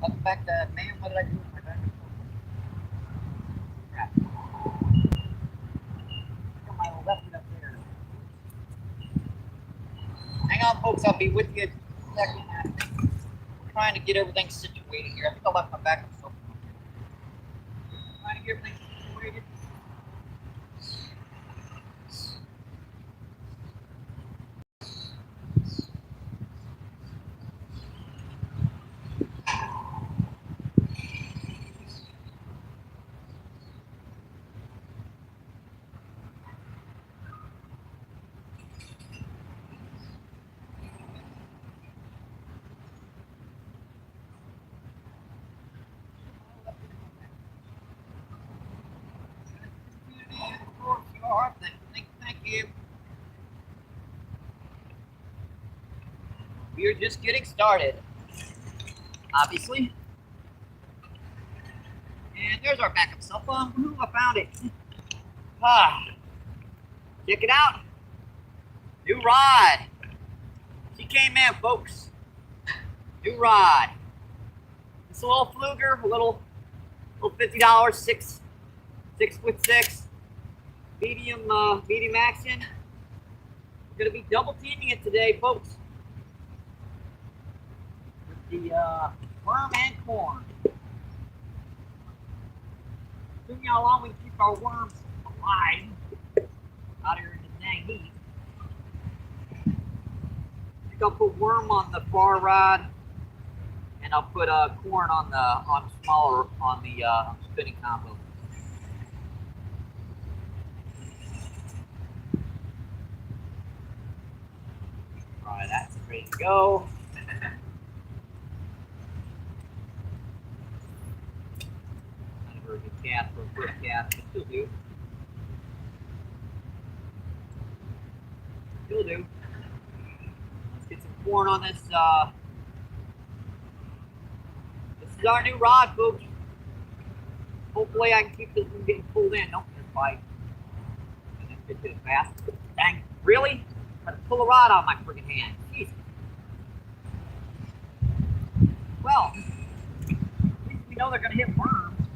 Welcome back to man. What did I do with my diamond? Crap. I left it up there. Hang on, folks. I'll be with you in a second. I think we're trying to get everything situated here. I think I left my backup cell phone here. Trying to get everything situated. Thank you. We're just getting started, obviously. And there's our backup cell phone. Ooh, I found it. Check it out. New rod. She came in, folks. New rod. It's a little fluger, a little $50, 6'6", medium action. We're gonna be double teaming it today, folks, with the worm and corn. Soon how long we can keep our worms alive out here in the dang heat. I think I'll put worm on the far rod, and I'll put corn on the spinning combo. All right, that's ready to go. Not a very good cast for a first cast, but still do. Still do. Let's get some corn on this. This is our new rod, folks. Hopefully I can keep this from getting pulled in. Don't just bite. And then get this fast. Dang, really? I have to pull a rod out of my freaking hand. Jeez. Well, at least we know they're going to hit worms.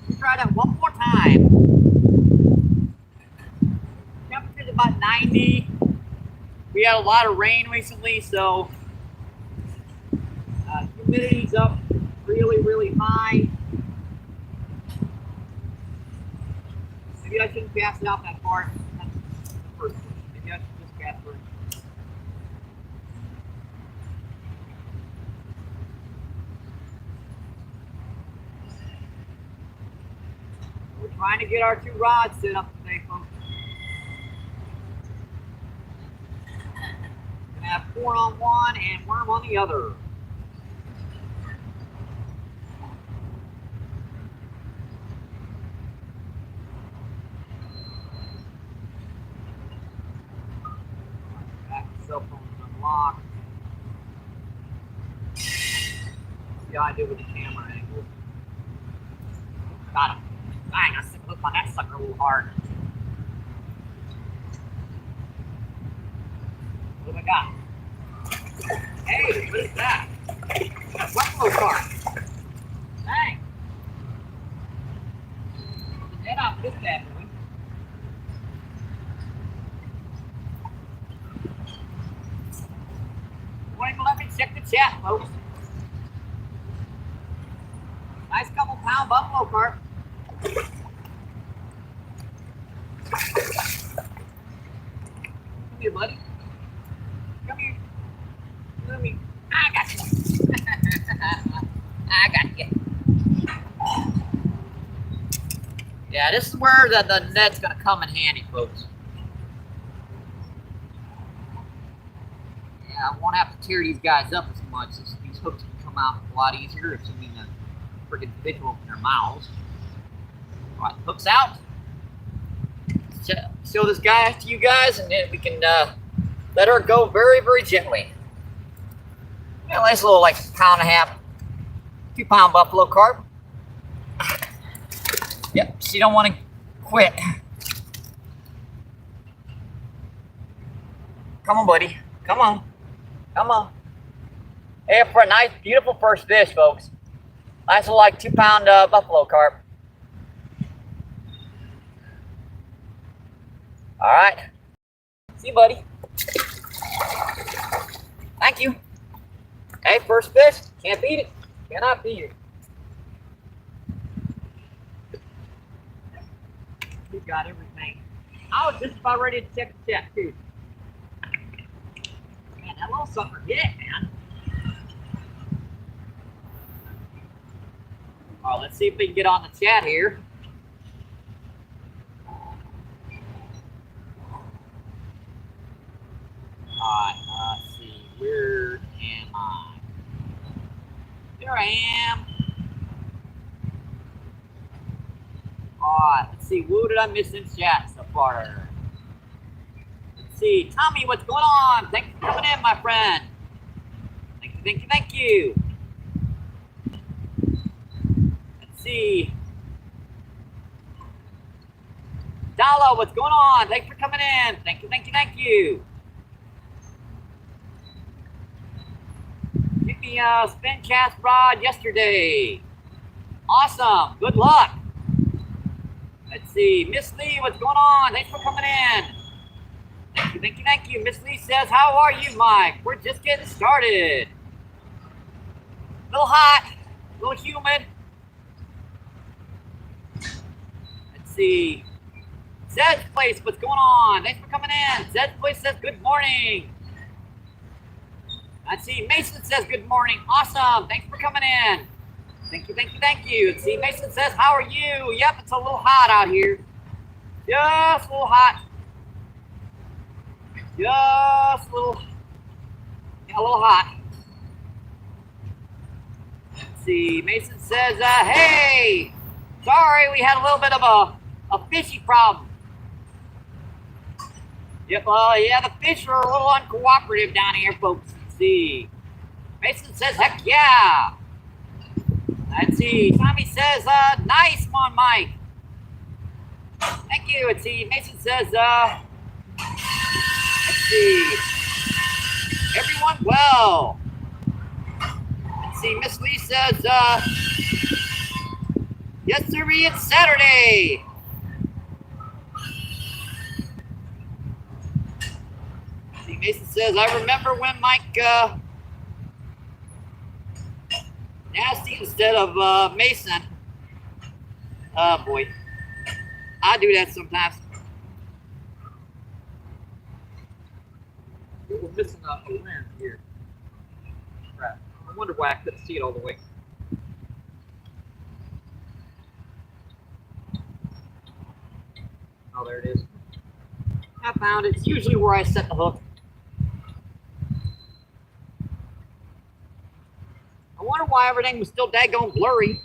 Let's try that one more time. Temperature's about 90. We had a lot of rain recently, so humidity's up really high. Maybe I shouldn't cast it out that far. That's the first one. Maybe I should just cast first. We're trying to get our two rods set up today, folks. We're gonna have corn on one and worm on the other. Cell phone's unlocked. See how I do with the camera angle. Got him. Dang, I hooked on that sucker a little hard. What have I got? Hey, what is that? Buffalo carp. Dang. Head off this bad boy. Let me check the chat, folks. Nice couple pound buffalo carp. Come here, buddy. Come here. Come here. I got you. I got you. Yeah, this is where the net's going to come in handy, folks. I won't have to tear these guys up as much. These hooks can come out a lot easier, assuming the freaking fish will open their mouths. All right, hooks out. Show this guy to you guys, and then we can let her go very gently. Yeah, nice little like pound-and-a-half, 2 pound buffalo carp. Yep, she don't want to quit. Come on, buddy. Come on. Come on. Hey, for a nice, beautiful first fish, folks. Nice little, like 2-pound buffalo carp. All right. See you, buddy. Thank you. Hey, first fish. Can't beat it. Cannot beat it. We got everything. I was just about ready to check the chat, too. Man, that little sucker hit, man. All right, let's see if we can get on the chat here. Alright, let's see. Where am I? There I am. Alright, let's see. What did I miss in chat so far? Let's see. Tommy, what's going on? Thanks for coming in, my friend. Thank you, thank you, thank you. Let's see. Dala, what's going on? Thanks for coming in. Thank you, thank you, thank you. Give me a spin cast rod yesterday. Awesome. Good luck. Let's see. Miss Lee, what's going on? Thanks for coming in. Thank you, thank you, thank you. Miss Lee says, how are you, Mike? We're just getting started. A little hot, a little humid. Let's see. Zed's Place, what's going on? Thanks for coming in. Zed's Place says, good morning. Let's see, Mason says good morning. Awesome. Thanks for coming in. Thank you, thank you, thank you. Let's see, Mason says, how are you? Yep, it's a little hot out here. Just a little hot. Just a little hot. Let's see, Mason says, hey, sorry, we had a little bit of a fishy problem. Yep, yeah, the fish are a little uncooperative down here, folks. See. Mason says, heck yeah. Let's see. Tommy says, nice one, Mike. Thank you. Let's see. Mason says, let's see. Everyone well. Let's see. Miss Lee says, yes, sir, it's Saturday. Mason says, I remember when Mike Nasty instead of Mason. Oh boy. I do that sometimes. We're missing a lens here. Crap. I wonder why I couldn't see it all the way. Oh, there it is. I found it. It's usually where I set the hook. I wonder why everything was still daggone blurry.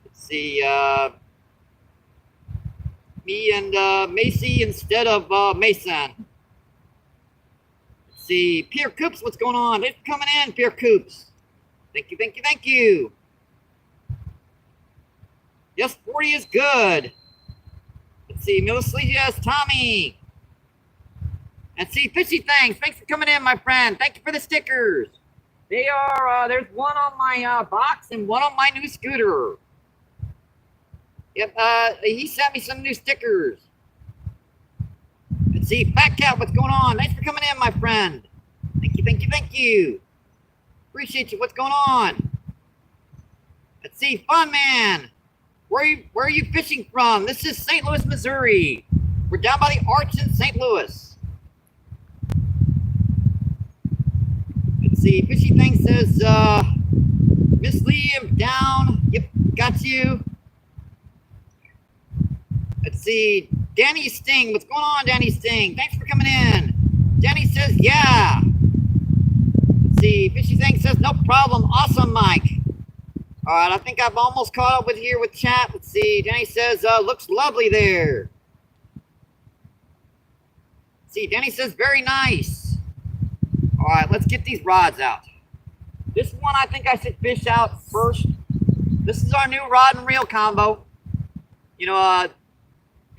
Let's see, me and Macy instead of Mason. Let's see, Pierre Coops, what's going on? Thanks for coming in, Pierre Coops. Thank you, thank you, thank you. Yes, 40 is good. Let's see, Melissa, yes, Tommy. Let's see, Fishy Things, thanks for coming in, my friend. Thank you for the stickers. They are, there's one on my box and one on my new scooter. Yep, he sent me some new stickers. Let's see, Fat Cat, what's going on? Thanks for coming in, my friend. Thank you, thank you, thank you. Appreciate you, what's going on? Let's see, Fun Man. Where are you fishing from? This is St. Louis, Missouri. We're down by the arch in St. Louis. Let's see, Fishy Thing says, Miss Lee, I'm down. Yep, got you. Let's see, Danny Sting. What's going on, Danny Sting? Thanks for coming in. Danny says, yeah. Let's see, Fishy Thing says, no problem. Awesome, Mike. All right, I think I've almost caught up with chat. Let's see, Danny says, looks lovely there. Let's see, Danny says, very nice. All right, let's get these rods out. This one I think I should fish out first. This is our new rod and reel combo. you know,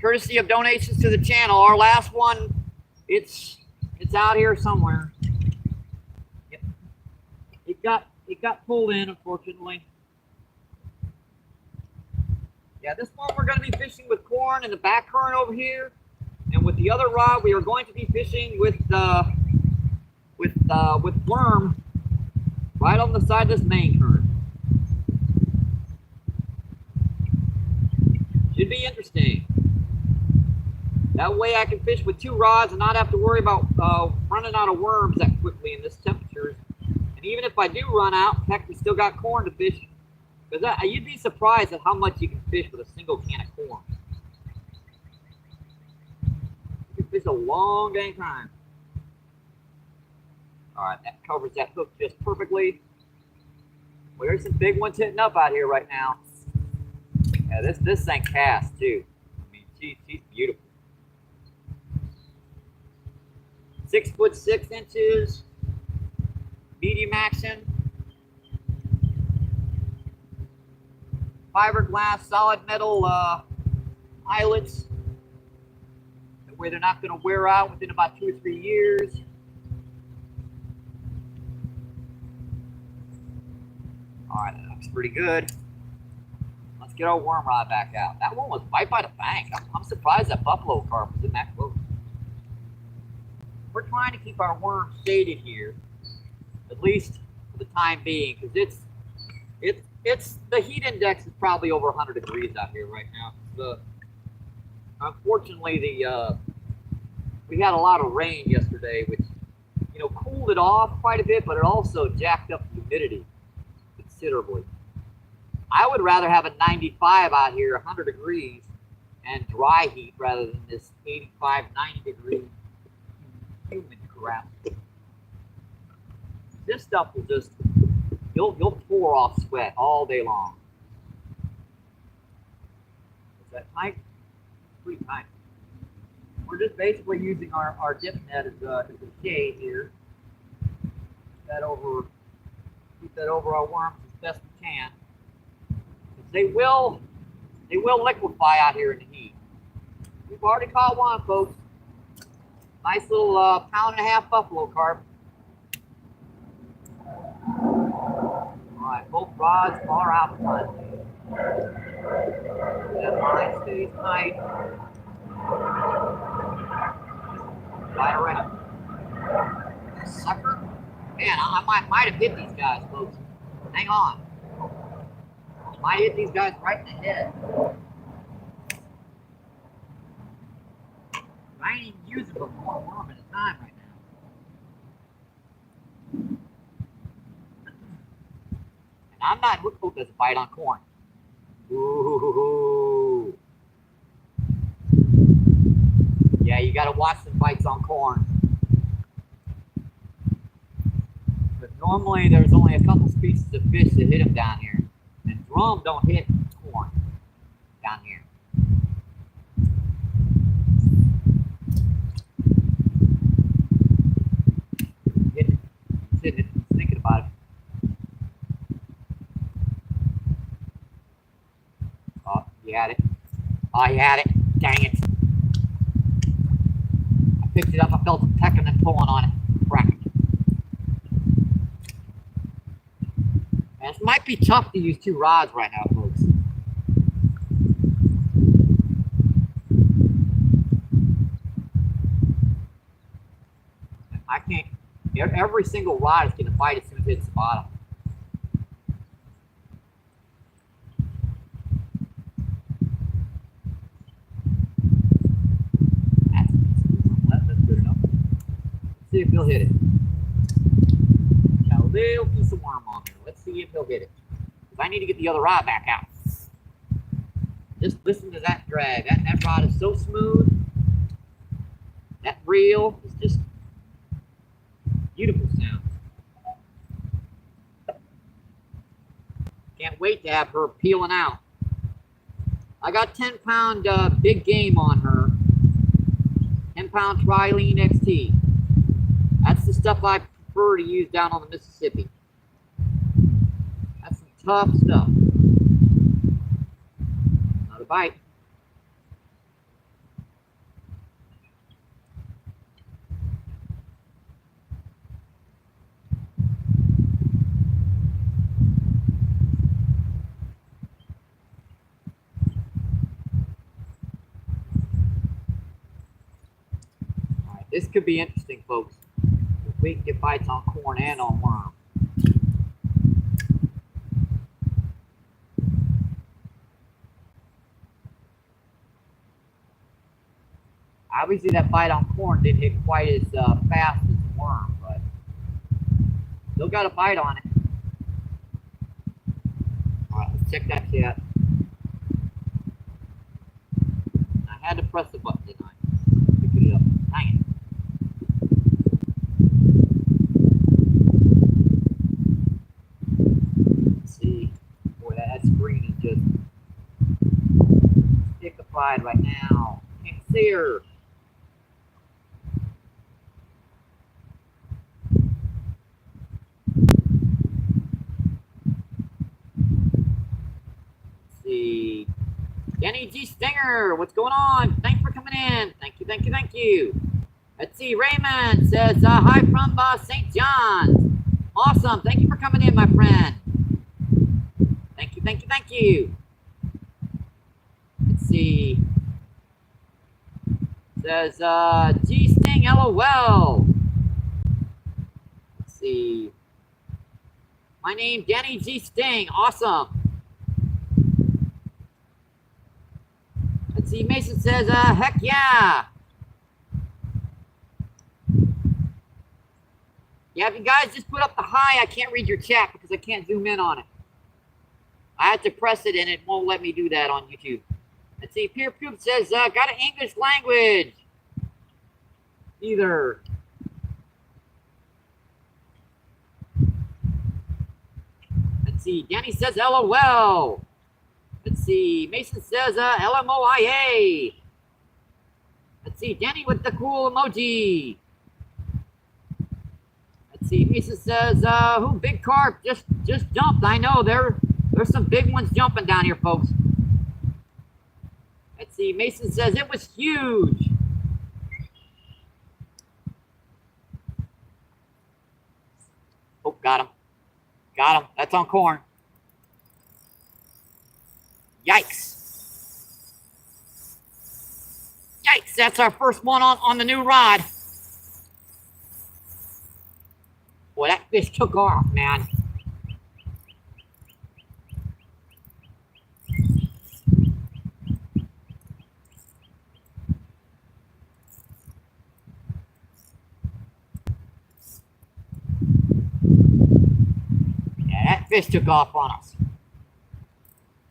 courtesy of donations to the channel, our last one, it's out here somewhere. Yep. It got pulled in, unfortunately. Yeah, this one we're going to be fishing with corn in the back current over here, and with the other rod we are going to be fishing with worm right on the side of this main current. Should be interesting. That way I can fish with 2 rods and not have to worry about running out of worms that quickly in this temperature. And even if I do run out, heck, we still got corn to fish. Because you'd be surprised at how much you can fish with a single can of corn. You can fish a long dang time. Alright, that covers that hook just perfectly. Well, there's some big ones hitting up out here right now. Yeah, this thing casts too. I mean, she's beautiful. 6'6" medium action, fiberglass solid metal eyelets. That way they're not going to wear out within about 2 or 3 years. All right, that looks pretty good. Let's get our worm rod back out. That one was right by the bank. I'm surprised that buffalo carp was in that close. We're trying to keep our worms shaded here, at least for the time being, because it's the heat index is probably over 100 degrees out here right now. Unfortunately, we had a lot of rain yesterday, which cooled it off quite a bit, but it also jacked up the humidity considerably. I would rather have a 95 out here, 100 degrees, and dry heat rather than this 85, 90 degree humid crap. This stuff will just, you'll pour off sweat all day long. Is that tight? Pretty tight. We're just basically using our dip net as a shade here. Keep that over our worms as best we can. They will liquefy out here in the heat. We've already caught one, folks. Nice little 1.5 pound buffalo carp. All right, both rods are out front. That line stays tight. Right around. Sucker. Man, I might have hit these guys, folks. Hang on. Might hit these guys right in the head. I ain't even using but one worm at a time right now. And I'm not, oh, there's a bite on corn. Ooh. Yeah, you gotta watch the bites on corn. But normally there's only a couple species of fish that hit them down here. And drum don't hit corn down here. He's thinking about it. Oh, he had it. Oh, he had it. Dang it. I picked it up. I felt it pecking and pulling on it. Crack. Man, it might be tough to use 2 rods right now, folks. I can't. Every single rod is going to bite as soon as it hits the bottom. That's good enough. Let's see if he'll hit it. Got a little piece of worm on there. Let's see if he'll hit it. Because I need to get the other rod back out. Just listen to that drag. That rod is so smooth. That reel is just beautiful sound. Can't wait to have her peeling out. I got 10-pound big game on her. 10-pound Trilene XT. That's the stuff I prefer to use down on the Mississippi. That's some tough stuff. Not a bite. This could be interesting, folks. If we can get bites on corn and on worm. Obviously, that bite on corn didn't hit quite as fast as worm, but still got a bite on it. All right, let's check that cat. I had to press the button, didn't I? Pick it up. Dang it. Let's see. Boy, that screen is just stickified right now. Can't see her. Let's see. Denny G. Stinger, what's going on? Thanks for coming in. Thank you, thank you, thank you. Let's see. Raymond says, hi from St. John's. Awesome. Thank you for coming in, my friend. Thank you, thank you, thank you. Let's see. Says, G. Sting, LOL. Let's see. My name, Danny G. Sting. Awesome. Let's see. Mason says, heck yeah. Yeah, if you guys just put up the hi, I can't read your chat because I can't zoom in on it. I had to press it and it won't let me do that on YouTube. Let's see. Peer Poop says, got an English language. Either. Let's see. Danny says, LOL. Let's see. Mason says, LMOIA. Let's see. Danny with the cool emoji. Let's see. Mason says, who big carp just jumped. I know there's some big ones jumping down here, folks. Let's see. Mason says it was huge. Oh, got him. Got him. That's on corn. Yikes. Yikes. That's our first one on the new rod. Boy, that fish took off, man. Yeah, that fish took off on us.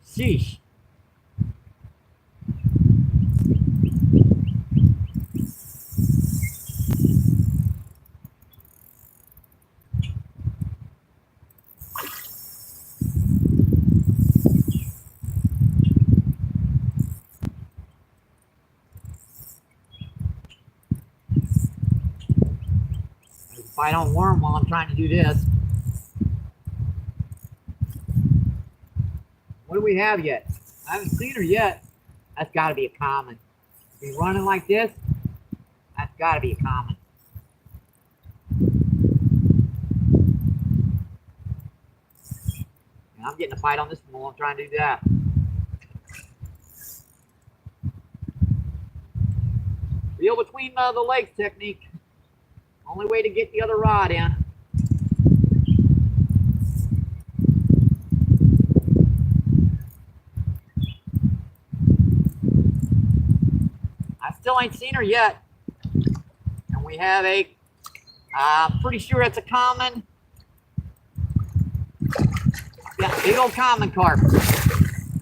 Sheesh. I don't worm while I'm trying to do this. What do we have yet? I haven't seen her yet. That's got to be a common. Be running like this, that's got to be a common. And I'm getting a bite on this one while I'm trying to do that. Reel between the legs technique. Only way to get the other rod in. I still ain't seen her yet. And we have a, I'm pretty sure it's a common. Yeah, big old common carp.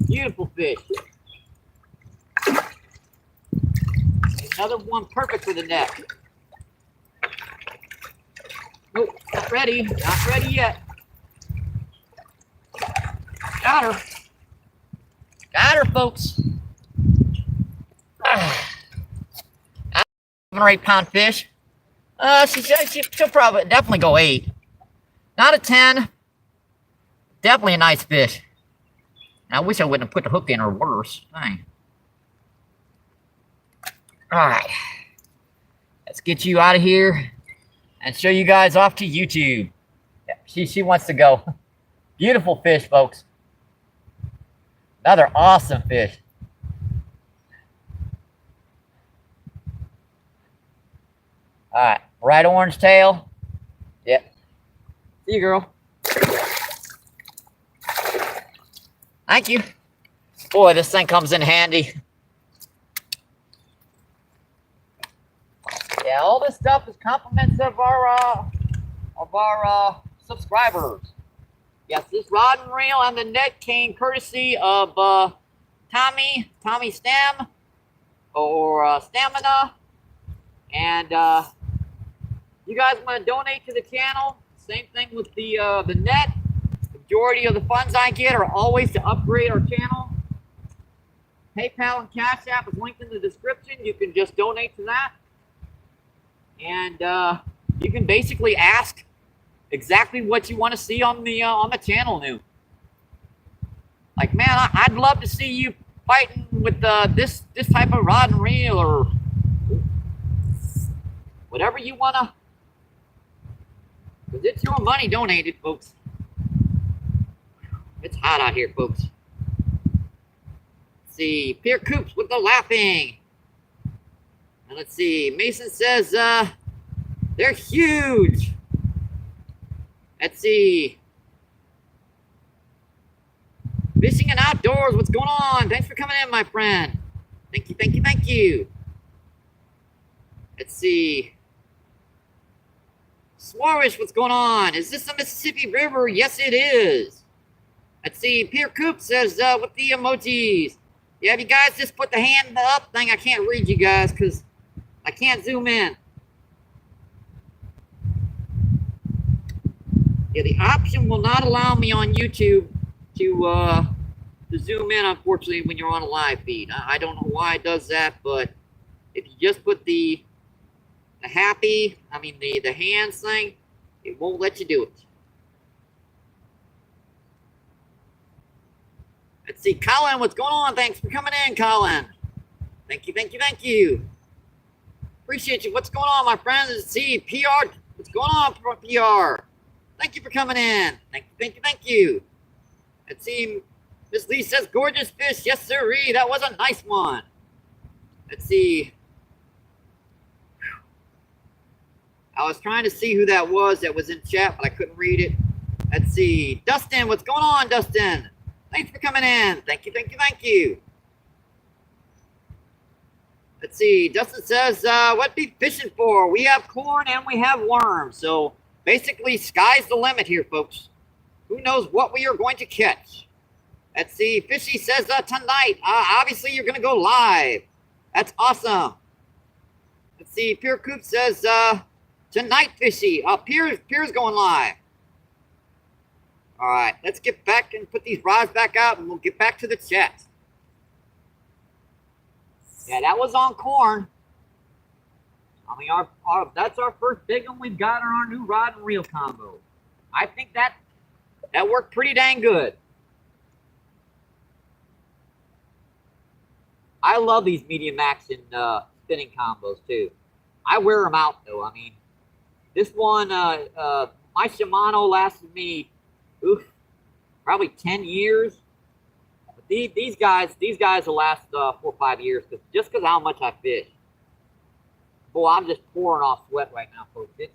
Beautiful fish. Another one perfect for the net. Nope, not ready. Not ready yet. Got her. Got her, folks. 7 or 8 pound fish. She'll probably definitely go 8. Not a 10. Definitely a nice fish. I wish I wouldn't have put the hook in or worse. Dang. Alright. Let's get you out of here and show you guys off to YouTube. Yeah, she wants to go. Beautiful fish, folks. Another awesome fish. Alright, right orange tail. Yep. See you, girl. Thank you. Boy, this thing comes in handy. Yeah, all this stuff is compliments of our subscribers. Yes, this rod and reel and the net came courtesy of Tommy Stem or Stamina, and you guys want to donate to the channel? Same thing with the net. The majority of the funds I get are always to upgrade our channel. PayPal and Cash App is linked in the description. You can just donate to that, and you can basically ask exactly what you want to see on the channel new. Like, man, I'd love to see you fighting with this type of rod and reel, or whatever you wanna. Cause it's your money donated, folks. It's hot out here, folks. Let's see, Pierre Coops with the laughing. And let's see, Mason says they're huge. Let's see. Fishing and outdoors, what's going on? Thanks for coming in, my friend. Thank you, thank you, thank you. Let's see. Swarish, what's going on? Is this the Mississippi River? Yes, it is. Let's see. Pierre Coop says with the emojis. Yeah, if you guys just put the hand up thing, I can't read you guys because I can't zoom in. Yeah, the option will not allow me on YouTube to zoom in, unfortunately, when you're on a live feed. I don't know why it does that, but if you just put the hands thing, it won't let you do it. Let's see, Colin, what's going on? Thanks for coming in, Colin. Thank you, thank you, thank you. Appreciate you. What's going on, my friends? Let's see, PR, what's going on, PR? Thank you for coming in. Thank you, thank you, thank you. Let's see, Miss Lee says, gorgeous fish. Yes, sirree. That was a nice one. Let's see. I was trying to see who that was in chat, but I couldn't read it. Let's see. Dustin, what's going on, Dustin? Thanks for coming in. Thank you, thank you, thank you. Let's see. Dustin says, what be fishing for? We have corn and we have worms. So basically, sky's the limit here, folks. Who knows what we are going to catch? Let's see. Fishy says tonight. Obviously, you're going to go live. That's awesome. Let's see. Pierre Coop says tonight, Fishy. Pierre's going live. All right. Let's get back and put these rods back out, and we'll get back to the chat. Yeah, that was on corn. I mean, that's our first big one we've got on our new rod and reel combo. I think that worked pretty dang good. I love these medium action spinning combos too. I wear them out though. I mean, this one, my Shimano lasted me, probably 10 years. But these guys will last 4 or 5 years just because how much I fish. Boy, I'm just pouring off sweat right now, folks. The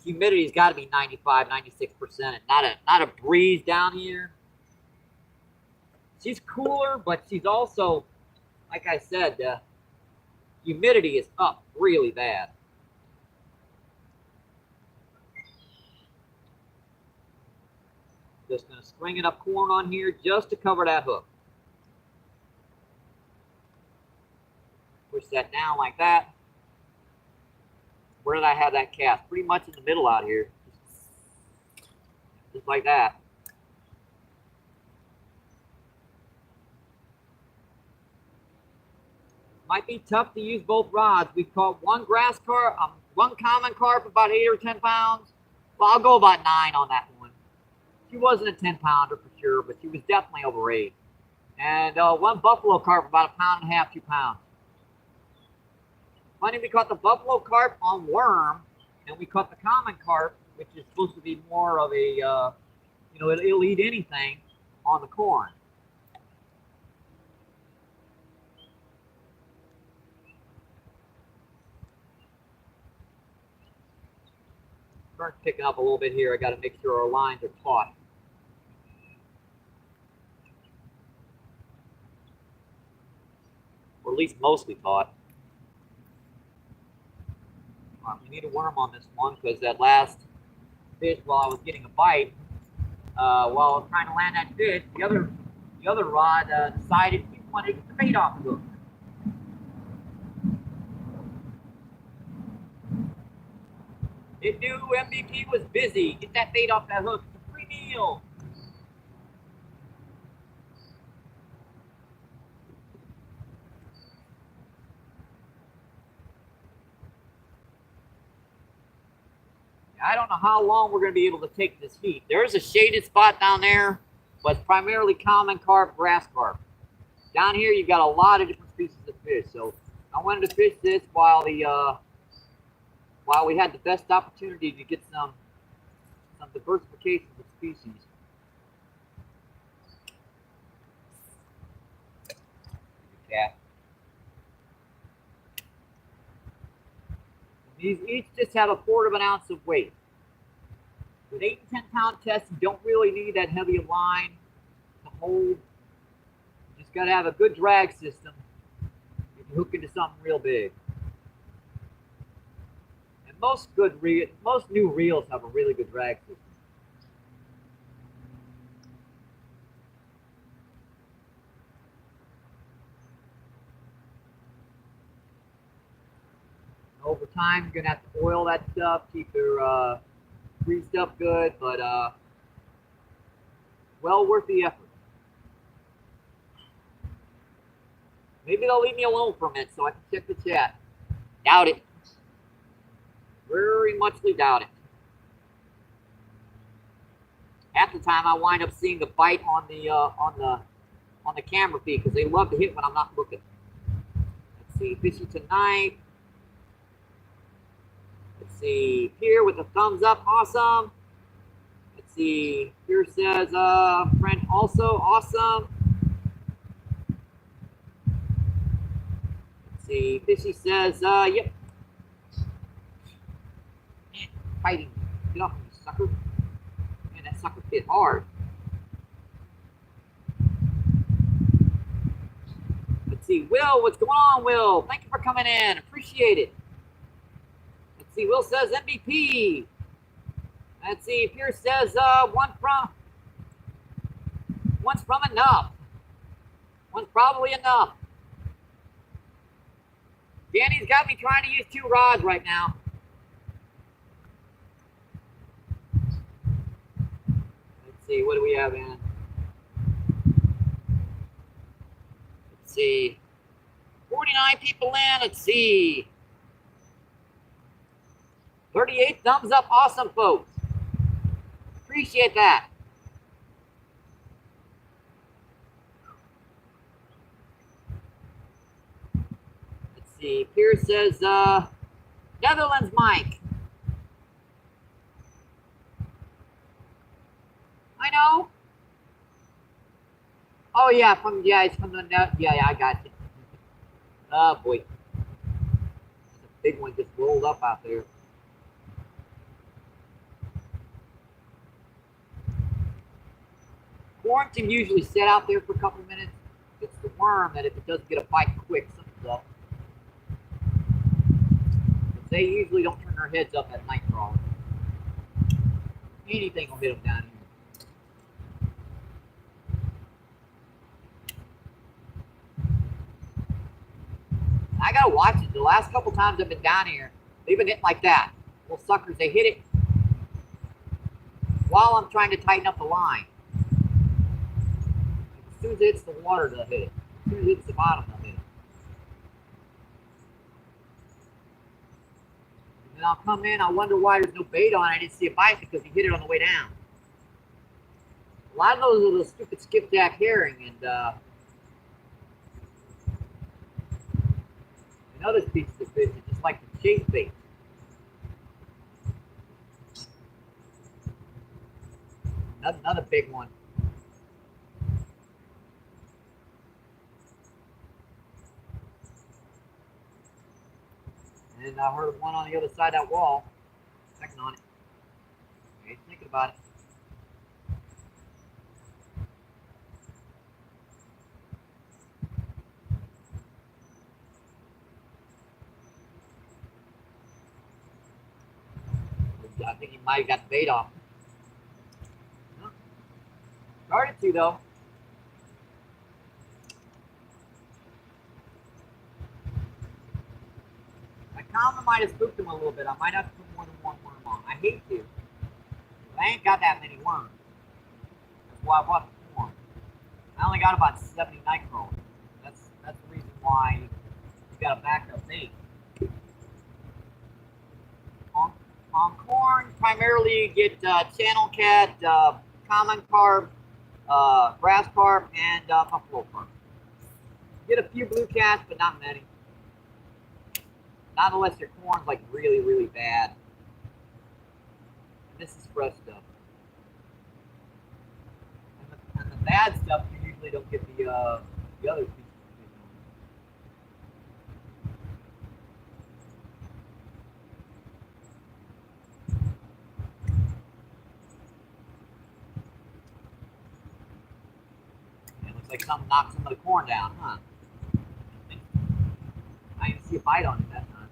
humidity's got to be 95, 96%, and not a breeze down here. She's cooler, but she's also, like I said, the humidity is up really bad. Just going to string enough corn on here just to cover that hook. Push that down like that. Where did I have that cast? Pretty much in the middle out here. Just like that. Might be tough to use both rods. We've caught one grass carp, one common carp about 8 or 10 pounds. Well, I'll go about 9 on that one. She wasn't a 10-pounder for sure, but she was definitely over 8. And one buffalo carp about 1.5 pounds, 2 pounds. Funny, we caught the buffalo carp on worm, and we caught the common carp, which is supposed to be more of a, it'll eat anything, on the corn. Current's picking up a little bit here. I got to make sure our lines are taut. Or at least mostly taut. We need a worm on this one because that last fish, while I was getting a bite, while I was trying to land that fish, the other rod decided he wanted to get the bait off the hook. It knew MVP was busy. Get that bait off that hook. It's a free meal. I don't know how long we're going to be able to take this heat. There's a shaded spot down there, but it's primarily common carp, grass carp. Down here, you've got a lot of different species of fish. So I wanted to fish this while we had the best opportunity to get some diversification of species. Cat. These each just have a quarter of an ounce of weight. With 8 and 10 pound tests, you don't really need that heavy a line to hold. You just got to have a good drag system if you hook into something real big. And most new reels have a really good drag system. Over time, you're gonna have to oil that stuff, keep your greased up good, but well worth the effort. Maybe they'll leave me alone for a minute so I can check the chat. Doubt it. Very muchly doubt it. Half the time, I wind up seeing the bite on the camera feed because they love to hit when I'm not looking. Let's see, fishing tonight. Let's see, here with the thumbs up, awesome. Let's see, here says, friend also, awesome. Let's see, Fishy says, yep. Man, fighting, get off me, sucker. Man, that sucker hit hard. Let's see, Will, what's going on, Will? Thank you for coming in, appreciate it. Let's see, Will says MVP. Let's see, Pierce says one's from enough. One's probably enough. Danny's got me trying to use 2 rods right now. Let's see, what do we have in? Let's see. 49 people in, let's see. 38 thumbs up, awesome, folks. Appreciate that. Let's see, Pierce says, Netherlands, Mike. I know. Oh yeah, it's from the net. Yeah, I got you. Oh boy. That's a big one just rolled up out there. Worm can usually sit out there for a couple of minutes. It's the worm that if it doesn't get a bite quick, something's up. But they usually don't turn their heads up at night crawling. Anything will hit them down here. I gotta watch it. The last couple times I've been down here, they've been hitting like that. Little suckers, they hit it while I'm trying to tighten up the line. As soon as it hits the water, they'll hit it. As soon as it hits the bottom, they'll hit it. And then I'll come in, I'll wonder why there's no bait on it. I didn't see a bite because he hit it on the way down. A lot of those are the stupid skipjack herring and other species of fish that just like to chase bait. Another big one. And I heard one on the other side of that wall. Checking on it. about it. I think he might have got the bait off. Started to, though. My comment might have spooked him a little bit. I might have to put more than one worm on. I hate to. I ain't got that many worms. That's why I bought the corn. I only got about 70 night crawlers. That's the reason why you got a backup bait. On corn, primarily you get channel cat, common carp, grass carp, and buffalo carp. You get a few blue cats, but not many. Not unless your corn's like really, really bad. And this is fresh stuff. And the bad stuff, you usually don't get the other pieces. It looks like something knocked some of the corn down, huh? I didn't see a bite on it that time.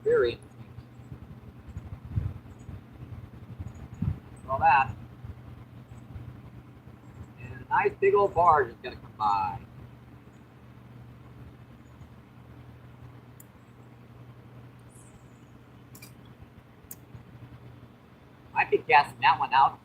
Very interesting. All that. And a nice big old barge is going to come by. Might be casting that one out.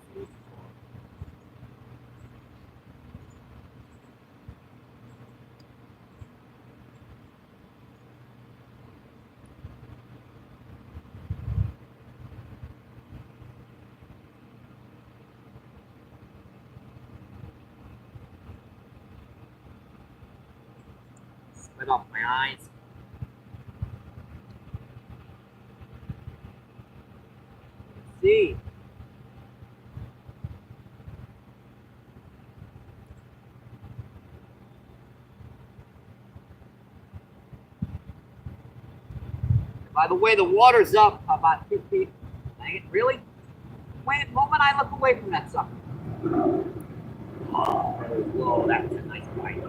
Split off my eyes. Let's see. By the way, the water's up about 2 feet. Really? Wait, the moment I look away from that sucker. Oh, whoa, that's a nice bite.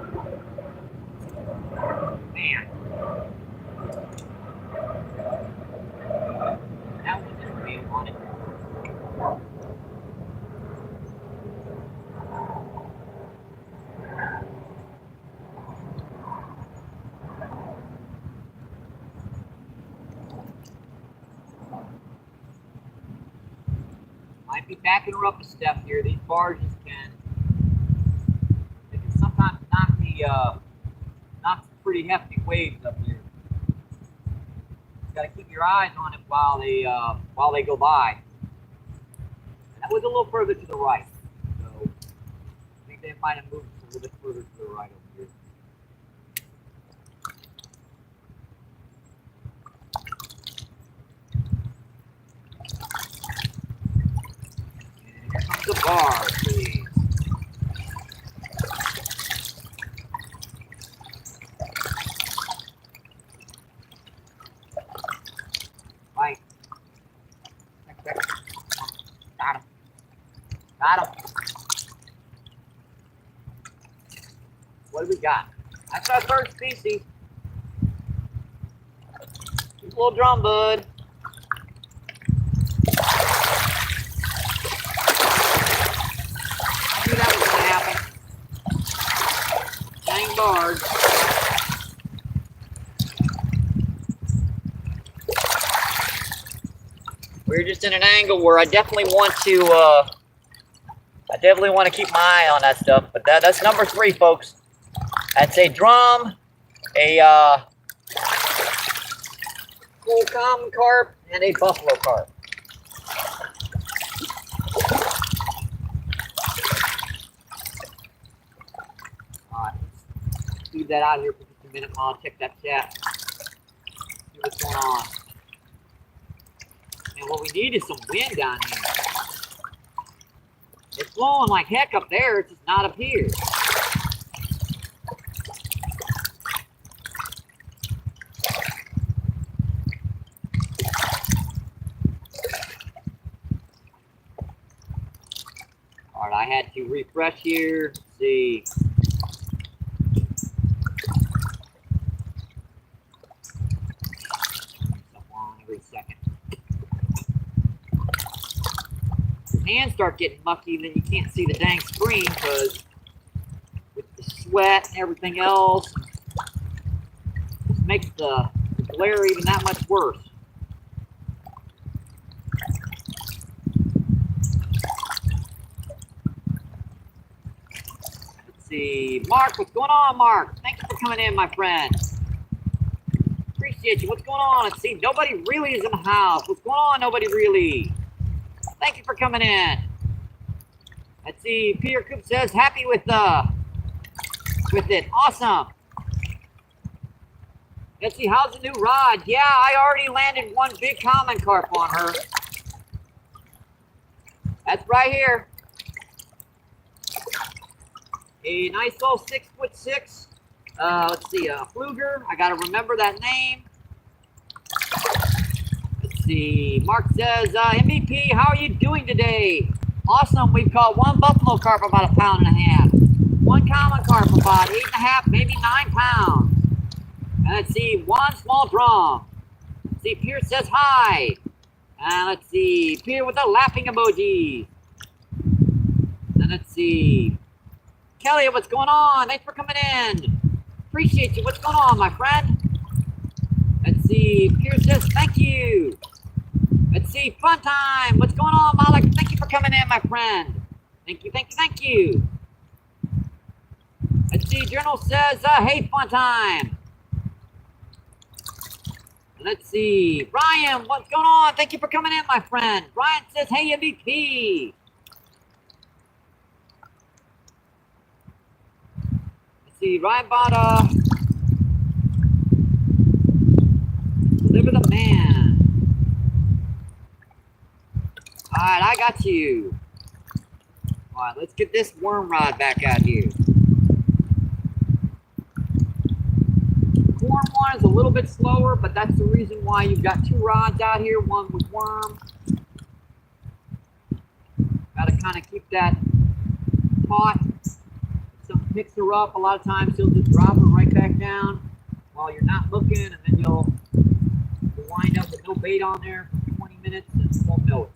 Man. That one didn't feel on it. Might be backing her up a step here. These barges they can sometimes knock some pretty hefty waves up here. You got to keep your eyes on it while they go by. And that was a little further to the right, so I think they might have moved a little bit further to the right over here. And here comes the barge, please. Right. Got him. Got him. What do we got? That's our third species. Keep a little drum, bud. I knew that was going to happen. Dang barge. We're just in an angle where I definitely want to keep my eye on that stuff. But that's number 3, folks. That's a drum, a full common carp, and a buffalo carp. Alright, let's leave that out here for just a minute while I check that chat. See what's going on. And what we need is some wind down here. It's blowing like heck up there, it's just not up here. All right, I had to refresh here. Let's see. Every second. Your hands start getting mucky, then you can't see the dang screen because with the sweat and everything else, it makes the glare even that much worse. Let's see. Mark, what's going on, Mark? Thank you for coming in, my friend. Appreciate you. What's going on? Let's see. Nobody really is in the house. What's going on? Nobody really. Thank you for coming in. Let's see. Peter Coop says happy with it. Awesome. Let's see. How's the new rod? Yeah, I already landed one big common carp on her. That's right here. A nice little 6'6". Let's see, Fluger. I gotta remember that name. Let's see. Mark says, MVP, how are you doing today? Awesome. We've caught one buffalo carp about 1.5 pounds. One common carp about 8.5, maybe 9 pounds. And let's see, one small drum. Let's see, Pierce says hi. And let's see, Pierre with a laughing emoji. And let's see, Kelly, what's going on? Thanks for coming in. Appreciate you. What's going on, my friend? Let's see. Pierce says thank you. Let's see. Fun time. What's going on, Malik? Thank you for coming in, my friend. Thank you, thank you, thank you. Let's see. Journal says, hey, fun time. Let's see. Brian, what's going on? Thank you for coming in, my friend. Brian says, hey, MVP. See, Ryan bought Deliver the man. Alright, I got you. Alright, let's get this worm rod back out here. Corn one is a little bit slower, but that's the reason why you've got 2 rods out here, one with worm. Gotta kind of keep that taut. Something picks her up, a lot of times he'll just drop her right back down while you're not looking, and then you'll wind up with no bait on there for 20 minutes and you won't know it.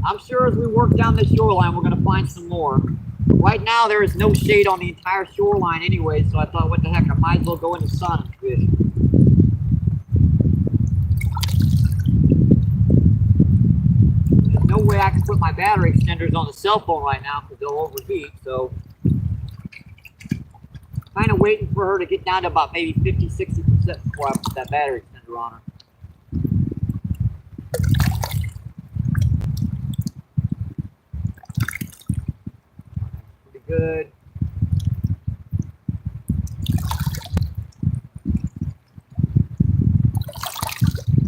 I'm sure as we work down the shoreline, we're going to find some more. Right now, there is no shade on the entire shoreline anyway, so I thought, what the heck, I might as well go in the sun and fish. No way I can put my battery extenders on the cell phone right now because they'll overheat. So, kind of waiting for her to get down to about maybe 50-60% before I put that battery extender on her. Pretty good.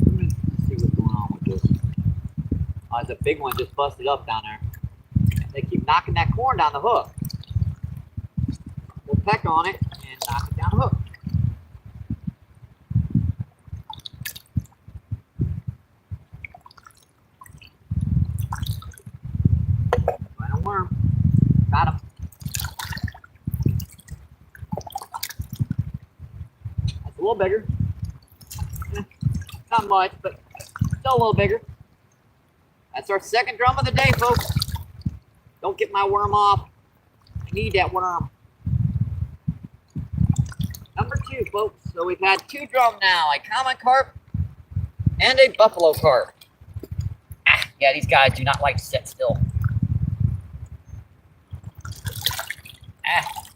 Let's see what's going on with this. There's a big one just busted up down there. They keep knocking that corn down the hook. We'll peck on it and knock it down the hook. Find a worm. Got him. That's a little bigger. Not much, but still a little bigger. That's our second drum of the day, folks. Don't get my worm off. I need that worm. Number 2, folks. So we've had 2 drum now. A common carp and a buffalo carp. Yeah, these guys do not like to sit still.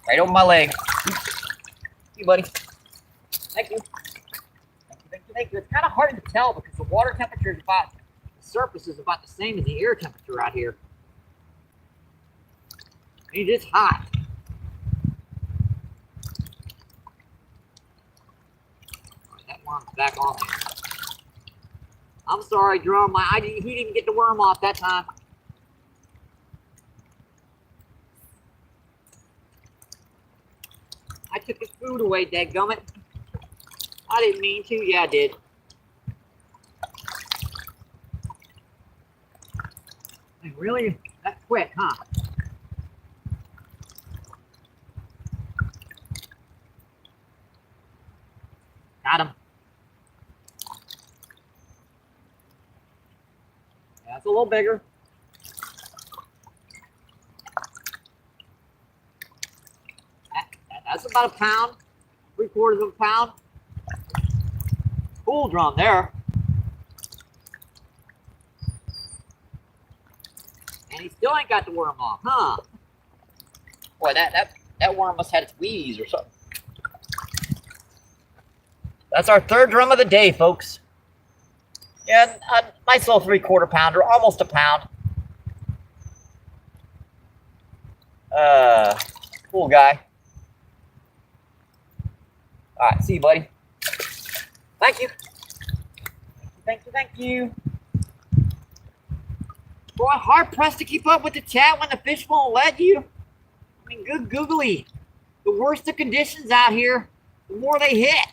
Right over my leg. Oops. Hey, buddy. Thank you. Thank you, thank you, thank you. It's kind of hard to tell because the water temperature is about... surface is about the same as the air temperature out here. It is hot. Right, that worm's back on there. I'm sorry, drum. He didn't get the worm off that time. I took his food away, dadgummit. I didn't mean to. Yeah, I did. Really? That quick, huh? Got him. Yeah, it's a little bigger. That's about a pound, 3/4 of a pound. Cool drum there. And he still ain't got the worm off, huh? Boy, that worm must have had its wheeze or something. That's our 3rd drum of the day, folks. Yeah, a nice little 3/4 pounder, almost a pound. Cool guy. All right, see you, buddy. Thank you. Thank you. Boy, hard pressed to keep up with the chat when the fish won't let you. I mean, good googly. The worse the conditions out here, the more they hit.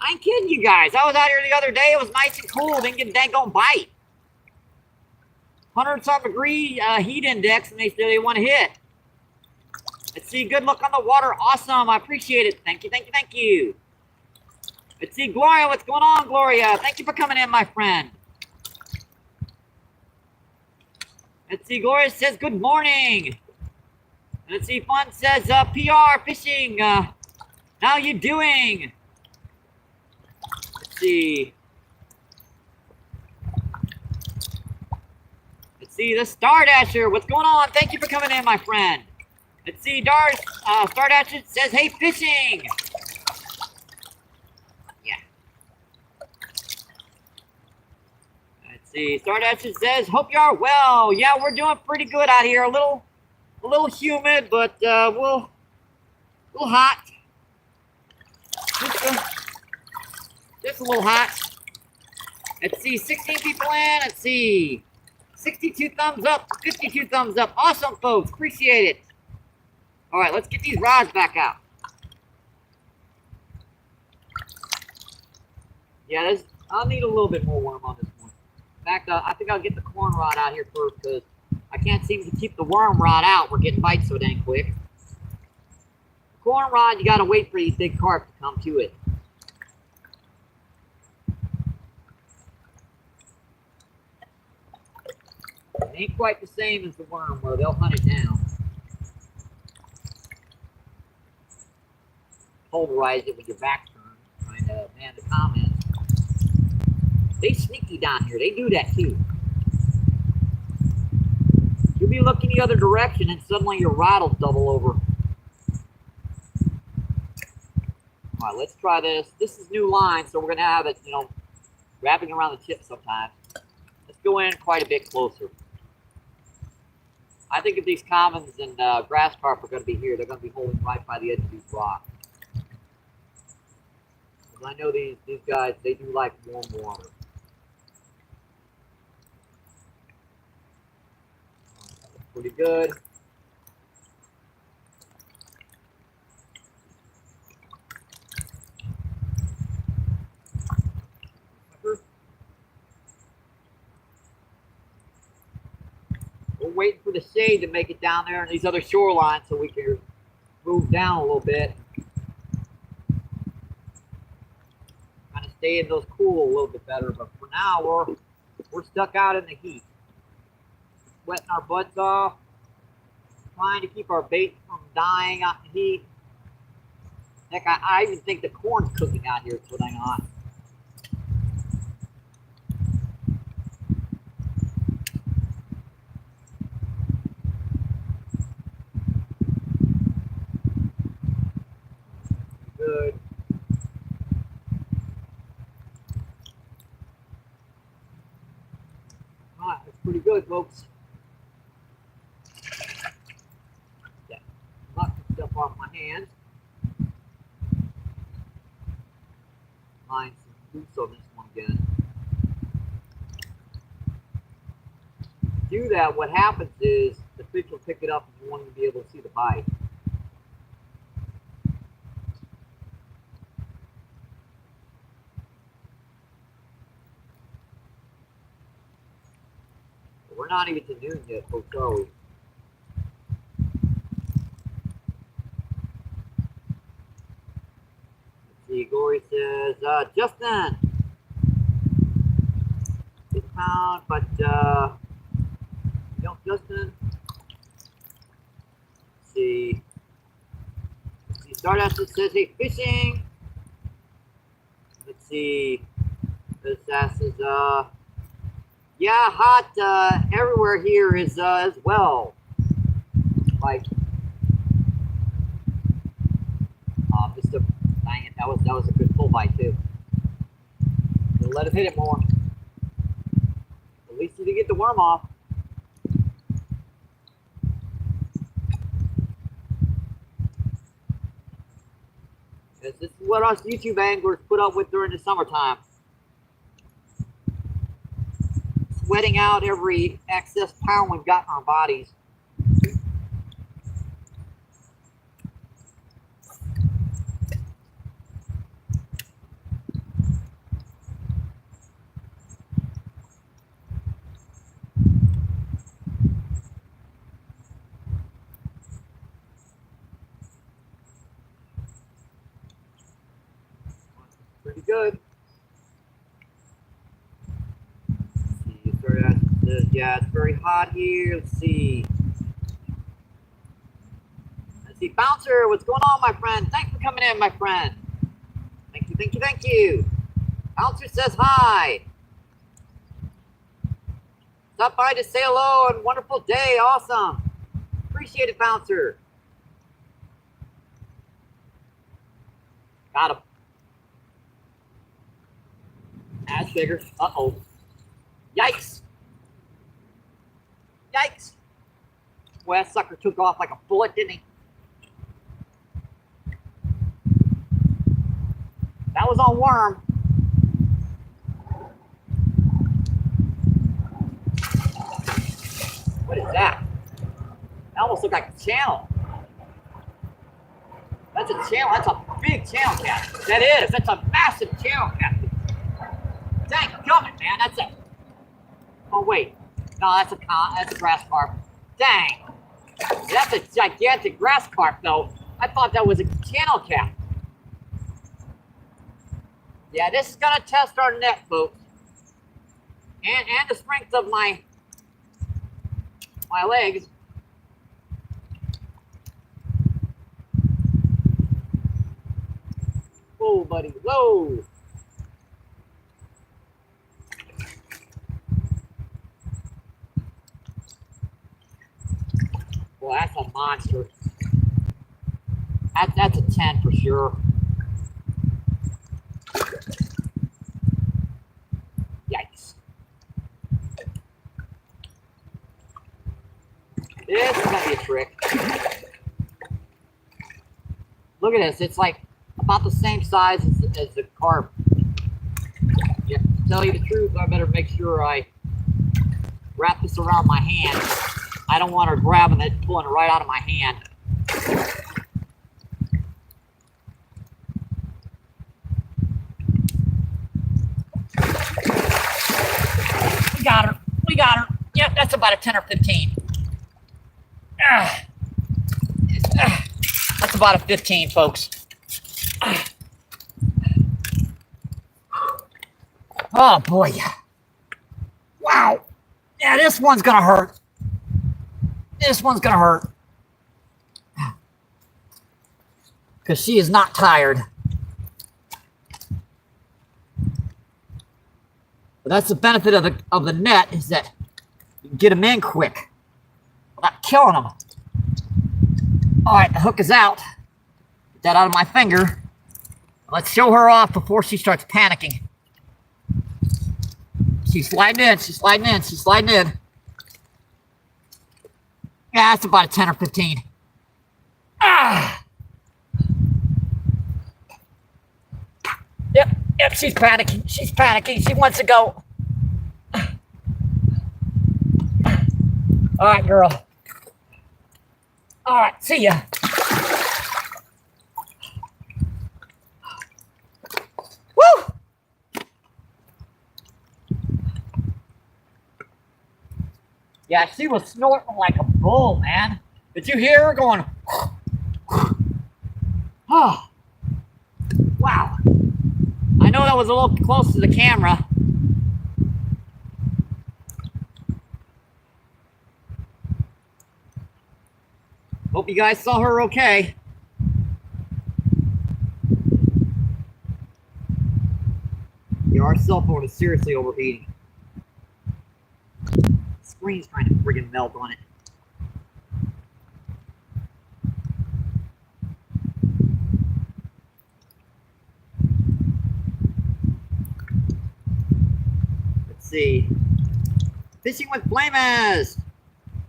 I ain't kidding you guys. I was out here the other day. It was nice and cool. Didn't get a dang on bite. 100-something degree heat index, and they said they want to hit. Let's see. Good luck on the water. Awesome. I appreciate it. Thank you. Let's see. Gloria, what's going on, Gloria? Thank you for coming in, my friend. Let's see. Gloria says good morning. Let's see. Fun says PR fishing. How you doing? Let's see. Let's see. The Star Dasher. What's going on? Thank you for coming in, my friend. Let's see. Star Dasher says, hey, fishing. Yeah. Let's see. Star Dasher says, hope you are well. Yeah, we're doing pretty good out here. A little humid, but a little hot. Just a little hot. Let's see, 16 people in. Let's see, 62 thumbs up, 52 thumbs up. Awesome, folks. Appreciate it. All right, let's get these rods back out. Yeah, I'll need a little bit more worm on this one. In fact, I think I'll get the corn rod out here first because I can't seem to keep the worm rod out. We're getting bites so dang quick. Corn rod, you got to wait for these big carp to come to it. It ain't quite the same as the worm where they'll hunt it down. Polarize it with your back turned, trying to man the comments. They sneaky down here. They do that too. You'll be looking the other direction and suddenly your rod will double over. All right, let's try this. This is new line, so we're going to have it, wrapping around the tip sometimes. Let's go in quite a bit closer. I think if these commons and grass carp are going to be here, they're going to be holding right by the edge of these rocks. I know these guys, they do like warm water. That's pretty good. We're waiting for the shade to make it down there in these other shorelines so we can move down a little bit. Kind of stay in those cool a little bit better, but for now we're stuck out in the heat. Sweating our butts off, trying to keep our bait from dying out in the heat. Heck, I even think the corn's cooking out here, it's what I got. Good. All right, that's pretty good, folks. Yeah, knock some stuff off my hands. Line some loose on this one again. Do that, what happens is the fish will pick it up and you want to be able to see the bite. We're not even to noon yet, folks, are we? Let's see, Gory says, Justin, good pound, but, Justin. Let's see. Stardust says, hey, fishing. Let's see. This ass is, yeah, hot, everywhere here is, as well. Like, just a, dang it, that was a good pull bite, too. We'll let us hit it more. At least you did get the worm off. This is what us YouTube anglers put up with during the summertime. Sweating out every excess pound we've got in our bodies. Pretty good. Let's see, yeah, it's very hot here. Let's see. Bouncer, what's going on, my friend? Thanks for coming in, my friend. Thank you, thank you, thank you. Bouncer says hi. Stop by to say hello and wonderful day. Awesome. Appreciate it, Bouncer. Got him. That's bigger. Uh-oh. Yikes. Yikes. Boy, that sucker took off like a bullet, didn't he? That was on worm. What is that? That almost looked like a channel. That's a channel. That's a big channel cat. That is. That's a massive channel cat. Dang, coming, man. That's a. Oh wait. No, that's a grass carp. Dang. That's a gigantic grass carp, though. I thought that was a channel cat. Yeah, this is gonna test our net, folks, and the strength of my legs. Whoa, buddy, whoa. Well, that's a monster. That's a 10 for sure. Yikes. This is gonna be a trick. Look at this. It's like about the same size as the carp. Yeah, to tell you the truth, I better make sure I wrap this around my hand. I don't want her grabbing it, pulling it right out of my hand. We got her. We got her. Yep, that's about a 10 or 15. That's about a 15, folks. Oh, boy. Wow. Yeah, this one's going to hurt. This one's going to hurt. Because she is not tired. But that's the benefit of the net, is that you can get them in quick without killing them. All right, the hook is out. Get that out of my finger. Let's show her off before she starts panicking. She's sliding in. She's sliding in. She's sliding in. Yeah, that's about a 10 or 15. Ah! Yep, she's panicking. She's panicking. She wants to go. All right, girl. All right, see ya. Woo! Yeah, she was snorting like a bull, man. Did you hear her going? Oh, wow. I know that was a little close to the camera. Hope you guys saw her okay. Yeah, our cell phone is seriously overheating. The screen's trying to friggin' melt on it. Let's see. Fishing with Flames.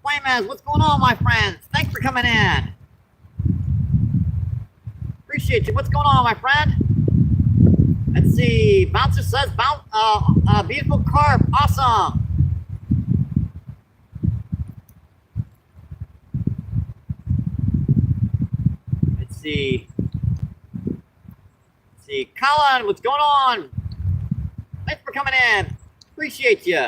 Flames, what's going on, my friends? Thanks for coming in. Appreciate you. What's going on, my friend? Let's see. Bouncer says, beautiful carp. Awesome. Let's see. Let's see. Colin, what's going on? Thanks for coming in. Appreciate you.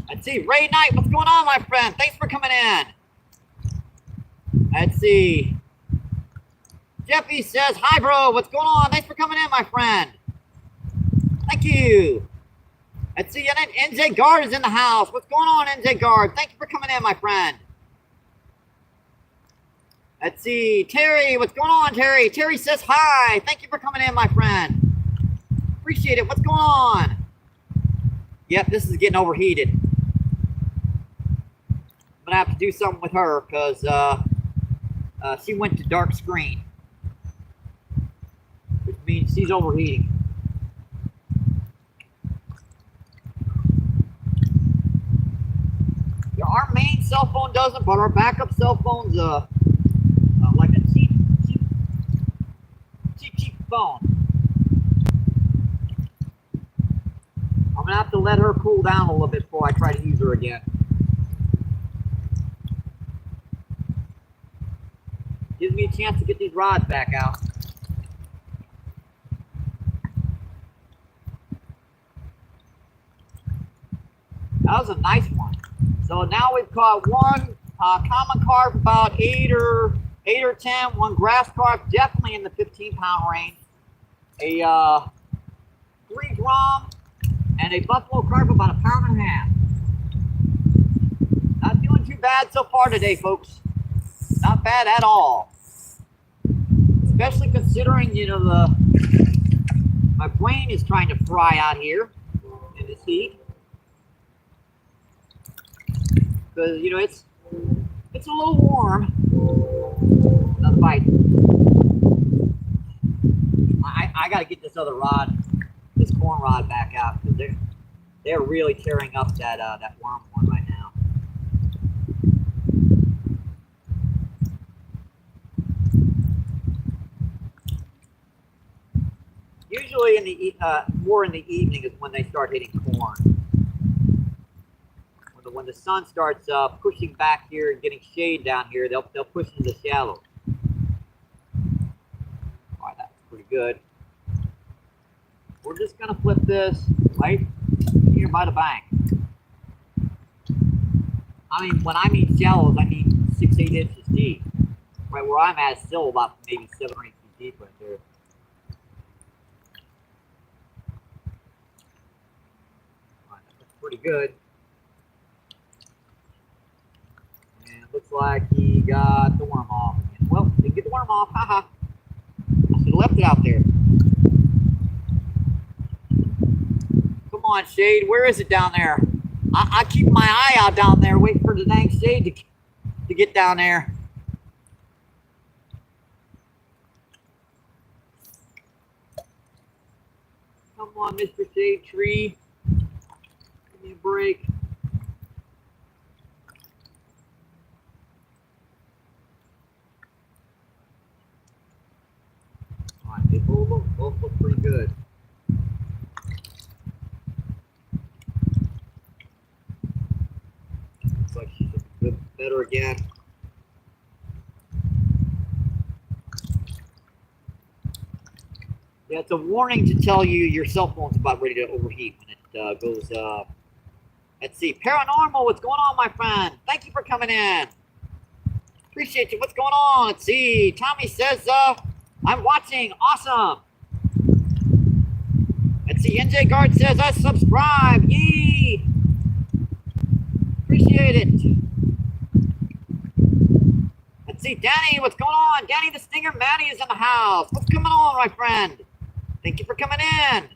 Let's see. Ray Knight, what's going on, my friend? Thanks for coming in. Let's see. Jeffy says, hi, bro. What's going on? Thanks for coming in, my friend. Thank you. Let's see. And then NJ Guard is in the house. What's going on, NJ Guard? Thank you for coming in, my friend. Let's see. Terry, what's going on, Terry? Terry says, hi. Thank you for coming in, my friend. Appreciate it. What's going on? Yep, this is getting overheated. I'm going to have to do something with her because she went to dark screen, which means she's overheating. Yeah, our main cell phone doesn't, but our backup cell phone's like a cheap phone. I'm gonna have to let her cool down a little bit before I try to use her again. Gives me a chance to get these rods back out. That was a nice one. So now we've caught one common carp, about 8 or 10. One grass carp, definitely in the 15-pound range. A 3 drum, and a buffalo carp about 1.5 pounds. Not feeling too bad so far today, folks. Not bad at all. Especially considering, you know, my brain is trying to fry out here in this heat. Because, you know, it's a little warm. Another bite. I got to get this other rod, this corn rod, back out because they're really tearing up that worm one right now. Usually in the more in the evening is when they start hitting corn. When the sun starts pushing back here and getting shade down here, they'll push into the shallows. All right, that's pretty good. We're just gonna flip this right here by the bank. I mean, when I mean shallows, I mean 6-8 inches deep. Right where I'm at is still about maybe 7 or 8 feet deep right there. All right, that's pretty good. Looks like he got the worm off. Well, didn't get the worm off. Haha. I should have left it out there. Come on, shade. Where is it down there? I keep my eye out down there, waiting for the dang shade to get down there. Come on, Mr. Shade Tree. Give me a break. They both look pretty good. Looks like she's a bit better again. Yeah, it's a warning to tell you your cell phone's about ready to overheat when it goes. Let's see. Paranormal, what's going on, my friend? Thank you for coming in. Appreciate you. What's going on? Let's see. Tommy says, I'm watching. Awesome. Let's see. NJ Guard says, I subscribe. Yee. Appreciate it. Let's see. Danny, what's going on? Danny the Stinger Maddie is in the house. What's going on, my friend? Thank you for coming in.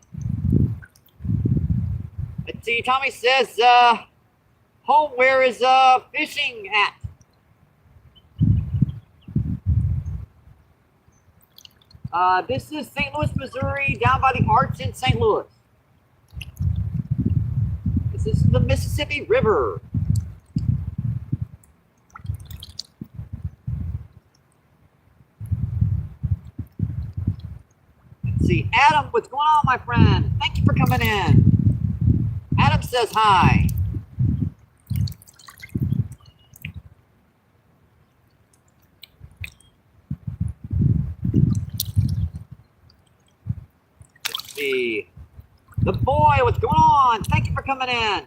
Let's see. Tommy says, home, where is fishing at? This is St. Louis, Missouri, down by the Arch in St. Louis. This is the Mississippi River. Let's see. Adam, what's going on, my friend? Thank you for coming in. Adam says hi. Let's see. The boy, what's going on? Thank you for coming in.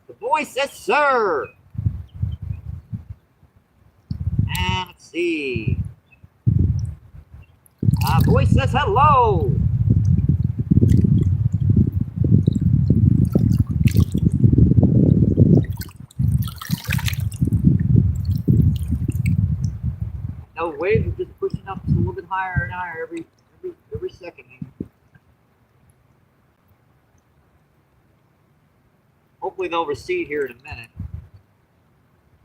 The boy says, sir. And let's see. Boy says hello. No, waves are just pushing up a little bit higher and higher every second. Hopefully they'll recede here in a minute.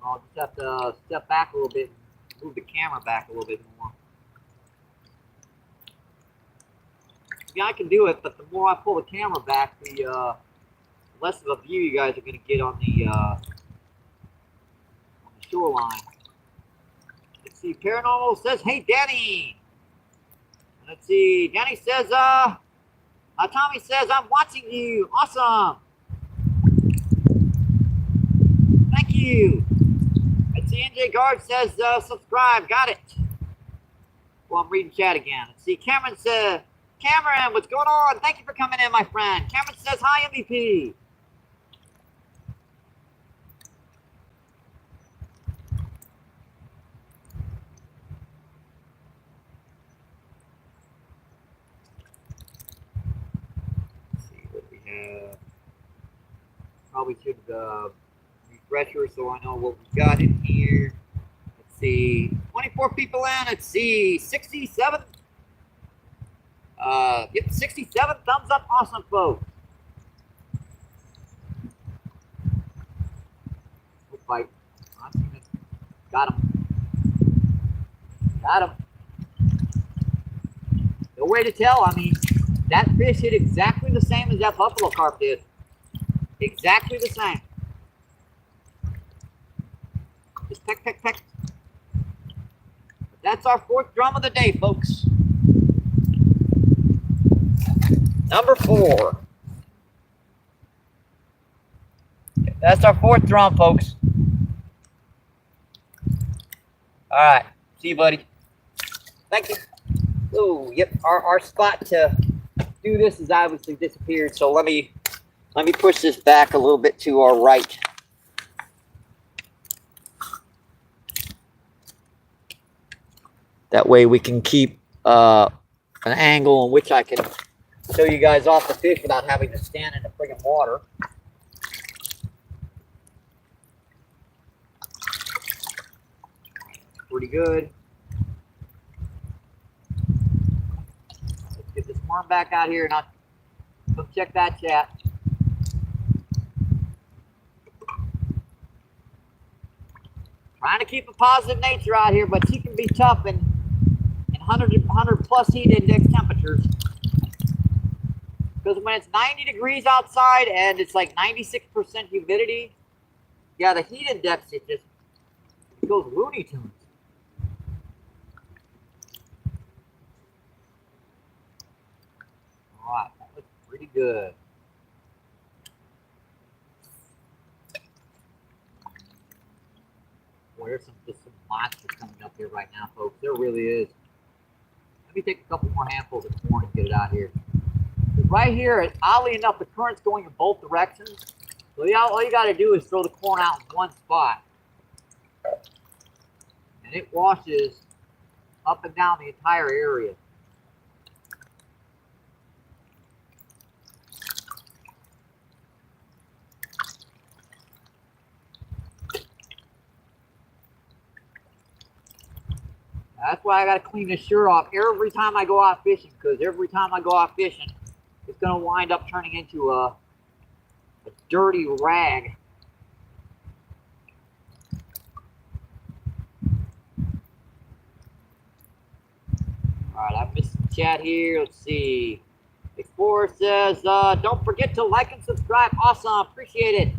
I'll just have to step back a little bit and move the camera back a little bit more. Yeah, I can do it, but the more I pull the camera back, the less of a view you guys are going to get on the shoreline. Let's see, Paranormal says, hey, Danny. Let's see, Danny says, Tommy says, I'm watching you. Awesome. Thank you. Let's see, NJ Guard says, subscribe. Got it. Well, I'm reading chat again. Let's see, Cameron says, Cameron, what's going on? Thank you for coming in, my friend. Cameron says, hi, MVP. Let's see what we have. Probably should refresher so I know what we got in here. Let's see. 24 people in. Let's see. 67. Get 67 thumbs up. Awesome, folks. Good fight. Got him. Got him. No way to tell. I mean, that fish hit exactly the same as that buffalo carp did. Exactly the same. Just peck, peck, peck. But that's our fourth drum of the day, folks. Number 4. That's our fourth drum, folks. All right. See you, buddy. Thank you. Oh, yep. Our spot to do this is obviously disappeared. So let me push this back a little bit to our right. That way we can keep an angle in which I can show you guys off the fish without having to stand in the friggin' water. Pretty good. Let's get this worm back out here and I'll come check that chat. Trying to keep a positive nature out here, but she can be tough in 100 plus heat index temperatures. Because when it's 90 degrees outside and it's like 96% humidity, yeah, the heat index, it goes Looney Tunes. All right, that looks pretty good. Boy, there's just some monsters coming up here right now, folks. There really is. Let me take a couple more handfuls of corn and get it out here. Right here, oddly enough, the current's going in both directions. So yeah, all you got to do is throw the corn out in one spot. And it washes up and down the entire area. That's why I got to clean this shirt off every time I go out fishing, because every time I go out fishing, it's going to wind up turning into a dirty rag. Alright, I missed the chat here. Let's see. Explorer says, don't forget to like and subscribe. Awesome. Appreciate it.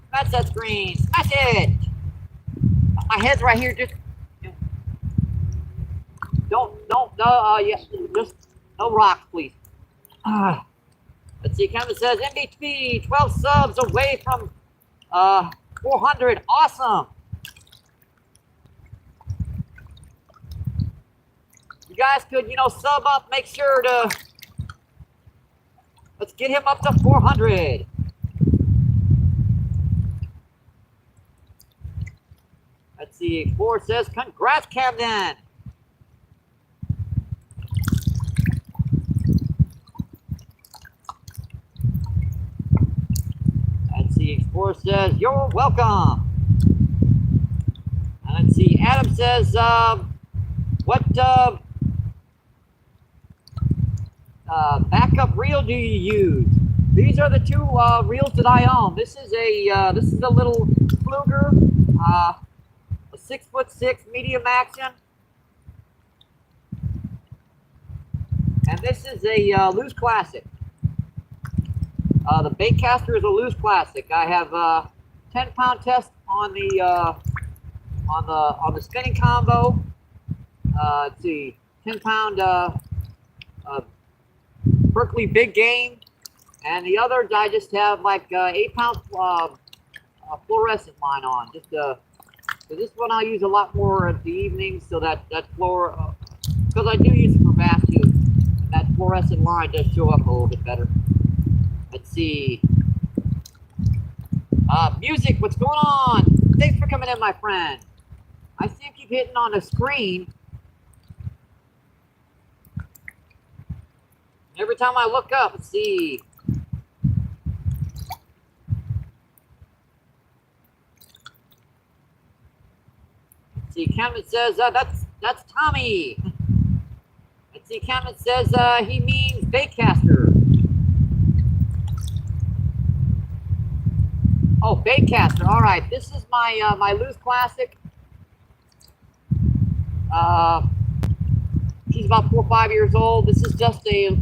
Smash that screen. Smash it. My head's right here. Just just no rocks, please. Let's see. Kevin says, MBP, 12 subs away from 400. Awesome. You guys could, sub up. Make sure to. Let's get him up to 400. Let's see. Explorer says, congrats, Camden. Let's see. Explorer says, you're welcome. And let's see. Adam says, what backup reel do you use? These are the two reels that I own. This is a little Fluger, a 6'6" medium action, and this is a loose classic. The baitcaster is a loose classic. I have 10-pound test on the spinning combo. Let's see, 10-pound Berkeley big game, and the other I just have like 8-pound fluorescent line on. Just so this one I'll use a lot more at the evenings, so that because I do use it for bass too. That fluorescent line does show up a little bit better. Let's see. Music, what's going on? Thanks for coming in, my friend. I see you keep hitting on the screen. Every time I look up, let's see. Let's see, Cameron says, that's Tommy. Let's see, Cameron says he means baitcaster. Oh, baitcaster. All right, this is my my loose classic. He's about 4 or 5 years old. This is just a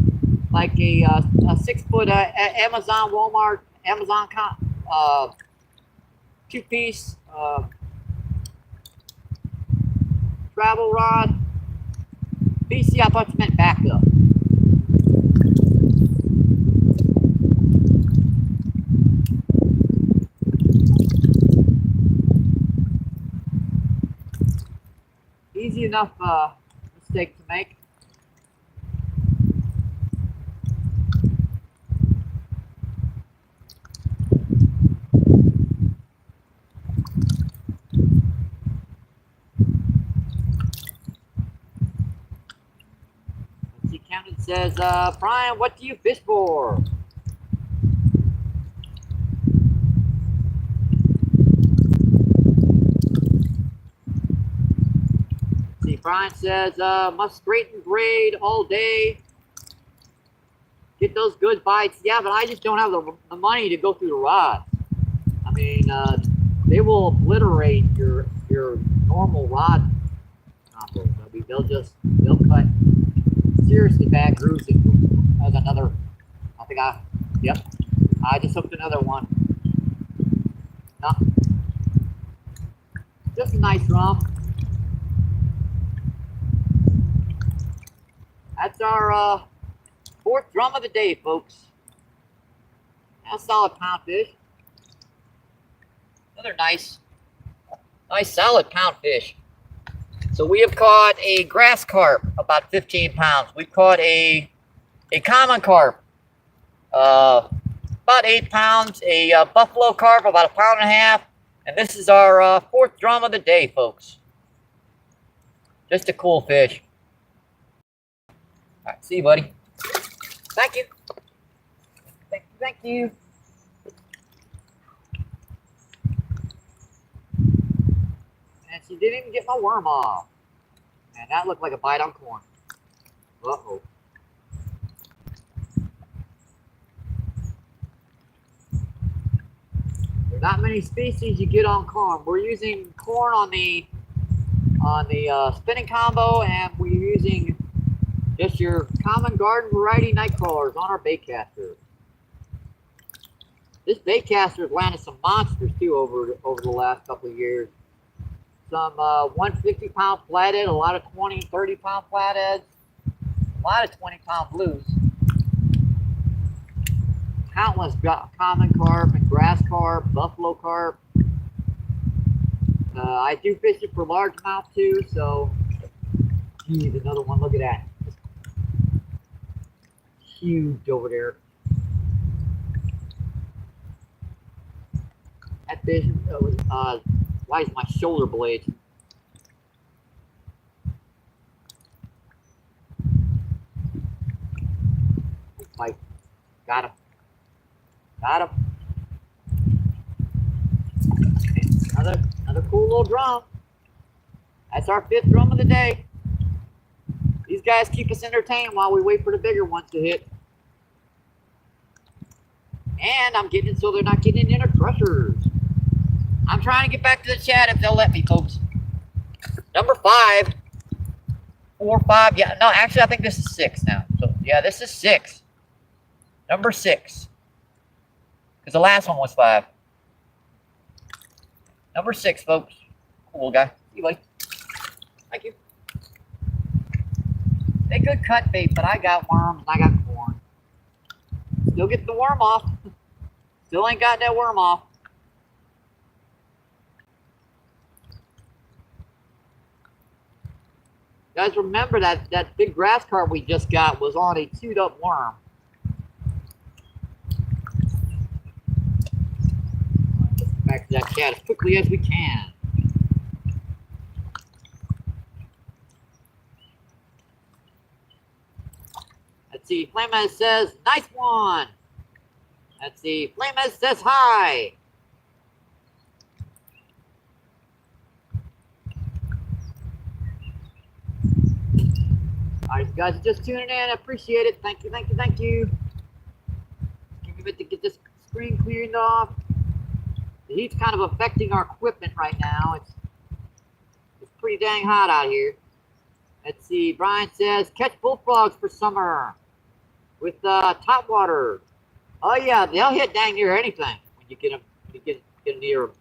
6-foot Amazon, Walmart, Amazon 2-piece travel rod. BC, I thought you meant backup. Easy enough mistake to make. Let's see, Camden says, Brian, what do you fish for? Brian says, must straighten grade all day. Get those good bites. Yeah, but I just don't have the money to go through the rods. I mean, they will obliterate your normal rod combos. I mean, they'll cut seriously bad grooves. That's another, yep. I just hooked another one. No. Just a nice drum. That's our 4th drum of the day, folks. That's a solid poundfish. Another nice solid poundfish. So we have caught a grass carp, about 15 pounds. We've caught a common carp, about 8 pounds. A buffalo carp, about 1.5 pounds. And this is our fourth drum of the day, folks. Just a cool fish. All right, see you, buddy. Thank you. Thank you. And she didn't even get my worm off. And that looked like a bite on corn. Uh-oh. There's not many species you get on corn. We're using corn on the spinning combo, and we're using just your common garden variety night crawlers on our bait caster. This bait caster has landed some monsters too over the last couple of years. Some 150-pound flathead, a lot of 20, 30-pound flatheads, a lot of 20-pound blues. Countless common carp and grass carp, buffalo carp. I do fish it for largemouth too, so geez, another one. Look at that. Huge over there. That fish was why is my shoulder blade? Like, got him. Got him. Another cool little drum. That's our 5th drum of the day. These guys keep us entertained while we wait for the bigger ones to hit. And I'm getting it so they're not getting in our crushers. I'm trying to get back to the chat if they'll let me, folks. Number 5. 4, 5. Yeah, no, actually, I think this is 6 now. So, yeah, this is 6. Number 6. Because the last one was 5. Number 6, folks. Cool guy. See you, buddy. Thank you. They could cut bait, but I got worms and I got corn. Still getting the worm off. Still ain't got that worm off. Guys, remember that big grass carp we just got was on a chewed up worm. Let's get back to that chat as quickly as we can. Let's see, Flamez says, nice one. Let's see, Flamez says hi. All right, guys are just tuning in. I appreciate it. Thank you, thank you, thank you. Give me a bit to get this screen cleared off. The heat's kind of affecting our equipment right now. It's pretty dang hot out here. Let's see, Brian says, catch bullfrogs for summer with top water. Oh yeah, they'll hit dang near anything when you get them, get near them.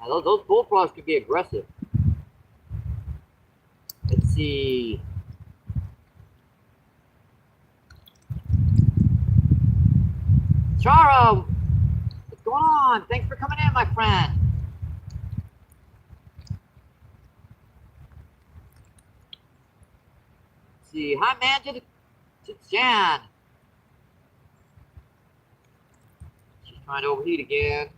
Yeah, those bullfrogs can be aggressive. Let's see. Charo, what's going on? Thanks for coming in, my friend. Let's see. Hi, man, to Jan. She's trying to overheat again.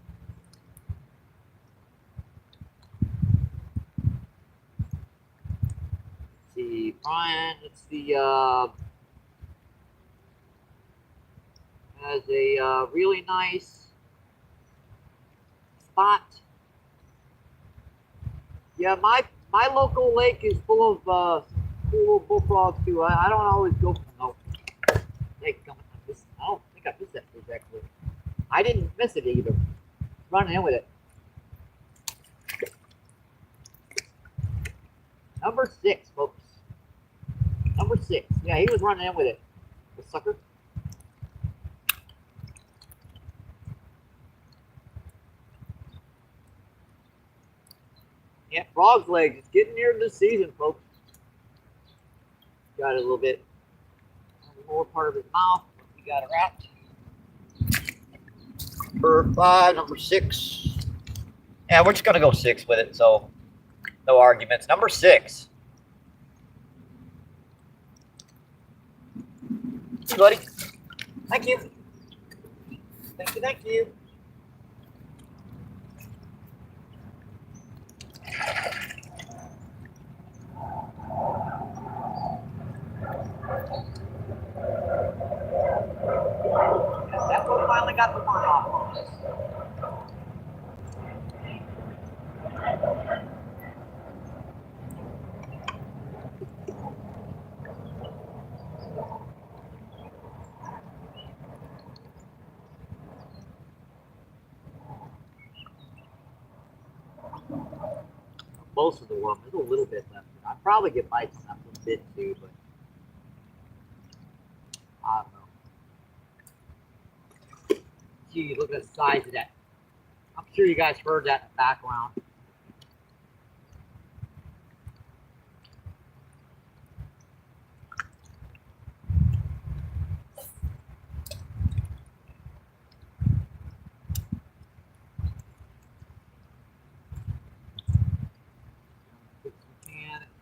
Let's see, Brian. Let's see. Has a really nice spot. Yeah, my local lake is full of cool little bullfrogs too. I don't always go for no lake coming. I don't think I missed that fish actually. I didn't miss it either. Running in with it. Number 6, folks. Number 6. Yeah, he was running in with it. The sucker. Yeah, frog's legs. It's getting near the season, folks. Got it a little bit on the lower part of his mouth. We got it wrapped. Number 5, number 6. Yeah, we're just gonna go 6 with it. So No arguments. Number 6. Hey, buddy. Thank you. Thank you, thank you. That one finally got the one off on us. Most of the worm. There's a little bit left. I'd probably get bites on that little bit too, but I don't know. Gee, look at the size of that. I'm sure you guys heard that in the background.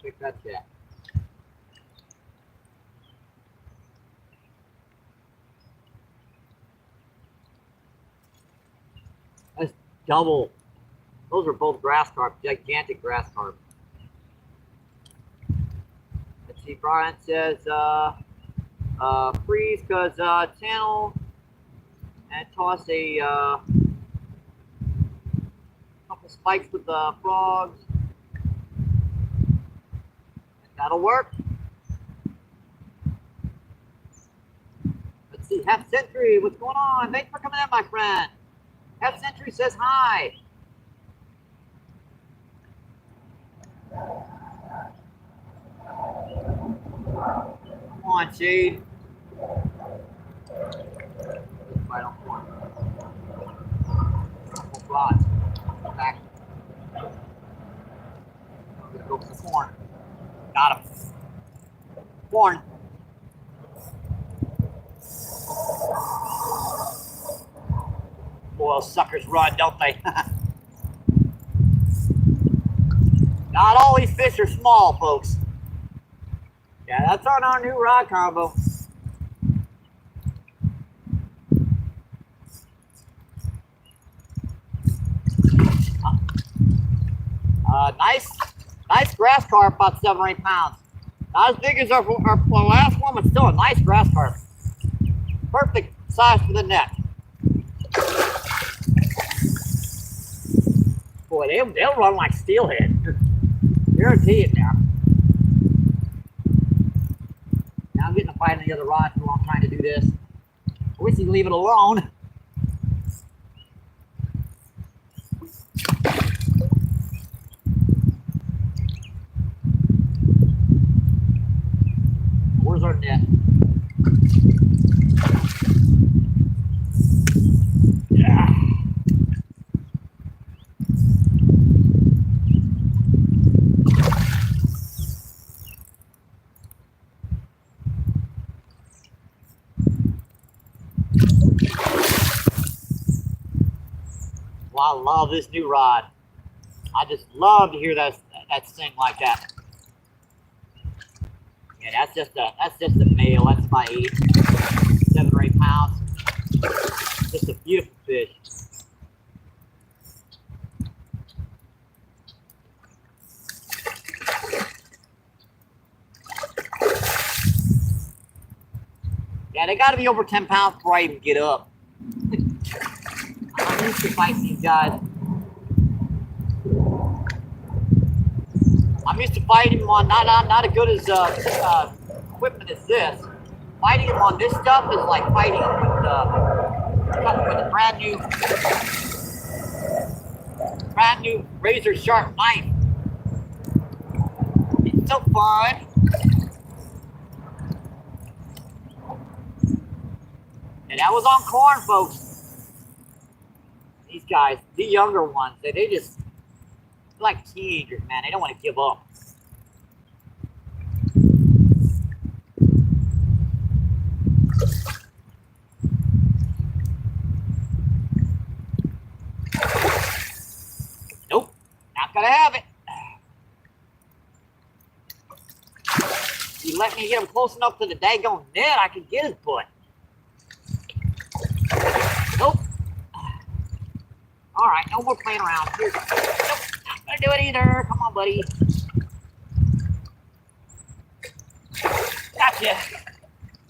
Pick that jack. That's double. Those are both grass carp, gigantic grass carp. Let's see, Brian says, freeze because channel and toss a couple spikes with the frogs. That'll work. Let's see, Half Century, what's going on? Thanks for coming in, my friend. Half Century says hi. Come on, Shade. Right on point. Couple rods. Back. I'm gonna go for the corn. Got him. Corn. Boy, those suckers run, don't they? Not all these fish are small, folks. Yeah, that's on our new rod combo. Nice grass carp, about 7 or 8 pounds. Not as big as our last one, but still a nice grass carp. Perfect size for the net. Boy, they'll run like steelhead. Guarantee it now. Now I'm getting a fight on the other rod while I'm trying to do this. I wish you'd leave it alone. Where's our net? Yeah. Well, I love this new rod. I just love to hear that sing like that. Yeah, that's just a male. That's about 7 or 8 pounds. Just a beautiful fish. Yeah, they got to be over 10 pounds before I even get up. I'm used to fighting these guys. I'm used to fighting them on not as good as equipment as this. Fighting them on this stuff is like fighting them with a brand new razor sharp knife. It's so fun. And that was on corn, folks. These guys, the younger ones, they just like teenagers, man. They don't want to give up. Nope, not gonna have it. you let me get him close enough to the daggone net, I can get his butt. Nope. All right, no more playing around. Here. Nope, not gonna do it either. Come on, buddy. Gotcha.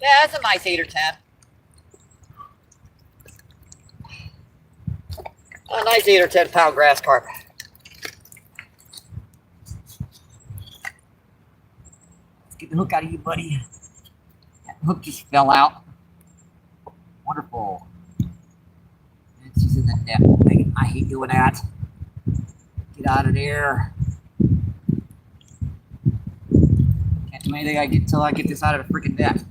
Yeah, that's a nice 8 or 10. A nice 8 or 10 pound grass carp. Let's get the hook out of you, buddy. That hook just fell out. Wonderful. And she's in the net. I hate doing that. Get out of there. Can't do anything until I get this out of the freaking net.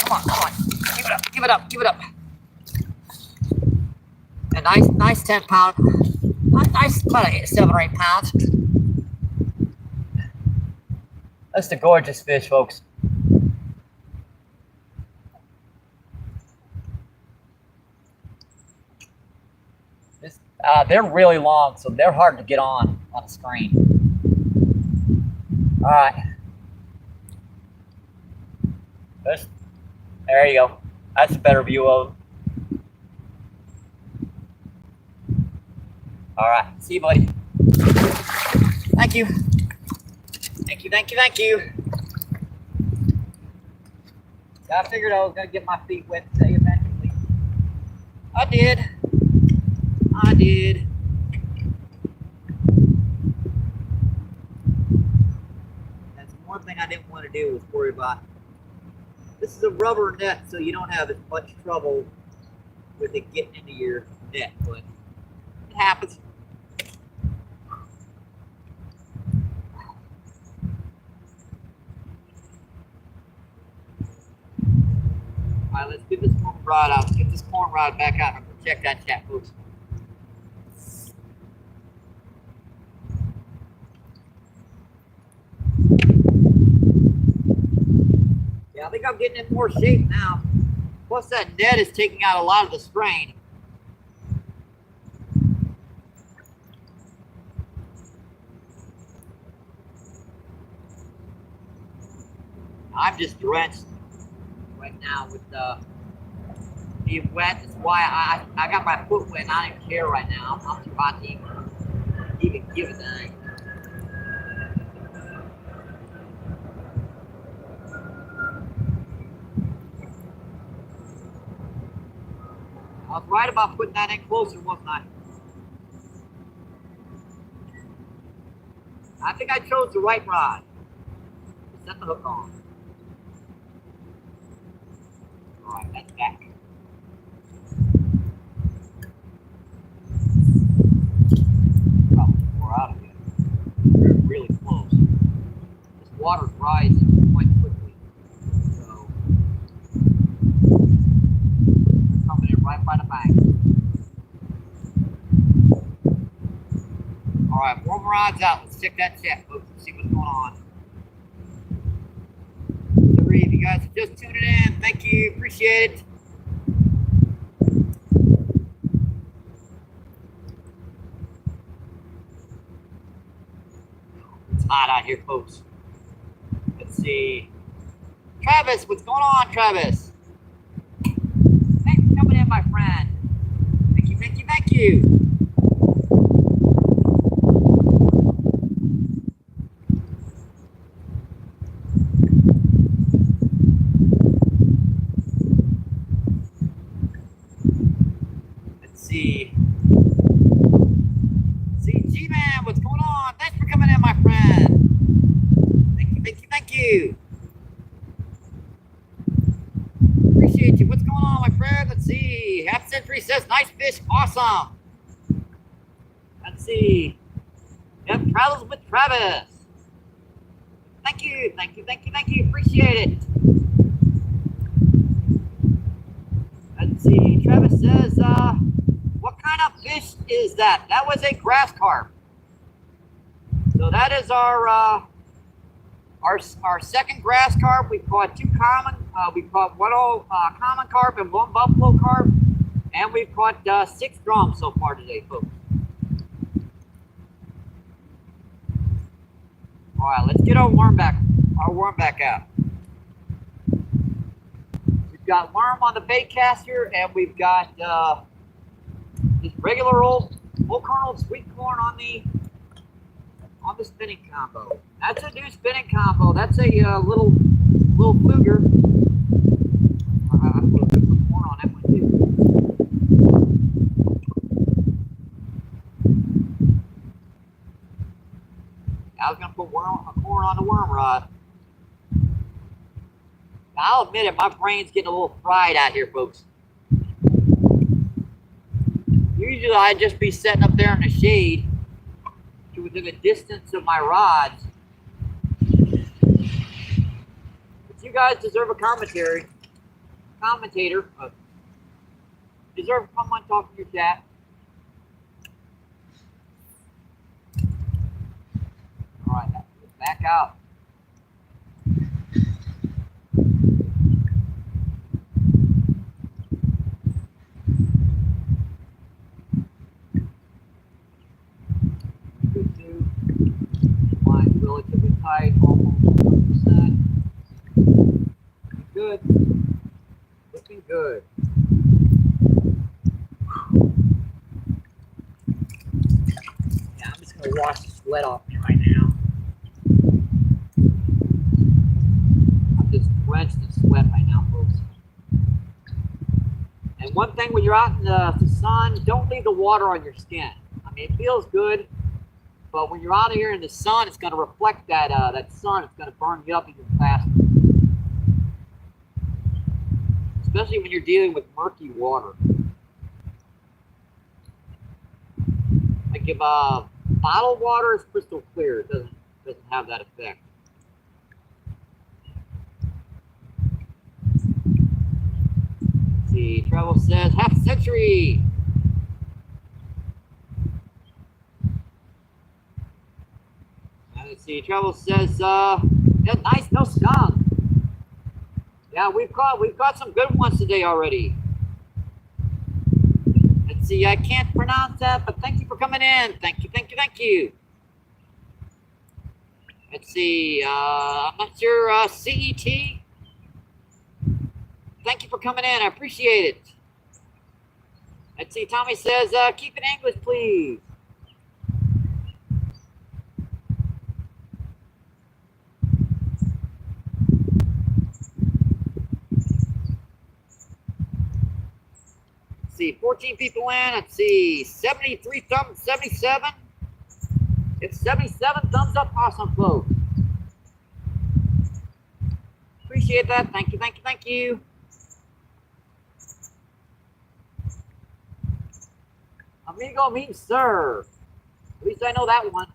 Come on. Give it up. A nice 10 pound. Nice, about 7 or 8 pounds. That's the gorgeous fish, folks. They're really long, so they're hard to get on the screen. All right. There you go. That's a better view of them. All right. See you, buddy. Thank you. Thank you. I figured I was going to get my feet wet today eventually. I did. That's one thing I didn't want to do was worry about. This is a rubber net, so you don't have as much trouble with it getting into your net, but it happens. All right, let's get this corn rod out. Get this corn rod back out and check that chat, folks. Yeah, I think I'm getting in more shape now. Plus, that net is taking out a lot of the strain. I'm just drenched right now with being wet. That's why I got my foot wet and I don't even care right now. I'm too hot to even give it that. I was right about putting that in closer, wasn't I? I think I chose the right rod. Set the hook on. All right, that's back. Probably more out of it. We're really close. This water's rising quite quickly. So, it's coming in right by the bank. All right, warm rods out. Let's check that chat, folks, and see what's going on. If you guys are just tuning in, thank you, appreciate it. It's hot out here, folks. Let's see. Travis, what's going on, Travis? Thanks for coming in, my friend. Thank you. See, G-Man, what's going on? Thanks for coming in, my friend. Thank you. Appreciate you. What's going on, my friend? Let's see. Half Century says, nice fish, awesome. Let's see. Yep, travels with Travis. Thank you. Appreciate it. Let's see. Travis says, what kind of fish is that? That was a grass carp. So that is our second grass carp. We caught two common. We caught one common carp and one buffalo carp, And we've caught 6 drums so far today, folks. All right, let's get our worm back out. We've got worm on the bait caster, and we've got just regular old kernel sweet corn on the spinning combo. That's a new spinning combo. That's a little fluger. I put some corn on that one too. I was gonna put corn on the worm rod. Now, I'll admit it, my brain's getting a little fried out here, folks. Usually I'd just be sitting up there in the shade to within a distance of my rods. But you guys deserve a commentator. Deserve someone talking to your chat. All right, let's back out. Good too. Mine's relatively tight, almost 100%. Good. Looking good. Yeah, I'm just gonna wash the sweat off me right now. I'm just drenched in sweat right now, folks. And one thing, when you're out in the sun, don't leave the water on your skin. I mean, it feels good, but when you're out here in the sun, it's going to reflect that sun. It's going to burn you up even faster. Especially when you're dealing with murky water. Like if bottled water is crystal clear, it doesn't have that effect. Let's see, Travel says half a century. Let's see, Travel says yeah, nice, no skunk. Yeah, we've got some good ones today already. Let's see, I can't pronounce that, but thank you for coming in. Thank you. Let's see, I'm not sure, CET. Thank you for coming in, I appreciate it. Let's see, Tommy says, keep it English, please. See, 14 people in. Let's see, 73 thumbs, 77. It's 77 thumbs up. Awesome, folks. Appreciate that. Thank you. Amigo means sir. At least I know that one.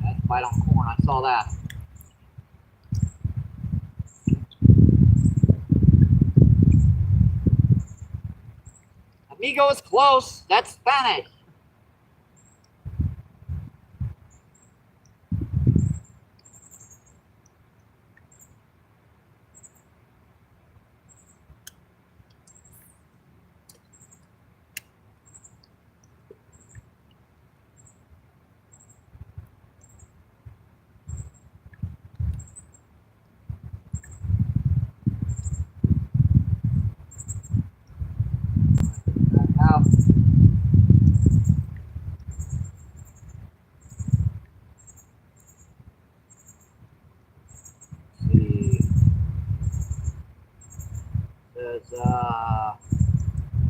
That's bite on corn. I saw that. Amigo is close. That's Spanish.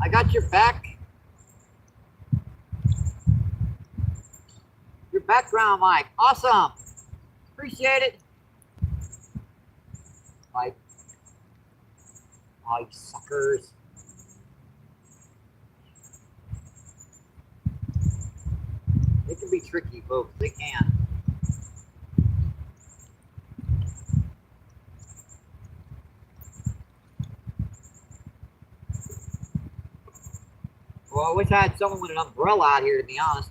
I got your back. Your background, Mike. Awesome. Appreciate it. Mike. Oh, you suckers. They can be tricky, folks. They can. Well, I wish I had someone with an umbrella out here, to be honest.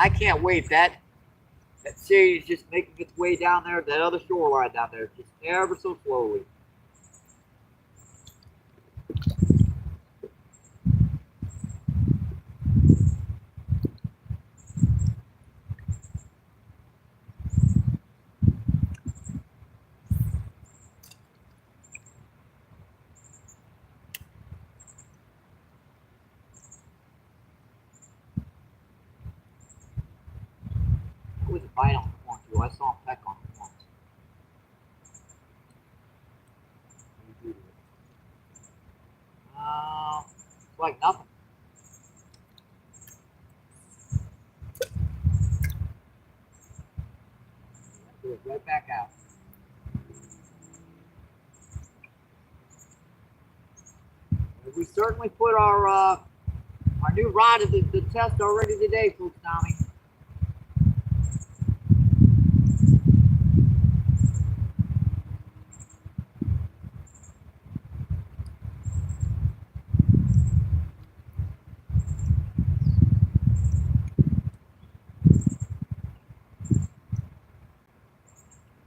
I can't wait. That sea is just making its way down there, that other shoreline down there, just ever so slowly. It was a bite on the horn too. I saw him peck on the horns. It's like nothing. Do it right back out. We certainly put our new rod to the test already today, folks. Tommy.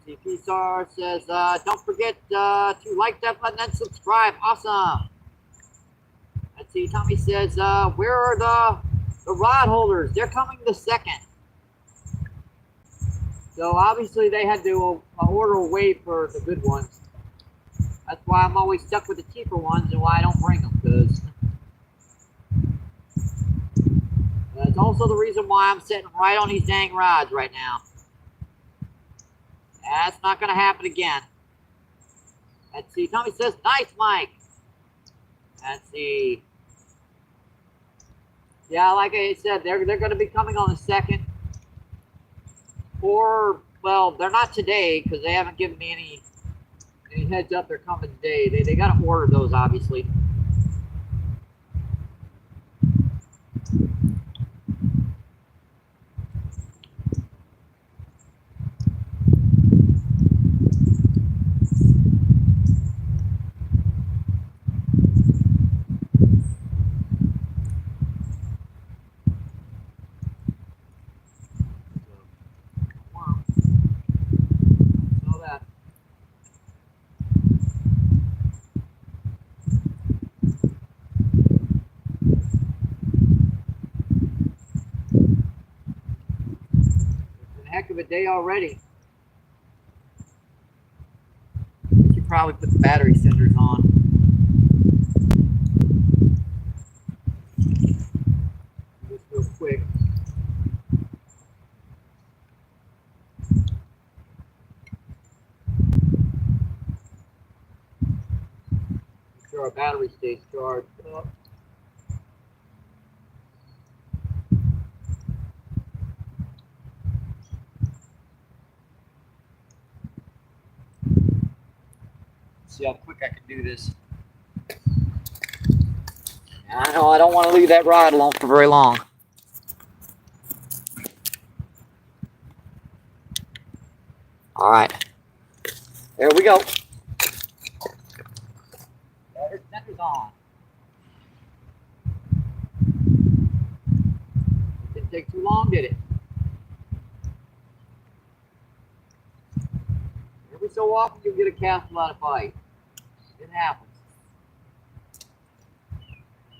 CPSR says, don't forget to like that button and subscribe. Awesome. Let's see. Tommy says, where are the rod holders? They're coming the second. So obviously they had to order away for the good ones. That's why I'm always stuck with the cheaper ones and why I don't bring them. Because that's also the reason why I'm sitting right on these dang rods right now. That's not going to happen again. Let's see. Tommy says, nice, Mike. Let's see. Yeah, like I said, they're going to be coming on the second. Or, well, they're not today because they haven't given me any heads up they're coming today. They got to order those, obviously. Heck of a day already. You should probably put the battery cinders on. Just real quick. Make sure our battery stays charged up. See how quick I can do this. I know I don't want to leave that rod alone for very long. All right. There we go. There's centers on. Didn't take too long, did it? Every so often you get a cast without a bite. It happens.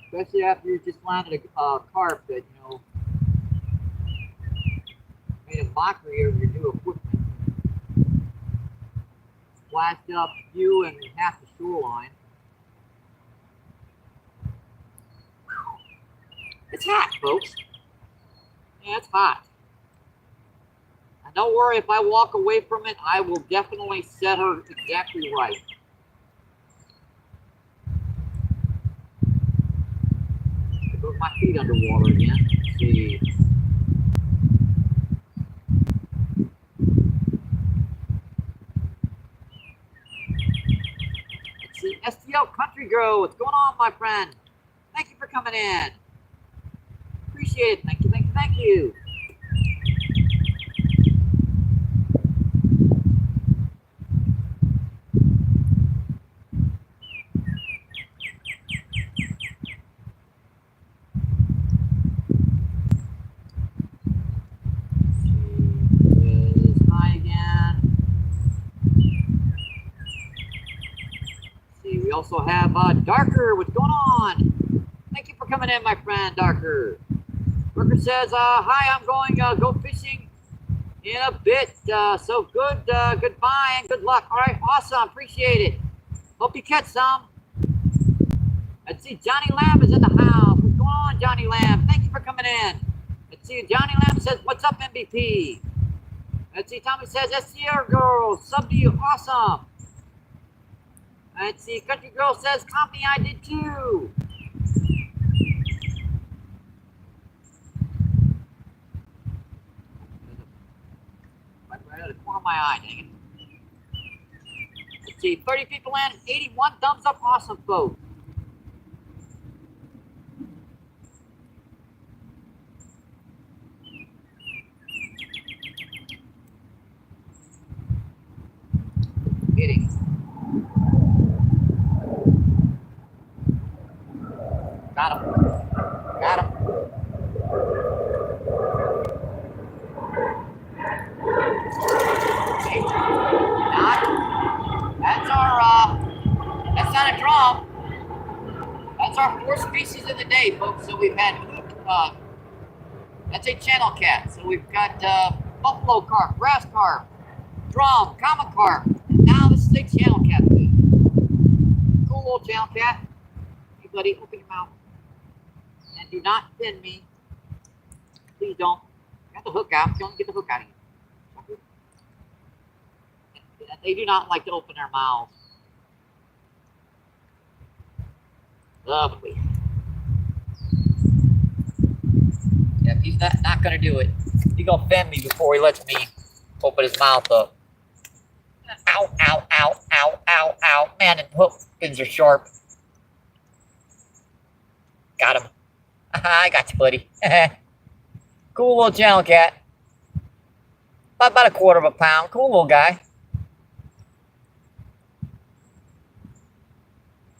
Especially after you just landed a carp that, you know, made a mockery of your new equipment. Splashed up you and half the shoreline. It's hot, folks. Yeah, it's hot. And don't worry, if I walk away from it, I will definitely set her exactly right. Put my feet underwater again. Let's see. Let's see. STL Country Grow. What's going on, my friend? Thank you for coming in. Appreciate it. Thank you, thank you, thank you. also have Darker. What's going on? Thank you for coming in, my friend, Darker. Darker says, hi, I'm going go fishing in a bit. So good, goodbye and good luck. All right, awesome, appreciate it. Hope you catch some. Let's see, Johnny Lamb is in the house. What's going on, Johnny Lamb? Thank you for coming in. Let's see, Johnny Lamb says, what's up, MVP? Let's see, Tommy says, SCR girl, sub to you, awesome. Let's see, Country Girl says, copy, I did too. Right out of the corner of my eye, dang it. Let's see, 30 people in, 81 thumbs up, awesome, folks. Hitting. Got him. Got him. Okay. That's not a drum. That's our fourth species of the day, folks. So we've had, that's a channel cat. So we've got buffalo carp, grass carp, drum, common carp. And now this is a channel cat food. Cool little channel cat. Hey, buddy, open your mouth. And do not pin me. Please don't. Got the hook out. Don't get the hook out of here. They do not like to open their mouths. Lovely. Yeah, he's not going to do it. He's going to offend me before he lets me open his mouth up. Ow, ow, ow, ow, ow, ow. Man, the hook pins are sharp. Got him. I got you, buddy. Cool little channel cat. About a quarter of a pound. Cool little guy.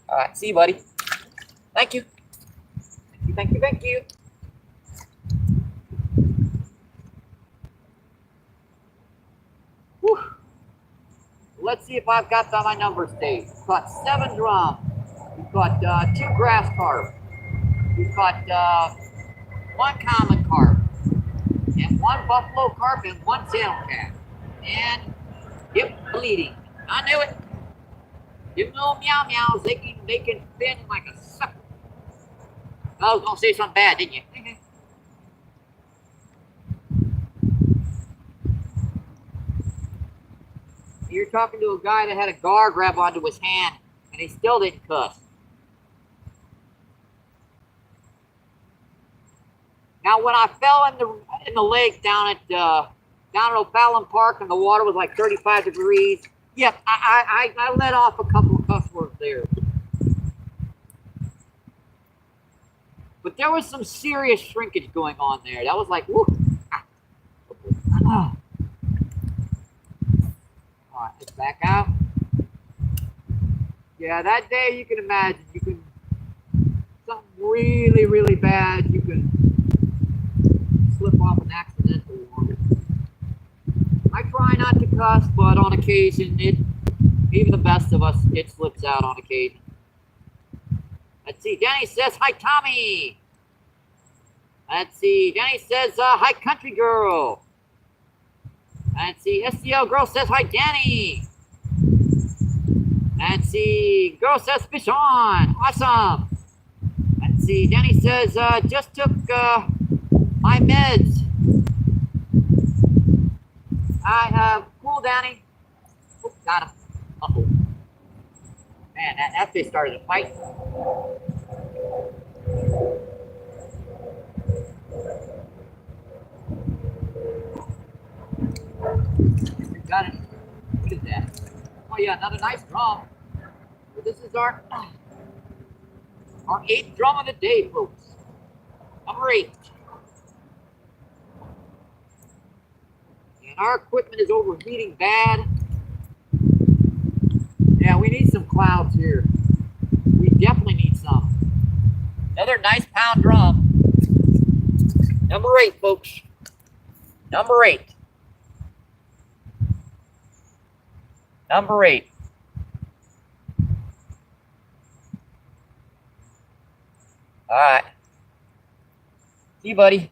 All right, see you, buddy. Thank you. Thank you, thank you. Whew. Let's see if I've got my numbers saved. We've got 7 drum. We've got 2 grass carp. We've got 1 common carp. And 1 buffalo carp and 1 channel cat. And, yep, bleeding. I knew it. Them little meow meows, they can fin like a sucker. I was gonna say something bad, didn't you? You're talking to a guy that had a gar grab onto his hand, and he still didn't cuss. Now, when I fell in the lake down at O'Fallon Park, and the water was like 35 degrees. Yep, I let off a couple of cuss words there. But there was some serious shrinkage going on there. That was like, whoo. All right, let's back out. Yeah, that day you can imagine, something really, really bad, you can slip off an accidental one. I try not to cuss, but on occasion, even the best of us, it slips out on occasion. Let's see, Danny says, hi, Tommy. Let's see, Danny says, hi, Country Girl. Let's see, SCL Girl says, hi, Danny. Let's see, Girl says, fish on. Awesome. Let's see, Danny says, just took my meds. I have cool, Danny. Oh, got him. Uh-oh. Man, that fish started to fight. Got it. What is that? Oh yeah, another nice drum. So this is our 8th drum of the day, folks. Number 8. And our equipment is overheating bad. Yeah, we need some clouds here. We definitely need some. Another nice pound drum. Number 8, folks. Number 8. Number 8. All right. See you, buddy.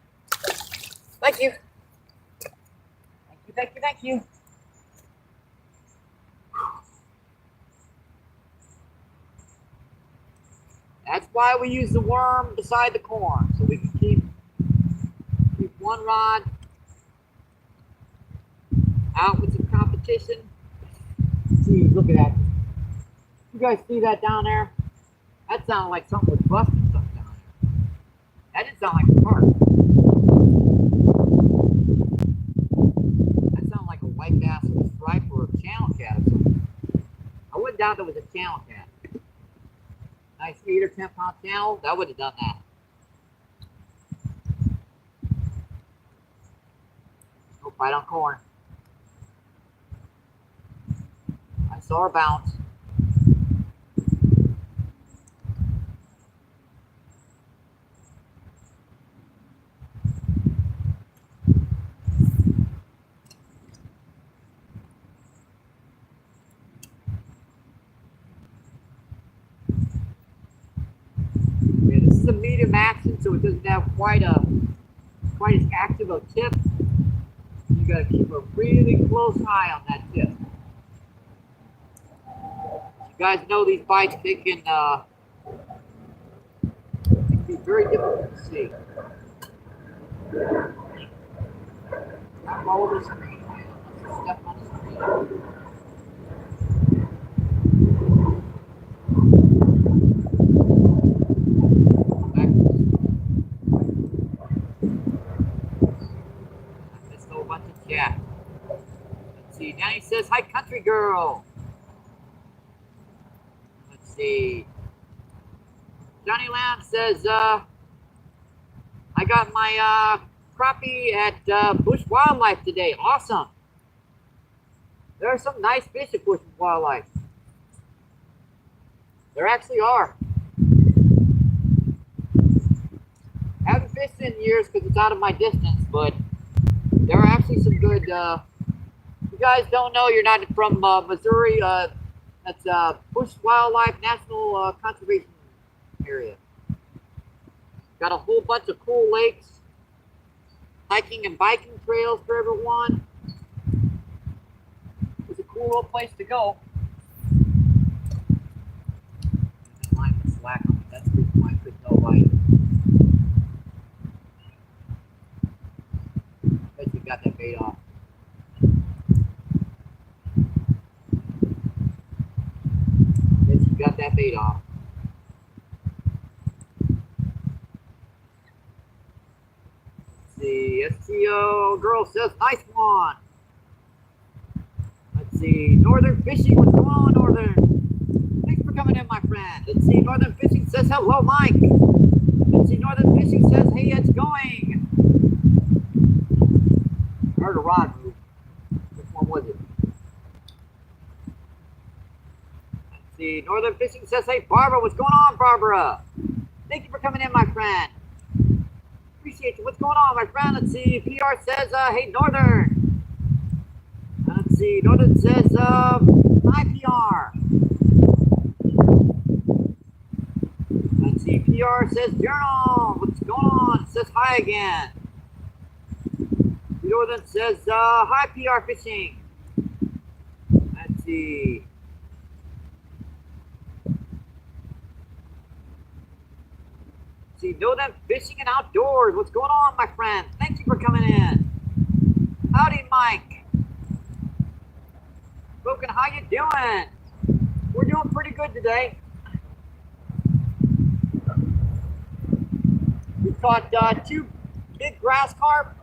Thank you. Thank you, thank you, thank you. That's why we use the worm beside the corn, so we can keep one rod out with some competition. See, look at that. You guys see that down there? That sounded like something was busting something down there. That didn't sound like a carp. That sounded like a white bass or a stripe or a channel cat or something. I wouldn't doubt it was a channel cat. Nice 8 or 10 pound channel, that would have done that. Nope, right on corn. I saw her bounce. Yeah, this is a medium action, so it doesn't have quite as active a tip. You gotta keep a really close eye on that tip. You guys know these bites, they can be very difficult to see. I'm all over the screen, man. Let's step on the screen. I missed a whole bunch of chat. Let's see. Danny says, hi, country girl. Let's see. Johnny Lamb says, I got my crappie at Bush Wildlife today. Awesome. There are some nice fish at Bush Wildlife. There actually are. I haven't fished in years because it's out of my distance, but there are actually some good. You guys don't know, you're not from Missouri. That's Bush Wildlife National Conservation Area. Got a whole bunch of cool lakes, hiking and biking trails for everyone. It's a cool little place to go. That line was slack on me. That's the reason why I couldn't know why. I bet you got that bait off. Bet you got that bait off. See, STO girl says, nice one. Let's see, Northern Fishing, what's going on, Northern? Thanks for coming in, my friend. Let's see, Northern Fishing says, hello, Mike. Let's see, Northern Fishing says, hey, it's going. I heard a rod move. Which one was it? Let's see, Northern Fishing says, hey, Barbara, what's going on, Barbara? Thank you for coming in, my friend. Appreciate you. What's going on, my friend? Let's see. PR says, hey, Northern. Let's see. Northern says, hi, PR. Let's see. PR says, Journal. What's going on? It says, hi again. Northern says, hi, PR Fishing. Let's see. See, Northern Fishing and Outdoors. What's going on, my friend? Thank you for coming in. Howdy, Mike. Broken, how you doing? We're doing pretty good today. We caught 2 big grass carp.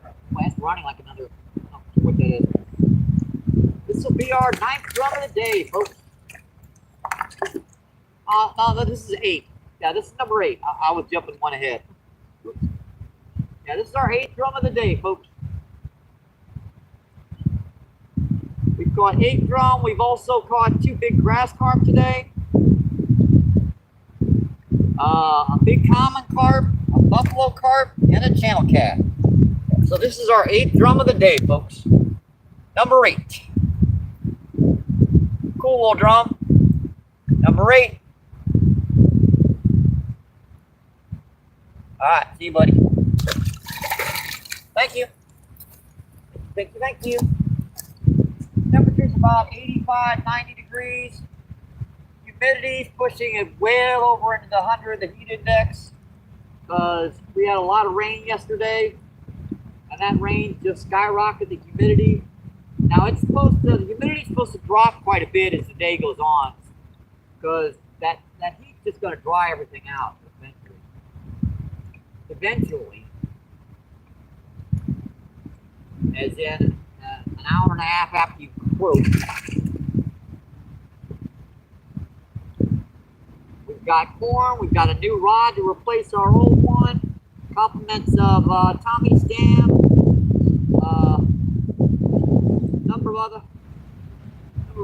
Well, that's running like another. I don't know what that is. This will be our 9th drum of the day, folks. No, this is 8. Yeah, this is number 8. I was jumping one ahead. Yeah, this is our 8th drum of the day, folks. We've caught 8 drum. We've also caught 2 big grass carp today. A big common carp, a buffalo carp, and a channel cat. So this is our 8th drum of the day, folks. Number 8. Cool little drum. Number 8. All right, see you, buddy. Thank you. Thank you, thank you. Temperature's about 85, 90 degrees. Humidity's pushing it well over into the 100, the heat index, because we had a lot of rain yesterday, and that rain just skyrocketed the humidity. Now the humidity's supposed to drop quite a bit as the day goes on, because that heat's just going to dry everything out eventually. As in an hour and a half after you quote. We've got corn, we've got a new rod to replace our old one, compliments of Tommy Stam, number of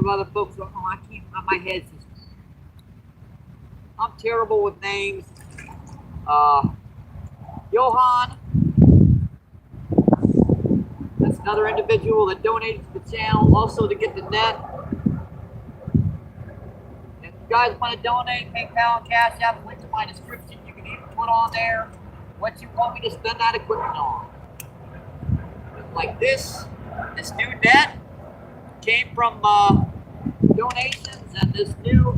other folks. Oh, I can't, my head's just, I'm terrible with names. Johan, that's another individual that donated to the channel, also to get the net. If you guys want to donate, PayPal and Cash App, link to my description. You can even put on there what you want me to spend that equipment on. Like this new net came from donations, and this new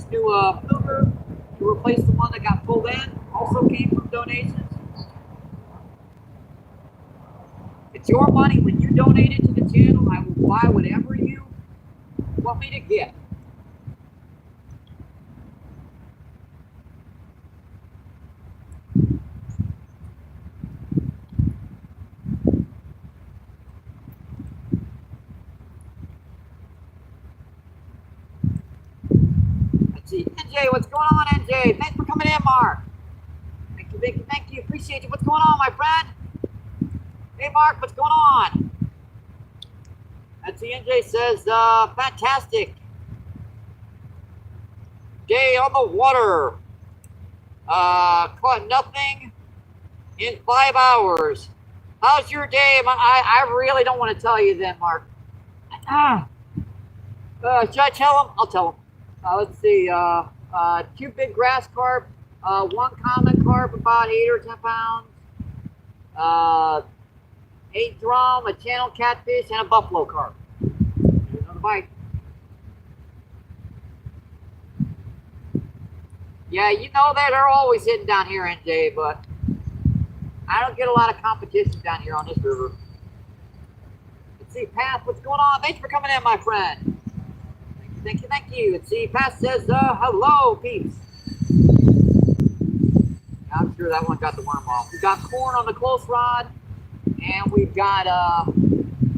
fluker to replace the one that got pulled in also came from donations. It's your money. When you donate it to the channel, I will buy whatever you want me to get. Let's see. NJ, what's going on, NJ? Thanks for coming in, Mark. Thank you, thank you, thank you. Appreciate you. What's going on, my friend? Hey, Mark, what's going on? Let's see. NJ says, fantastic day on the water. Caught nothing in 5 hours. How's your day? I really don't want to tell you that, Mark. Should I tell him? I'll tell him. Let's see. 2 big grass carp, 1 common carp, about 8 or 10 pounds. 8 drum, a channel catfish, and a buffalo carp. Here's another bite. Yeah, you know that they're always hitting down here, NJ, but I don't get a lot of competition down here on this river. Let's see, Pat, what's going on? Thanks for coming in, my friend. Thank you, thank you. Let's see, Pat says, hello, peeps. I'm sure that one got the worm off. We got corn on the close rod, and we've got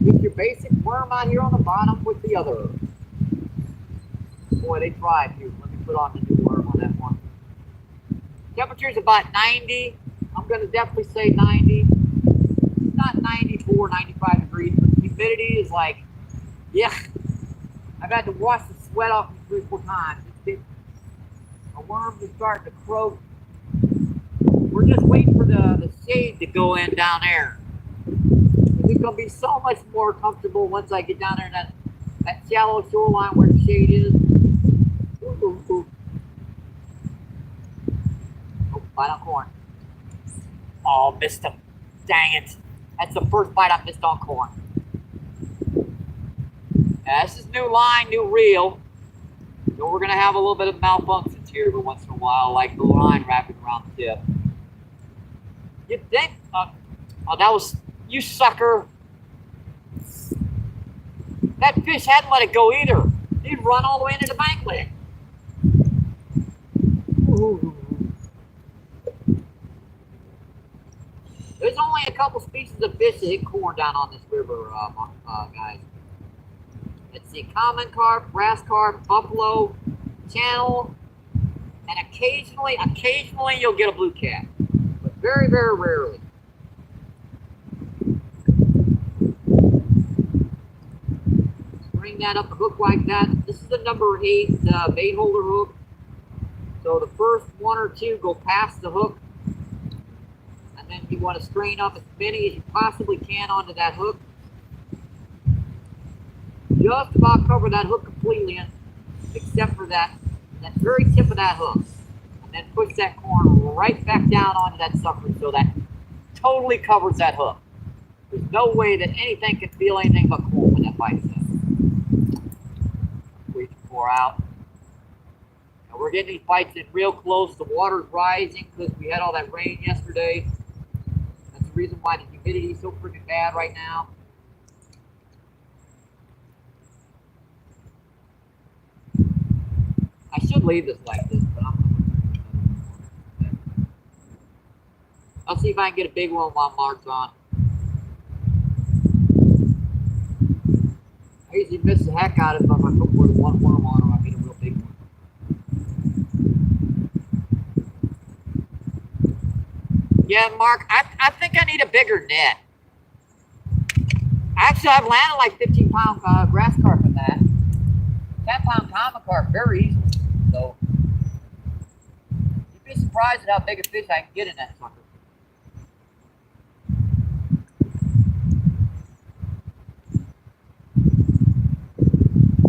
with your basic worm out here on the bottom with the other. Boy, they tried to. Let me put on the new worm on that one. Temperature's about 90. I'm going to definitely say 90. It's not 94, 95 degrees, but the humidity is like, yeah. I've had to wash the sweat off me 3 or 4 times. My worms are starting to croak. We're just waiting for the shade to go in down there. It's going to be so much more comfortable once I get down there in that shallow shoreline where the shade is. Ooh, ooh, ooh. Oh, bite on corn. Oh, missed him. Dang it. That's the first bite I missed on corn. This is new line, new reel. So we're going to have a little bit of malfunctions here every once in a while, like the line wrapping around the tip. You'd think, oh, that was, you sucker. That fish hadn't let it go either. He'd run all the way into the bank with it. Ooh. There's only a couple species of fish that hit corn down on this river, guys. Let's see, common carp, grass carp, buffalo, channel, and occasionally you'll get a blue cat, but very, very rarely. Bring that up a hook like that. This is the number 8 bait holder hook. So the first 1 or 2 go past the hook, and then you want to strain up as many as you possibly can onto that hook. Just about cover that hook completely, except for that very tip of that hook. And and then push that corn right back down onto that sucker so that totally covers that hook. There's no way that anything can feel anything but corn when that bites in. Wait to pour out. Now we're getting these bites in real close. The water's rising because we had all that rain yesterday. That's the reason why the humidity is so freaking bad right now. I should leave this like this, but I'll see if I can get a big one while Mark's on. I usually miss the heck out of it if I put more than one worm on or I get a real big one. Yeah, Mark, I think I need a bigger net. Actually, I've landed like 15-pound grass carp in that. 10-pound common carp very easily. So, you'd be surprised at how big a fish I can get in that sucker.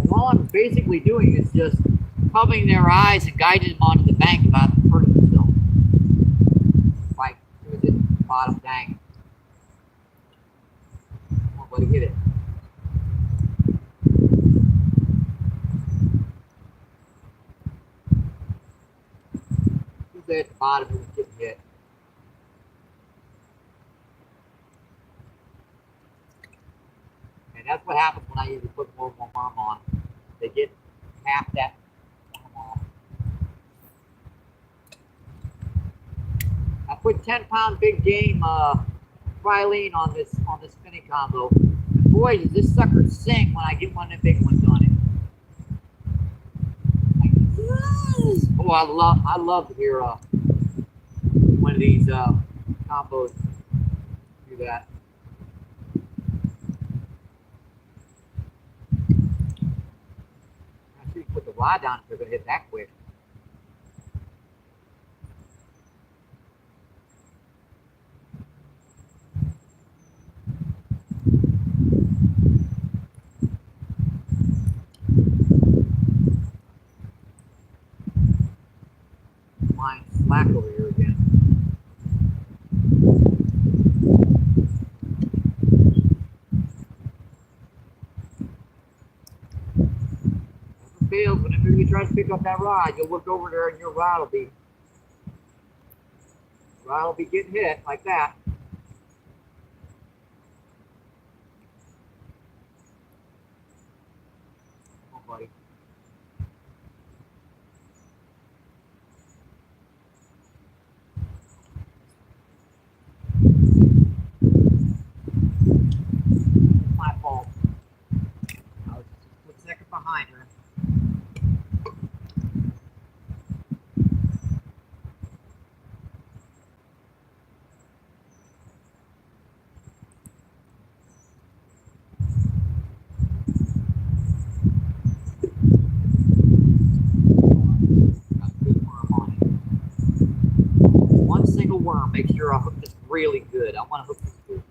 And all I'm basically doing is just covering their eyes and guiding them onto the bank without hurting themselves. Like, through this bottom tank. Come on, buddy, get it. Usually at the bottom, it was getting hit. And that's what happens when I usually put more worm on. They get half that worm off. I put 10-pound big game trilene on this spinning combo. And boy, does this sucker sing when I get one of the big ones on it. Like, oh, I love to hear one of these combos do that. I should put the rod down if they're gonna hit that quick. Line slack over here again. Never fails. Whenever you try to pick up that rod, you'll look over there and your rod will be getting hit like that. Come on, buddy. My fault. I was just a second behind her. Got a good worm on it. One single worm. Make sure I hook this really good. I want to hook this good.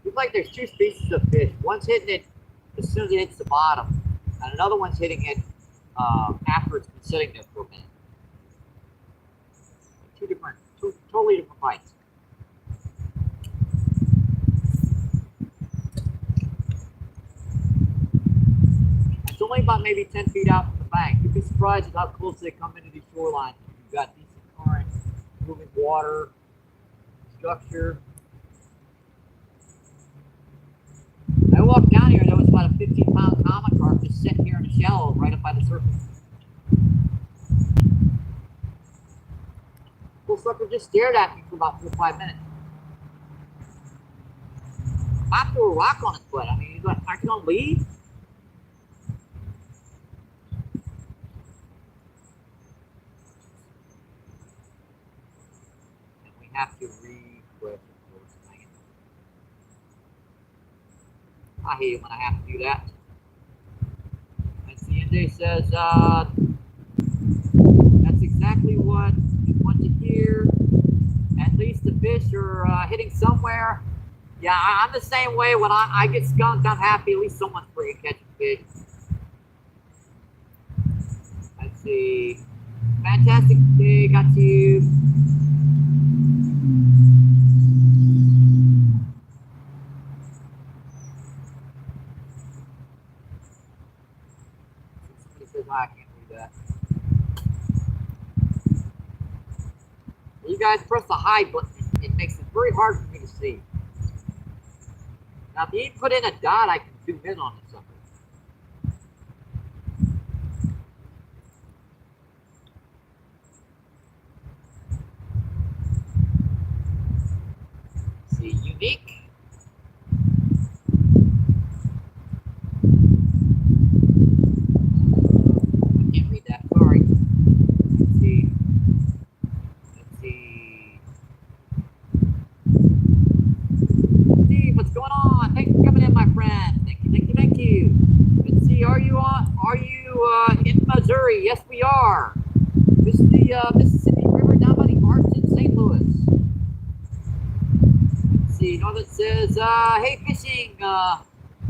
Looks like there's two species of fish. One's hitting it as soon as it hits the bottom, and another one's hitting it after it's been sitting there for a minute. Two totally different bites. It's only about maybe 10 feet out from the bank. You'd be surprised at how close they come into the shoreline. You've got decent current, moving water, structure. I walked down here, there was about a 15-pound common carp just sitting here in the shallow right up by the surface. Little sucker just stared at me for about 4 or 5 minutes. I threw a rock on his butt. I mean, he's like, aren't you gonna leave? And we have to request. I hate it when I have to do that. And CNJ says, that's exactly what you want to hear. At least the fish are hitting somewhere. Yeah, I'm the same way. When I get skunked, I'm happy. At least someone's freaking catching fish. That's see. Fantastic day, got you. Somebody says, I can't do that. You guys press the hide button. It makes it very hard for me to see. Now, if you put in a dot, I can zoom in on it something. See, unique. I can't read that. Sorry. Let's see. Let's see. Steve, what's going on? Thanks for coming in, my friend. Thank you, thank you, thank you. Let's see. Are you in Missouri? Yes, we are. This is the Mississippi River down by the Arch in St. Louis. Let's see. Another says, "Hey, fishing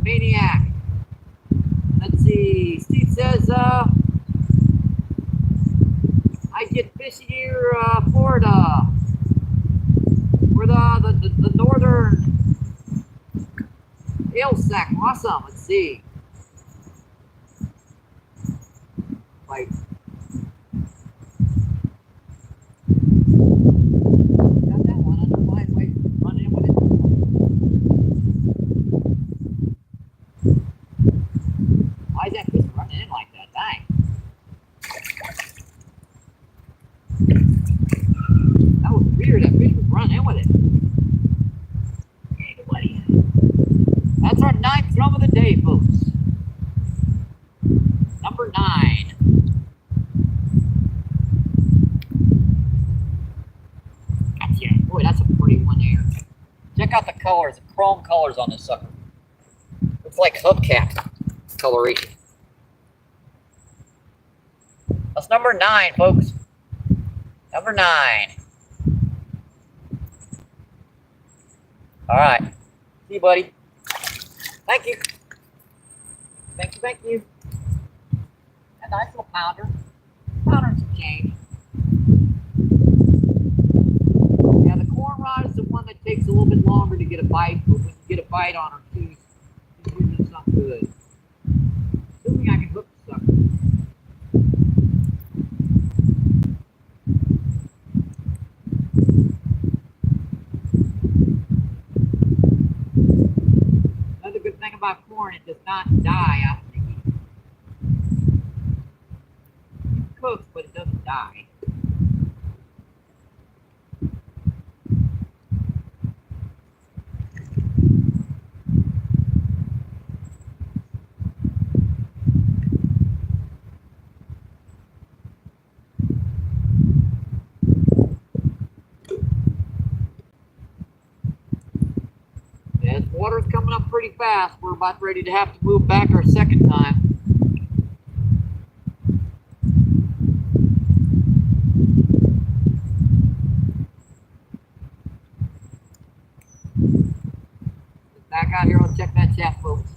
maniac." Let's see. Steve says, "I get fishing here, Florida. We're the northern eel sack. Awesome. Let's see. Like, got that one under my way. Run in with it. Why is that fish running in like that? Dang. That was weird. That fish was running in with it. Okay, buddy. That's our 9th drum of the day, folks. Number 9. Gotcha. Boy, that's a pretty one there. Check out the colors, the chrome colors on this sucker. Looks like hubcap coloration. That's number 9, folks. Number 9. All right. See you, buddy. Thank you. Thank you, thank you. A nice little pounder. Pounder and some change. Yeah, the corn rod is the one that takes a little bit longer to get a bite, but when you get a bite on her, she's usually something good. Assuming I can hook the sucker. Another good thing about corn, it does not die after the heat. It cooks, but it doesn't die. As water's coming up pretty fast, we're about ready to have to move back our second time. Back out here, let's check that chat, folks.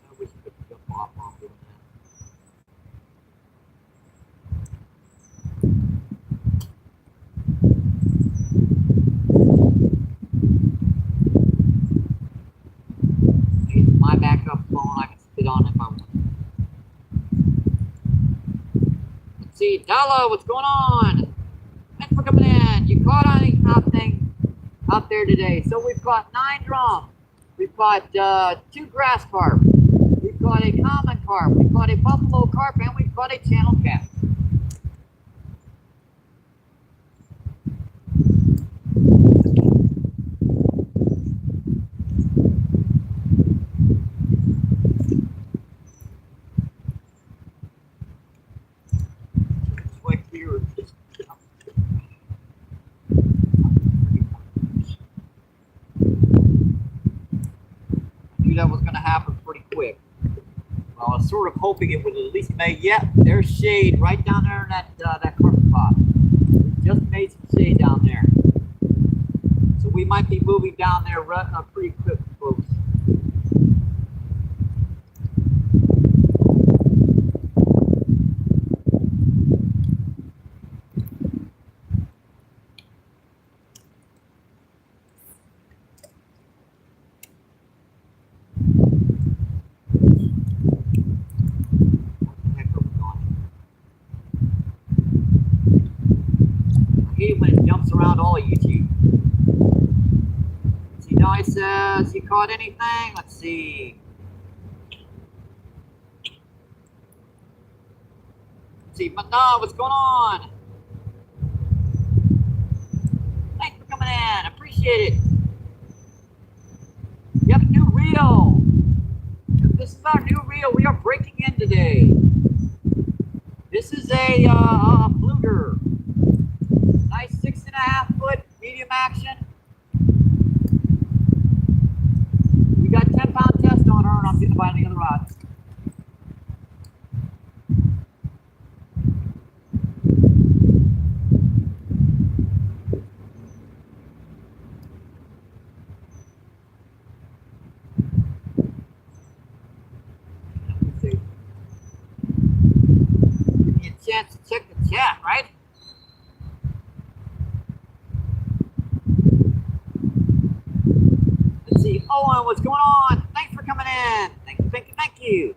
I wish I could jump off while I'm doing that. Here's my backup phone. I can sit on if I want. Let's see, Dalla, what's going on? Thanks for coming in. You caught anything out there today? So we've caught 9 drums. We've caught 2 grass carp. We've caught a common carp. We've caught a buffalo carp, and we've caught a channel cat. That was going to happen pretty quick. Well, I was sort of hoping it would at least make. Yep, there's shade right down there in that carpet spot. We just made some shade down there. So we might be moving down there pretty quick, folks. When it jumps around all of YouTube. See, Di says, you caught anything? Let's see. Let's see, but no, what's going on? Thanks for coming in. Appreciate it. You have a new reel. This is our new reel. We are breaking in today. This is a fluter. Nice 6.5 foot medium action. We got 10-pound test on her, and I'm getting to buy the other rod. Give me a chance to check the chat, right? See, Owen, what's going on? Thanks for coming in. Thank you, thank you, thank you.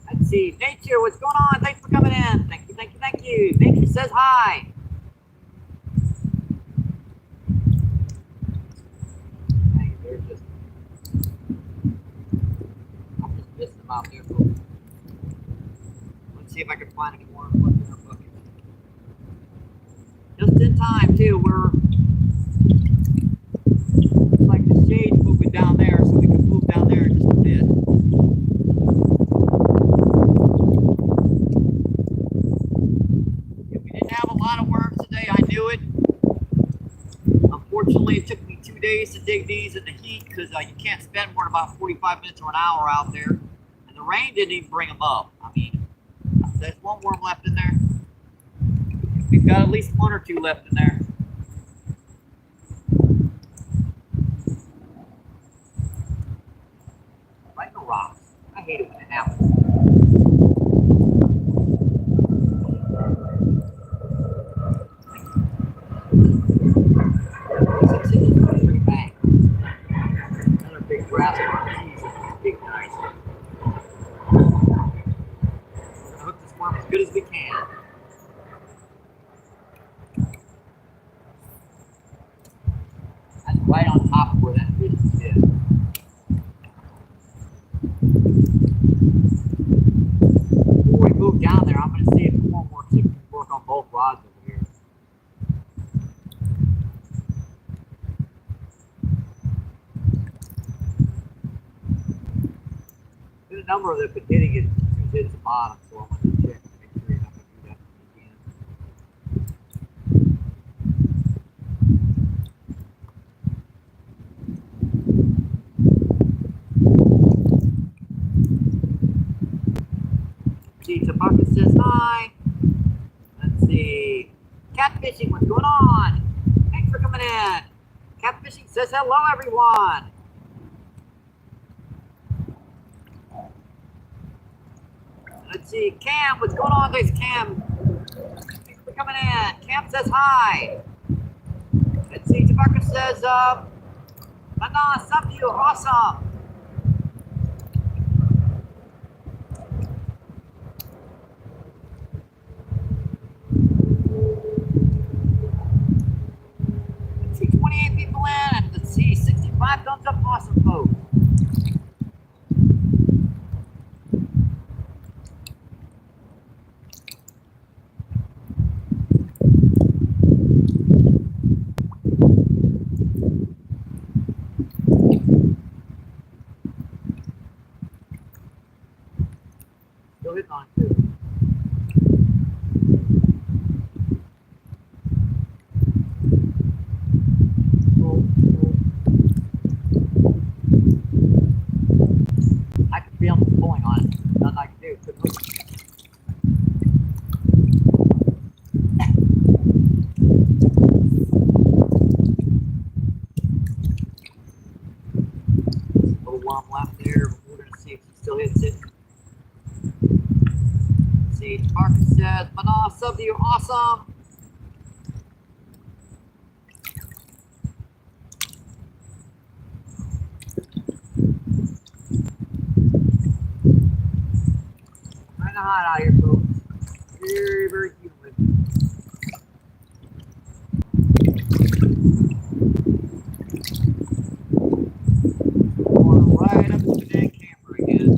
Let's see, Nature, what's going on? Thanks for coming in. Thank you, thank you, thank you. Nature says hi. Dang, they're just, I'm just missing them out there, folks. Let's see if I can find any more in our bucket. Just in time, too. We're like the shade's moving down there, so we can move down there in just a bit. Yeah, we didn't have a lot of worms today. I knew it. Unfortunately, it took me 2 days to dig these in the heat because you can't spend more than about 45 minutes or an hour out there. And the rain didn't even bring them up. I mean, there's one worm left in there. We've got at least 1 or 2 left in there. Right in the rocks. I hate it when it happens. Another big grass worm. Jesus, big nice. We're gonna hook this worm as good as we can. That's right on top of where that fish is. Before we move down there, I'm going to see if it won't work, so we can work on both rods over here. There's a number of them been hitting it as soon as the bottom, so I'm going to check to make sure you're not going to do that again. See, Tabaka says hi. Let's see. Catfishing, what's going on? Thanks for coming in. Catfishing says hello, everyone. Let's see. Cam, what's going on, guys? Cam, thanks for coming in. Cam says hi. Let's see, Tabaka says, Mana, sub you, awesome. Let's see, 28 people in. Let's see, 65 thumbs up, awesome, folks. Still hitting on it, too. I can feel him pulling on it. Nothing I can do. Good move. A little worm left there, but we're going to see if he still hits it. Let's see, Marcus says, Mana, sub to you, awesome. Kind of hot out here, folks. Very, very humid. Going right up to the dang camera again.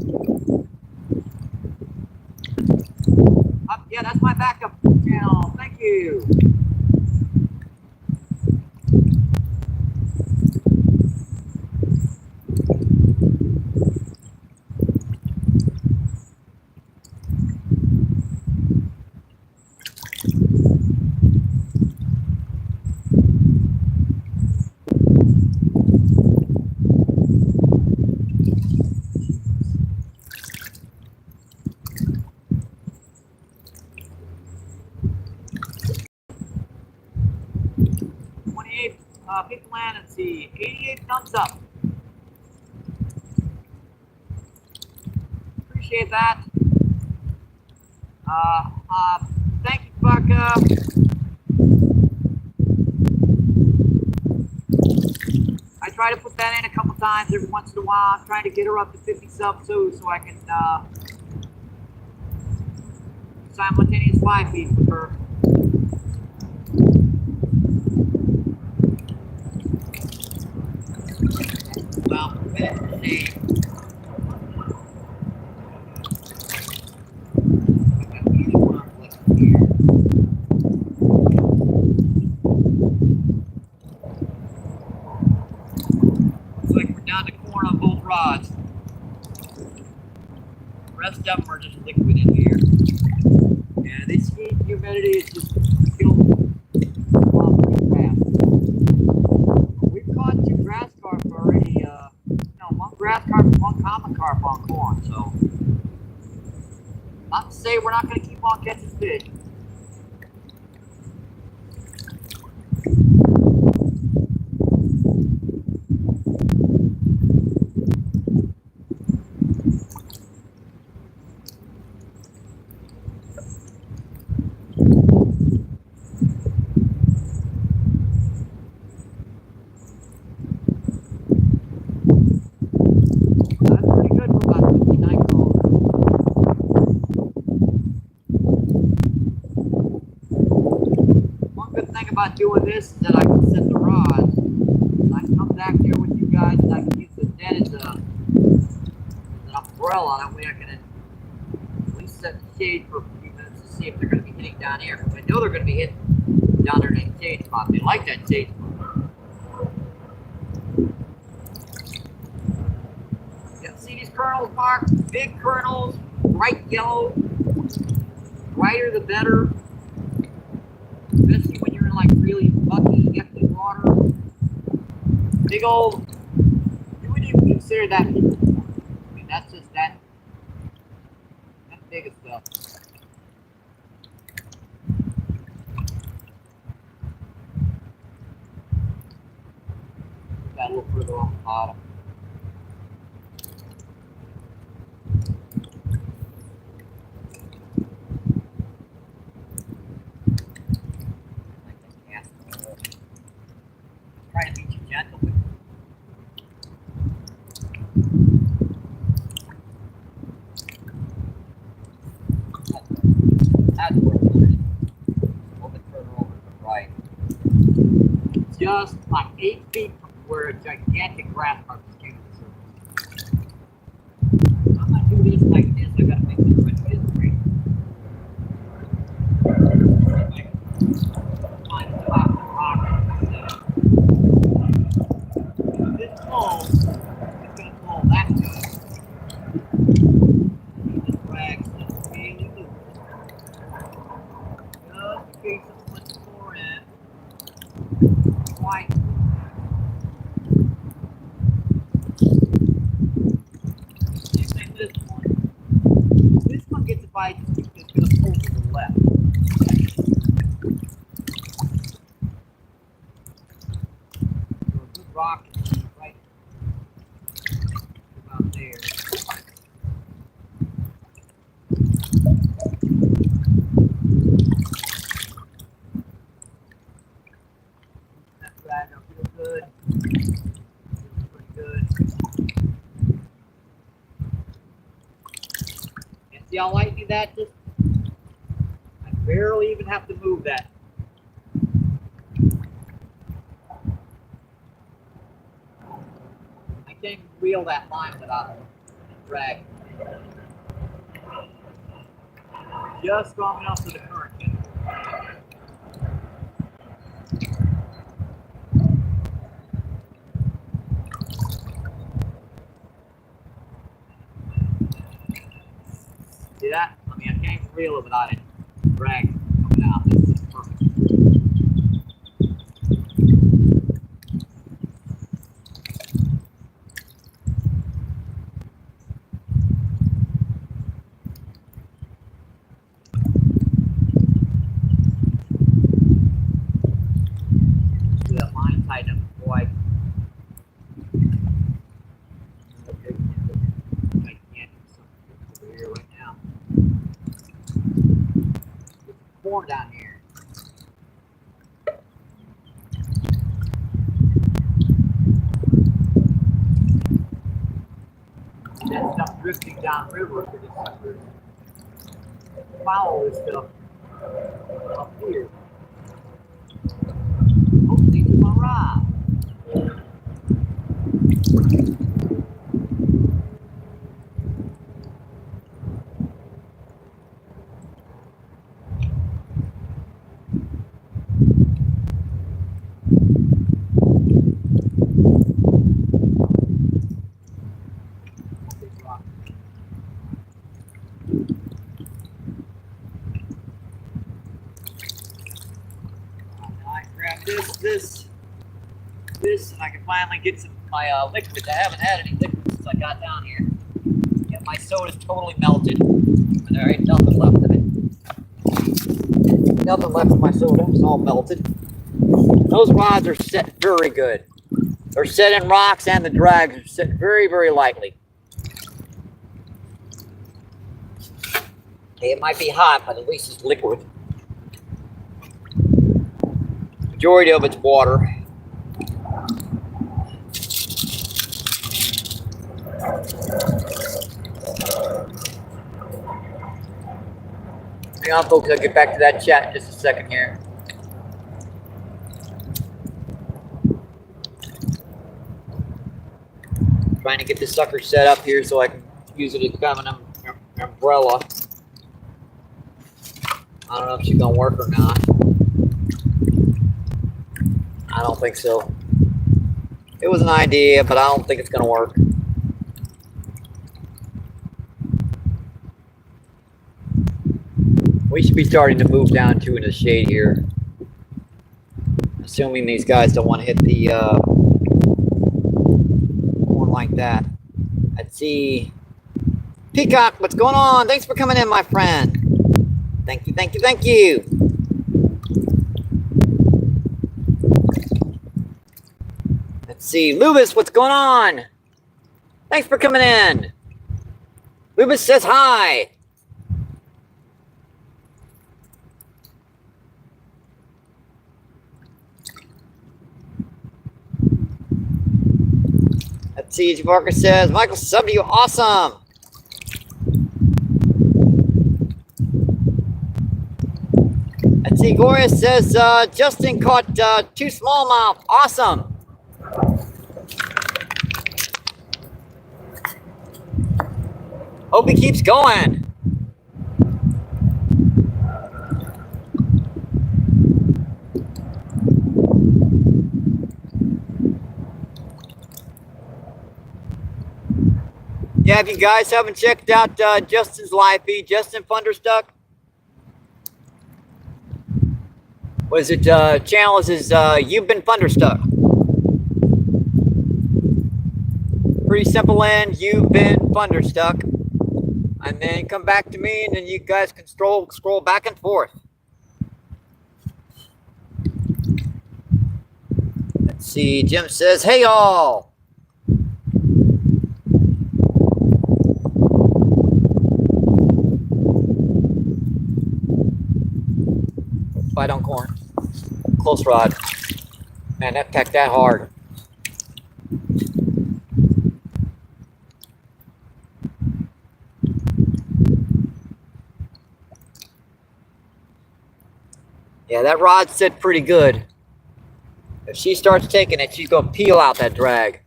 Yeah, that's my backup channel. Thank you. People land and see 88 thumbs up. Appreciate that. Thank you, Bucka. I try to put that in a couple times every once in a while. I'm trying to get her up to 50 subs too, so I can simultaneous live feed with her. Well, let's see. Looks like we're down to corn on both rods. The rest of them are just liquid in here. Yeah, this heat and humidity is just killing pretty fast. We've caught 2 grass carp already. One grass carp and 1 common carp on corn. So, not to say we're not going to keep on catching fish. About doing this is that I can set the rods and I can come back there with you guys and I can use the net as an umbrella. That way I can at least set the shade for a few minutes to see if they're going to be hitting down here. I know they're going to be hitting down there in that shade spot. They like that shade spot. Yeah, see these kernels, Mark? Big kernels, bright yellow. Brighter the better. Especially when you're in like really mucky, yucky water. Big old, you wouldn't even consider that. I mean, that's just that big of stuff. Got a little further on the bottom. 8 feet from where a gigantic grass carp came to the surface. I'm gonna do this like this. I gotta make this right this way. Find the top of the rock. This pole is gonna pull that good. This drag's just really loose. Just in case someone's for it. White. This one. This one gets a bite just because it's gonna pull to the left. So a good rock is right about there. That's right, I feel good. Feels pretty good. And see how lightly that just, I barely even have to move that. I can't even reel that line without drag. Just strong enough for the current. See that? I mean, I can't even reel it without it drag coming out. This is perfect. Do that line tighten up before I can't do something over here right now. There's corn down here. That stuff drifting downriver to the suckers. Follow this stuff up here. Hopefully to my rod. This, and I can finally get some my liquids. I haven't had any liquids since I got down here. Yeah, my soda's totally melted. There ain't nothing left of it. Nothing left of my soda. It's all melted. Those rods are set very good. They're set in rocks, and the drags are set very, very lightly. Okay, it might be hot, but at least it's liquid. Majority of it's water. Hang on, folks, I'll get back to that chat in just a second here. Trying to get this sucker set up here so I can use it as kind of an umbrella. I don't know if she's gonna work or not. I don't think so. It was an idea, but I don't think it's gonna work. We should be starting to move down to in the shade here. Assuming these guys don't want to hit the horn like that. Let's see. Peacock, what's going on? Thanks for coming in, my friend. Thank you, thank you, thank you. Let's see. Lubis, what's going on? Thanks for coming in. Lubis says hi. Let's see, Javarka says, Michael, sub to you, awesome. Let's see, Gloria says, Justin caught 2 smallmouth, awesome. Hope he keeps going. Yeah, if you guys haven't checked out Justin's live feed, Justin Thunderstuck. What is it? Channel is You've Been Thunderstuck. Pretty simple end. You've been Thunderstuck. And then come back to me, and then you guys can scroll back and forth. Let's see. Jim says, "Hey all." Bite on corn. Close rod. Man, that pecked that hard. Yeah, that rod sit pretty good. If she starts taking it, she's going to peel out that drag.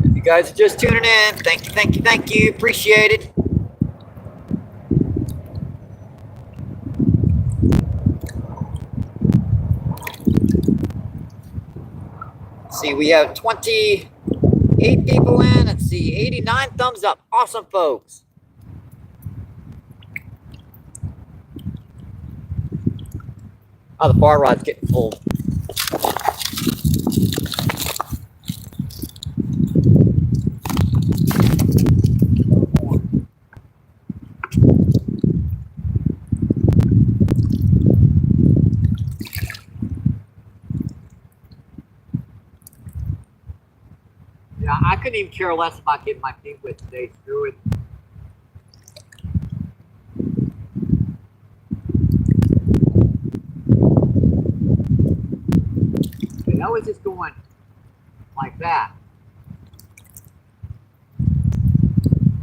If you guys are just tuning in, thank you. Appreciate it. See, we have 28 people in. Let's see, 89 thumbs up. Awesome, folks. Oh, the bar rod's getting pulled. Yeah, I couldn't even care less about getting my feet wet today. Screw it. Okay, that was just going like that.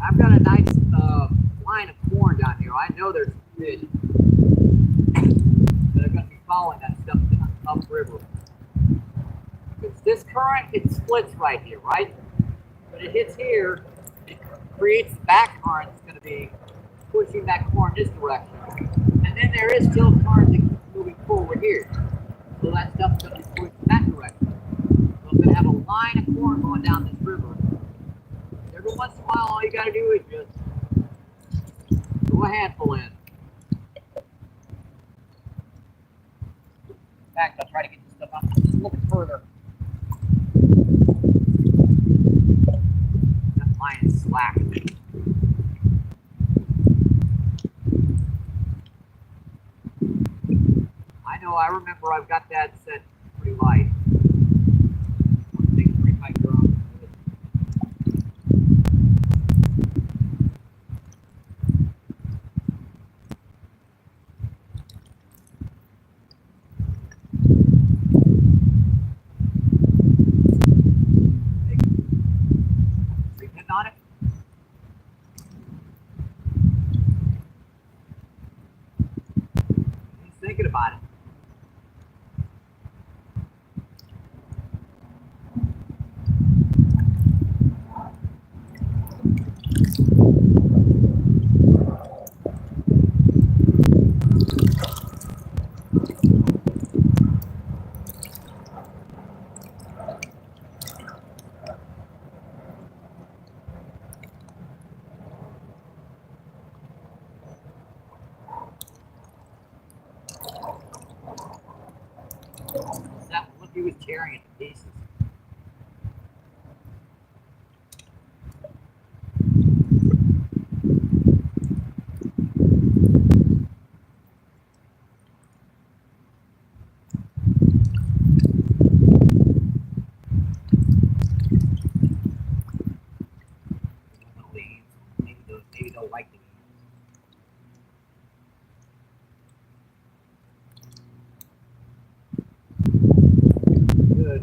I've got a nice line of corn down here. I know there's fish that are going to be following that stuff upriver. Because this current, it splits right here, right? When it hits here, it creates the back current that's going to be pushing that corn this direction. And then there is still current that's moving forward here. So that stuff's going to be pushing that direction. So I'm going to have a line of corn going down this river. Every once in a while, all you got to do is just throw a handful in. In fact, I'll try to get this stuff up just a little bit further. That line is slack. I know, I remember I've got that set pretty light. On it. He's thinking about it. That look, he was tearing it to pieces. Maybe they'll like the good.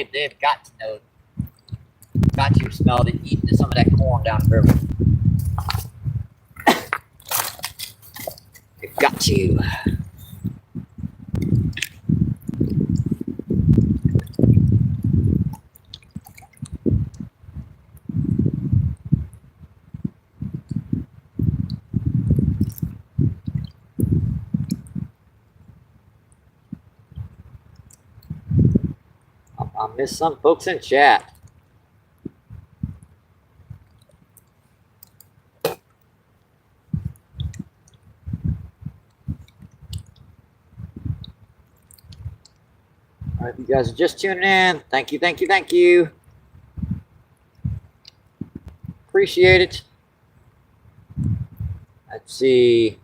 they've got to know, got to smell the eating some of that corn down the river. They've got to. I missed some folks in chat. All right, you guys are just tuning in. Thank you, thank you, thank you. Appreciate it. Let's see.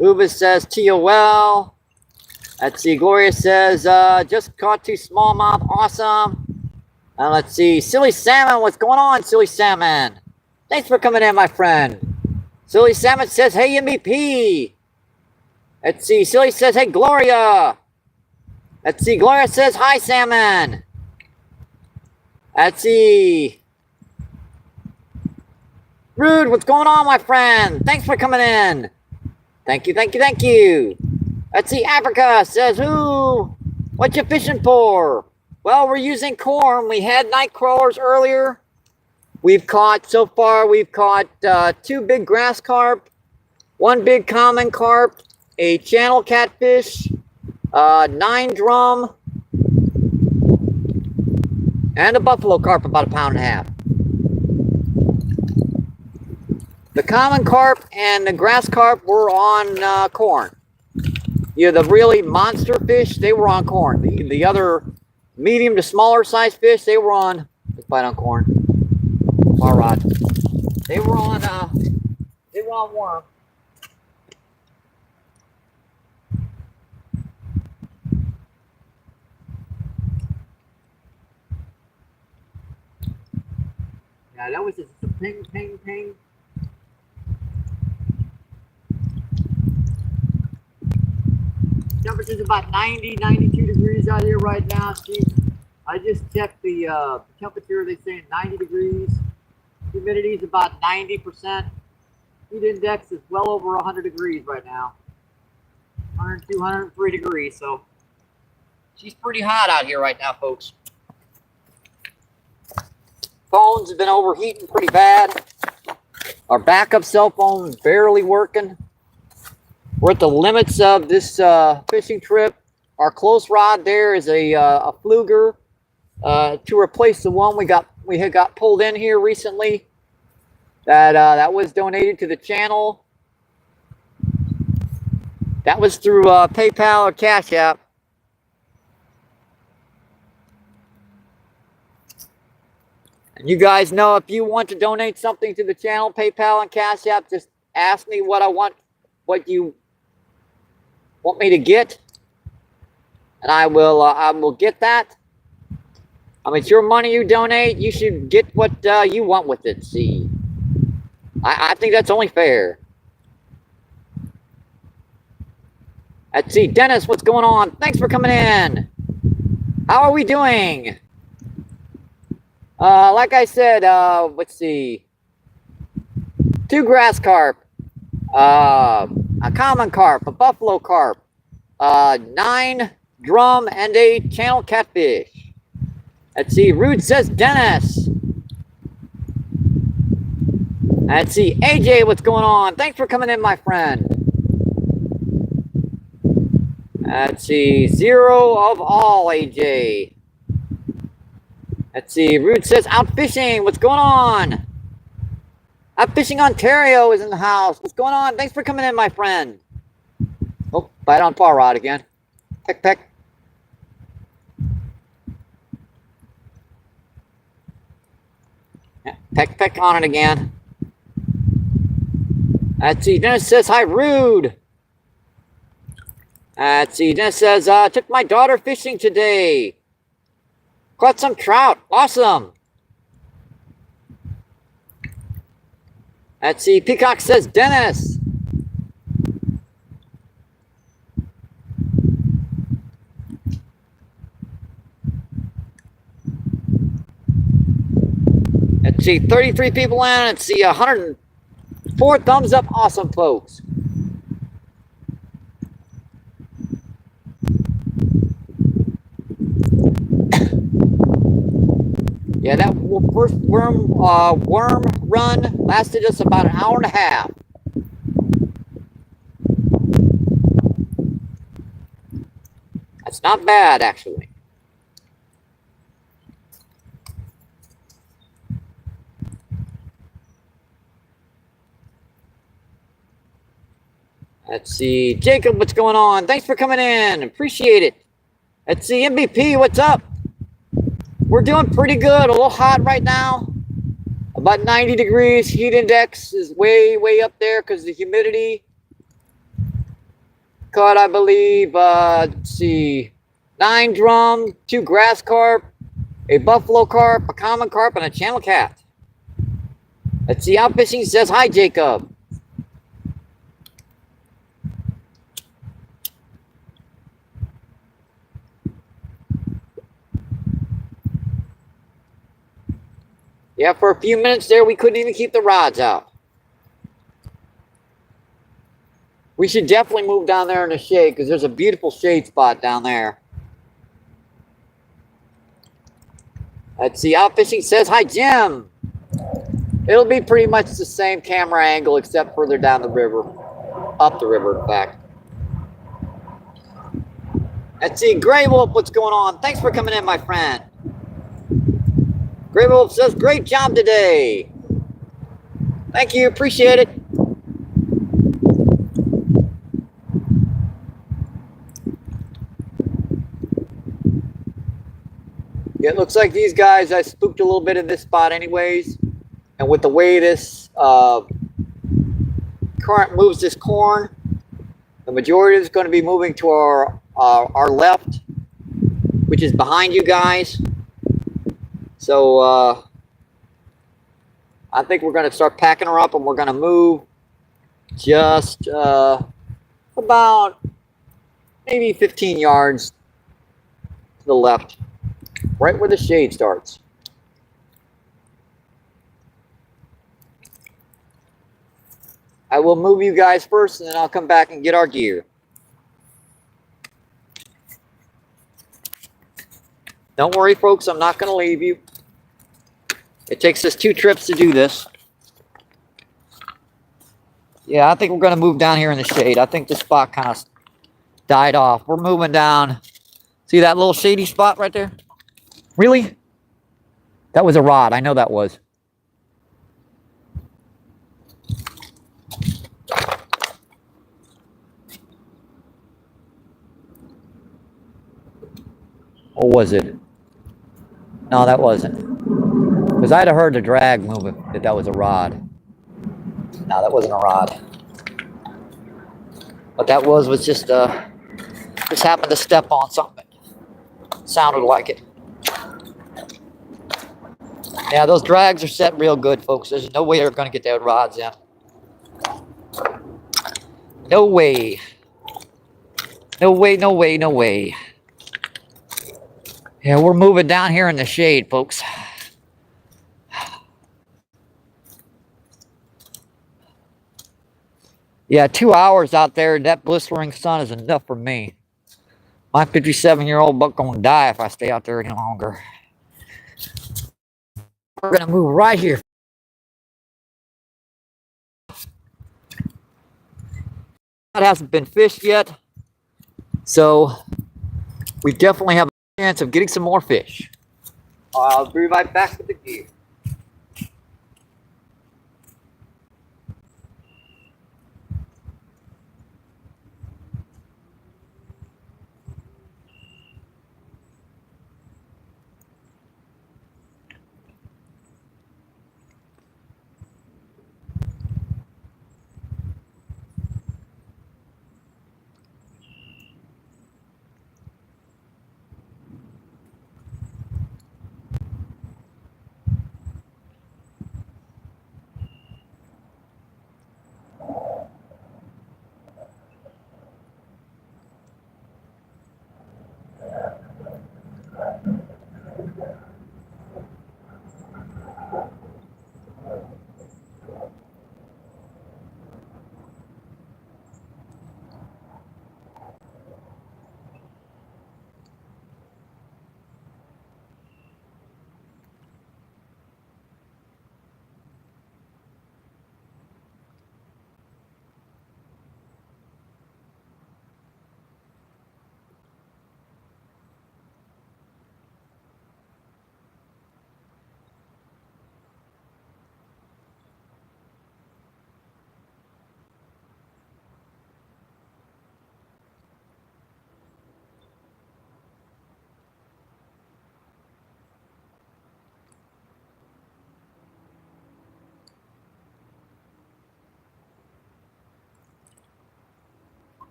Uva says TOL. Let's see. Gloria says, just caught 2 smallmouth. Awesome. And let's see. Silly Salmon. What's going on, Silly Salmon? Thanks for coming in, my friend. Silly Salmon says, hey, MVP. Let's see. Silly says, hey, Gloria. Let's see. Gloria says, hi, Salmon. Let's see. Rude, what's going on, my friend? Thanks for coming in. Thank you, thank you, thank you. Let's see. Africa says, ooh, what you fishing for? Well, we're using corn. We had night crawlers earlier. We've caught, so far, we've caught 2 big grass carp, 1 big common carp, a channel catfish, 9 drum, and a buffalo carp about 1.5 pounds. The common carp and the grass carp were on corn. Yeah, the really monster fish, they were on corn. The other medium to smaller size fish, they were on, let's bite on corn, bar rod. They were on worm. Yeah, that was just a ping, ping, ping. Temperature's about 90, 92 degrees out here right now. See, I just checked the temperature. They say 90 degrees. Humidity is about 90%. Heat index is well over 100 degrees right now. 102, 103 degrees. So she's pretty hot out here right now, folks. Phones have been overheating pretty bad. Our backup cell phone is barely working. We're at the limits of this fishing trip. Our close rod there is a Fluger to replace the one we had got pulled in here recently. That was donated to the channel. That was through PayPal or Cash App. And you guys know, if you want to donate something to the channel, PayPal and Cash App, just ask me what I want, what you want me to get, and I will get that. I mean, it's your money you donate. You should get what you want with it. See, I think that's only fair. Let's see, Dennis, what's going on? Thanks for coming in. How are we doing? Like I said, let's see. 2 grass carp, a common carp, a buffalo carp, 9 drum, and a channel catfish. Let's see. Rude says Dennis. Let's see. AJ, what's going on? Thanks for coming in, my friend. Let's see. 0 of all, AJ. Let's see. Rude says out fishing. What's going on? Out Fishing Ontario is in the house. What's going on? Thanks for coming in, my friend. Oh, bite on paw rod again. Peck, peck. Yeah, peck, peck on it again. Let's see. Dennis says, hi, Rude. Let's see. Dennis says, took my daughter fishing today. Caught some trout. Awesome. Let's see. Peacock says, Dennis. see 33 people in. Let's see 104 thumbs up. Awesome, folks. Yeah, that first worm run lasted us about an hour and a half. That's not bad, actually. Let's see. Jacob, what's going on? Thanks for coming in. Appreciate it. Let's see. MVP, what's up? We're doing pretty good. A little hot right now. About 90 degrees. Heat index is way, way up there because the humidity. Caught, I believe, let's see, 9 drum, 2 grass carp, a buffalo carp, a common carp, and a channel cat. Let's see. Out Fishing says, hi, Jacob. Yeah, for a few minutes there, we couldn't even keep the rods out. We should definitely move down there in the shade because there's a beautiful shade spot down there. Let's see. Out Fishing says, hi, Jim. It'll be pretty much the same camera angle except further down the river. Up the river, in fact. Let's see. Gray Wolf, what's going on? Thanks for coming in, my friend. Gray Wolf says, great job today. Thank you. Appreciate it. Yeah, it looks like these guys, I spooked a little bit in this spot anyways. And with the way this current moves this corn, the majority is going to be moving to our left, which is behind you guys. So I think we're going to start packing her up and we're going to move just about maybe 15 yards to the left, right where the shade starts. I will move you guys first and then I'll come back and get our gear. Don't worry, folks, I'm not going to leave you. It takes us 2 trips to do this. Yeah, I think we're going to move down here in the shade. I think this spot kind of died off. We're moving down. See that little shady spot right there? Really? That was a rod. I know that was. Or was it? No, that wasn't. Because I'd have heard the drag moving that was a rod. No, that wasn't a rod. What that was just happened to step on something. Sounded like it. Yeah, those drags are set real good, folks. There's no way they're going to get their rods in. No way. No way, no way, no way. Yeah, we're moving down here in the shade, folks. Yeah, 2 hours out there in that blistering sun is enough for me. My 57-year-old buck gonna die if I stay out there any longer. We're gonna move right here. That hasn't been fished yet, so we definitely have a chance of getting some more fish. I'll be right back with the gear.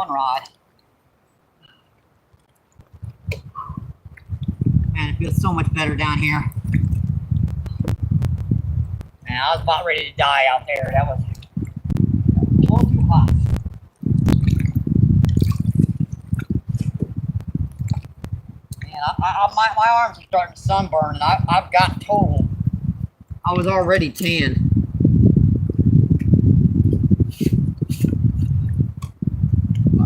one rod. Man, it feels so much better down here. Man, I was about ready to die out there. That was a little too hot. Man, my arms are starting to sunburn, and I've got total. I was already tan.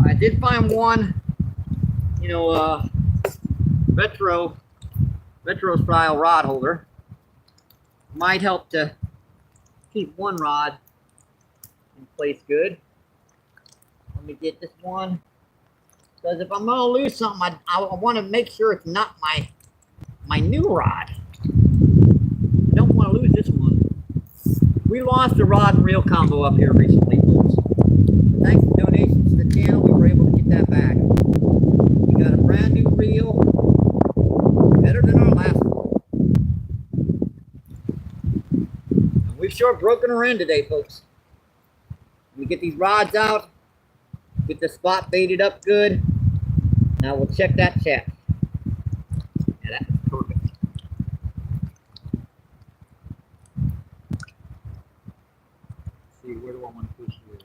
I did find one, you know, retro style rod holder. Might help to keep one rod in place good. Let me get this one, because if I'm gonna lose something, I want to make sure it's not my new rod. I don't want to lose this one. We lost a rod and reel combo up here recently, folks. Thanks to donations to the channel, we were able to get that back. We got a brand new reel, better than our last one. And we've sure broken her in today, folks. We get these rods out, get the spot baited up good. Now we'll check that chat. Yeah, that's perfect. Let's see, where do I want to push here?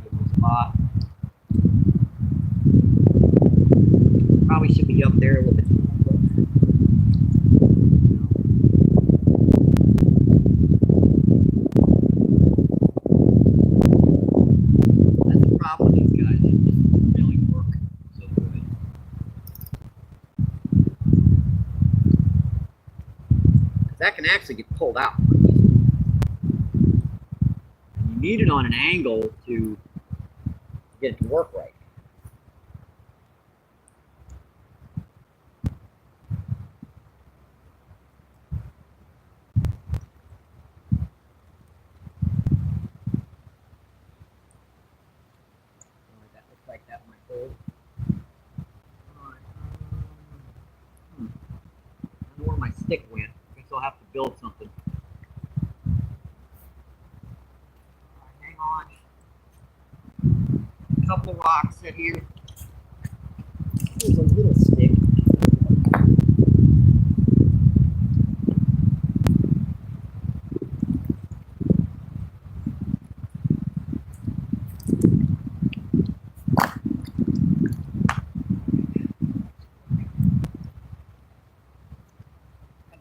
Good spot. Probably should be up there a little bit more. That's the problem with these guys. They just really work so good. That can actually get pulled out. You need it on an angle to get it to work right. That looks like that might hold. Alright. I don't know where my stick went. I guess I'll have to build something. Alright, hang on. A couple rocks sit here. There's a little stick.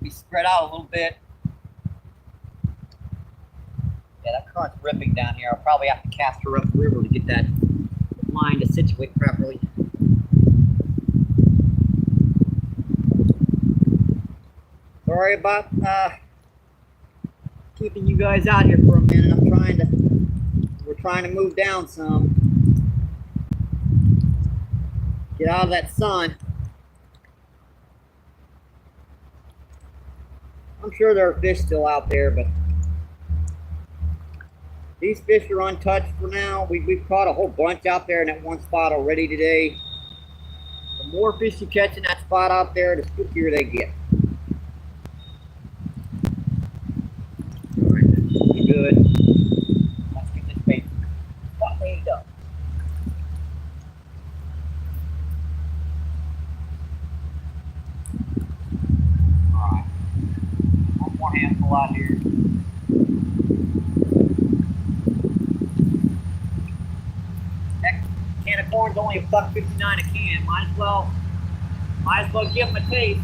Be spread out a little bit. Yeah, that current's ripping down here. I'll probably have to cast her up the river to get that line to situate properly. Sorry about keeping you guys out here for a minute. We're trying to move down some. Get out of that sun. I'm sure there are fish still out there, but these fish are untouched for now. We've caught a whole bunch out there in that one spot already today. The more fish you catch in that spot out there, the spookier they get. All right, this will be good. Let's get this bait spot baited up. All right, one more handful out here. That can of corn's only $1.59 a can. Might as well give them a taste.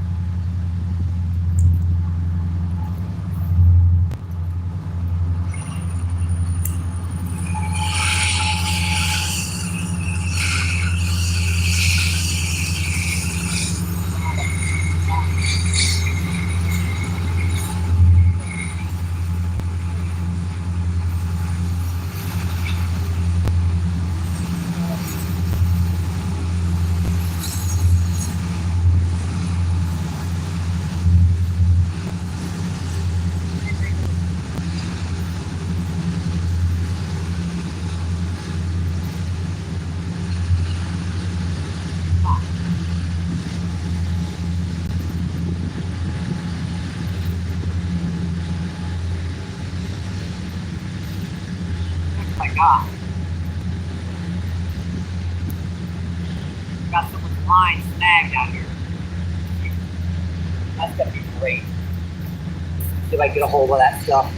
God. Got someone's line snagged out here. That's gonna be great. See if I can get a hold of that stuff.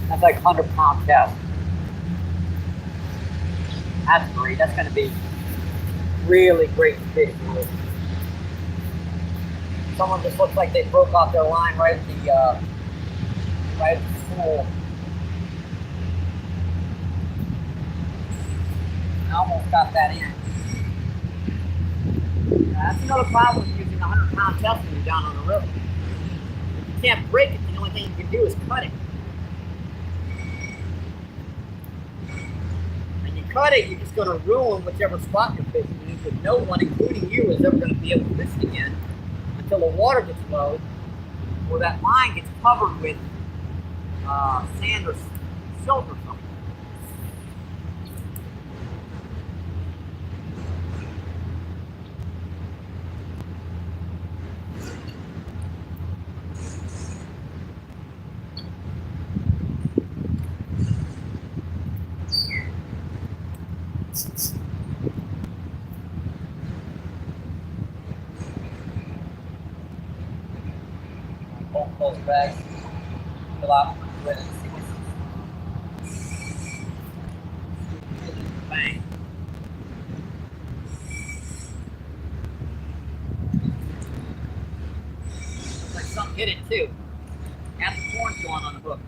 That's like 100-pound test. That's great. That's gonna be really great fish with. Someone just looks like they broke off their line right at the school. I almost got that in. That's another problem with using a 100-pound test when you're down on the river. You can't break it. The only thing you can do is cut it. And you cut it, you're just going to ruin whichever spot you're fishing in, because no one, including you, is ever going to be able to fish it again until the water gets low, or that line gets covered with sand or silt or something. Both those bags fill out with it. Bang. Looks like something hit it too. Got the corn going on the hook.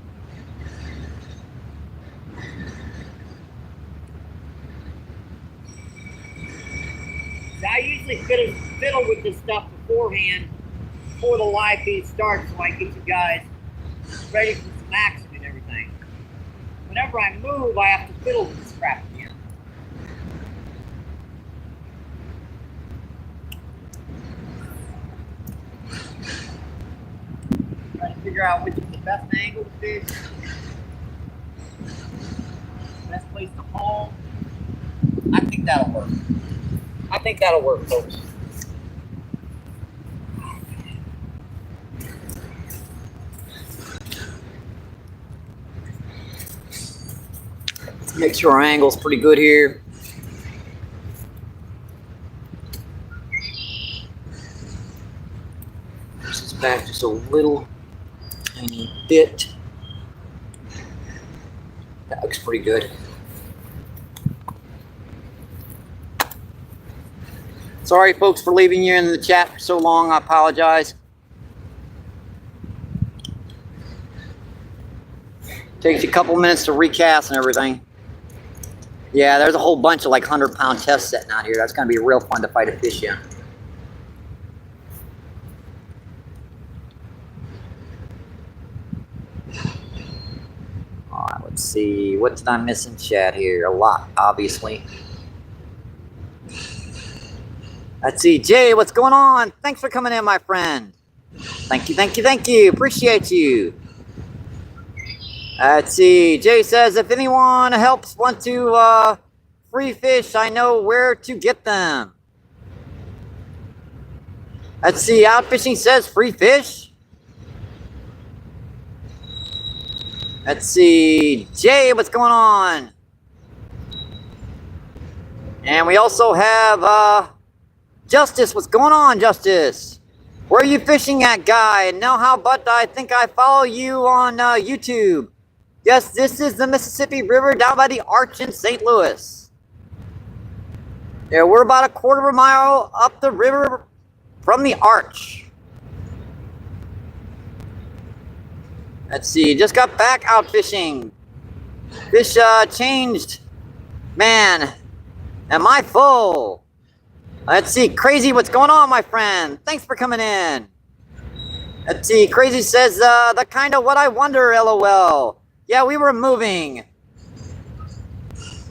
So I usually fiddle with this stuff beforehand, before the live feed starts, so I get you guys ready for some action and everything. Whenever I move, I have to fiddle with this crap again. Trying to figure out which is the best angle to fish, best place to haul. I think that'll work. I think that'll work, folks. Make sure our angle's pretty good here. Push this back just a little tiny bit. That looks pretty good. Sorry, folks, for leaving you in the chat for so long. I apologize. Takes you a couple minutes to recast and everything. Yeah, there's a whole bunch of like 100-pound tests sitting out here. That's going to be real fun to fight a fish in. All right, let's see. What did I miss in chat here? A lot, obviously. Let's see. Jay, what's going on? Thanks for coming in, my friend. Thank you, thank you, thank you. Appreciate you. Let's see. Jay says, if anyone want to free fish, I know where to get them. Let's see. Outfishing says free fish. Let's see. Jay, what's going on? And we also have Justice. What's going on, Justice? Where are you fishing at, guy? And now how about I think I follow you on YouTube. Yes, this is the Mississippi River down by the Arch in St. Louis. Yeah, we're about a quarter of a mile up the river from the Arch. Let's see, just got back out fishing. Fish changed. Man, am I full? Let's see, Crazy, what's going on, my friend? Thanks for coming in. Let's see, Crazy says, the kind of what I wonder, LOL. Yeah, we were moving.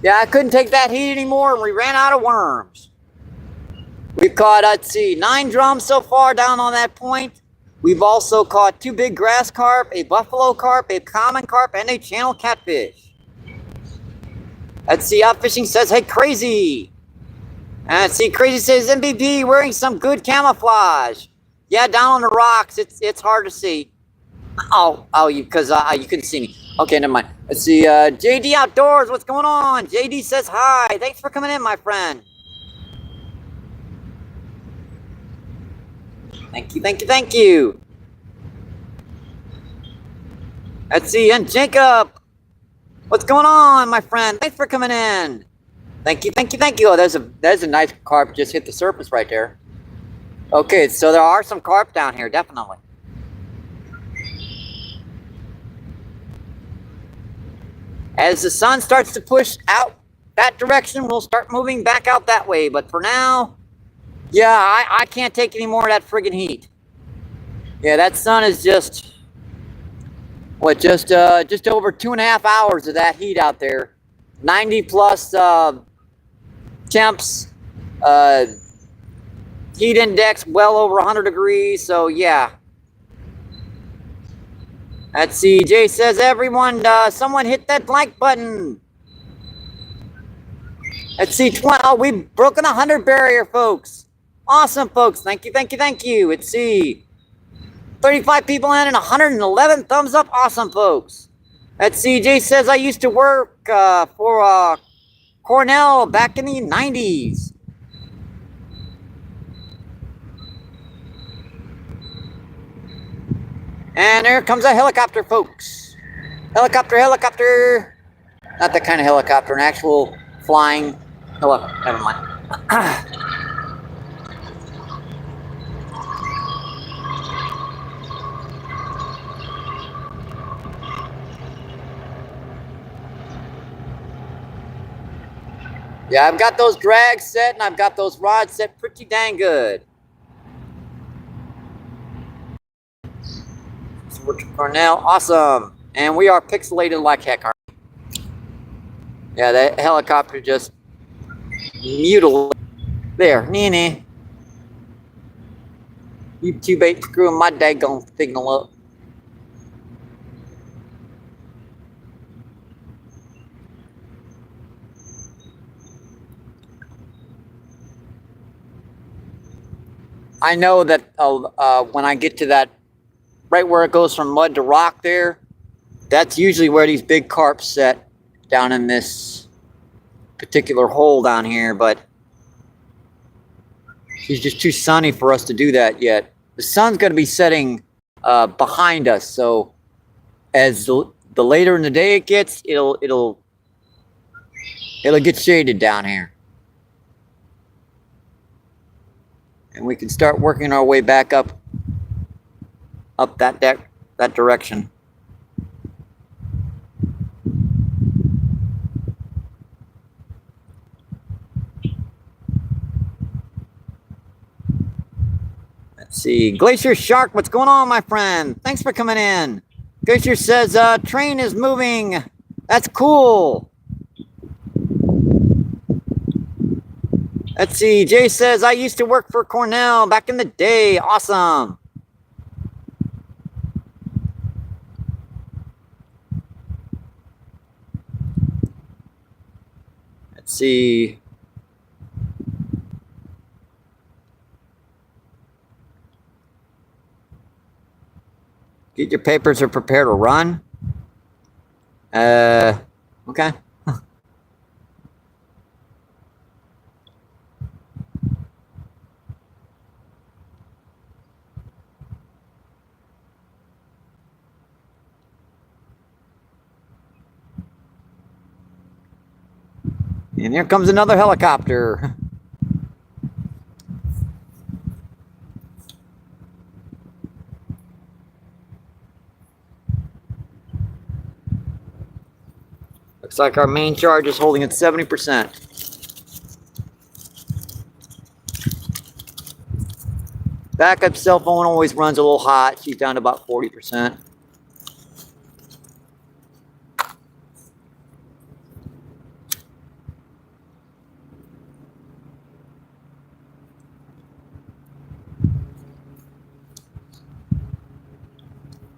Yeah, I couldn't take that heat anymore, and we ran out of worms. We've caught, let's see, 9 drums so far down on that point. We've also caught 2 big grass carp, a buffalo carp, a common carp, and a channel catfish. Let's see, Outfishing says, hey, Crazy. And let's see, Crazy says, MBP wearing some good camouflage. Yeah, down on the rocks, it's hard to see. Because you couldn't see me. Okay, never mind. Let's see. JD Outdoors, what's going on? JD says hi. Thanks for coming in, my friend. Thank you, thank you, thank you. Let's see. And Jacob, what's going on, my friend? Thanks for coming in. Thank you, thank you, thank you. Oh, there's a nice carp just hit the surface right there. Okay, so there are some carp down here, definitely. As the sun starts to push out that direction, we'll start moving back out that way. But for now, yeah, I can't take any more of that friggin' heat. Yeah, that sun is just, what, just over 2.5 hours of that heat out there. 90 plus temps, heat index well over 100 degrees, so yeah. Let's see, Jay says, everyone, someone hit that like button. Let's see, oh, we've broken 100 barrier, folks. Awesome, folks. Thank you, thank you, thank you. Let's see. 35 people in and 111 thumbs up. Awesome, folks. Let's see, Jay says, I used to work for Cornell back in the 90s. And there comes a helicopter, folks. Helicopter, helicopter. Not that kind of helicopter, an actual flying helicopter. Never mind. Yeah, I've got those drags set and I've got those rods set pretty dang good. Cornell, awesome. And we are pixelated like heck, aren't we? Yeah, that helicopter just mutilated. There, nee. YouTube ain't screwing my daggone signal up. I know that when I get to that, right where it goes from mud to rock there, that's usually where these big carp set down in this particular hole down here, but it's just too sunny for us to do that yet. The sun's going to be setting behind us, so as the later in the day it gets, it'll get shaded down here. And we can start working our way back up that direction. Let's see, Glacier Shark, what's going on, my friend? Thanks for coming in. Glacier says, train is moving. That's cool. Let's see, Jay says, I used to work for Cornell back in the day. Awesome. Let's see. Get your papers or prepare to run. Okay. And here comes another helicopter. Looks like our main charge is holding at 70%. Backup cell phone always runs a little hot. She's down to about 40%.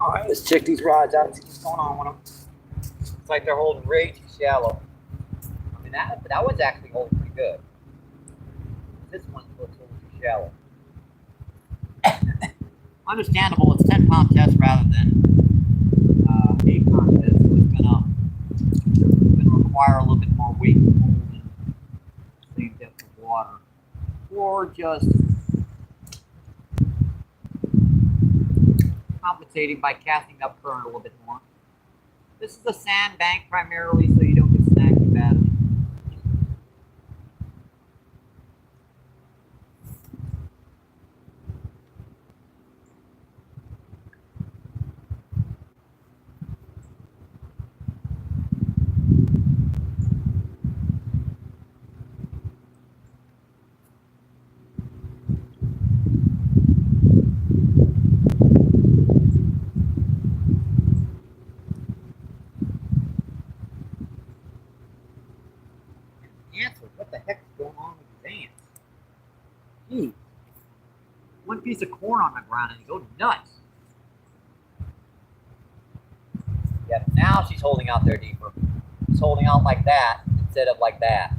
All right, let's check these rods out and see what's going on with them. Looks like they're holding way too shallow. I mean, that one's actually holding pretty good. This one's holding too shallow. Understandable, it's 10-pound test rather than 8-pound test, so it's going require a little bit more weight to hold in the same depth of water. Or just compensating by casting up current a little bit more. This is a sandbank primarily, so you don't get snagged too badly. What the heck is going on with these ants? Gee. One piece of corn on the ground and they go nuts. Yeah, now she's holding out there deeper. She's holding out like that instead of like that.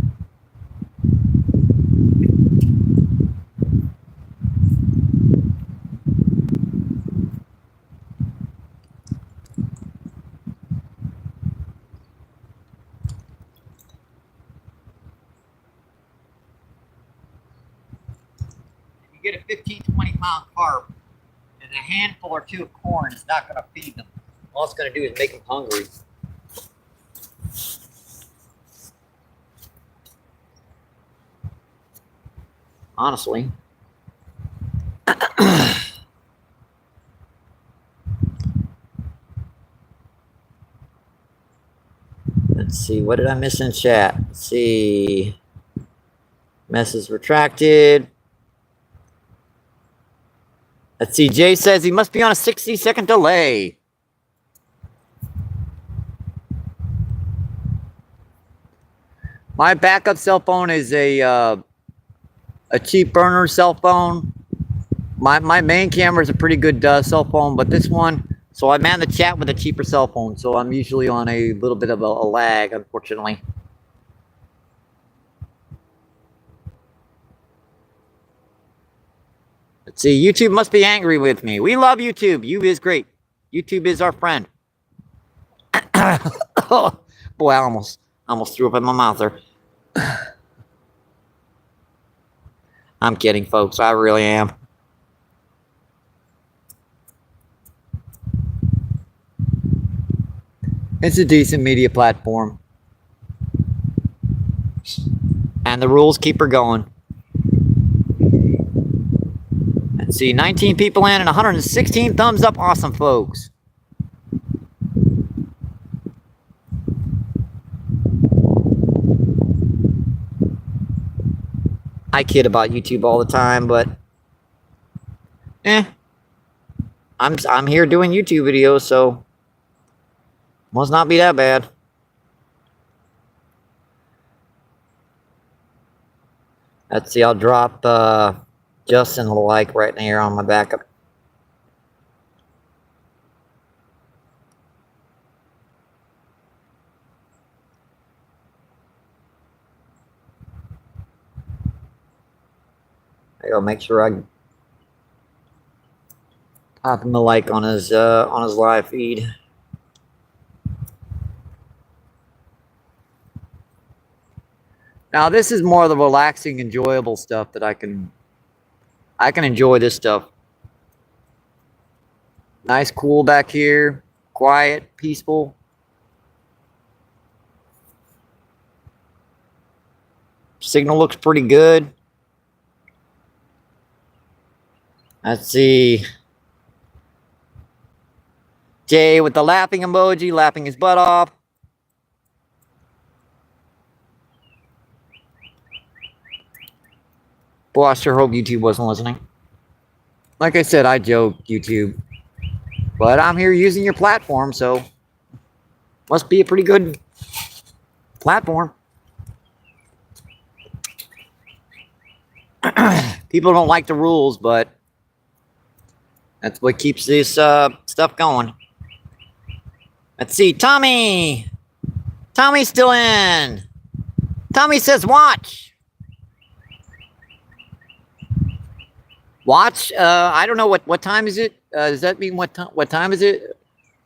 Get a 15, 20 pound carp and a handful or two of corn is not going to feed them. All it's going to do is make them hungry. Honestly. Let's see, what did I miss in chat? Let's see. Message retracted. Let's see, Jay says he must be on a 60-second delay. My backup cell phone is a cheap burner cell phone. My main camera is a pretty good cell phone, but this one, so I man the chat with a cheaper cell phone, so I'm usually on a little bit of a lag, unfortunately. Let's see, YouTube must be angry with me. We love YouTube. You is great. YouTube is our friend. Oh, boy, I almost threw up in my mouth there. I'm kidding, folks. I really am. It's a decent media platform. And the rules keep her going. Let's see, 19 people in and 116 thumbs up. Awesome, folks. I kid about YouTube all the time, but I'm here doing YouTube videos, so must not be that bad. Let's see, I'll drop Justin a like right here on my backup. I gotta make sure I pop him a like on his live feed. Now this is more of the relaxing, enjoyable stuff that I can enjoy this stuff. Nice, cool back here, quiet, peaceful. Signal looks pretty good. Let's see. Jay with the laughing emoji, laughing his butt off. Boy, I sure hope YouTube wasn't listening. Like I said, I joke, YouTube. But I'm here using your platform, so must be a pretty good platform. People don't like the rules, but that's what keeps this stuff going. Let's see, Tommy. Tommy's still in. Tommy says watch. Watch? I don't know what time is it? Does that mean what time is it?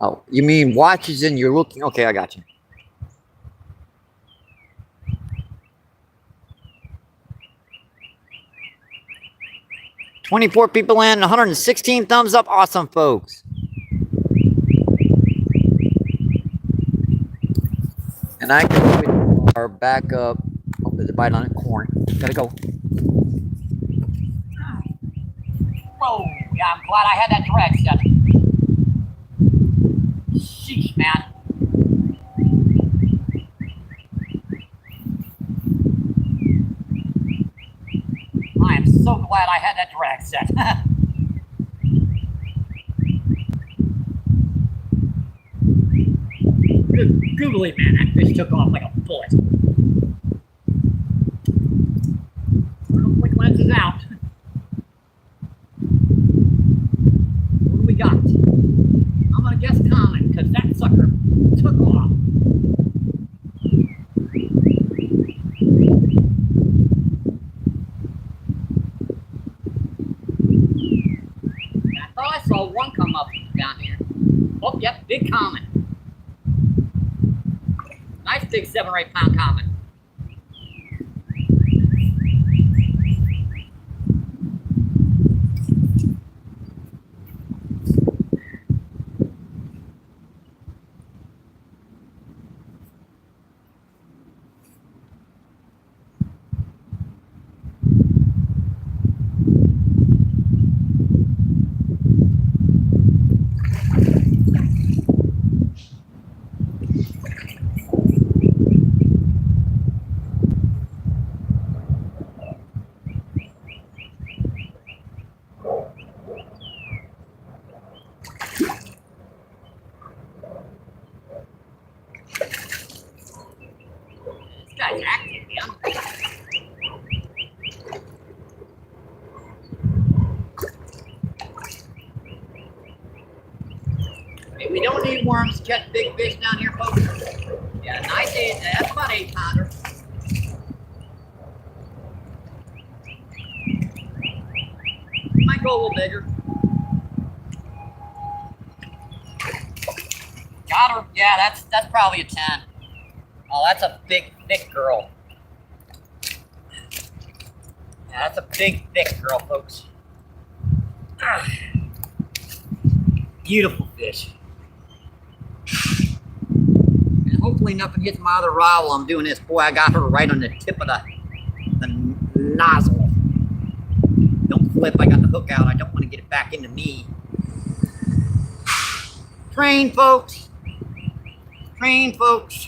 Oh, you mean watch is in you're looking. Okay, I got you. 24 people in, 116 thumbs up. Awesome, folks. And I can our back up. Oh, there's a bite on it. Corn. Gotta go. Whoa, yeah, I'm glad I had that drag set. Sheesh, man. I am so glad I had that drag set. Good googly, man, that fish took off like a bullet. Quick lenses out. What do we got? I'm gonna guess common, because that sucker took off. I thought I saw one come up down here. Oh, yep, big common. Nice big 7 or 8 pound common. This guy's active, yeah. Hey, we don't need worms to catch big fish down here, folks. Yeah, nice 8. That's about 8 pounder. Might go a little bigger. Got her. Yeah, that's probably a 10. Oh, that's a big, thick girl. Yeah, that's a big, thick girl, folks. Ah. Beautiful fish. And hopefully nothing hits my other rod while I'm doing this. Boy, I got her right on the tip of the nozzle. Don't flip. I got the hook out. I don't want to get it back into me. Train, folks. Train, folks.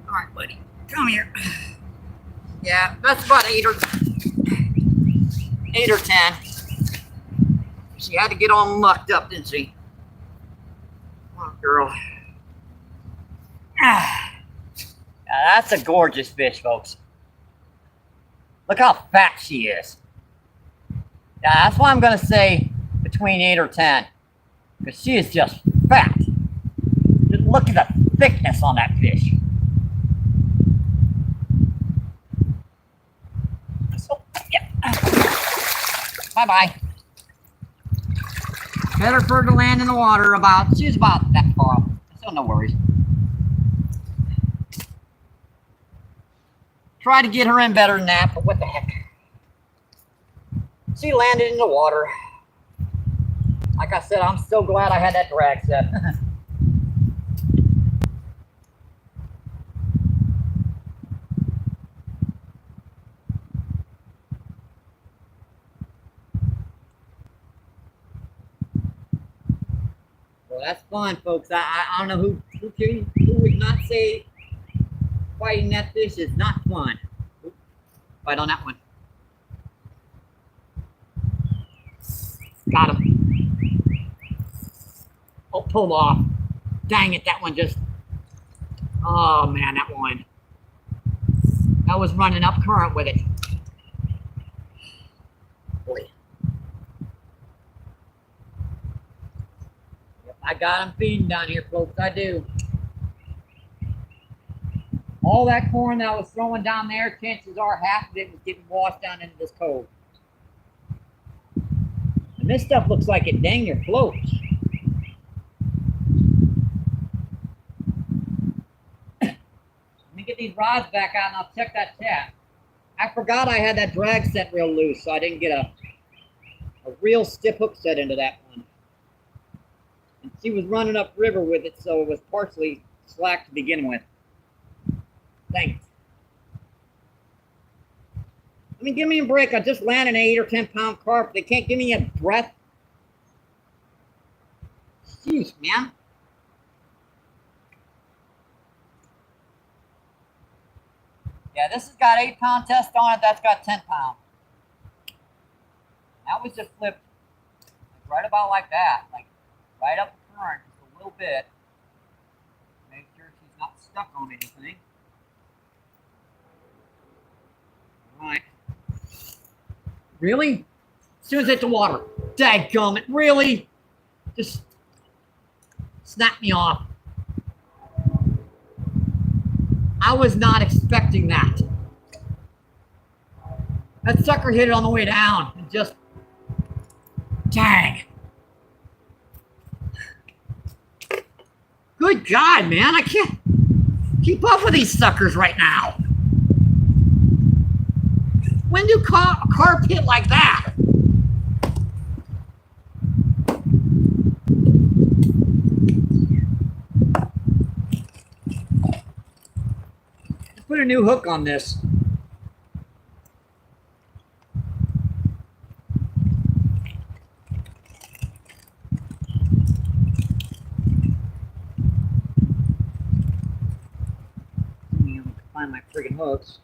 All right, buddy. Come here. Yeah, that's about 8 or 10. She had to get all mucked up, didn't she? Come on, girl. Ah. Yeah, that's a gorgeous fish, folks. Look how fat she is. Yeah, that's why I'm going to say between 8 or 10. Because she is just fat. Just look at the thickness on that fish. So, yeah. Bye-bye. Better for her to land in the water about, she's about that far off. So no worries. Try to get her in better than that, but what the heck. She landed in the water. Like I said, I'm so glad I had that drag set. Well, that's fun, folks. I don't know who would not say fighting that fish is not fun. Oops, bite on that one. Got him. Oh, pulled off. Dang it, that one just... Oh, man, that one. That was running up current with it. Boy. Yep, I got him feeding down here, folks. I do. All that corn that I was throwing down there, chances are half of it was getting washed down into this cove. And this stuff looks like it dang near floats. Let me get these rods back out and I'll check that tap. I forgot I had that drag set real loose, so I didn't get a real stiff hook set into that one. And she was running upriver with it, so it was partially slack to begin with. Thanks. I mean, give me a break. I just landed an 8 or 10 pound carp. They can't give me a breath. Jeez, man. Yeah, this has got 8 pound test on it. That's got 10 pound. That was just flipped right about like that. Like right up the current just a little bit. Make sure she's not stuck on anything. All right. Really? As soon as it hit the water. Dadgummit. Really? Just snap me off. I was not expecting that. That sucker hit it on the way down. And just, dang. Good God, man. I can't keep up with these suckers right now. When do carp hit like that? Put a new hook on this. Find my friggin' hooks.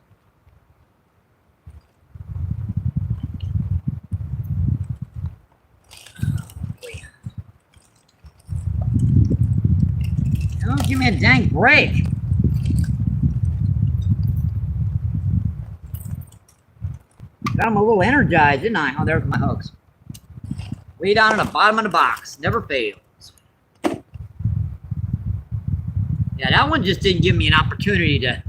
Oh, give me a dang break. Got them a little energized, didn't I? Oh, there's my hooks. Way down at the bottom of the box. Never fails. Yeah, that one just didn't give me an opportunity to...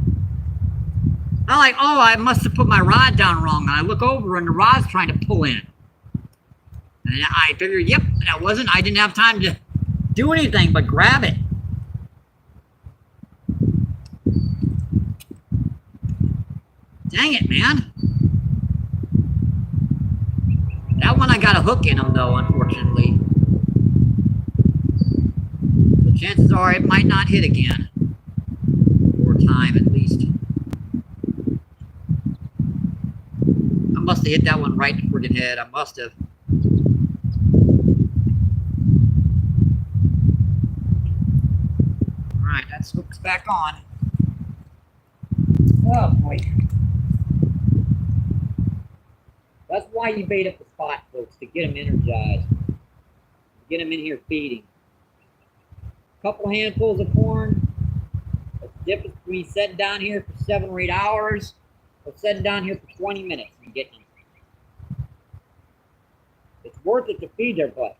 I'm like, oh, I must have put my rod down wrong. And I look over and the rod's trying to pull in. And I figured, yep, that wasn't... I didn't have time to do anything but grab it. Dang it, man. That one I got a hook in them, though, unfortunately. The chances are it might not hit again. For time, at least. I must have hit that one right in the friggin' head. I must have. Alright, that hook's back on. Oh, boy. That's why you bait up the spot, folks, to get them energized. To get them in here feeding. A couple handfuls of corn. That's the difference between sitting down here for 7 or 8 hours or sitting down here for 20 minutes and getting them. It's worth it to feed their butts.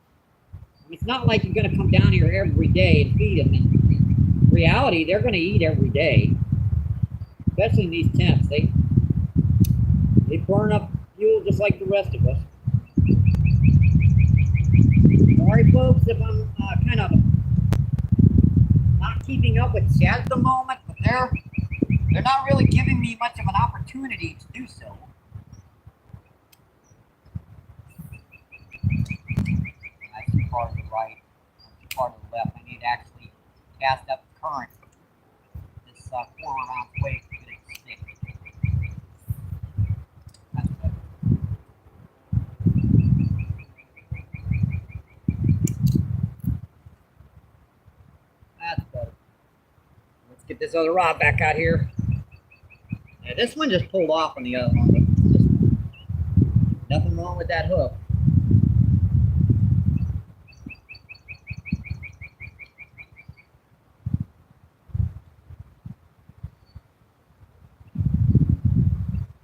I mean, it's not like you're going to come down here every day and feed them. In reality, they're going to eat every day. Especially in these temps. They burn up fuel just like the rest of us. Sorry, folks, if I'm kind of not keeping up with chat at the moment, but they're not really giving me much of an opportunity to do so. That's too far to the right, too far to the left. I need to actually cast up the current this 4 around wake to get it to stick. That's better. That's better. Let's get this other rod back out here. Yeah, this one just pulled off on the other one. Nothing wrong with that hook.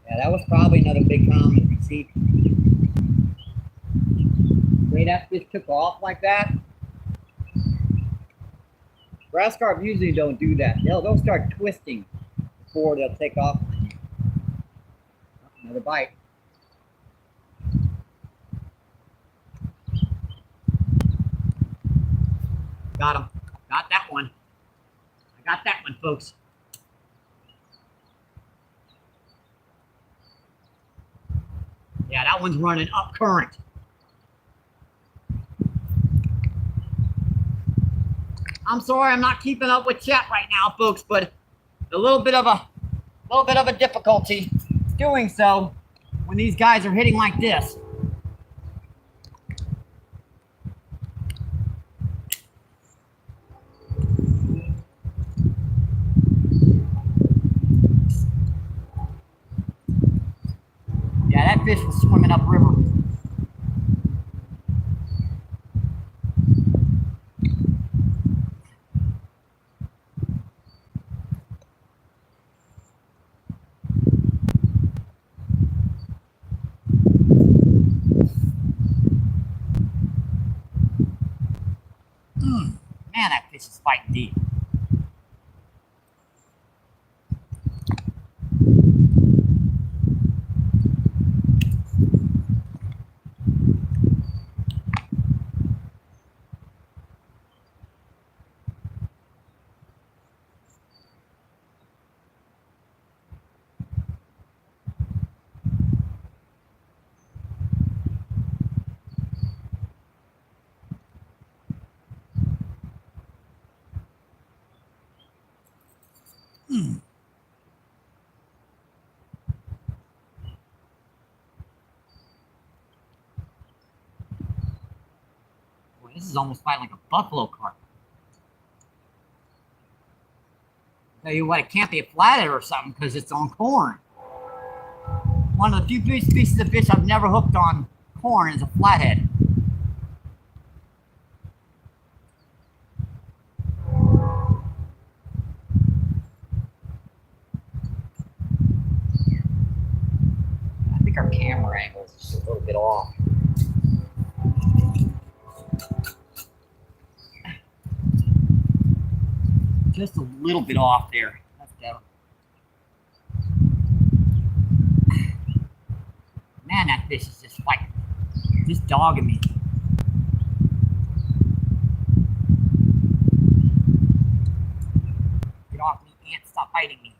Yeah, that was probably another big comment. See, wait after this took off like that. Grass carp usually don't do that. They'll start twisting before they'll take off. Another bite. Got him. Got that one. I got that one, folks. That one's running up current. I'm sorry, I'm not keeping up with chat right now, folks, but a little bit of a difficulty doing so when these guys are hitting like this. Yeah, that fish was swimming upriver. Man, that fish is fighting deep. Boy, this is almost fighting like a buffalo carp. Tell you what, it can't be a flathead or something because it's on corn. One of the few species of fish I've never hooked on corn is a flathead. I think our camera angle is just a little bit off. Just a little bit off there. That's better. Man, that fish is just fighting. Just dogging me. Get off me, ant. Stop biting me.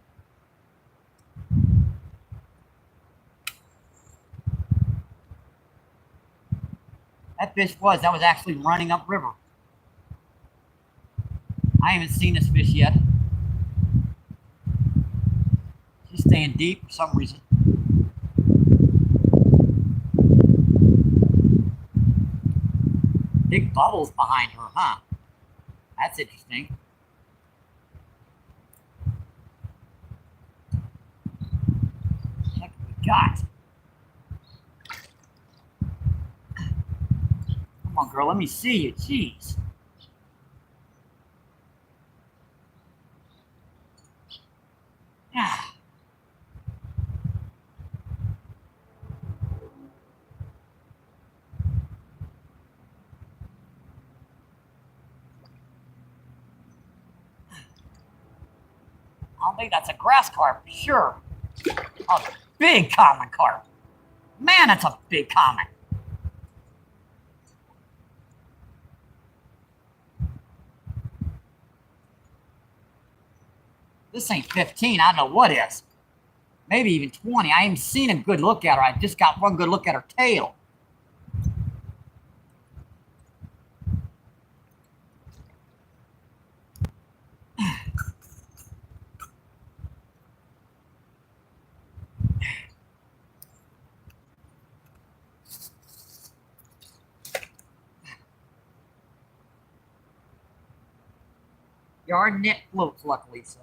That was actually running upriver. I haven't seen this fish yet. She's staying deep for some reason. Big bubbles behind her, huh? That's interesting. What have we got? Come on, girl, let me see you. Jeez. Yeah. I don't think that's a grass carp, sure. A big common carp. Man, that's a big common. This ain't 15, I don't know what is. Maybe even 20. I ain't seen a good look at her. I just got one good look at her tail. Yard net floats, luckily, so.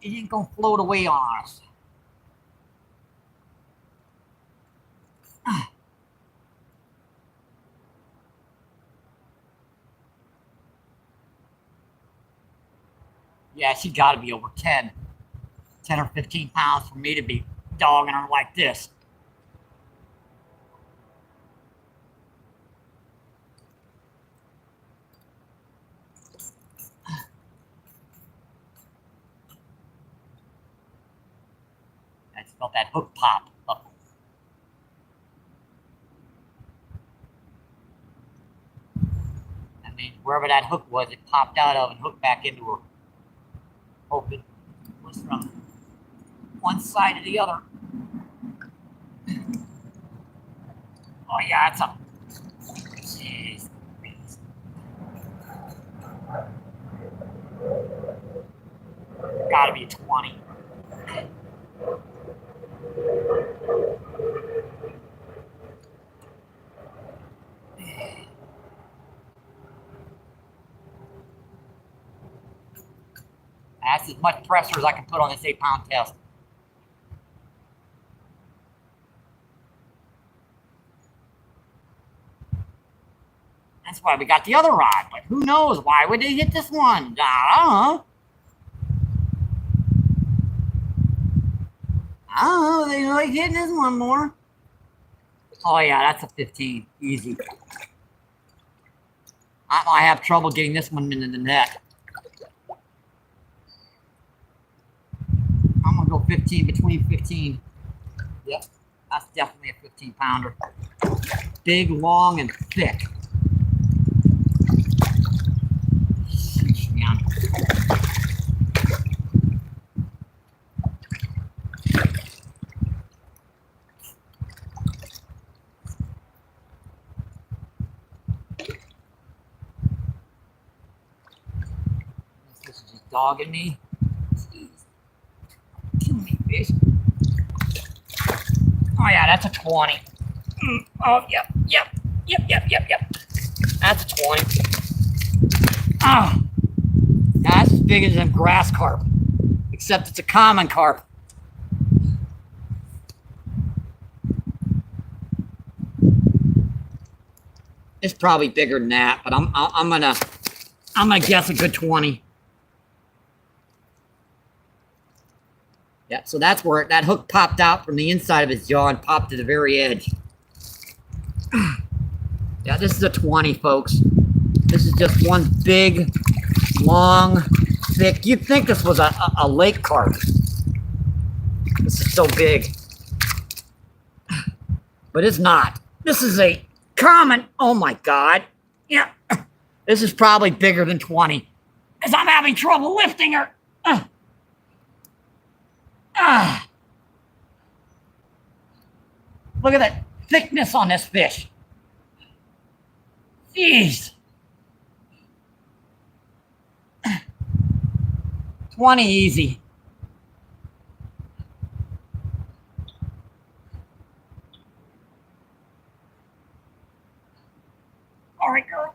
It ain't gonna float away on us. Yeah, she gotta be over 10 or 15 pounds for me to be dogging her like this. I just felt that hook pop. I mean, wherever that hook was, it popped out of and hooked back into her. Hope it Goes from one side to the other. Oh yeah, it's a. Jeez. Gotta be a 20. That's as much pressure as I can put on this 8-pound test. That's why we got the other rod, but who knows? Why would they hit this one? I don't know. They like hitting this one more. Oh yeah, that's a 15. Easy. I have trouble getting this one into the net. I'm gonna go 15, between 15. Yep, that's definitely a 15-pounder. Big, long, and thick. Man. This is just dogging me. Jeez. Kill me, fish. Oh yeah, that's a 20. Oh, yep. That's a 20. Oh, that's as big as a grass carp, except it's a common carp. It's probably bigger than that, but I'm gonna guess a good 20. Yeah, so that's where that hook popped out from the inside of his jaw and popped to the very edge. Yeah, this is a 20, folks. This is just one big, long, thick. You'd think this was a lake carp. This is so big. But it's not. This is a common, oh my God. Yeah, this is probably bigger than 20. Because I'm having trouble lifting her. Look at that thickness on this fish. Jeez. 20 easy. All right, girl.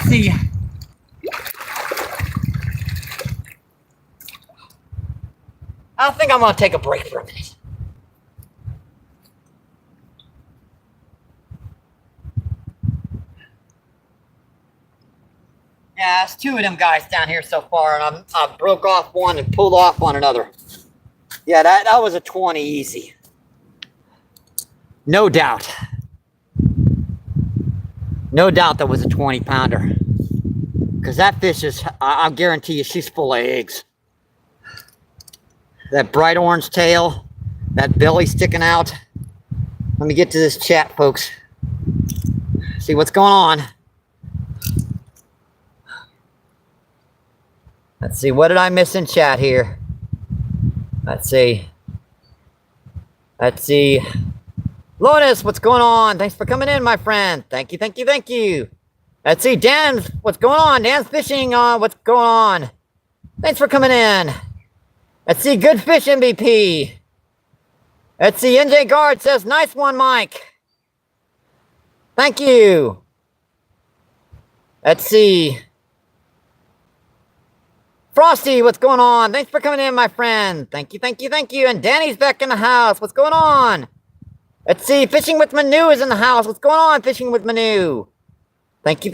See ya. I think I'm going to take a break for a minute. Yeah, it's 2 of them guys down here so far, and I broke off one and pulled off on another. Yeah, that was a 20 easy. No doubt. No doubt that was a 20-pounder. Because that fish is, I'll guarantee you, she's full of eggs. That bright orange tail, that belly sticking out. Let me get to this chat, folks. See what's going on. Let's see, what did I miss in chat here? Let's see. Lotus, what's going on? Thanks for coming in, my friend. Thank you. Let's see, Dan, what's going on? Dan's fishing, what's going on? Thanks for coming in. Let's see, good fish, MBP. Let's see, NJ Guard says, nice one, Mike. Thank you. Let's see. Frosty, what's going on? Thanks for coming in, my friend. Thank you. And Danny's back in the house. What's going on? Let's see, Fishing with Manu is in the house. What's going on, Fishing with Manu? Thank you.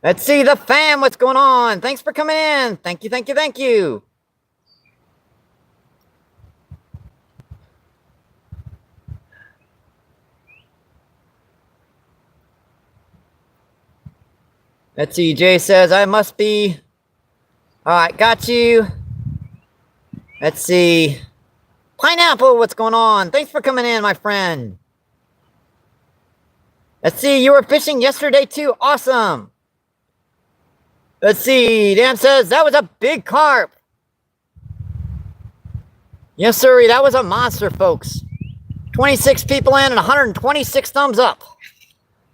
Let's see, the fam, what's going on? Thanks for coming in. Thank you. Let's see, Jay says, I must be. All right, got you. Let's see. Pineapple, what's going on? Thanks for coming in, my friend. Let's see, you were fishing yesterday too. Awesome. Let's see. Dan says that was a big carp. Yes, sir. That was a monster, folks. 26 people in and 126 thumbs up.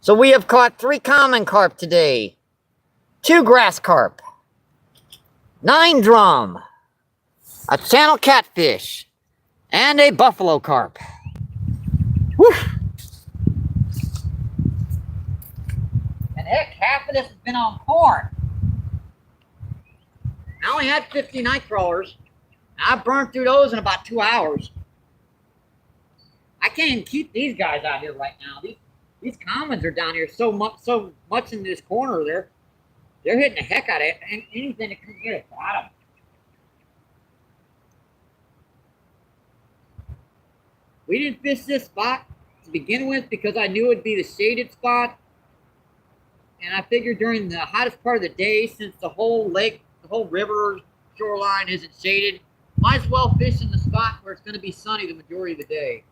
So we have caught 3 common carp today, 2 grass carp, 9 drum, a channel catfish, and a buffalo carp. Whew. And heck, half of this has been on corn. I only had 50 night crawlers. I burned through those in about 2 hours. I can't even keep these guys out here right now. These commons are down here so much in this corner. They're hitting the heck out of it, and anything that can get a bottom. We didn't fish this spot to begin with because I knew it'd be the shaded spot, and I figured during the hottest part of the day, since the whole lake, the whole river shoreline isn't shaded, might as well fish in the spot where it's going to be sunny the majority of the day.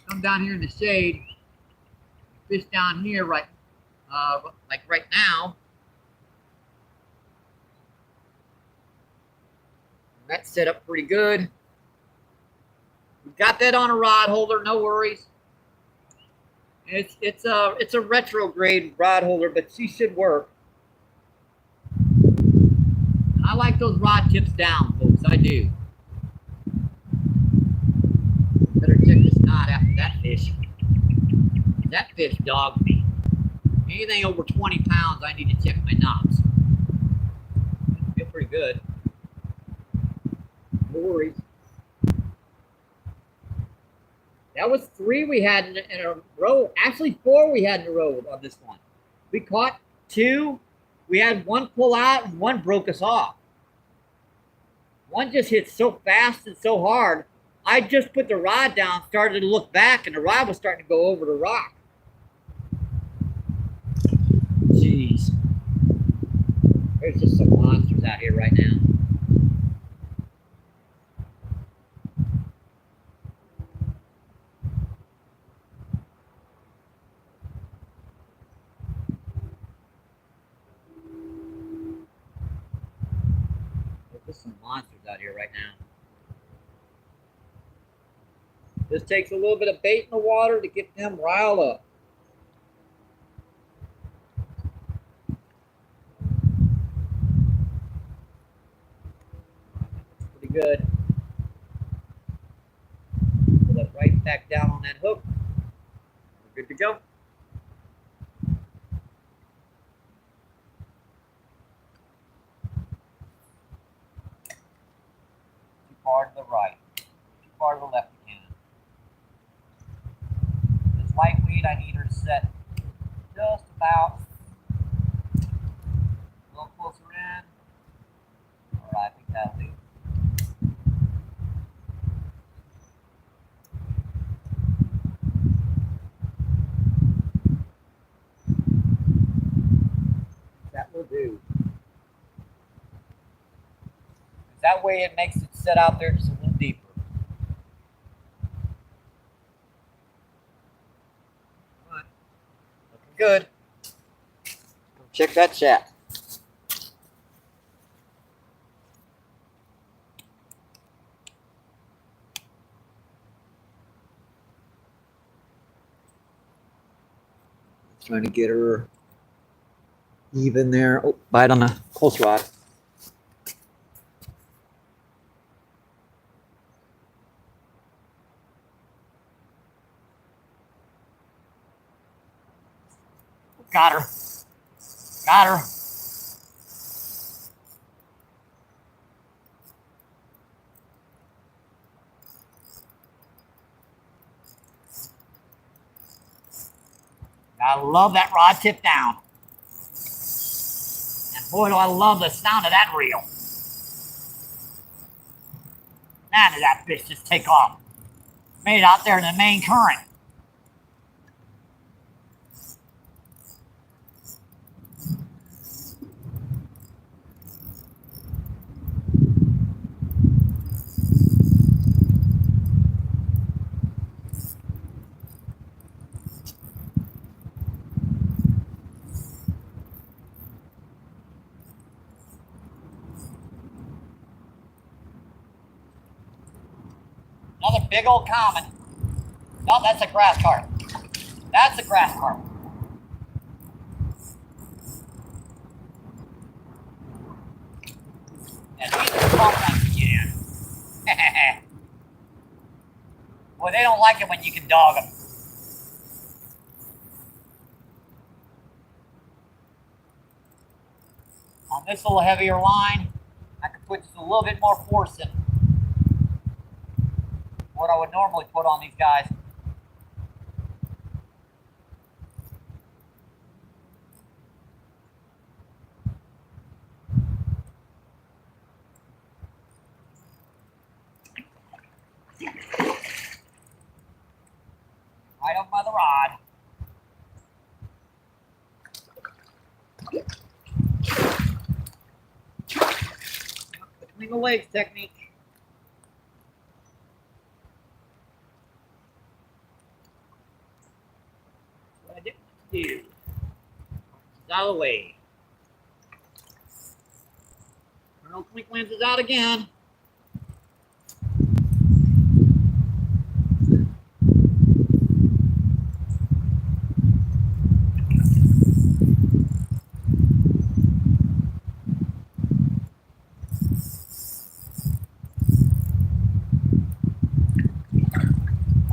Come down here in the shade, fish down here like right now. That's set up pretty good. We've got that on a rod holder, no worries. It's a retrograde rod holder, but she should work. I like those rod tips down, folks. I do. Better check this knot after that fish. That fish dogged me. Anything over 20 pounds, I need to check my knots. Feel pretty good. No worries. That was 3 we had in a row. Actually, 4 we had in a row on this one. We caught 2. We had 1 pull out and 1 broke us off. 1 just hit so fast and so hard. I just put the rod down, started to look back, and the rod was starting to go over the rock. Jeez. There's just some monsters out here right now. There's just some monsters out here right now. This takes a little bit of bait in the water to get them riled up. Pretty good. Pull it right back down on that hook. We're good to go. Too far to the right. Too far to the left again. This light weight, I need her set just about a little closer in. Alright, I think that'll do. That will do. That way it makes it set out there just a little deeper. Alright. Looking good. Come check that chat. Trying to get her even there. Oh, bite on the close rod. Got her. Got her. I love that rod tip down. And boy, do I love the sound of that reel. Man, did that fish just take off. Made it out there in the main current. big old common. No, that's a grass carp. That's a grass carp. And these are smallmouth again. Boy, they don't like it when you can dog them. On this little heavier line, I can put just a little bit more force in what I would normally put on these guys. Right up by the rod. Between the legs technique. What I didn't want to do. It's out of the way. Colonel Clink Lens is out again.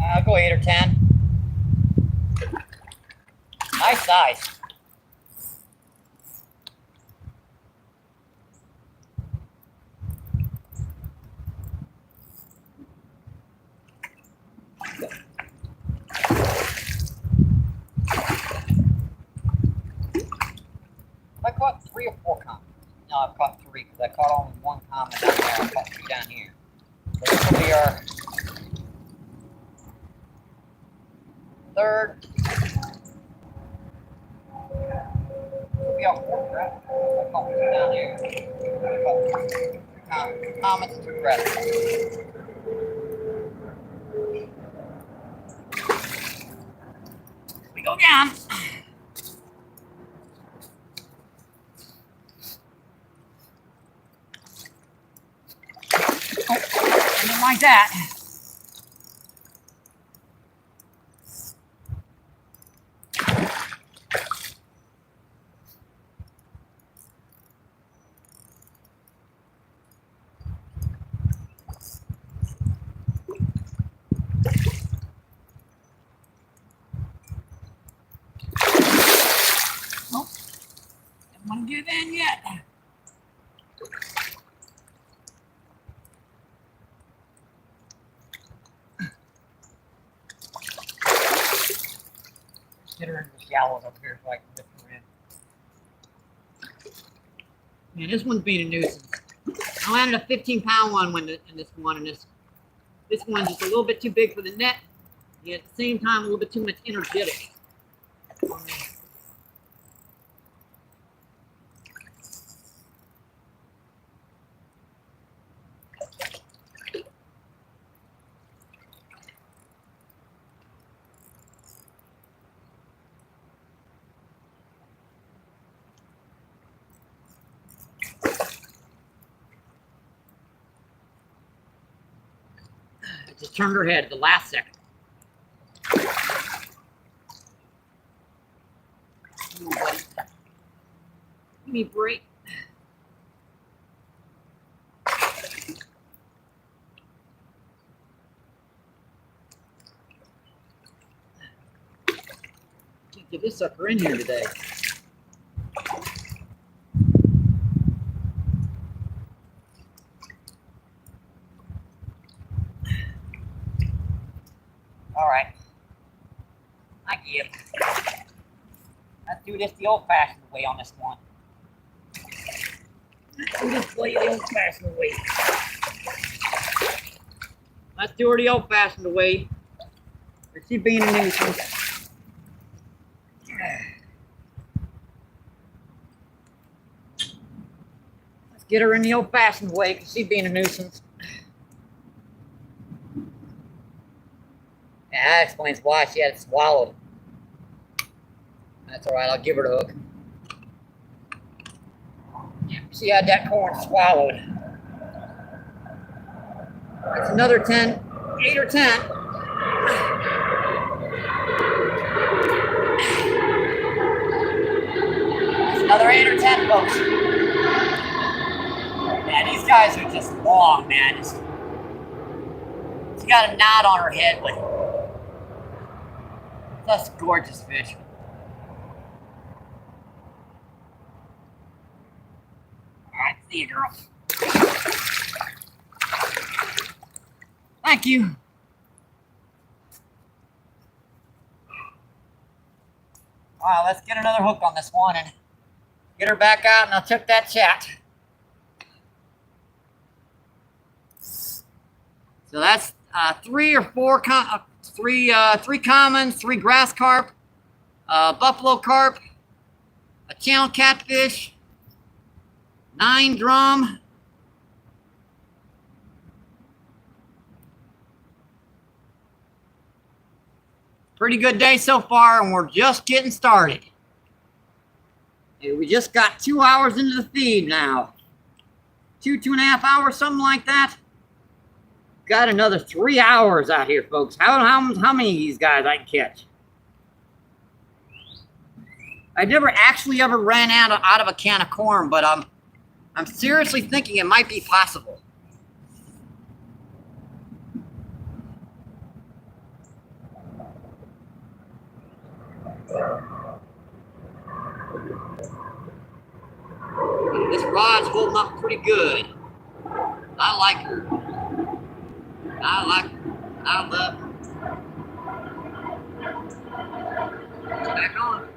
I'll go 8 or 10. Nice size. I caught 3 or 4 common. No, I've caught 3 because I caught only 1 common down there. I caught 3 down here. So this will be our third. This will be our 4th, right? I caught 2 down here. I caught 3 commons and 2 grass. We go down. I didn't like that. Nope. Don't want to get in yet. Get her in the shallows up here so I can lift her in. Man, this one's being a nuisance. I landed a 15-pound one in this one, and this one's just a little bit too big for the net, yet at the same time a little bit too much energetic for me. Just turned her head at the last second. Ooh, buddy. Give me a break. Can't get this sucker in here today. All right. I give. Let's do this the old-fashioned way on this one. Let's do this the old-fashioned way. Let's do her the old-fashioned way. Or she being a nuisance. Let's get her in the old-fashioned way because she's being a nuisance. Yeah, that explains why she had it swallowed. That's all right. I'll give her the hook. Yeah, she had that corn swallowed. That's another 10. 8 or 10. That's another 8 or 10, folks. Man, these guys are just long, man. She got a knot on her head, but that's gorgeous fish. All right, see you, girl. Thank you. All right, let's get another hook on this one and get her back out, and I'll check that chat. So that's three commons, 3 grass carp, buffalo carp, a channel catfish, 9 drum, pretty good day so far, and we're just getting started. And we just got 2 hours into the feed now. 2.5 hours, something like that. Got another 3 hours out here, folks. How many of these guys I can catch? I never actually ever ran out of a can of corn, but I'm seriously thinking it might be possible. This rod's holding up pretty good. I like her. I love her. Back on.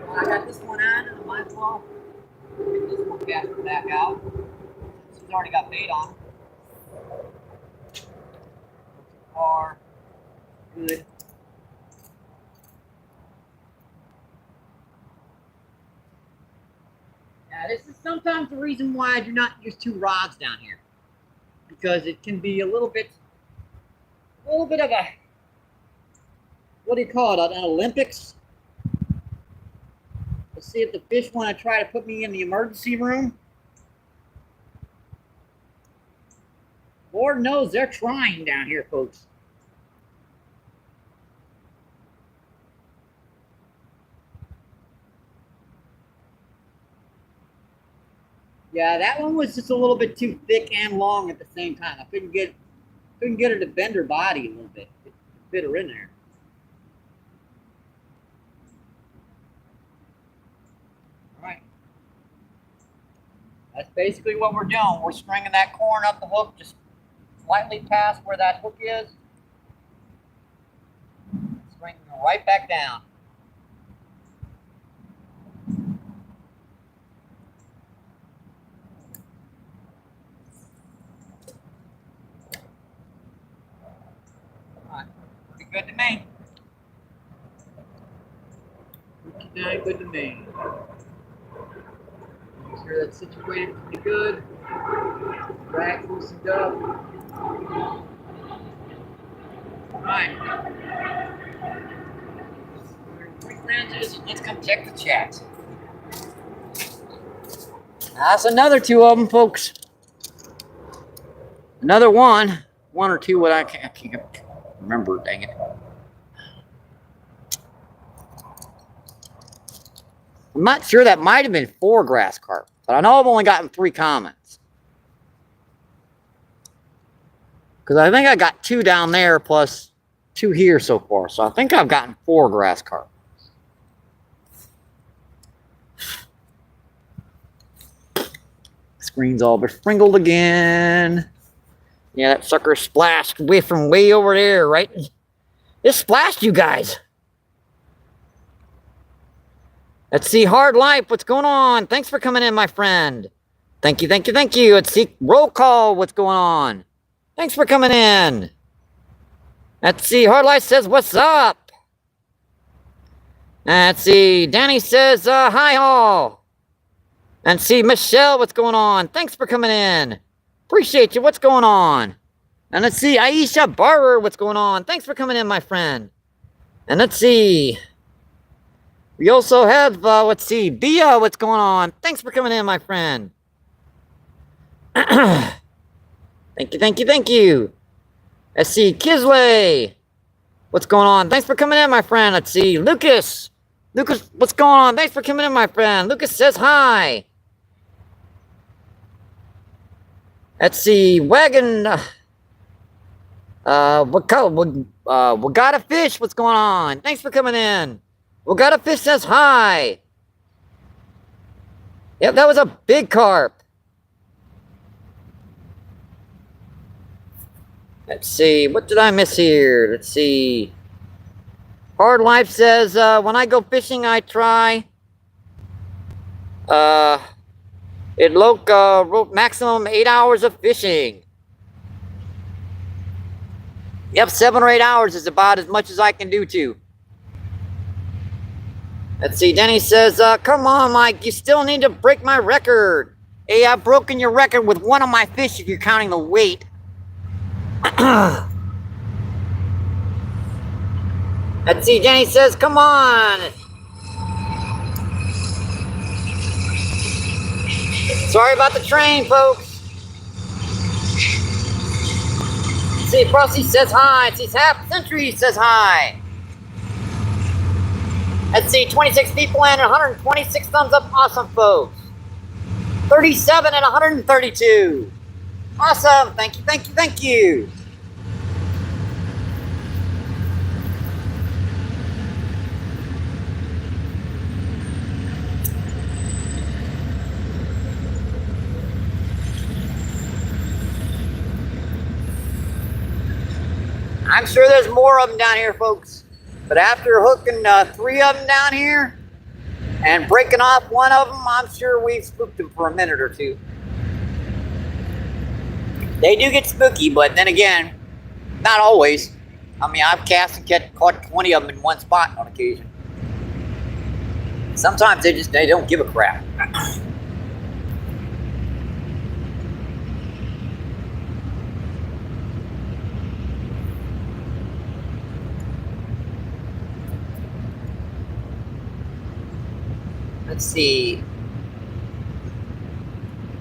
Well, I got this one on, and I might as well get this one back out. She's already got bait on. Far. Good. Now, this is sometimes the reason why I do not use 2 rods down here, because it can be a little bit of a, what do you call it, an Olympics. Let's see if the fish want to try to put me in the emergency room. Lord knows they're trying down here, folks. Yeah, that one was just a little bit too thick and long at the same time. I couldn't get her to bend her body a little bit to fit her in there. All right. That's basically what we're doing. We're stringing that corn up the hook just slightly past where that hook is. Stringing it right back down. Good to me. Pretty good to me. Make sure that's situated pretty good. Drag loosened up. Alright. Quick lenses. Let's come check the chat. That's another 2 of them, folks. Another one or two. What I can't remember, dang it. I'm not sure, that might have been 4 grass carp, but I know I've only gotten 3 commons. Because I think I got 2 down there plus 2 here so far. So I think I've gotten 4 grass carp. Screen's all besprinkled again. Yeah, that sucker splashed from way over there, right? It splashed, you guys. Let's see, Hard Life, what's going on? Thanks for coming in, my friend. Thank you, thank you, thank you. Let's see, Roll Call, what's going on? Thanks for coming in. Let's see, Hard Life says, what's up? Let's see, Danny says, hi all. And see, Michelle, what's going on? Thanks for coming in. Appreciate you. What's going on? And let's see, Aisha Barber, what's going on? Thanks for coming in, my friend. And let's see. We also have, let's see, Bia, what's going on? Thanks for coming in, my friend. Thank you, thank you, thank you. Let's see, Kisley. What's going on? Thanks for coming in, my friend. Let's see, Lucas. Lucas, what's going on? Thanks for coming in, my friend. Lucas says hi. Let's see, Wagon. Wagata Fish, what's going on? Thanks for coming in. Wagata Fish says hi. Yep, that was a big carp. Let's see, what did I miss here? Let's see. Hard Life says, when I go fishing, I try. It wrote maximum 8 hours of fishing. Yep, 7 or 8 hours is about as much as I can do too. Let's see, Denny says, come on, Mike, you still need to break my record. Hey, I've broken your record with one of my fish if you're counting the weight. Let's see, Jenny says, come on. Sorry about the train, folks. Let's see, Frosty says hi. Let's see, Half Century says hi. Let's see, 26 people and 126 thumbs up. Awesome, folks. 37 and 132. Awesome. Thank you, thank you, thank you. I'm sure there's more of them down here, folks. But after hooking 3 of them down here and breaking off one of them, I'm sure we've spooked them for a minute or two. They do get spooky, but then again, not always. I mean, I've cast and caught 20 of them in one spot on occasion. Sometimes they don't give a crap. Let's see.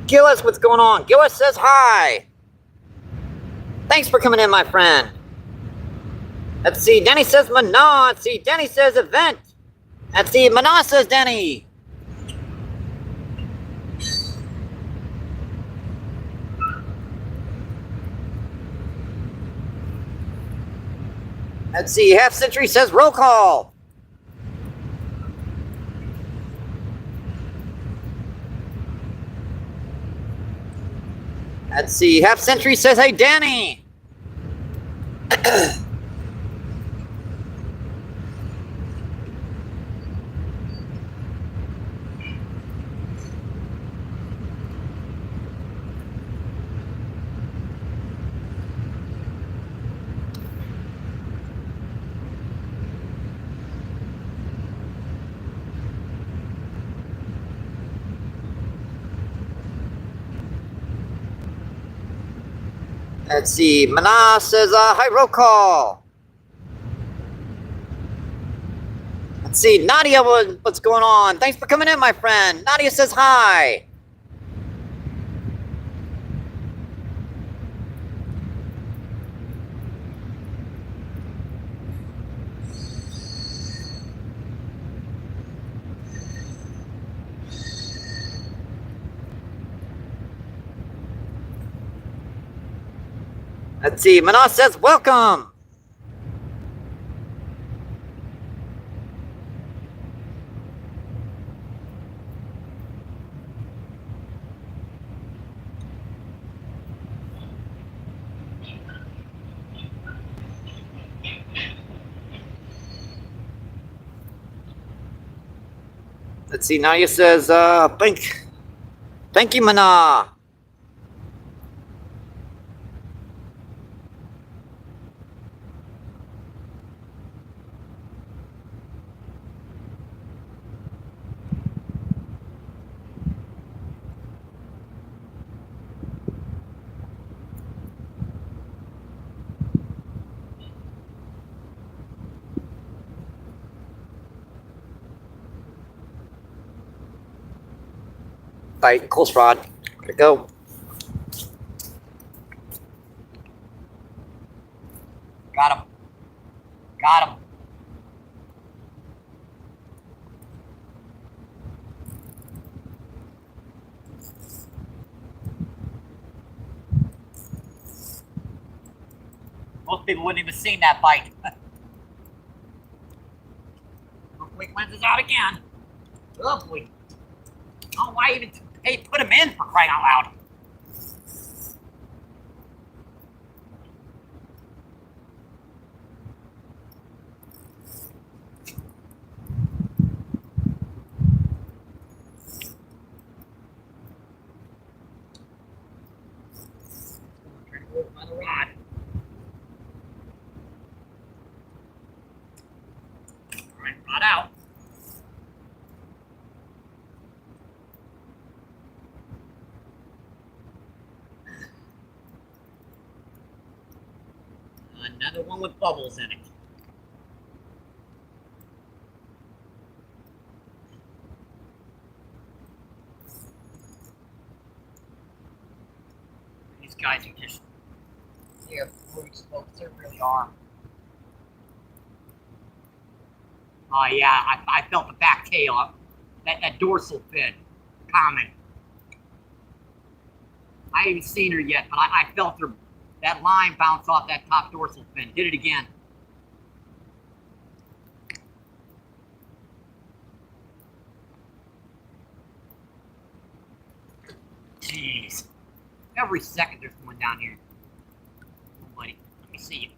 Gillis, what's going on? Gillis says hi. Thanks for coming in, my friend. Let's see. Denny says Mana. Let's see. Denny says event. Let's see. Mana says Denny. Let's see. Half Century says roll call. Let's see. Half Century says, hey, Danny. Let's see. Mana says, hi, roll call. Let's see. Nadia, what's going on? Thanks for coming in, my friend. Nadia says hi. Let's see. Mana says welcome. Let's see. Nadia says, thank you, Mana. Bite, close rod. There we go. Most people wouldn't even seen that bite. Quick lenses out again. Lovely. Oh, why even put them in, for crying out loud? Trying to work on the rod. All right, rod out. Another one with bubbles in it. These guys are just, they're brutes, folks. They really are. Oh yeah, I felt the back tail, that dorsal fin coming. I haven't seen her yet, but I felt her, that line bounce off that top dorsal fin. Did it again. Jeez. Every second there's one down here. Oh, buddy, let me see you.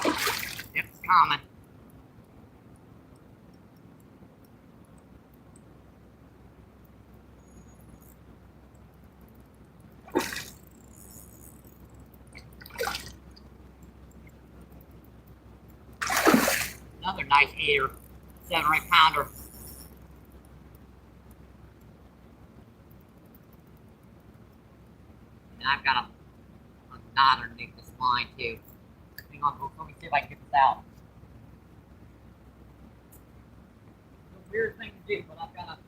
Yep, it's coming. Another nice 8 or 7 or 8 pounder. And I've got a knot underneath this line too. Hang on, folks, let me see if I can get this out. It's a weird thing to do, but I've got a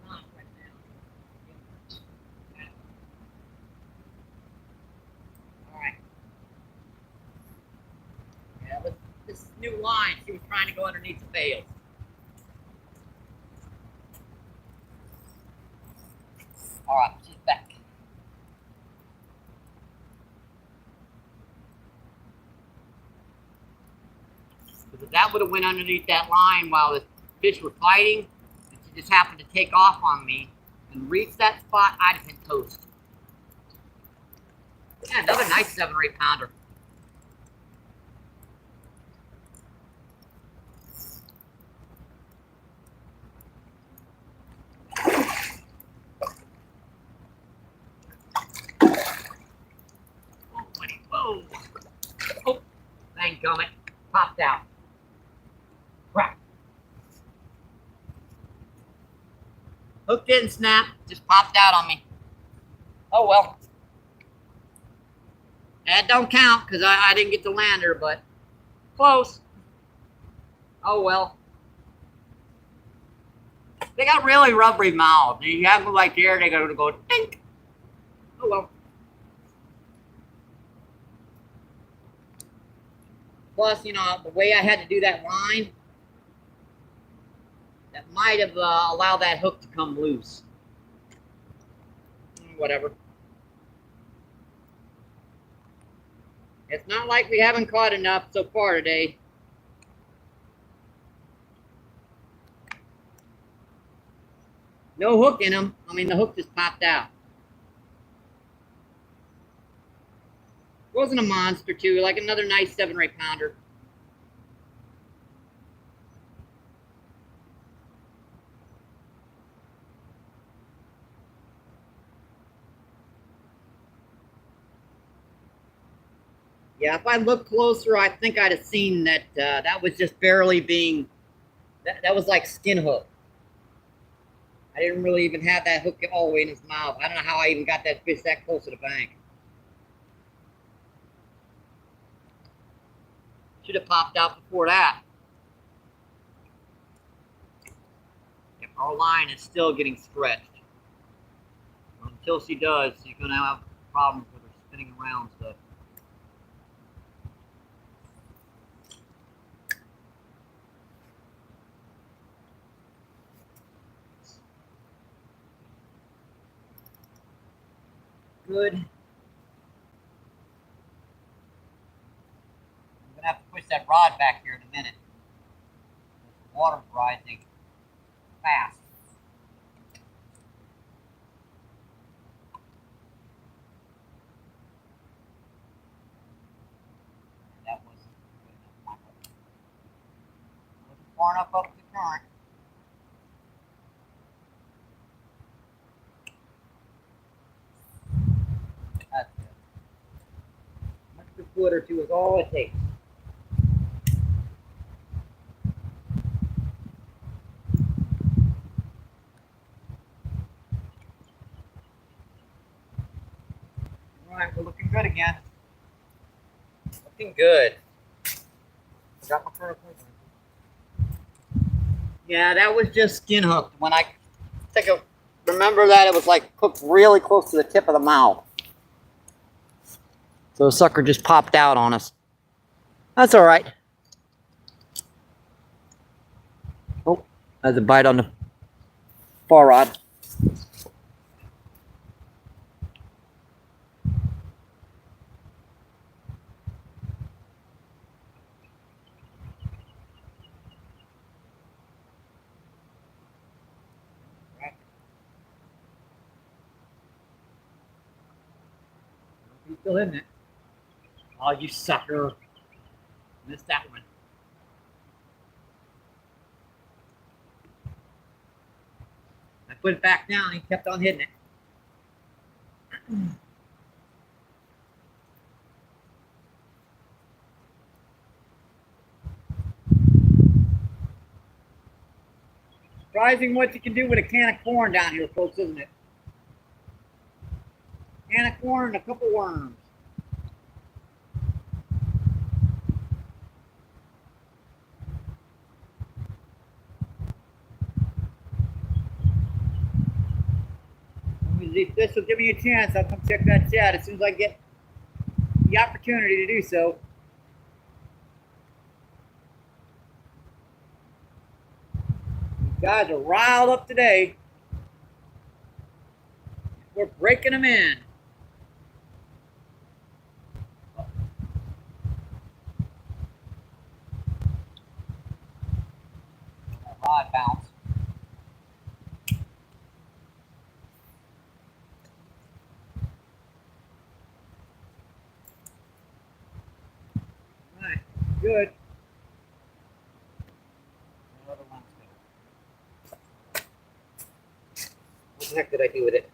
knot right now. Alright. Yeah, but this new line, she was trying to go underneath the bales. Alright, she's back. Because if that would have went underneath that line while the fish were fighting, and she just happened to take off on me and reach that spot, I'd have been toast. Yeah, another nice 7 or 8 pounder. Oh, buddy, whoa. Oh, thank gummit. Popped out. Crap. Hook didn't snap, just popped out on me. Oh well. That don't count because I didn't get the lander, but close. Oh well. They got really rubbery mouths. You have them like there, they gotta go dink. Oh well. Plus, you know, the way I had to do that line, that might have allowed that hook to come loose. Whatever. It's not like we haven't caught enough so far today. No hook in them. I mean, the hook just popped out. Wasn't a monster too, like another nice 7 or 8 pounder. Yeah, if I looked closer, I think I'd have seen that that was just barely being, that was like skin hook. I didn't really even have that hook all the way in his mouth. I don't know how I even got that fish that close to the bank. Should have popped out before that. If our line is still getting stretched. Until she does, she's going to have problems with her spinning around stuff. good. I'm gonna have to push that rod back here in a minute. The water's rising fast. That wasn't good enough. Wasn't far enough up the current. That's it. An extra foot or two is all it takes. Alright, we're looking good again. Looking good. Got my current. Yeah, that was just skin hooked. When I remember that it was like hooked really close to the tip of the mouth. So the sucker just popped out on us. That's all right. Oh, that's a bite on the far rod. He's still in it. Oh, you sucker. Missed that one. I put it back down. He kept on hitting it. Surprising what you can do with a can of corn down here, folks, isn't it? Can of corn and a couple worms. If this will give me a chance, I'll come check that chat as soon as I get the opportunity to do so. These guys are riled up today. We're breaking them in. That rod bounce. All right, good. Another one's good. What the heck did I do with it?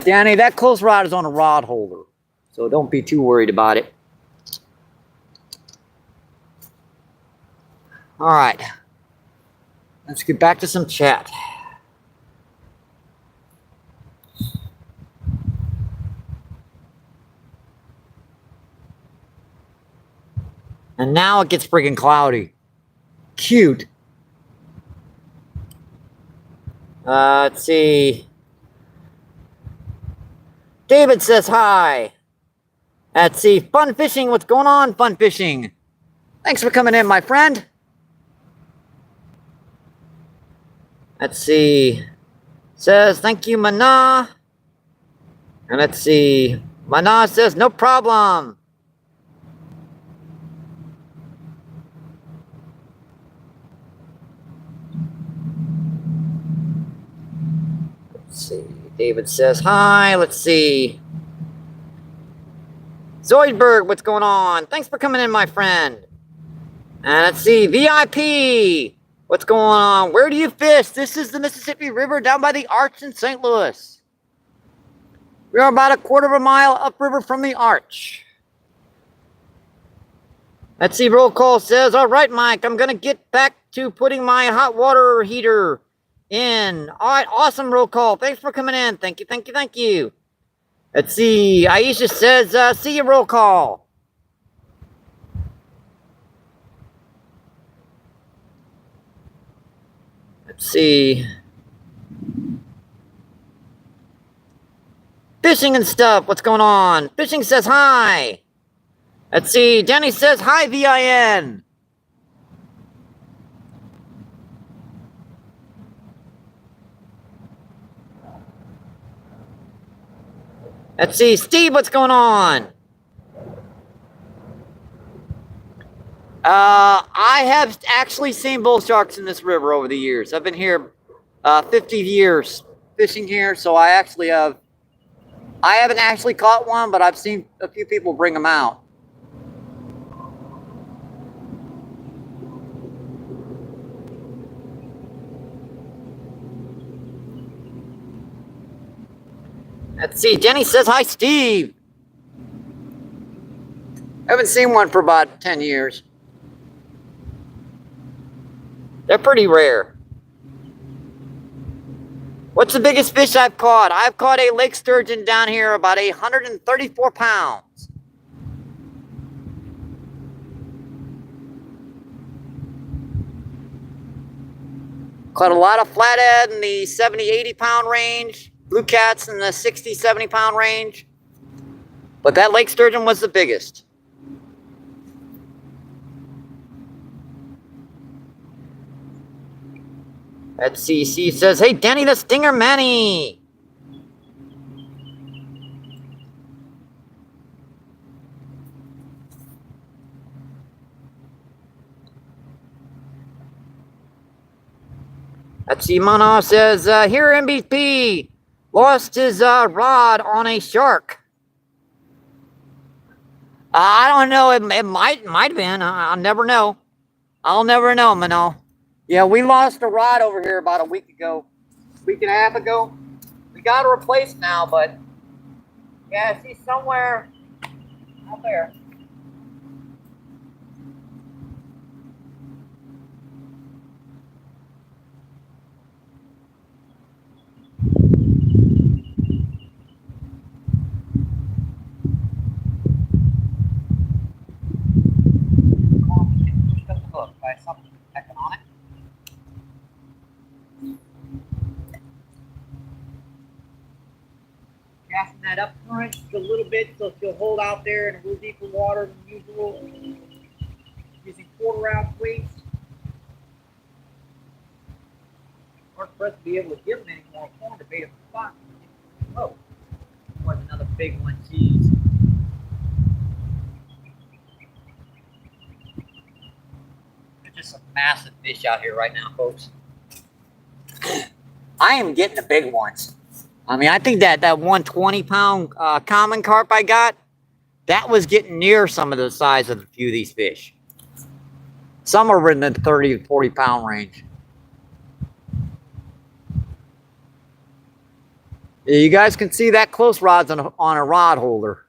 Danny, that close rod is on a rod holder, so don't be too worried about it. All right, let's get back to some chat. And now it gets freaking cloudy. Cute. Let's see. David says hi. Let's see. Fun fishing. What's going on, Fun Fishing? Thanks for coming in, my friend. Let's see. Says, thank you, Mana. And let's see. Mana says, no problem. Let's see. David says hi. Let's see. Zoidberg, what's going on? Thanks for coming in, my friend. And let's see. VIP, what's going on? Where do you fish? This is the Mississippi River down by the Arch in St. Louis. We are about a quarter of a mile upriver from the Arch. Let's see. Roll call says, all right, Mike, I'm going to get back to putting my hot water heater in. All right, awesome, roll call. Thanks for coming in. Thank you, thank you, thank you. Let's see. Aisha says, see you, roll call. Let's see. Fishing and stuff. What's going on? Fishing says hi. Let's see. Denny says, hi, VIN. Let's see. Steve, what's going on? I have actually seen bull sharks in this river over the years. I've been here 50 years fishing here, so I haven't actually caught one, but I've seen a few people bring them out. Let's see. Jenny says, hi, Steve. I haven't seen one for about 10 years. They're pretty rare. What's the biggest fish I've caught? I've caught a lake sturgeon down here about 134 pounds. Caught a lot of flathead in the 70, 80 pound range. Blue cats in the 60, 70 pound range. But that lake sturgeon was the biggest. Let's see. Steve says, hey, Danny, the Stinger Manny. Let's see. Mono says, here, MVP lost his rod on a shark. I don't know. It might have been. I'll never know. I'll never know, Mono. Yeah, we lost a rod over here about a week and a half ago. We got it replaced now, but yeah, I see somewhere out there. Casting that up current just a little bit so she'll hold out there in a little deeper water than usual. Using quarter-ounce weights. Hard for us to be able to give them any more corn to bait them the spot. Oh, was another big one. Jeez. There's just some massive fish out here right now, folks. I am getting the big ones. I mean, I think that 120-pound common carp I got, that was getting near some of the size of a few of these fish. Some are in the 30 to 40-pound range. You guys can see that close rod's on a rod holder.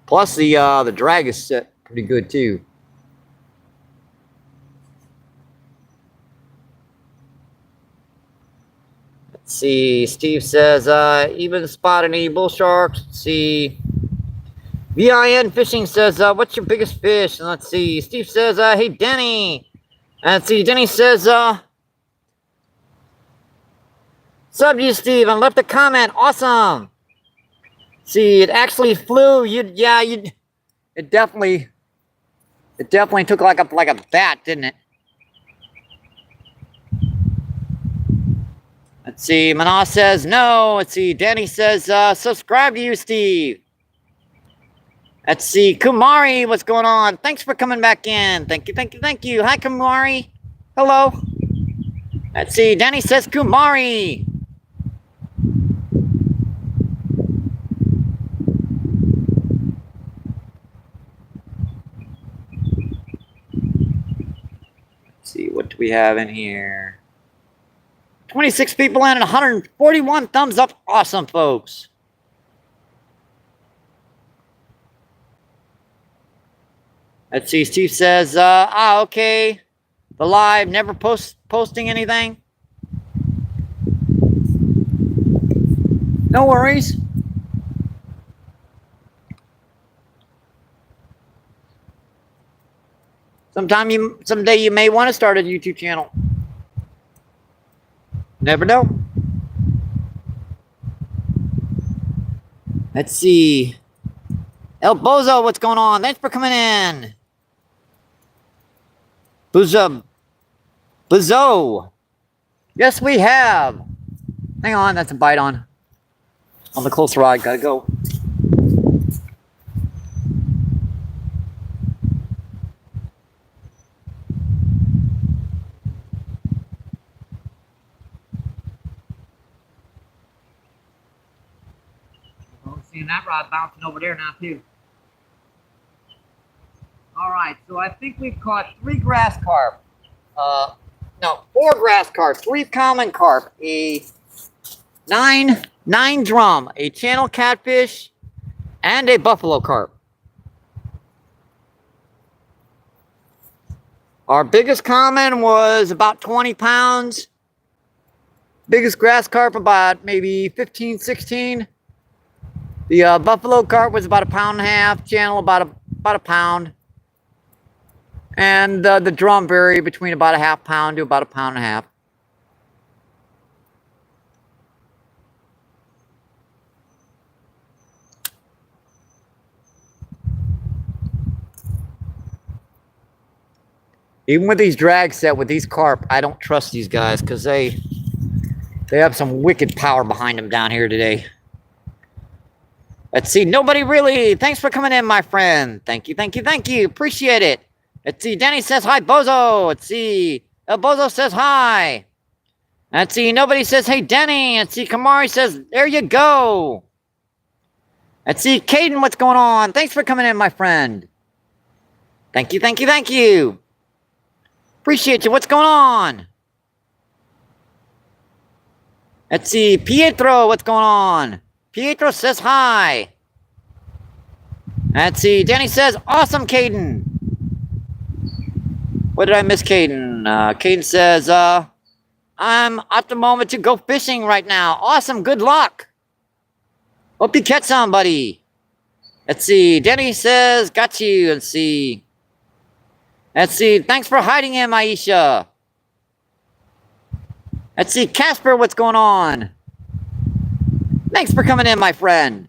Plus the drag is set pretty good too. Let's see. Steve says even spotted any bull sharks. Let's see. VIN Fishing says, what's your biggest fish? And let's see. Steve says, hey, Denny. And let's see. Denny says, sub you, Steve, and left a comment. Awesome. See, it actually flew. It definitely took like a bat, didn't it? Let's see. Mana says no. Let's see. Danny says, subscribe to you, Steve. Let's see. Kumari, what's going on? Thanks for coming back in. Thank you, thank you, thank you. Hi, Kumari. Hello. Let's see. Danny says Kumari. Let's see. What do we have in here? 26 people in and 141 thumbs up. Awesome, folks. Let's see. Steve says, okay. The live, never posting anything. No worries. Someday you may want to start a YouTube channel. Never know. Let's see. El Bozo, what's going on? Thanks for coming in. Bozo. Yes, we have. Hang on, that's a bite on the close rod. Gotta go. I'm seeing that rod bouncing over there now too. All right, so I think we've caught 3 grass carp. No, 4 grass carp, 3 common carp, a 9 drum, a channel catfish, and a buffalo carp. Our biggest common was about 20 pounds. Biggest grass carp about maybe 15, 16. The buffalo carp was about 1.5 pounds. Channel about a pound. And the drum varied between about 1/2 pound to about 1.5 pounds. Even with these drag set with these carp, I don't trust these guys because they have some wicked power behind them down here today. Let's see. Nobody really. Thanks for coming in, my friend. Thank you, thank you, thank you. Appreciate it. Let's see. Danny says hi, Bozo. Let's see. El Bozo says hi. Let's see. Nobody says hey, Danny. Let's see. Kamari says there you go. Let's see. Caden, what's going on? Thanks for coming in, my friend. Thank you, thank you, thank you. Appreciate you. What's going on? Let's see. Pietro, what's going on? Pietro says hi. Let's see. Danny says, awesome, Caden. What did I miss, Caden? Caden says, I'm at the moment to go fishing right now. Awesome. Good luck. Hope you catch somebody. Let's see. Danny says, got you. Let's see. Let's see. Thanks for hiding him, Aisha. Let's see. Casper, what's going on? Thanks for coming in, my friend.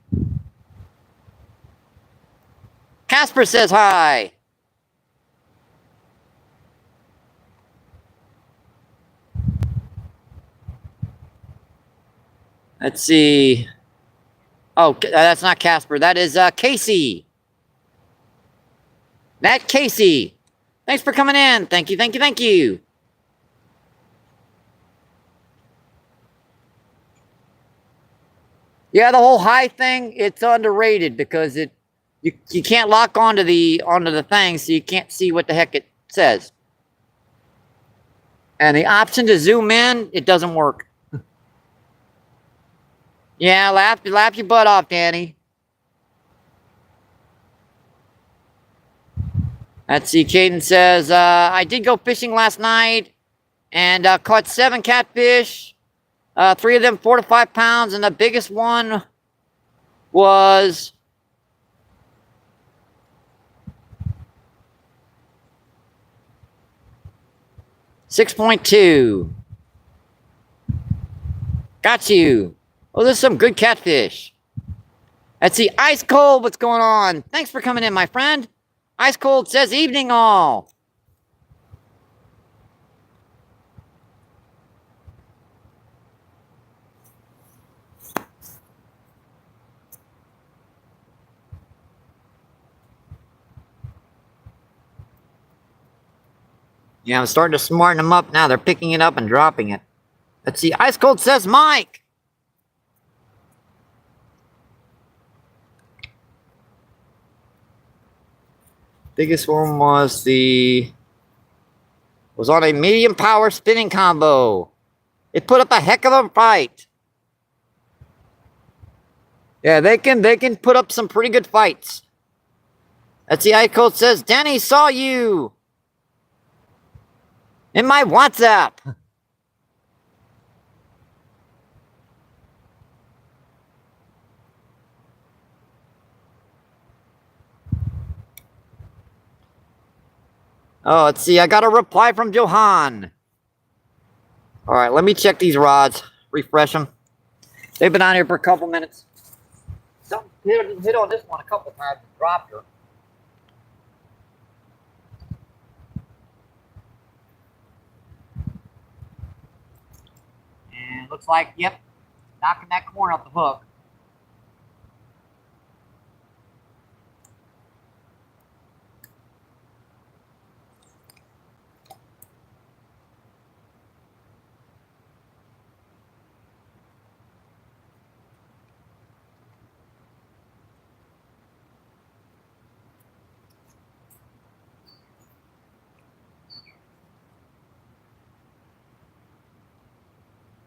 Casper says hi. Let's see. Oh, that's not Casper. That is Casey. Matt Casey. Thanks for coming in. Thank you, thank you, thank you. Yeah, the whole high thing, it's underrated because you can't lock onto the thing, so you can't see what the heck it says. And the option to zoom in, it doesn't work. Yeah, laugh your butt off, Danny. Let's see, Caden says, I did go fishing last night and caught 7 catfish. 3 of them 4 to 5 pounds, and the biggest one was 6.2. Got you. Oh, there's some good catfish. Let's see. Ice Cold, what's going on? Thanks for coming in, my friend. Ice Cold says evening all. Yeah, I'm starting to smarten them up now. They're picking it up and dropping it. Let's see. Ice Cold says Mike. Biggest one was on a medium power spinning combo. It put up a heck of a fight. Yeah, they can put up some pretty good fights. Let's see. Ice Cold says, Danny saw you in my WhatsApp. Oh, let's see. I got a reply from Johan. All right, let me check these rods, refresh them. They've been on here for a couple minutes. Something hit on this one a couple times and dropped her. And looks like, yep, knocking that corn off the hook.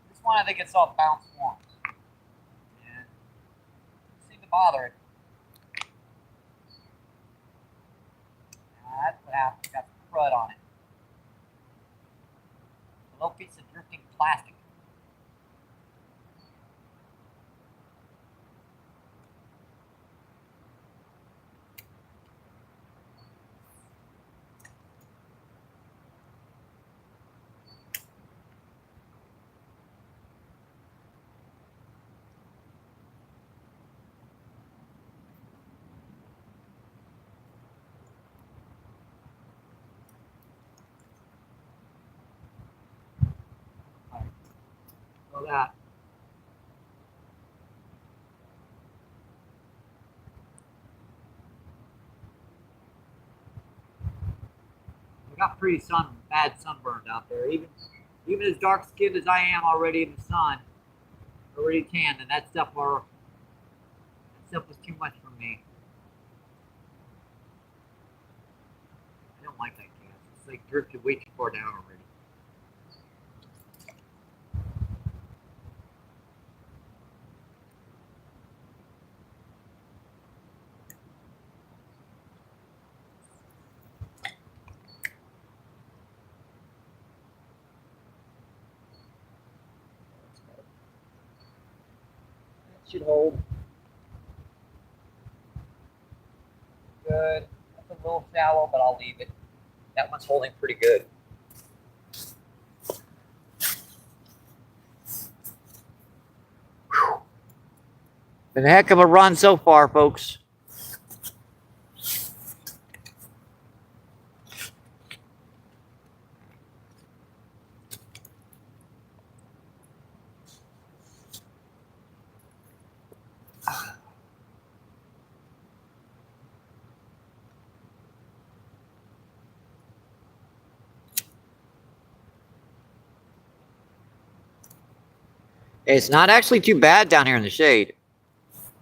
This one I think it's all bounced once. And doesn't seem to bother it. That's what happened. Got some crud on it. A little piece of drifting plastic. So that. I got pretty bad sunburned out there. Even as dark skinned as I am already in the sun, already tanned, and that stuff was too much for me. I don't like that gas. It's like drifted way too far down already. Should hold. Good. That's a little shallow, but I'll leave it. That one's holding pretty good. Whew. Been a heck of a run so far, folks. It's not actually too bad down here in the shade.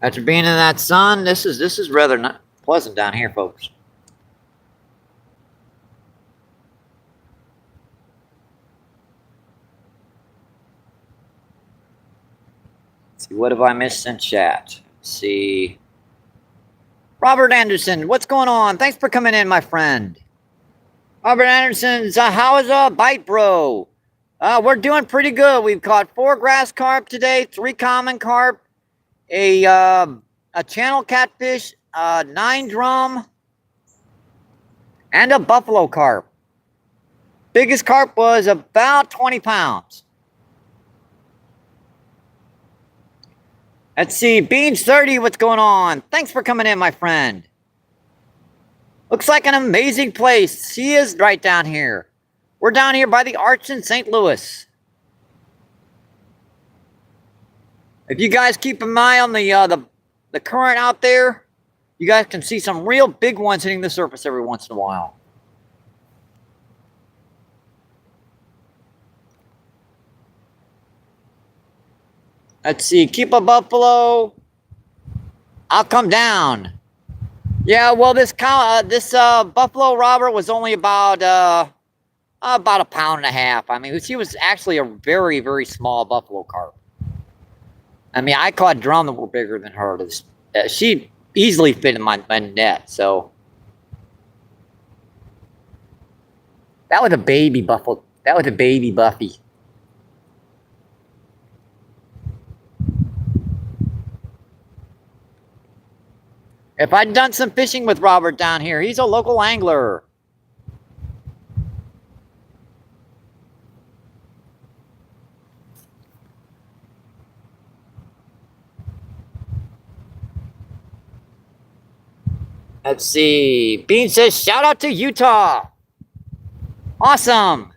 After being in that sun, this is rather not pleasant down here, folks. Let's see, what have I missed in chat? Let's see. Robert Anderson, what's going on? Thanks for coming in, my friend. Robert Anderson's, how is bite, bro? We're doing pretty good. We've caught 4 grass carp today, 3 common carp, a channel catfish, 9 drum, and a buffalo carp. Biggest carp was about 20 pounds. Let's see, Beans 30, what's going on? Thanks for coming in, my friend. Looks like an amazing place. She is right down here. We're down here by the Arch in St. Louis. If you guys keep an eye on the current out there, you guys can see some real big ones hitting the surface every once in a while. Let's see, keep a buffalo. I'll come down. Yeah, well, this buffalo Robert was only about a pound and a half. I mean, she was actually a very, very small buffalo carp. I mean, I caught drum that were bigger than her. She easily fit in my net, so. That was a baby buffalo. That was a baby Buffy. If I'd done some fishing with Robert down here, he's a local angler. Let's see. Bean says, shout out to Utah. Awesome.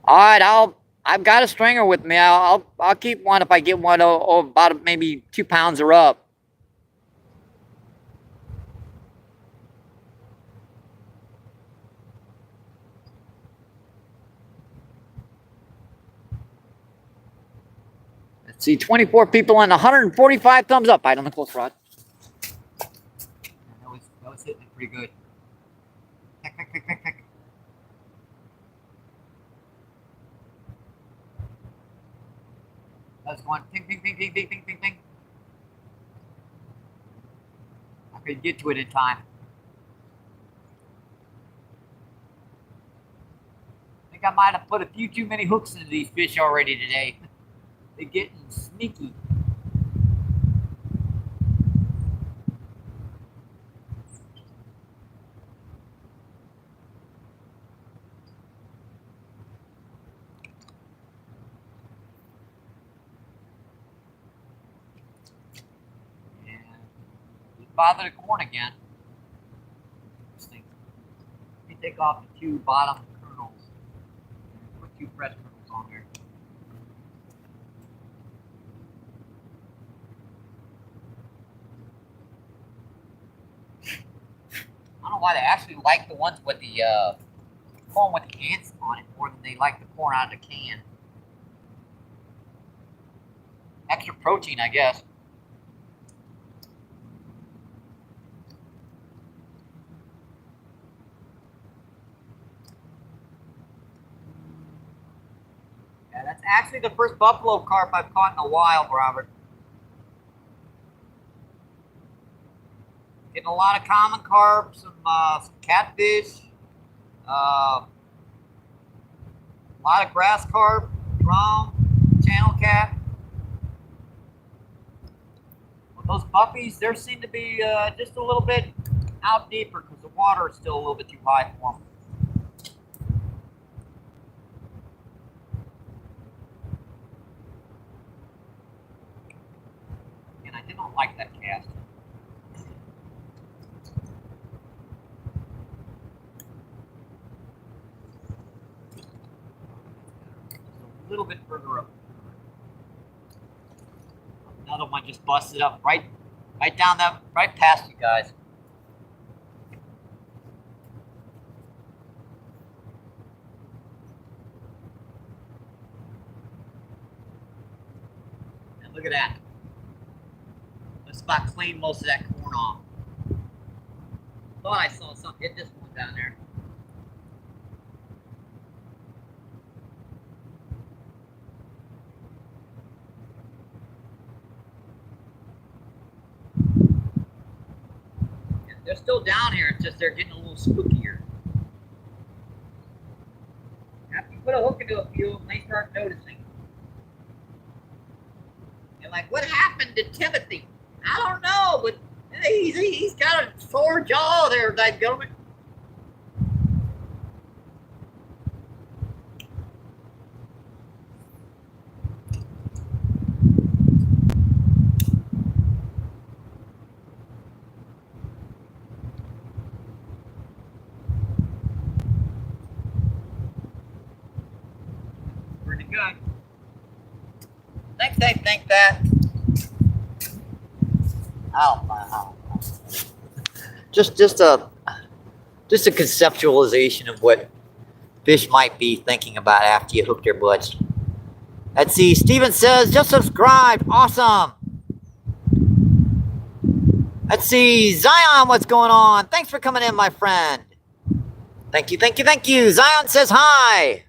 All right, I've got a stringer with me. I'll keep one if I get one about maybe 2 pounds or up. Let's see, 24 people and 145 thumbs up. Right on the close rod. That was hitting it pretty good. Pick, pick, pick, pick, pick. That's going ping, ping, ping, ping, ping, ping, ping, ping. I couldn't get to it in time. I think I might have put a few too many hooks into these fish already today. They're getting sneaky. And bother the corn again. Interesting. Let me take off the 2 bottom kernels. Put 2 fresh kernels on there. I don't know why they actually like the ones with the corn with the ants on it more than they like the corn out of the can. Extra protein, I guess. Yeah, that's actually the first buffalo carp I've caught in a while, Robert. Getting a lot of common carp, some catfish, a lot of grass carp, drum, channel cat. Well, those puppies, they seem to be just a little bit out deeper because the water is still a little bit too high for them. And I did not like that cast. A little bit further up. Another one just busted up right down that, right past you guys. And look at that. Let's about clean most of that corn off. Thought I saw something hit this one down there. They're still down here, it's just they're getting a little spookier. After you put a hook into a few of them, they start noticing. They're like, what happened to Timothy? I don't know, but he's got a sore jaw there, that government. Pretty good. Think that. Oh, Just a conceptualization of what fish might be thinking about after you hook their butts. Let's see. Steven says, just subscribed. Awesome. Let's see. Zion, what's going on? Thanks for coming in, my friend. Thank you, thank you, thank you. Zion says hi.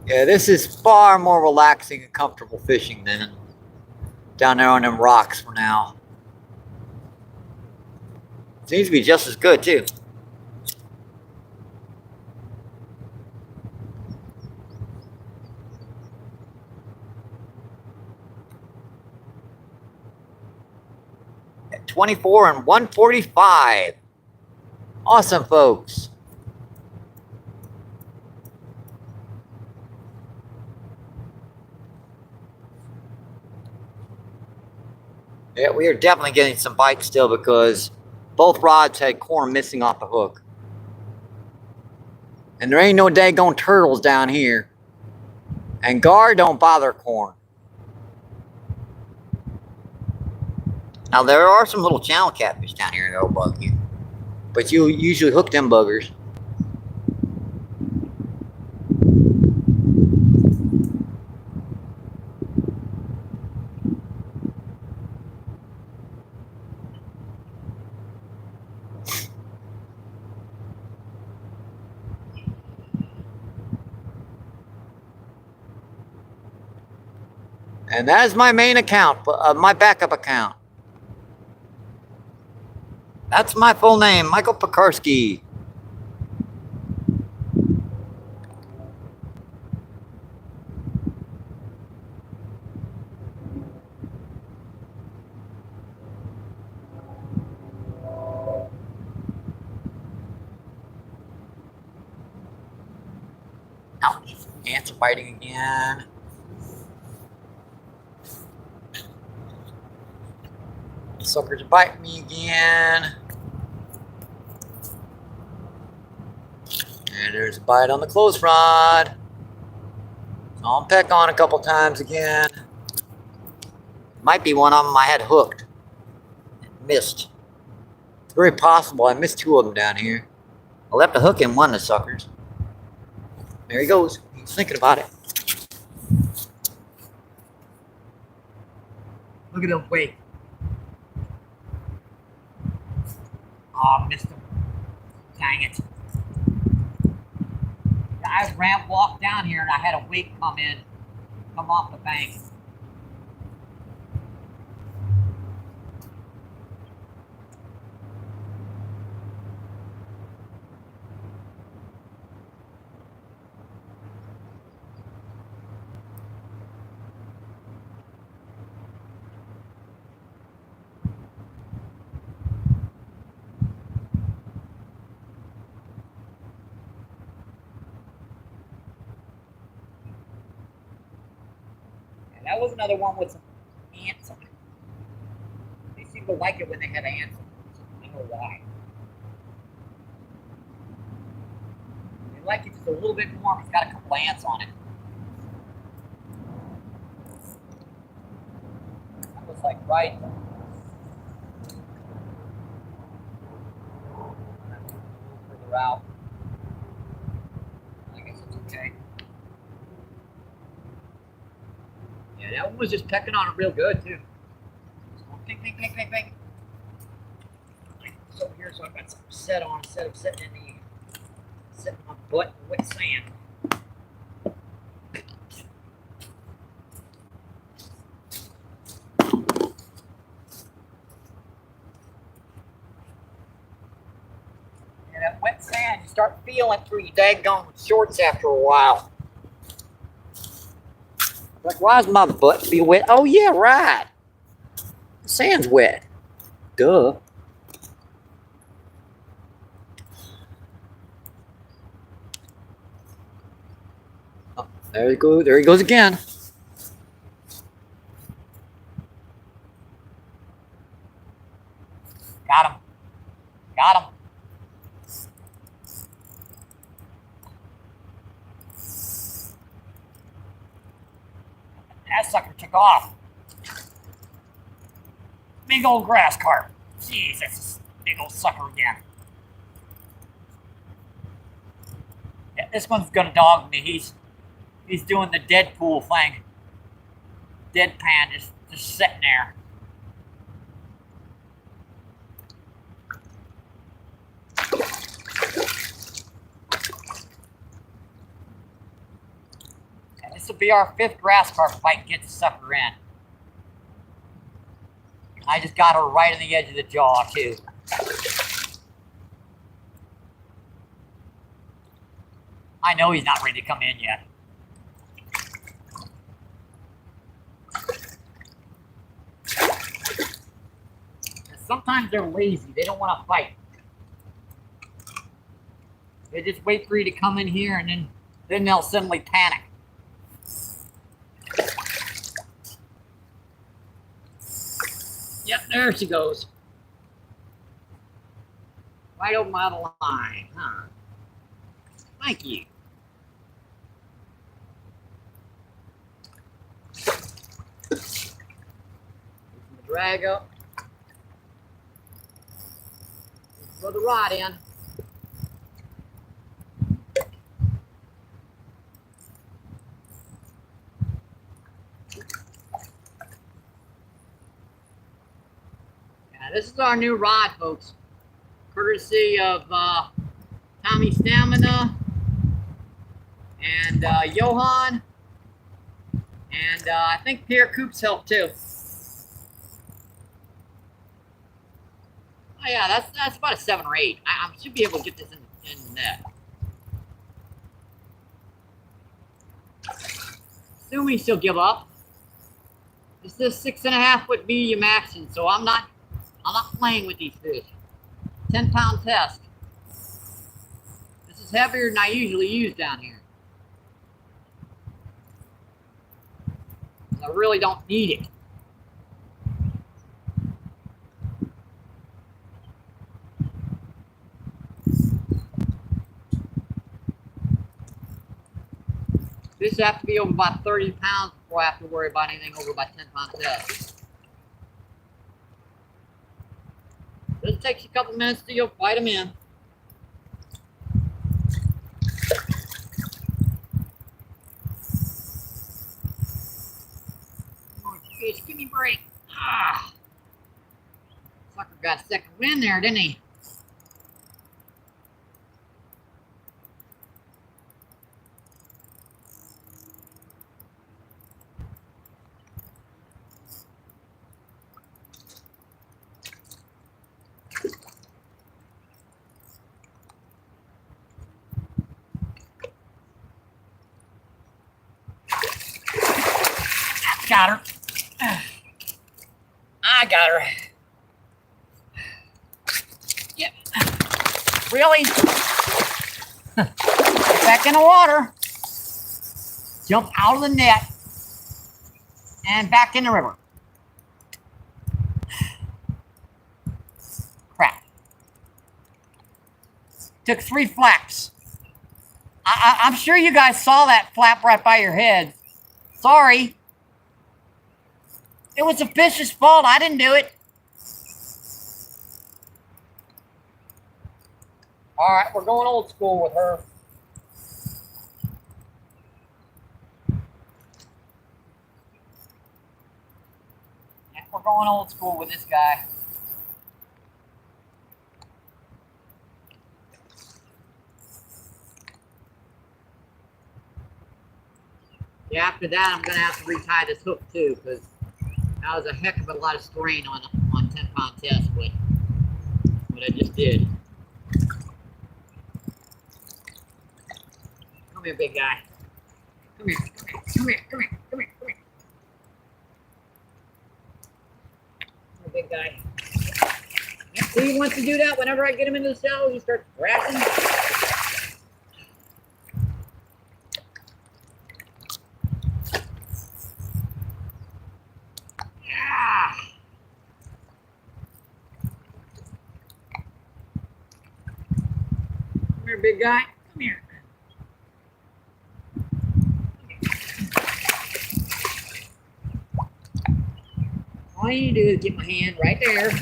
Yeah, this is far more relaxing and comfortable fishing than down there on them rocks for now. Seems to be just as good, too. at 24 and 145. Awesome, folks. Yeah, we are definitely getting some bites still because both rods had corn missing off the hook. And there ain't no daggone turtles down here. And gar don't bother corn. Now there are some little channel catfish down here that'll bug you. But you usually hook them buggers. And that is my main account, my backup account. That's my full name, Michael Pekarski. Ouch, ants are biting again. Suckers are biting me again. And there's a bite on the close rod. So I'll peck on a couple times again. Might be one of them I had hooked. Missed. It's very possible I missed two of them down here. I left a hook in one of the suckers. There he goes. He's thinking about it. Look at him wait. Oh, missed him. Dang it. I walked down here and I had a wake come off the bank. That was another one with some ants on it. They seem to like it when they have ants on it. I don't know why. They like it just a little bit more if it's got a couple ants on it. That was like right. Further out. I guess it's okay. Yeah, that one was just pecking on it real good too. Ping, ping, ping, ping, ping. It's over here, so I've got something set on instead of sitting my butt in wet sand. Yeah, that wet sand, you start feeling through your daggone shorts after a while. Like, why is my butt be wet? Oh, yeah, right. The sand's wet. Duh. Oh, there he goes. There he goes again. Got him. Got him. That sucker took off. Big old grass carp. Jeez, that's a big old sucker again. Yeah, this one's gonna dog me. He's doing the Deadpool thing. Deadpan, just sitting there. And this will be our 5th grass carp if I can get the sucker in. I just got her right on the edge of the jaw, too. I know he's not ready to come in yet. sometimes they're lazy. They don't want to fight. They just wait for you to come in here, and then they'll suddenly panic. Yep, there she goes. Right over my other line, huh? Thank you. Drag up. Throw the rod in. This is our new rod, folks, courtesy of Tommy Stamina and Johan, and I think Pierre Coop's helped too. Oh yeah, that's about a 7 or 8. I should be able to get this in the net. Assuming she'll give up. This is 6.5 foot medium action, so I'm not playing with these fish. 10-pound test. This is heavier than I usually use down here. I really don't need it. This has to be over about 30 pounds before I have to worry about anything over about 10-pound test. This takes a couple minutes to fight them in. Come on, fish, give me a break. Ah. Sucker got a second wind there, didn't he? Got her. I got her. Yep. Really? Get back in the water. Jump out of the net. And back in the river. Crap. Took 3 flaps. I'm sure you guys saw that flap right by your head. Sorry. It was the fish's fault. I didn't do it. All right, we're going old school with her. Yeah, we're going old school with this guy. Yeah, after that, I'm going to have to retie this hook too, because that was a heck of a lot of strain on 10-pound test, what I just did. Come here, big guy. Come here, come here, come here, come here, come here, come here. Come here, big guy. Yep, see, he wants to do that whenever I get him into the shallows, he starts thrashing. Big guy, come here. All I need to do is get my hand right there and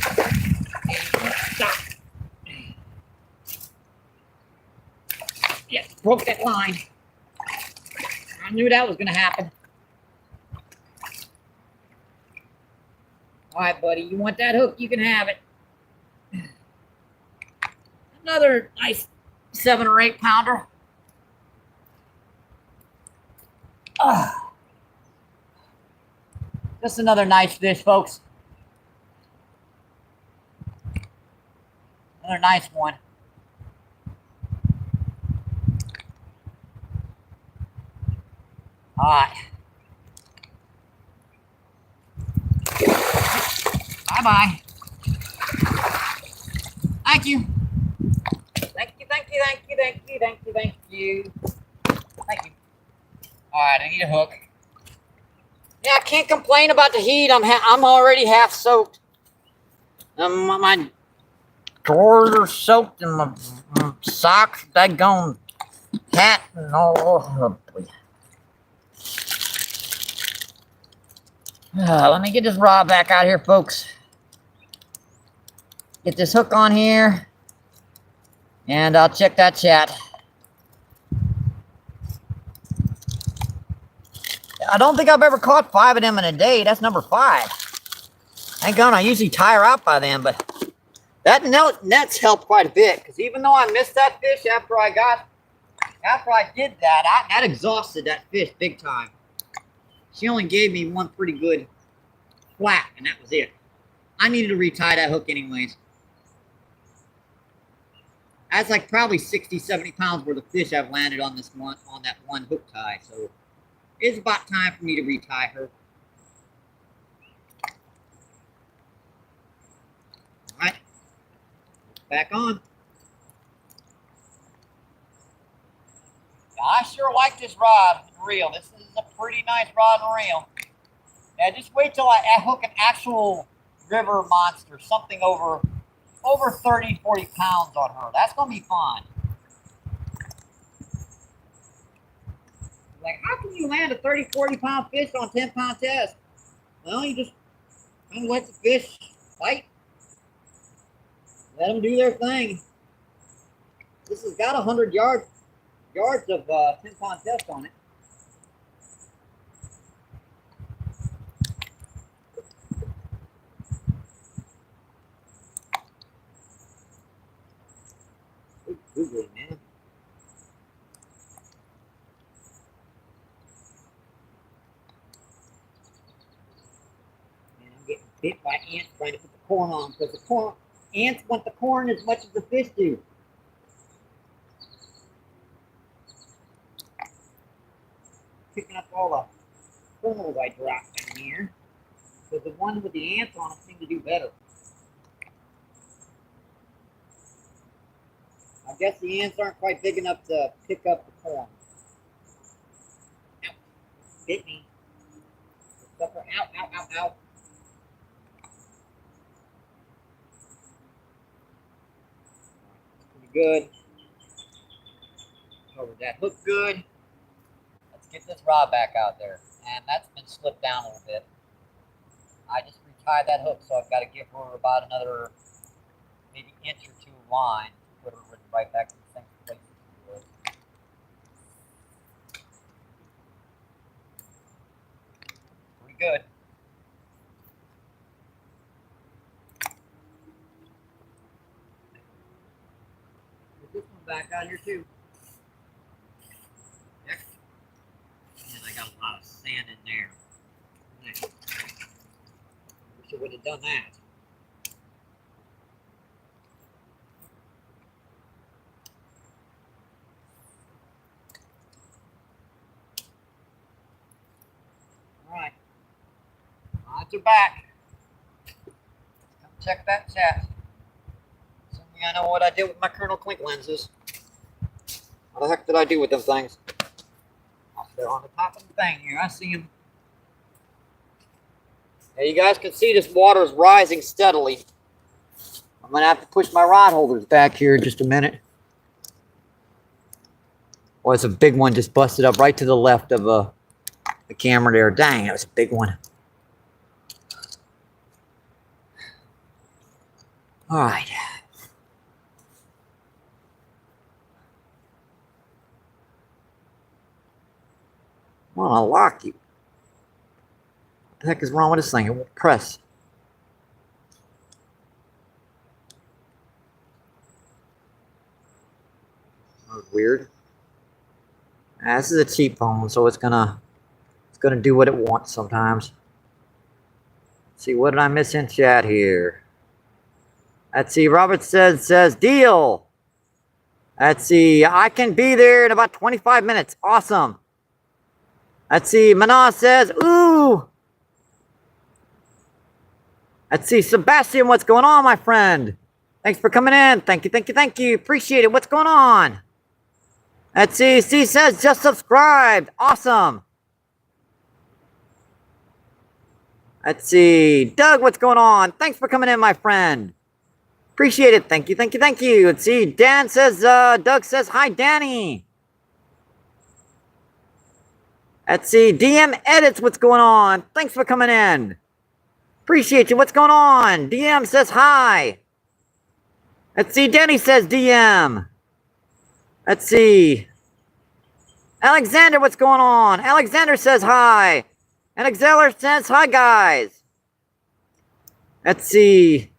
stop. Yes, broke that line. I knew that was going to happen. All right, buddy, you want that hook? You can have it. Another nice 7 or 8 pounder. Just another nice fish, folks. Another nice one. All right. Bye-bye. Thank you. Thank you, thank you, thank you, thank you, thank you, thank you. Thank you. All right, I need a hook. Yeah, I can't complain about the heat. I'm already half soaked. My drawers are soaked and my socks, daggone hat and all. Oh, boy. Let me get this rod back out here, folks. Get this hook on here. And I'll check that chat. I don't think I've ever caught 5 of them in a day. That's number 5. Thank God, I usually tire out by then, but that net's helped quite a bit. Because even though I missed that fish after I did that, that exhausted that fish big time. She only gave me one pretty good whack, and that was it. I needed to retie that hook anyways. That's like probably 60, 70 pounds worth of fish I've landed on that one hook tie. So it's about time for me to retie her. All right, back on. I sure like this rod and reel. This is a pretty nice rod and reel. Yeah, just wait till I hook an actual river monster, something over 30, 40 pounds on her. That's going to be fun. Like, how can you land a 30, 40 pound fish on 10 pound test? Well, you just kind of let the fish fight. Let them do their thing. This has got 100 yards of 10 pound test on it. Googly, man. Man, I'm getting bit by ants trying to put the corn on because ants want the corn as much as the fish do. Picking up all the kernels I dropped down here. Because the one with the ants on them seem to do better. I guess the ants aren't quite big enough to pick up the corn. Ow. Bit me. Sucker. Ow, ow, ow, ow. Pretty good. Covered that hook good. Let's get this rod back out there. And that's been slipped down a little bit. I just retied that hook, so I've got to give her about another maybe inch or two of line to put her right back in the same place. Pretty good. Put this one back out here too. And I got a lot of sand in there. Wish I would have done that. Alright. Odds are back. Come check that chat. Some of you know what I did with my Colonel Klink lenses. What the heck did I do with them things? They're on the top of the thing here. I see them. Yeah, you guys can see this water is rising steadily. I'm going to have to push my rod holders back here in just a minute. Oh, it's a big one just busted up right to the left of the camera there. Dang, that was a big one. All right. Well, I'll lock you. What the heck is wrong with this thing? It won't press. That was weird. This is a cheap phone, so it's gonna do what it wants sometimes. Let's see, what did I miss in chat here? Let's see, Robert says deal. Let's see, I can be there in about 25 minutes. Awesome. Let's see, Mana says, ooh. Let's see, Sebastian, what's going on, my friend? Thanks for coming in. Thank you, thank you, thank you. Appreciate it. What's going on? Let's see. C says just subscribed. Awesome. Let's see. Doug, what's going on? Thanks for coming in, my friend. Appreciate it. Thank you, thank you, thank you. Let's see. Dan says, Doug says, hi, Danny. Let's see. DM edits, what's going on? Thanks for coming in. Appreciate you. What's going on? DM says hi. Let's see. Danny says DM. Let's see. Alexander, what's going on? Alexander says hi. And Alexander says hi, guys. Let's see.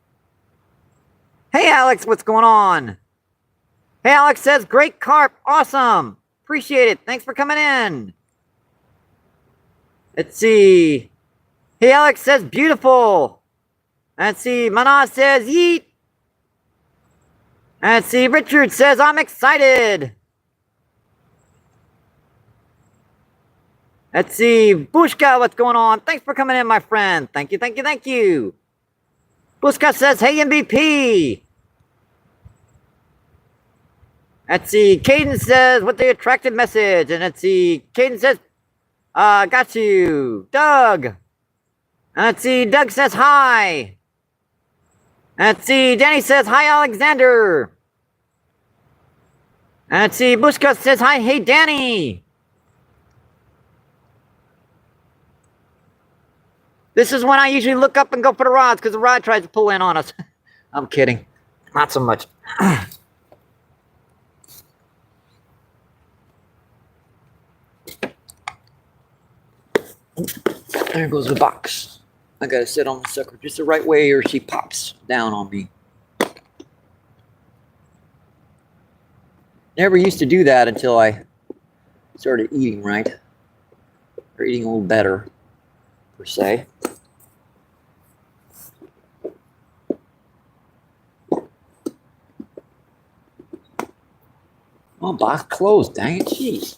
Hey, Alex, what's going on? Hey, Alex says great carp. Awesome. Appreciate it. Thanks for coming in. Let's see. Hey, Alex says beautiful. Let's see. Mana says yeet. Let's see. Richard says I'm excited. Let's see. Bushka, what's going on? Thanks for coming in, my friend. Thank you, thank you, thank you. Bushka says, hey, MBP. Let's see. Caden says, what the attractive message. And let's see. Caden says, got you. Doug. And let's see. Doug says, hi. And let's see. Danny says, hi, Alexander. And let's see. Bushka says, hi, hey, Danny. This is when I usually look up and go for the rods because the rod tries to pull in on us. I'm kidding. Not so much. There goes the box. I gotta sit on the sucker just the right way or she pops down on me. Never used to do that until I started eating right. Or eating a little better, per se. Oh, box closed, dang it, jeez.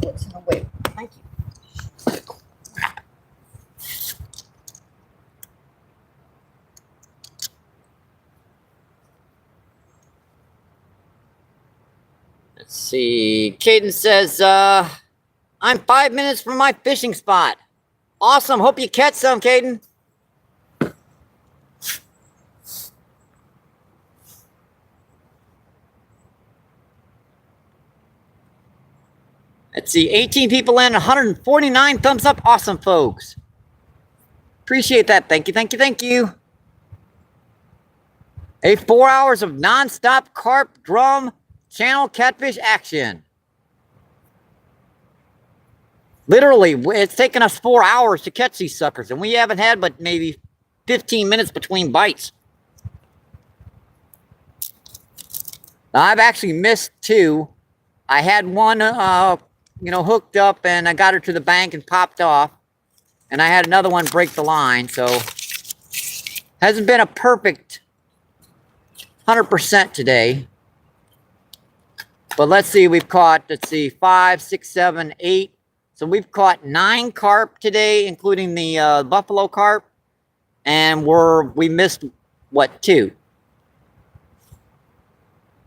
What's in the way? Thank you. Let's see. Caden says, I'm 5 minutes from my fishing spot. Awesome. Hope you catch some, Caden. Let's see, 18 people in, 149 thumbs up. Awesome, folks. Appreciate that. Thank you, thank you, thank you. 4 hours of nonstop carp, drum, channel catfish action. Literally, it's taken us 4 hours to catch these suckers, and we haven't had but maybe 15 minutes between bites. Now, I've actually missed 2. I had one hooked up and I got her to the bank and popped off. And I had another one break the line, so hasn't been a perfect 100% today. But let's see, we've caught, 5, 6, 7, 8. So we've caught 9 carp today, including the buffalo carp. And we missed, 2?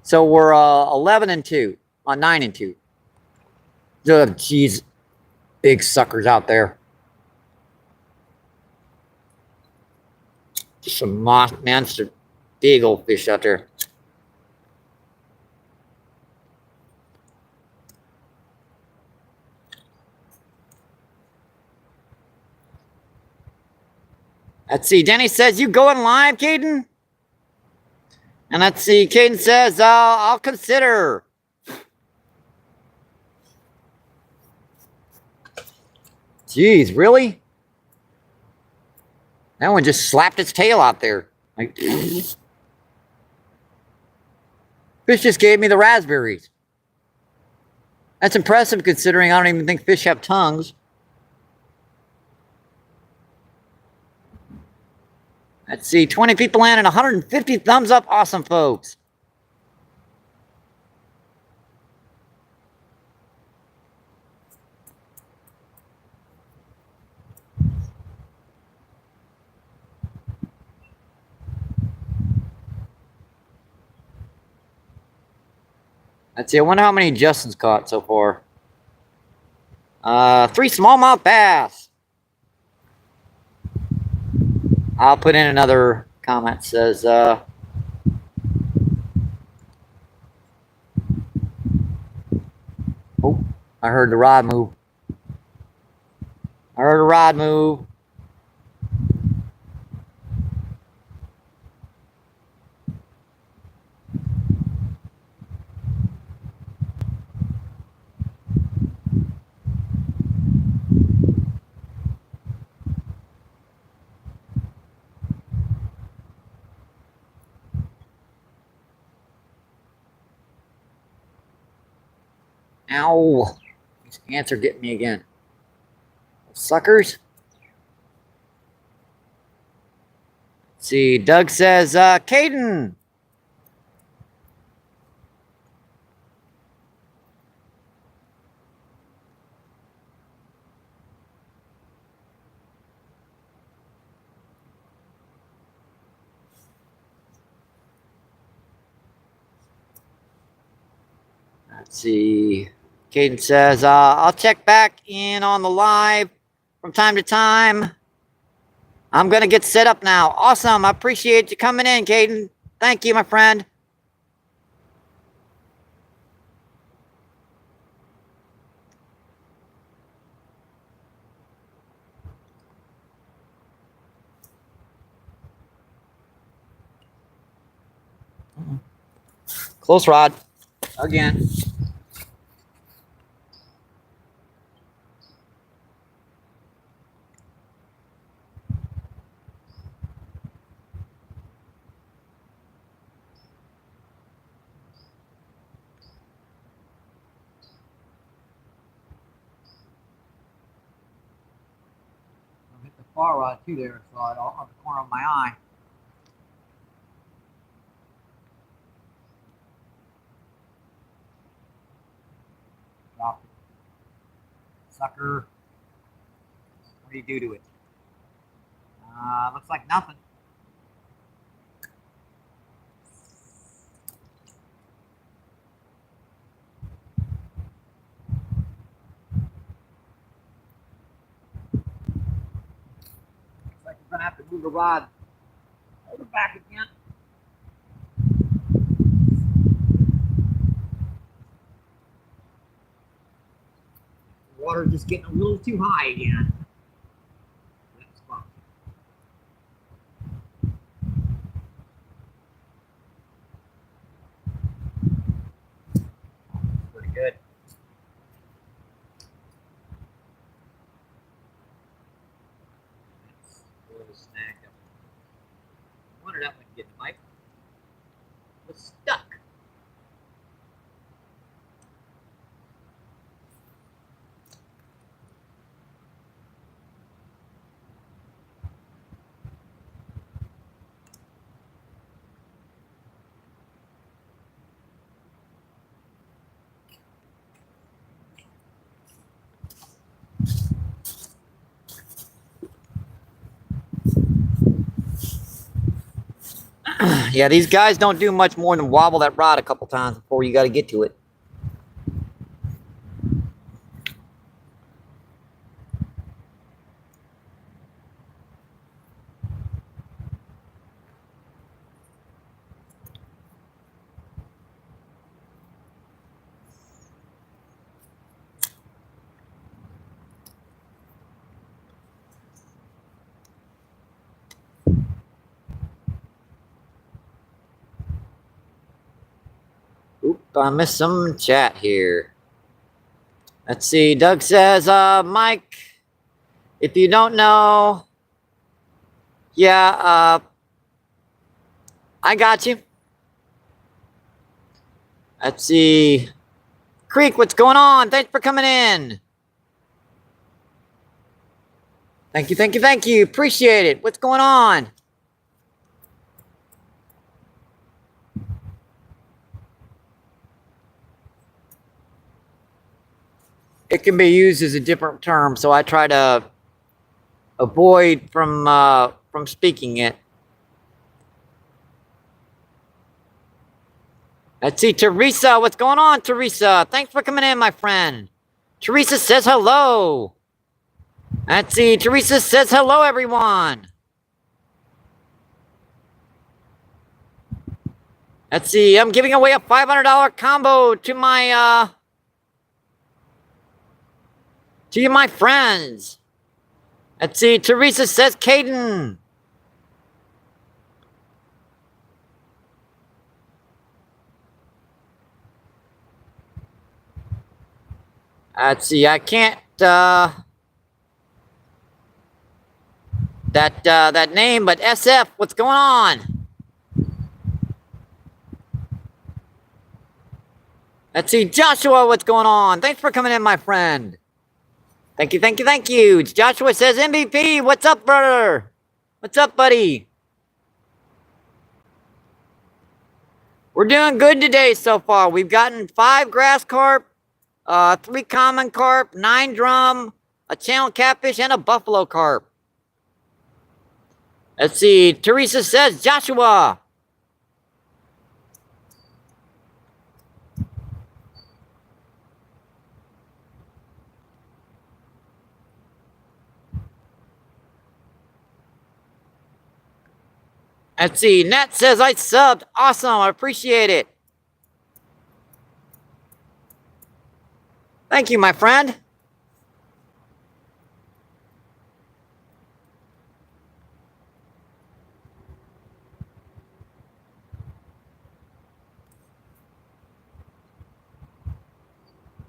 So we're 11 and 2, 9 and 2. Oh, geez, big suckers out there. Just some monster, big old fish out there. Let's see, Denny says, you going live, Caden? And let's see, Caden says, I'll consider. Jeez, really? That one just slapped its tail out there. Like, fish just gave me the raspberries. That's impressive considering I don't even think fish have tongues. Let's see, 20 people in and 150 thumbs up. Awesome, folks. Let's see. I wonder how many Justin's caught so far. 3 smallmouth bass. I'll put in another comment. Says, oh, I heard the rod move. I heard a rod move. Ow. These ants are getting me again. Suckers. Let's see. Doug says, Caden. Let's see. Caden says, I'll check back in on the live from time to time. I'm going to get set up now. Awesome. I appreciate you coming in, Caden. Thank you, my friend. Close rod. Again. Hit the far rod too there, so I on the corner of my eye. Drop it. Sucker. What do you do to it? Looks like nothing. Looks like we're gonna have to move the rod over back again. The water just getting a little too high again. That's fun. Pretty good. That's a little snagged up. I wondered that one get the mic. It was stuck. Yeah, these guys don't do much more than wobble that rod a couple times before you got to get to it. Oop, I missed some chat here. Let's see. Doug says, Mike, if you don't know, yeah, I got you. Let's see. Creek, what's going on? Thanks for coming in. Thank you, thank you, thank you. Appreciate it. What's going on? It can be used as a different term, so I try to avoid from speaking it. Let's see, Teresa, what's going on, Teresa? Thanks for coming in, my friend. Teresa says hello. Let's see, Teresa says hello, everyone. Let's see, I'm giving away a $500 combo to my, to you, my friends. Let's see, Teresa says Caden. Let's see, I can't, that name, but SF, what's going on? Let's see, Joshua, what's going on? Thanks for coming in, my friend. Thank you, thank you, thank you. Joshua says, MVP, what's up, brother? What's up, buddy? We're doing good today so far. We've gotten 5 grass carp, 3 common carp, 9 drum, a channel catfish, and a buffalo carp. Let's see, Teresa says, Joshua. Let's see, Nat says, I subbed. Awesome, I appreciate it. Thank you, my friend.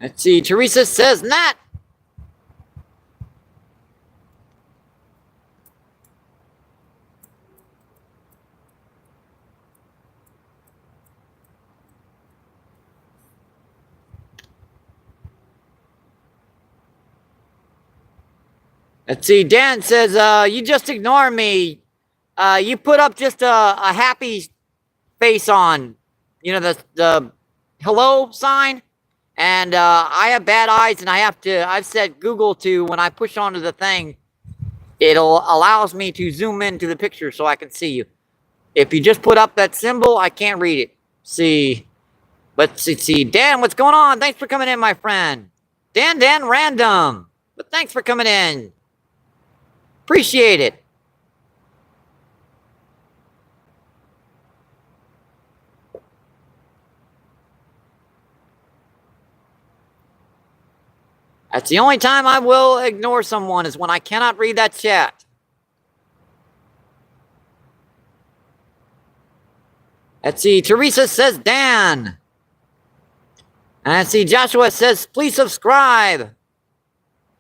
Let's see, Teresa says, Nat. Let's see, Dan says, you just ignore me. You put up just a happy face on, you know, the hello sign. And I have bad eyes, and I've set Google to, when I push onto the thing, it'll allows me to zoom into the picture so I can see you. If you just put up that symbol, I can't read it. See, let's see, Dan, what's going on? Thanks for coming in, my friend. Dan random, but thanks for coming in. Appreciate it. That's the only time I will ignore someone, is when I cannot read that chat. Let's see, Teresa says Dan. And let's see, Joshua says, please subscribe.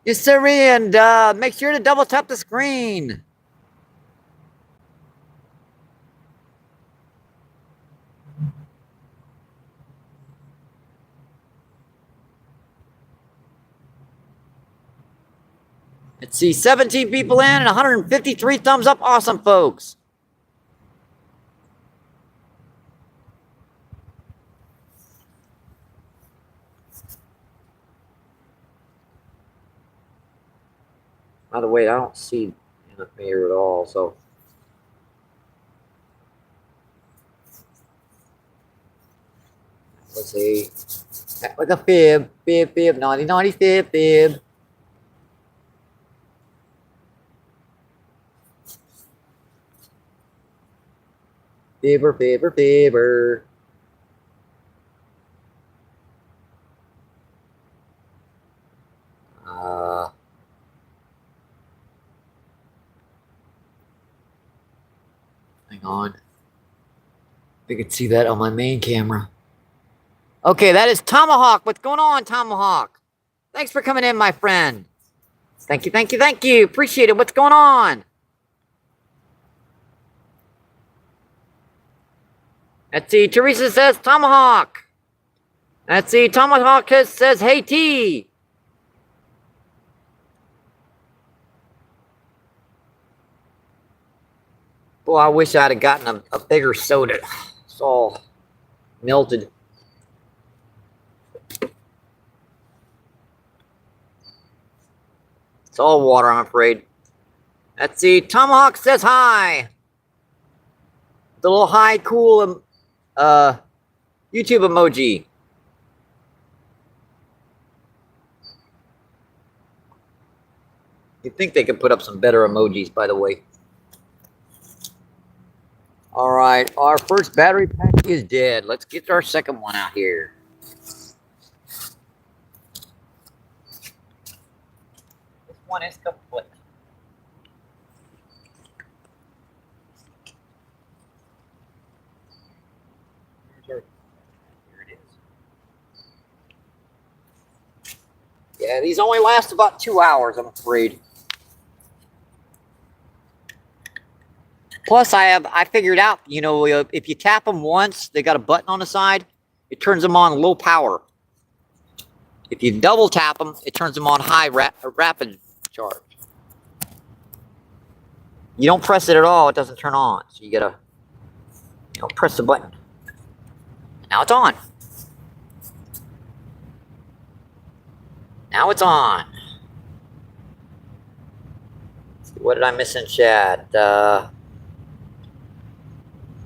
Yes, sir, and make sure to double tap the screen. Let's see, 17 people in and 153 thumbs up. Awesome, folks. By the way, I don't see in the mirror at all, so. Let's see. Act like a fib, naughty, naughty, fib. Fibber. Hang on. I can see that on my main camera. Okay, that is Tomahawk. What's going on, Tomahawk? Thanks for coming in, my friend. Thank you. Appreciate it. What's going on? Let's see, Teresa says Tomahawk. Let's see, Tomahawk says, hey, T. Boy, I wish I'd have gotten a bigger soda. It's all melted. It's all water, I'm afraid. Let's see, Tomahawk says hi. The little high, cool YouTube emoji. You'd think they could put up some better emojis, by the way. All right, our first battery pack is dead. Let's get our second one out here. This one is kaput. Here it is. Yeah, these only last about 2 hours, I'm afraid. Plus, I figured out, you know, if you tap them once, they got a button on the side, it turns them on low power. If you double tap them, it turns them on high rapid charge. You don't press it at all, it doesn't turn on. So you gotta, you know, press the button. Now it's on. Now it's on. Let's see, what did I miss in chat?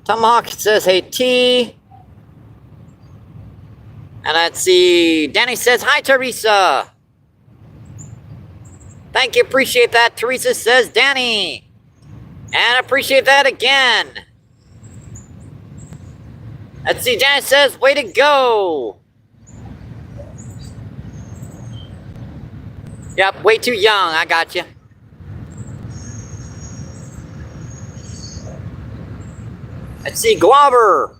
Tomahawk says, hey, T. And let's see, Danny says, hi, Teresa. Thank you, appreciate that. Teresa says, Danny. And appreciate that again. Let's see, Danny says, way to go. Yep, way too young, I got you. Let's see, Glover.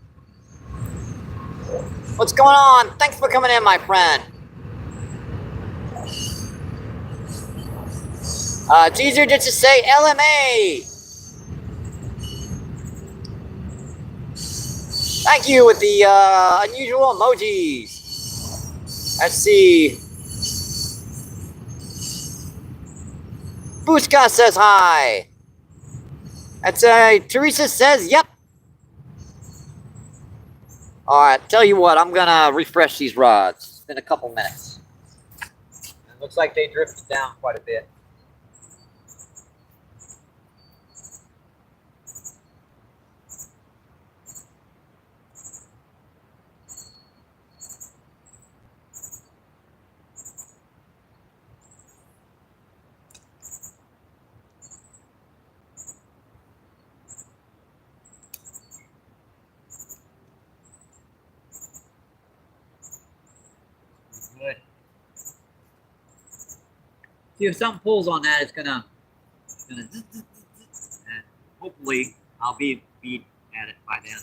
What's going on? Thanks for coming in, my friend. It's easier just to say LMA. Thank you with the unusual emojis. Let's see. Bushka says hi. Let's Teresa says yep. Alright, tell you what, I'm gonna refresh these rods. It's been a couple minutes. It looks like they drifted down quite a bit. Good. See, if something pulls on that, it's gonna and hopefully I'll be at it by then.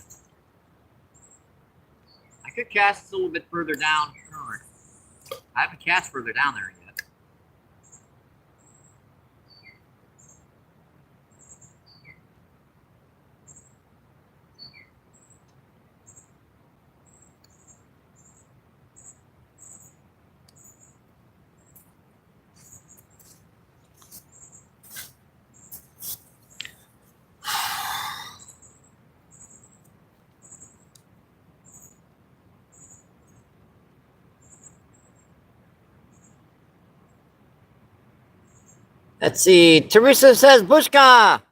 I could cast a little bit further down current. I haven't cast further down there yet. Let's see. Teresa says Bushka.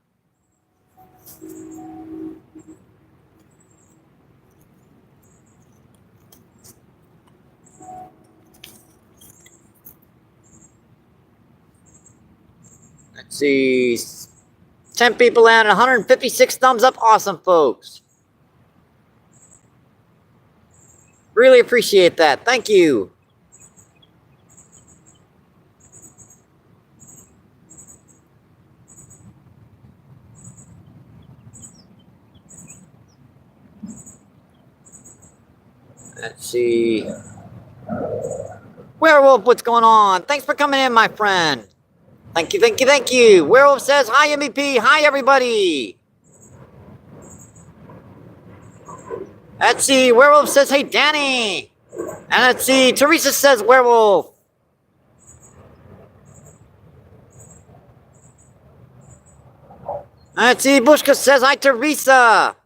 Let's see. 10 people and 156 thumbs up. Awesome, folks. Really appreciate that. Thank you. Let's see. Werewolf, what's going on? Thanks for coming in, my friend. Thank you, thank you, thank you. Werewolf says, hi, MVP. Hi, everybody. Let's see. Werewolf says, hey, Danny. And let's see. Teresa says, Werewolf. Let's see. Bushka says, hi, Teresa.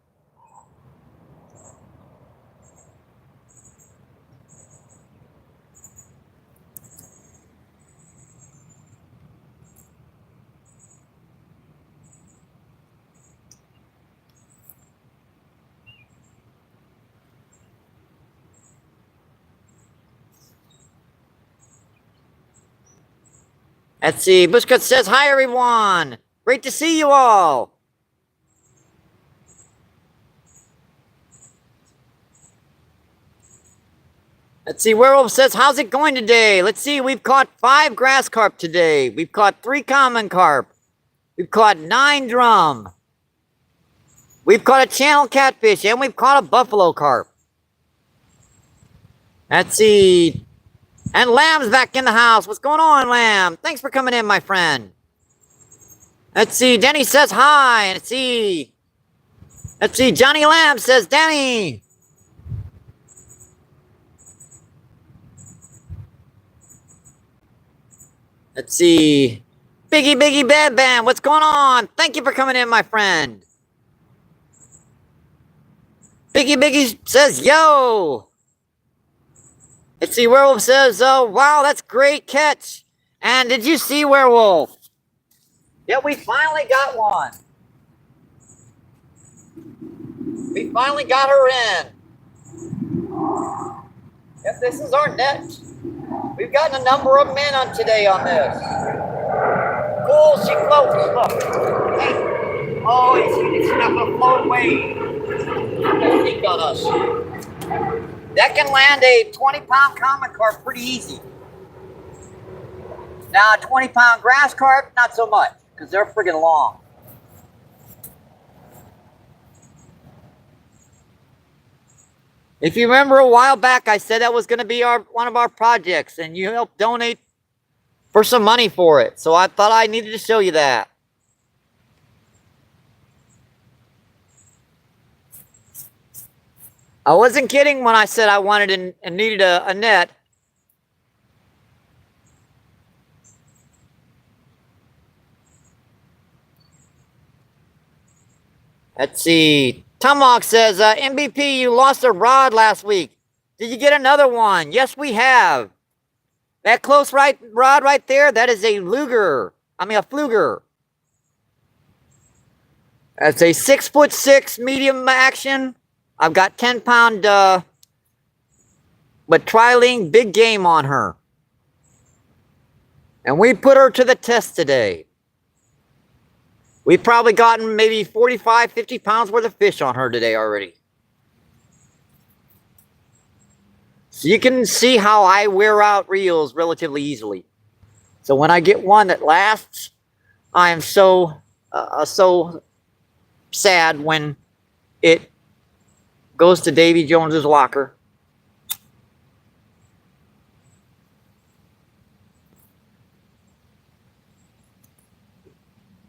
Let's see. Bushcut says, hi, everyone. Great to see you all. Let's see. Werewolf says, how's it going today? Let's see. We've caught 5 grass carp today. We've caught 3 common carp. We've caught 9 drum. We've caught a channel catfish. And we've caught a buffalo carp. Let's see. And Lamb's back in the house. What's going on, Lamb? Thanks for coming in, my friend. Let's see. Danny says hi. Let's see. Let's see. Johnny Lamb says, Danny. Let's see. Biggie Bad Bam. What's going on? Thank you for coming in, my friend. Biggie says, yo. Let's see. Werewolf says, oh, wow, that's great catch. And did you see Werewolf? Yeah, we finally got one. We finally got her in. Yep, this is our net. We've gotten a number of men on today on this. Cool, she floats. Look. Hey. Oh, it's not going to float away. Don't leak on us. That can land a 20-pound common carp pretty easy. Now, a 20-pound grass carp, not so much, because they're friggin' long. If you remember a while back, I said that was going to be one of our projects, and you helped donate for some money for it. So I thought I needed to show you that. I wasn't kidding when I said I wanted and needed a net. Let's see. Tomahawk says, MBP, you lost a rod last week. Did you get another one? Yes, we have. That close rod right there, that is a Luger. I mean, a Fluger. That's a 6'6" medium action. I've got 10-pound, but trialing big game on her. And we put her to the test today. We've probably gotten maybe 45, 50 pounds worth of fish on her today already. So you can see how I wear out reels relatively easily. So when I get one that lasts, I am so sad when it goes to Davy Jones's locker.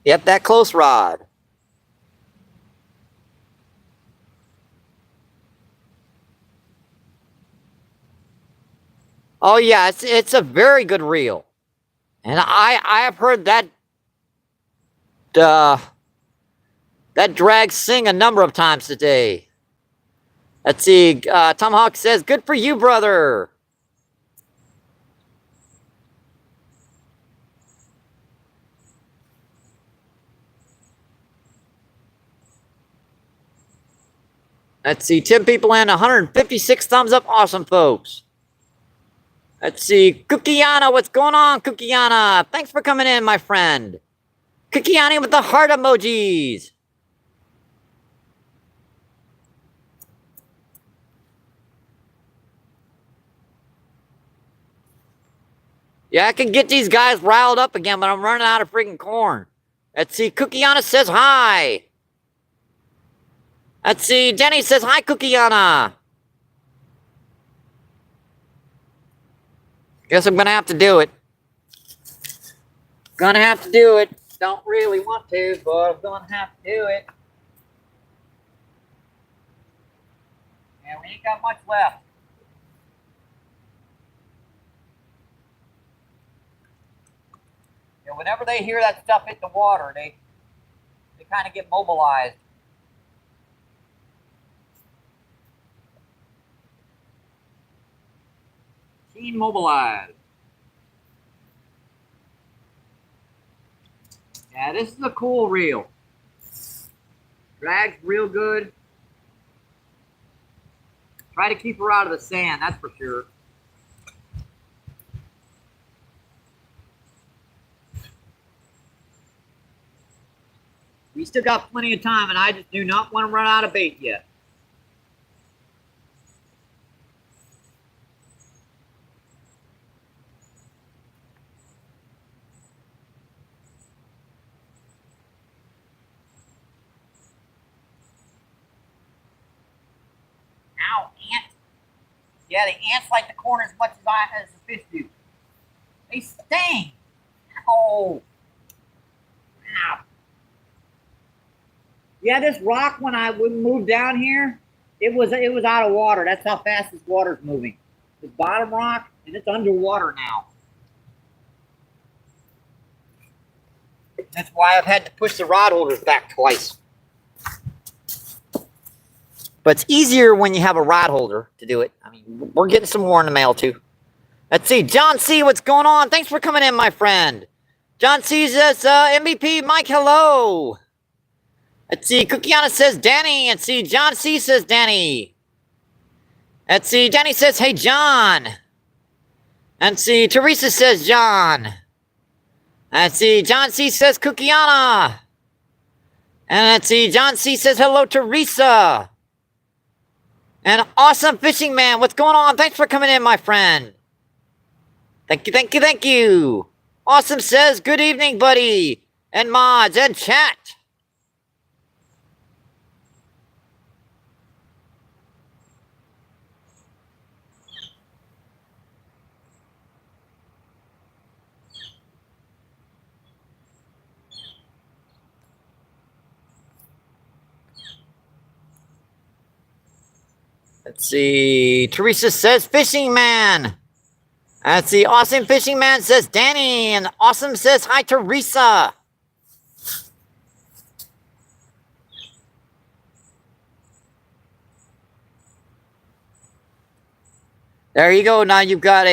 Yep, that close rod. Oh yeah, it's a very good reel. And I have heard that that drag sing a number of times today. Let's see, Tomahawk says, good for you, brother. Let's see, 10 people in, 156 thumbs up. Awesome, folks. Let's see, Cookiana, what's going on, Cookiana? Thanks for coming in, my friend. Cookiana with the heart emojis. Yeah, I can get these guys riled up again, but I'm running out of freaking corn. Let's see, Cookiana says hi. Let's see, Denny says hi, Cookiana. Guess I'm gonna have to do it. Gonna have to do it. Don't really want to, but I'm gonna have to do it. And we ain't got much left. And whenever they hear that stuff hit the water, they kind of get mobilized. Team mobilized. Yeah, this is a cool reel. Drags real good. Try to keep her out of the sand, that's for sure. We still got plenty of time, and I just do not want to run out of bait yet. Ow, ant. Yeah, the ants like the corner as much as the fish do. They sting. Oh. Ow. Yeah, this rock, when I moved down here, it was out of water. That's how fast this water's moving. This bottom rock, and it's underwater now. That's why I've had to push the rod holders back twice. But it's easier when you have a rod holder to do it. I mean, we're getting some more in the mail too. Let's see, John C., what's going on? Thanks for coming in, my friend. John C. says, MVP, Mike, hello. Let's see, Cookiana says, Danny. Let's see, John C. says, Danny. Let's see, Danny says, hey, John. Let's see, Teresa says, John. Let's see, John C. says, Cookiana. And let's see, John C. says, hello, Teresa. And Awesome Fishing Man, what's going on? Thanks for coming in, my friend. Thank you, thank you, thank you. Awesome says, good evening, buddy. And mods and chat. Let's see, Teresa says, Fishing Man. Let's see, Awesome Fishing Man says, Danny. And Awesome says, hi, Teresa. There you go. Now you've got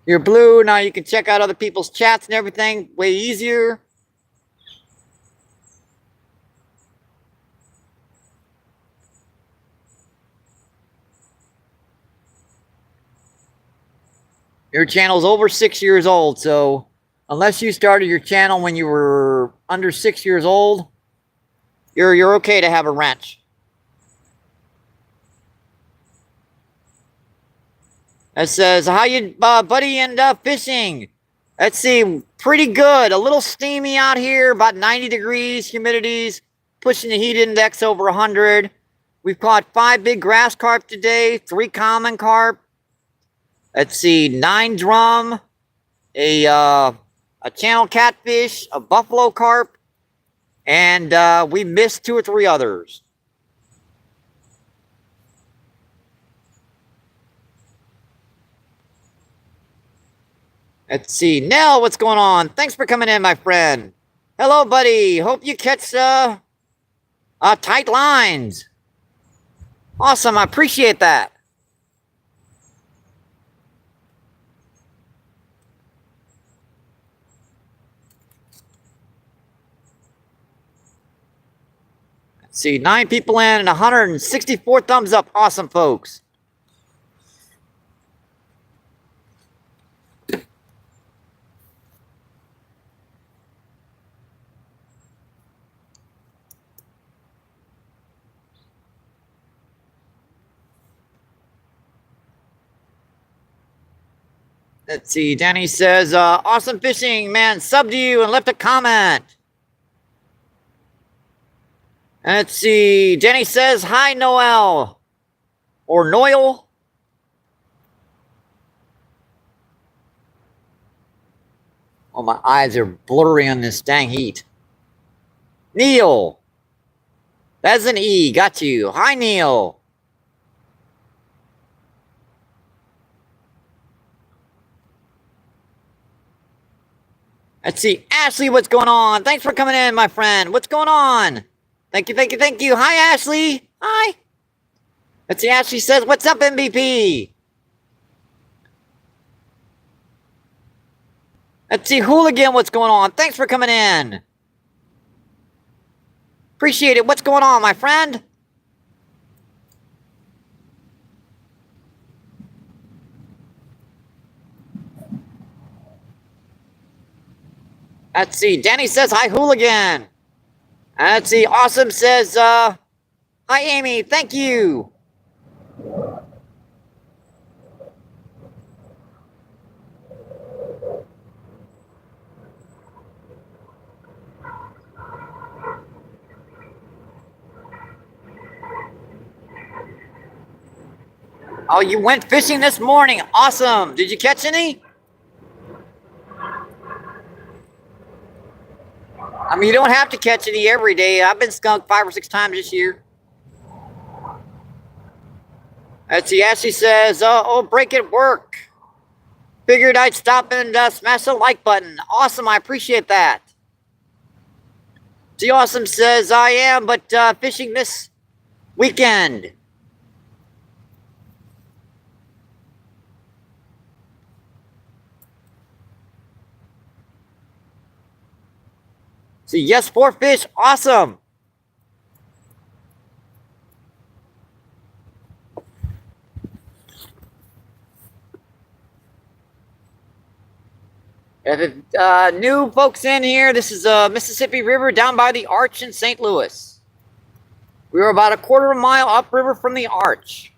you're blue. Now you can check out other people's chats and everything way easier. Your channel's over 6 years old, so unless you started your channel when you were under 6 years old, you're okay to have a wrench. It says, how you buddy end up fishing? Let's see, pretty good. A little steamy out here, about 90 degrees, humidities, pushing the heat index over 100. We've caught 5 big grass carp today, 3 common carp. Let's see, 9 drum, a channel catfish, a buffalo carp, and we missed 2 or 3 others. Let's see, Nell, what's going on? Thanks for coming in, my friend. Hello, buddy. Hope you catch tight lines. Awesome, I appreciate that. Let's see, 9 people in and 164 thumbs up. Awesome, folks. Let's see, Danny says, awesome fishing, man, subbed you and left a comment. Let's see, Jenny says, hi, Noel. Or Noel. Oh, my eyes are blurry on this dang heat. Neil. That's an E, got you. Hi, Neil. Let's see, Ashley, what's going on? Thanks for coming in, my friend. What's going on? Thank you, thank you, thank you. Hi, Ashley. Hi. Let's see, Ashley says, what's up, MVP? Let's see, Hooligan, what's going on? Thanks for coming in. Appreciate it. What's going on, my friend? Let's see. Danny says, hi, hooligan. Let's see. Awesome says, hi, Amy. Thank you. Oh, you went fishing this morning. Awesome. Did you catch any? I mean, you don't have to catch any every day. I've been skunked 5 or 6 times this year. Let's see. Ashley says, oh, break at work. Figured I'd stop and smash the like button. Awesome. I appreciate that. See, Awesome says, I am, but fishing this weekend. See, yes, 4 fish. Awesome. If new folks in here, this is Mississippi River down by the Arch in St. Louis. We were about a quarter of a mile upriver from the Arch.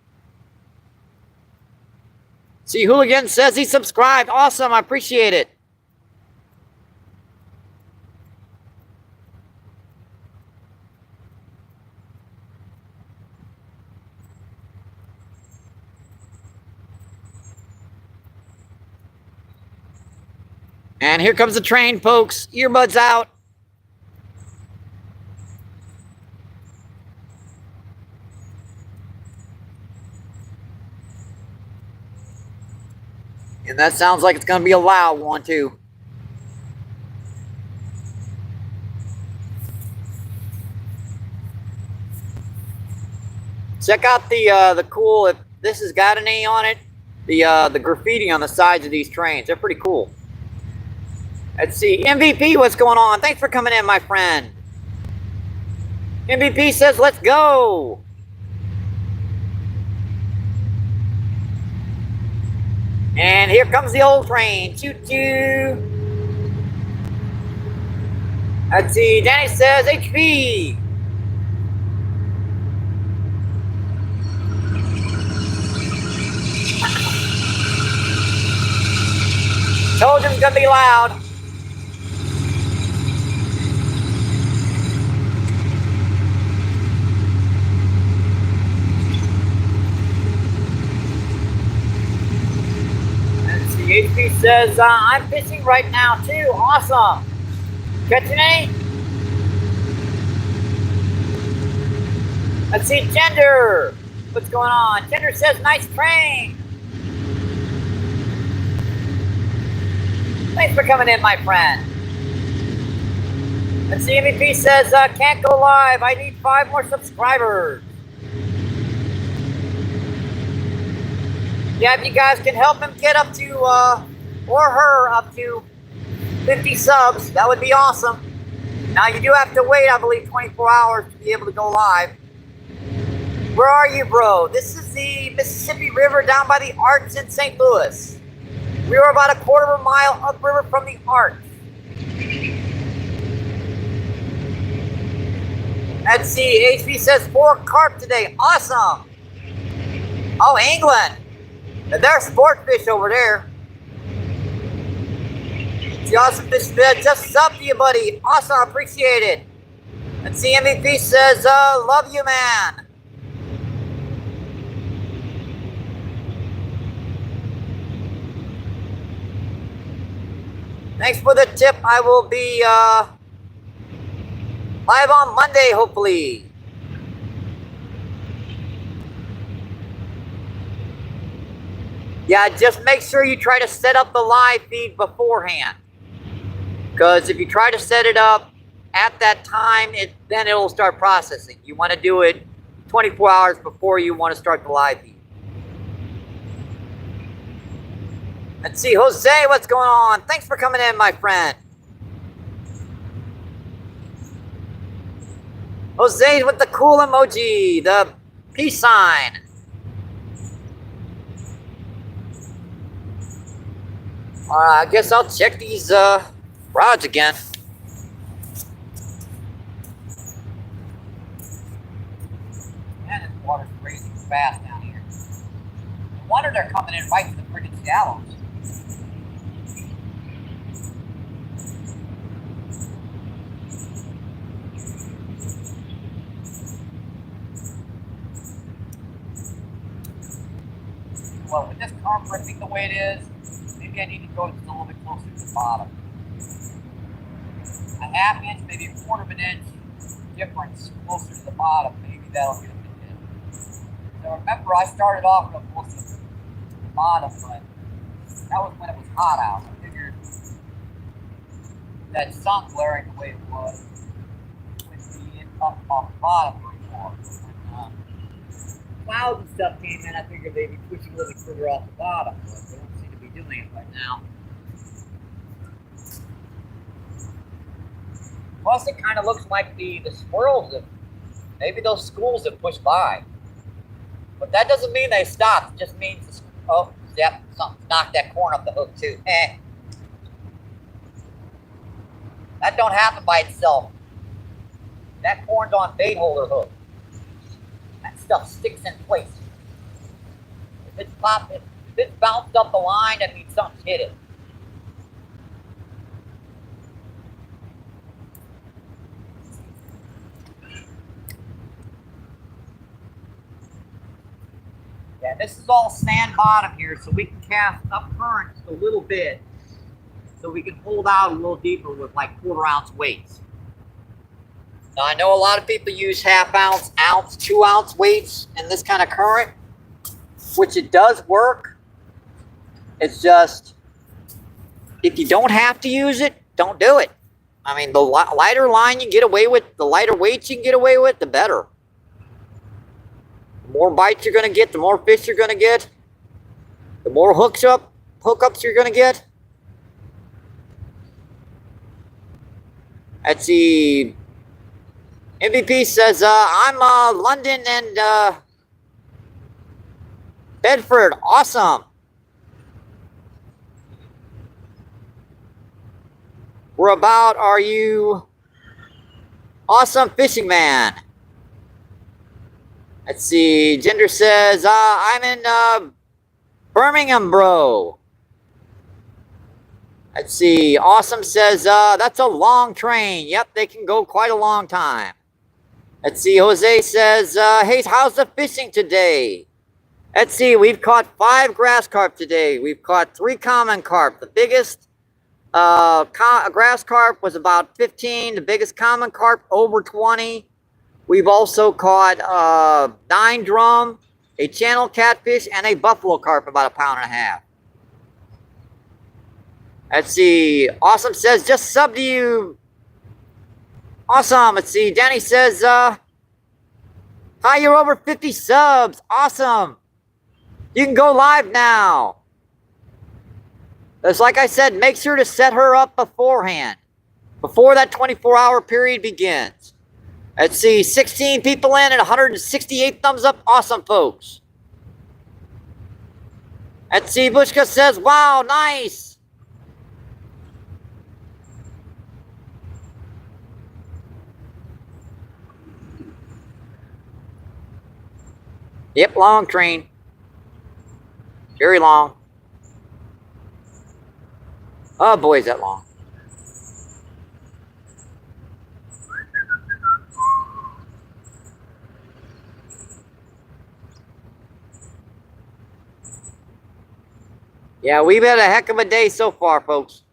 See, Hooligan says he subscribed. Awesome. I appreciate it. And here comes the train, folks. Earbuds out. And that sounds like it's going to be a loud one, too. Check out the cool, if this has got any on it, the graffiti on the sides of these trains. They're pretty cool. Let's see. MVP, what's going on? Thanks for coming in, my friend. MVP says, let's go. And here comes the old train. Choo-choo. Let's see. Danny says, HP. Told you it's going to be loud. HP says, I'm fishing right now too. Awesome. Catching any? Let's see, Gender. What's going on? Gender says, nice train. Thanks for coming in, my friend. Let's see, MVP says, can't go live. I need 5 more subscribers. Yeah, if you guys can help him get up to, or her up to 50 subs, that would be awesome. Now, you do have to wait, I believe, 24 hours to be able to go live. Where are you, bro? This is the Mississippi River down by the Arch in St. Louis. We were about a quarter of a mile upriver from the Arch. Let's see, HB says 4 carp today. Awesome. Oh, England. There's sport fish over there. The awesome fish just up to you, buddy. Awesome, appreciate it. And CMVP says, love you, man. Thanks for the tip. I will be live on Monday, hopefully. Yeah, just make sure you try to set up the live feed beforehand. Because if you try to set it up at that time, then it'll start processing. You want to do it 24 hours before you want to start the live feed. Let's see, Jose, what's going on? Thanks for coming in, my friend. Jose with the cool emoji, the peace sign. I guess I'll check these rods again. water's racing fast down here. No wonder they're coming in right to the friggin' shallows. Well, with this carp ripping the way it is, maybe I need to go just a little bit closer to the bottom. A half inch, maybe a quarter of an inch difference closer to the bottom. Maybe that'll get a bit in. Now remember, I started off real close to the bottom, but that was when it was hot out. I figured that sun glaring the way it was would be up off the bottom pretty far. Clouds and stuff came in, I figured they'd be pushing a little bit further off the bottom, but they don't seem to be doing it right now. Plus, it kind of looks like the squirrels have, maybe those schools have pushed by. But that doesn't mean they stopped. It just means, oh, yep, something knocked that corn off the hook too. That don't happen by itself. That corn's on bait holder hook. That stuff sticks in place. If it's bounced up the line, that means something's hit it. Yeah, this is all sand bottom here, so we can cast up current just a little bit, so we can hold out a little deeper with like 1/4 ounce weights. Now, I know a lot of people use 1/2 ounce, ounce, 2 ounce weights in this kind of current, which it does work. It's just, if you don't have to use it, don't do it. I mean, the lighter line you get away with, the lighter weights you can get away with, the better. The more bites you're going to get, the more fish you're going to get, the more hookups you're going to get. Let's see. MVP says, I'm London and Bedford. Awesome. Where about are you? Awesome fishing man. Let's see. Ginger says, I'm in Birmingham, bro. Let's see. Awesome says, that's a long train. Yep, they can go quite a long time. Let's see. Jose says, hey, how's the fishing today? Let's see. We've caught 5 grass carp today. We've caught 3 common carp. The biggest grass carp was about 15. The biggest common carp over 20. We've also caught 9 drum, a channel catfish, and a buffalo carp about 1.5 pounds. Let's see. Awesome says, just sub to you. Awesome. Let's see. Danny says, hi, you're over 50 subs. Awesome. You can go live now. Just like I said, make sure to set her up beforehand, before that 24-hour period begins. Let's see. 16 people in and 168 thumbs up. Awesome, folks. Let's see. Bushka says, wow, nice. Yep, long train. Very long. Oh boy, is that long. Yeah, we've had a heck of a day so far, folks.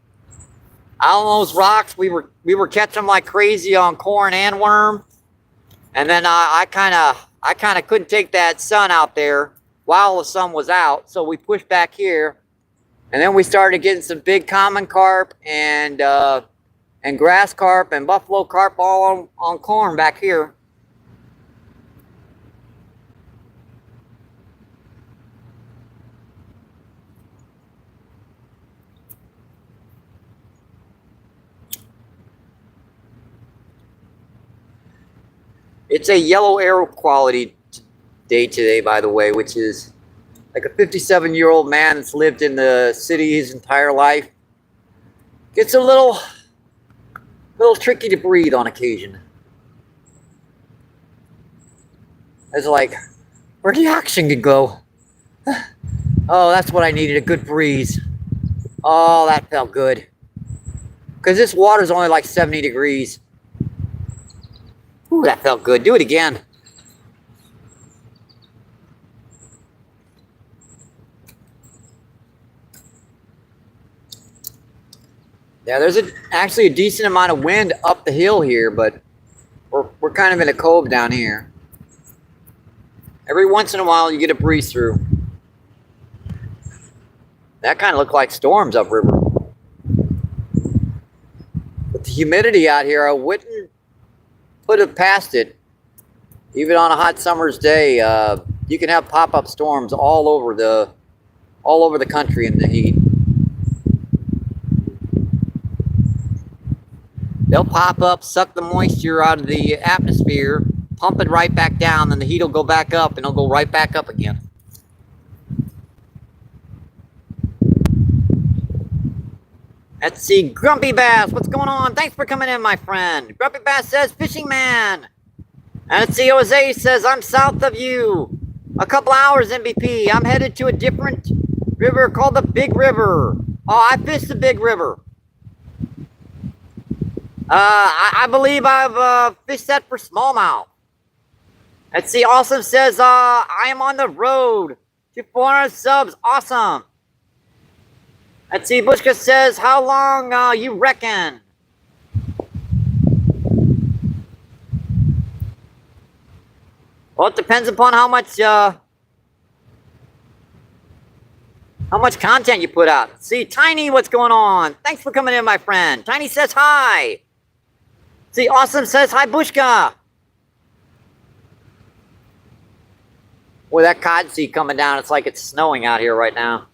Out on those rocks, we were catching them like crazy on corn and worm. And then I kind of couldn't take that sun out there while the sun was out, so we pushed back here, and then we started getting some big common carp and grass carp and buffalo carp all on corn back here. It's a yellow arrow quality day today, by the way, which is like a 57-year-old man that's lived in the city his entire life. Gets a little tricky to breathe on occasion. It's like, where the action could go. Oh, that's what I needed, a good breeze. Oh, that felt good. Because this water's only like 70 degrees. Ooh, that felt good. Do it again. Yeah, there's actually a decent amount of wind up the hill here, but we're kind of in a cove down here. Every once in a while, you get a breeze through. That kind of looked like storms upriver. But the humidity out here, I wouldn't put it past it. Even on a hot summer's day, you can have pop-up storms all over the country in the heat. They'll pop up, suck the moisture out of the atmosphere, pump it right back down, then the heat will go back up and it'll go right back up again. Let's see, Grumpy Bass, what's going on? Thanks for coming in, my friend. Grumpy Bass says, Fishing Man. And let's see, Jose says, I'm south of you. A couple hours, MBP. I'm headed to a different river called the Big River. Oh, I fished the Big River. I believe I've fished that for smallmouth. Let's see, Awesome says, I am on the road to 400 subs. Awesome. Let's see, Bushka says, how long you reckon? Well, it depends upon how much content you put out. See, Tiny, what's going on? Thanks for coming in, my friend. Tiny says hi. See, Awesome says hi, Bushka. Boy, that cottonseed coming down, it's like it's snowing out here right now.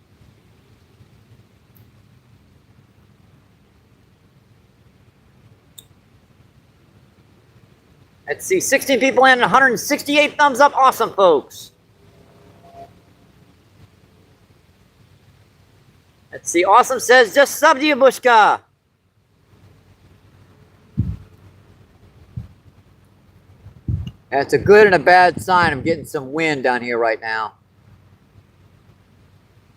Let's see, 16 people in, 168 thumbs up. Awesome, folks. Let's see, Awesome says, just sub to you, Bushka. That's a good and a bad sign. I'm getting some wind down here right now.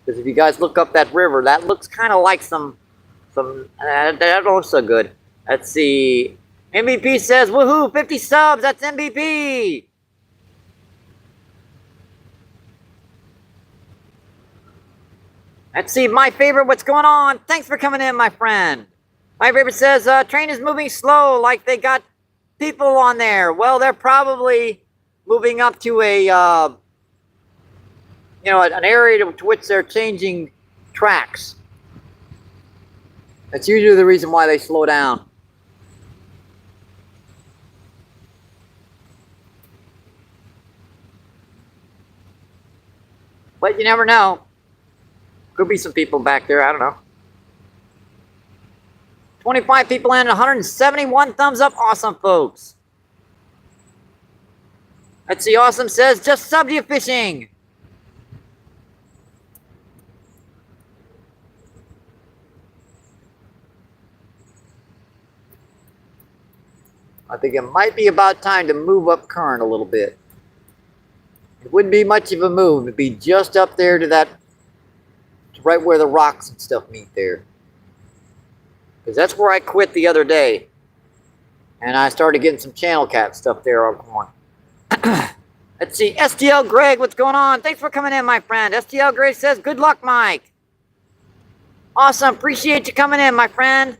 Because if you guys look up that river, that looks kind of like that don't look so good. Let's see. MBP says, woohoo, 50 subs, that's MBP. Let's see, my favorite, what's going on? Thanks for coming in, my friend. My favorite says, train is moving slow, like they got people on there. Well, they're probably moving up to an area to which they're changing tracks. That's usually the reason why they slow down. But you never know. Could be some people back there, I don't know. 25 people in, 171 thumbs up. Awesome, folks. Let's see, Awesome says, just sub to you fishing. I think it might be about time to move up current a little bit. It wouldn't be much of a move. It'd be just up there to that, right where the rocks and stuff meet there. Because that's where I quit the other day. And I started getting some channel cat stuff there up on. Let's see, STL Greg, what's going on? Thanks for coming in, my friend. STL Greg says, good luck, Mike. Awesome, appreciate you coming in, my friend.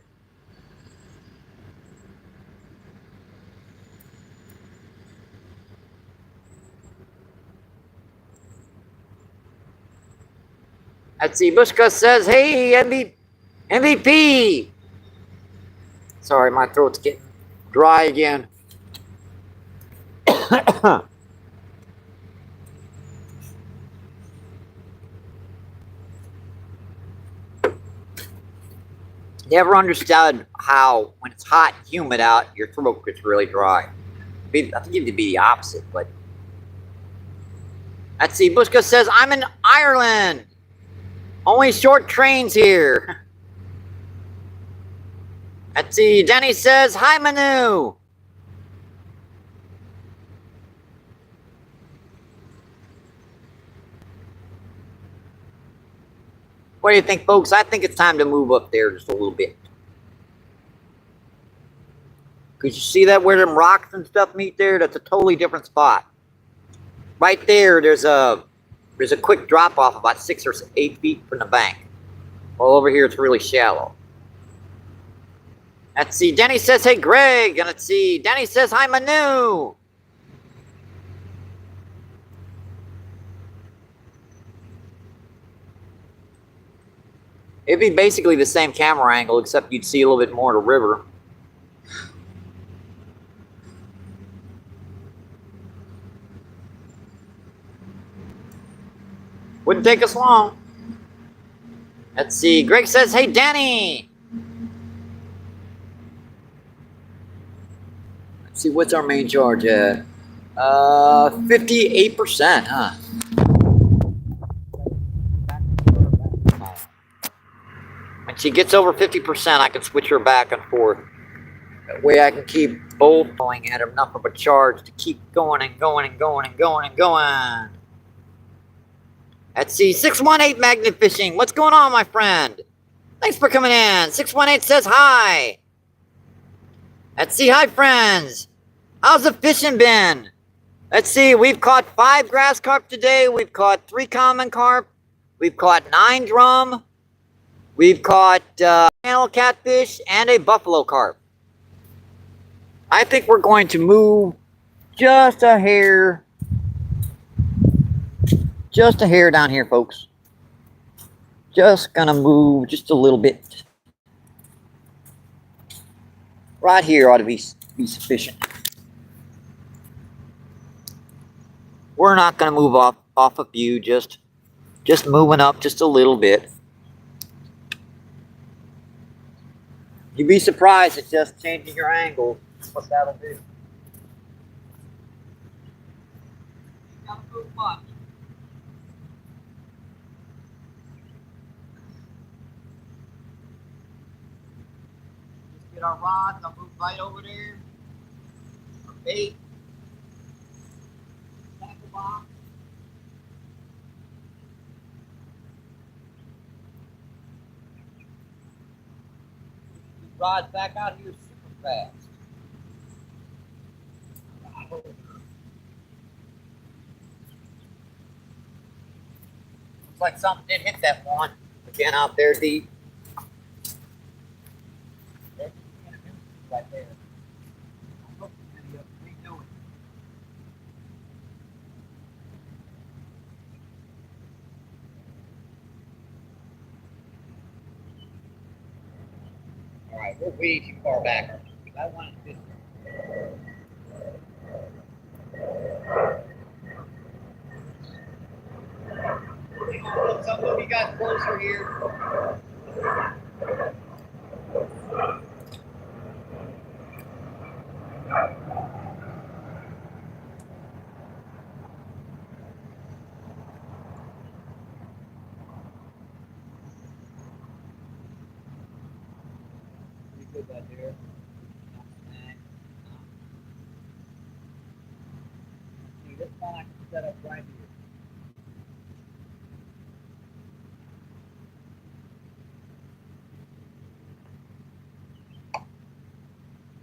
Let's see, Bushka says, hey, MVP. Sorry, my throat's getting dry again. Never understood how, when it's hot and humid out, your throat gets really dry. I think it'd be the opposite, but. Let's see, Bushka says, I'm in Ireland. Only short trains here. Let's see, Denny says, hi, Manu. What do you think, folks? I think it's time to move up there just a little bit. Because you see that where them rocks and stuff meet there? That's a totally different spot. Right there, there's a quick drop off about 6 or 8 feet from the bank. Well, over here it's really shallow. Let's see. Denny says, hey, Greg. And let's see. Denny says, hi, Manu. It'd be basically the same camera angle, except you'd see a little bit more of the river. Wouldn't take us long. Let's see. Greg says, hey, Danny. Let's see, what's our main charge at? 58%, huh? When she gets over 50%, I can switch her back and forth. That way I can keep both going at enough of a charge to keep going and going and going and going and going. Let's see, 618 Magnet Fishing. What's going on, my friend? Thanks for coming in. 618 says hi. Let's see, hi, friends. How's the fishing been? Let's see, we've caught 5 grass carp today. We've caught 3 common carp. We've caught 9 drum. We've caught channel catfish and a buffalo carp. I think we're going to move just a hair down here, folks. Just gonna move just a little bit. Right here ought to be sufficient. We're not gonna move off a view, just moving up just a little bit. You'd be surprised at just changing your angle, what that'll do. Not move much. Just get our rods, I'll move right over there. Our bait. Tackle box. Rods back out here super fast. Looks like something did hit that one. Again, out there deep. Right there. All right, we're way too far back. I wanted this. Some of you guys closer here. Pretty good out there. See, this one I can set up right here.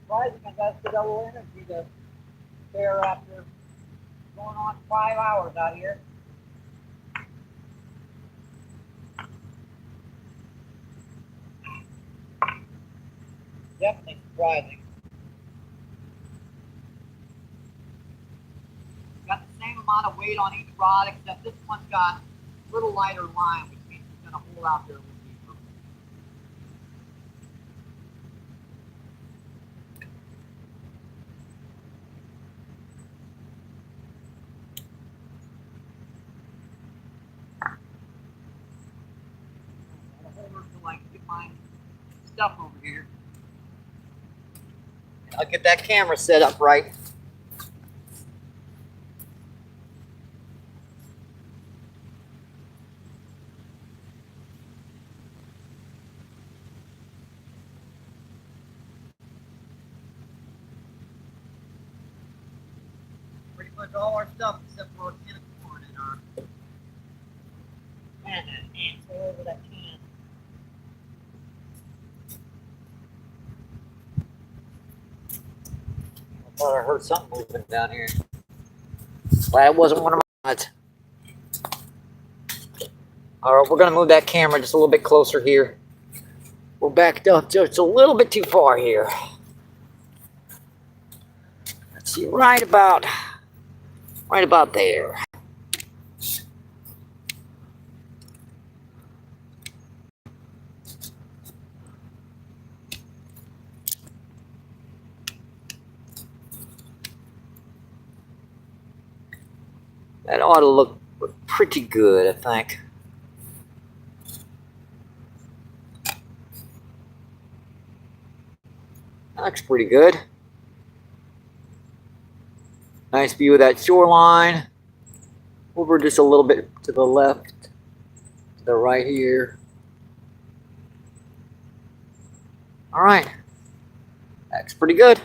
Surprising, I got the double energy to spare after going on 5 hours out here. Definitely surprising. Got the same amount of weight on each rod, except this one's got a little lighter line, which means it's going to hold out there a little deeper. Get my stuff over here. I'll get that camera set up right. Pretty much all our stuff except for a can of corn in our can and over that can. Thought I heard something moving down here. Glad it wasn't one of my rods. All right, we're gonna move that camera just a little bit closer here. We're backed up just a little bit too far here. Let's see, right about there. That ought to look pretty good, I think. That looks pretty good. Nice view of that shoreline. Over just a little bit to the left, to the right here. All right, that's pretty good.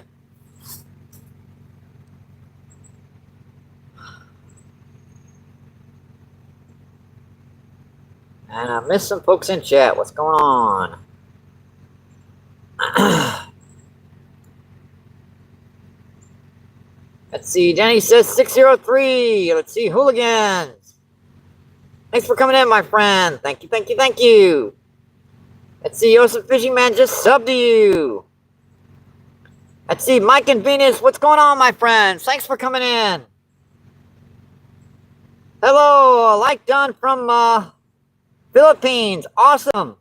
And I missed some folks in chat. What's going on? Let's see. Danny says 603. Let's see. Hooligans. Thanks for coming in, my friend. Thank you, thank you, thank you. Let's see. Joseph Fishing Man just subbed to you. Let's see. Mike and Venus. What's going on, my friends? Thanks for coming in. Hello. Like done from Philippines. Awesome.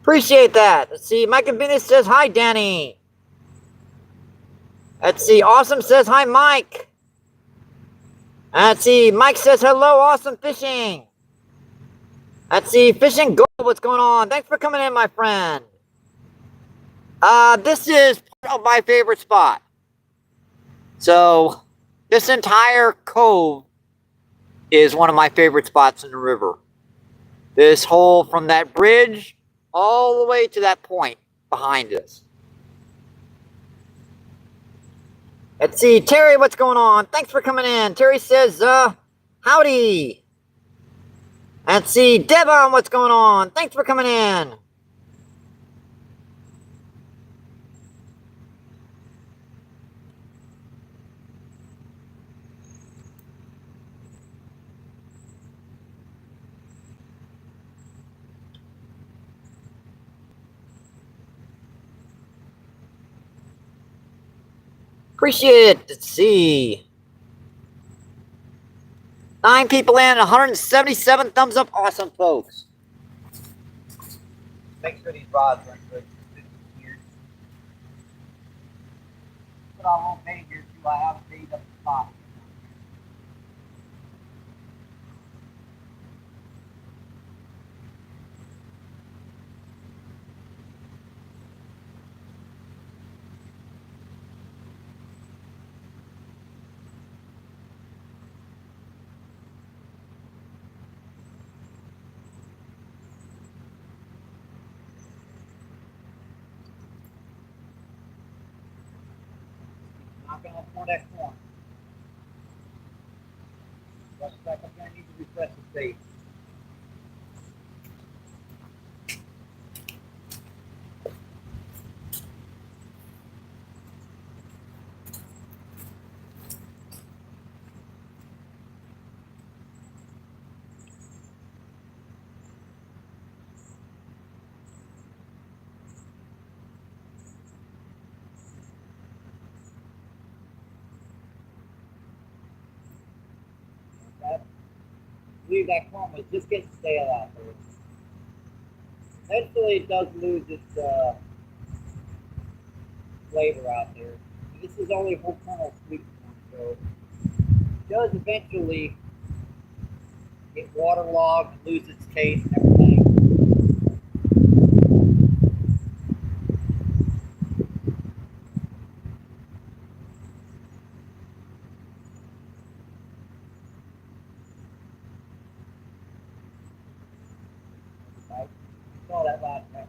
Appreciate that. Let's see. Mike and Venus says hi, Danny. Let's see. Awesome says hi, Mike. Let's see. Mike says hello, Awesome Fishing. Let's see. Fishing Gold. What's going on? Thanks for coming in, my friend. This is part of my favorite spot. So, this entire cove is one of my favorite spots in the river. This hole from that bridge all the way to that point behind us. Let's see, Terry, what's going on? Thanks for coming in. Terry says, howdy. Let's see, Devon, what's going on? Thanks for coming in. Appreciate it. Let's see. 9 people in, 177 thumbs up. Awesome, folks. Make sure these rods are in good here. Put on a little bait here too. I have bait up the top. Not gonna pour that corn. Looks like I'm gonna need to refresh the bait. I believe that corn was just getting stale out there. Eventually it does lose its flavor out there. This is only whole kernel sweet corn, so it does eventually get waterlogged, lose its taste and everything. Right? Saw that last time.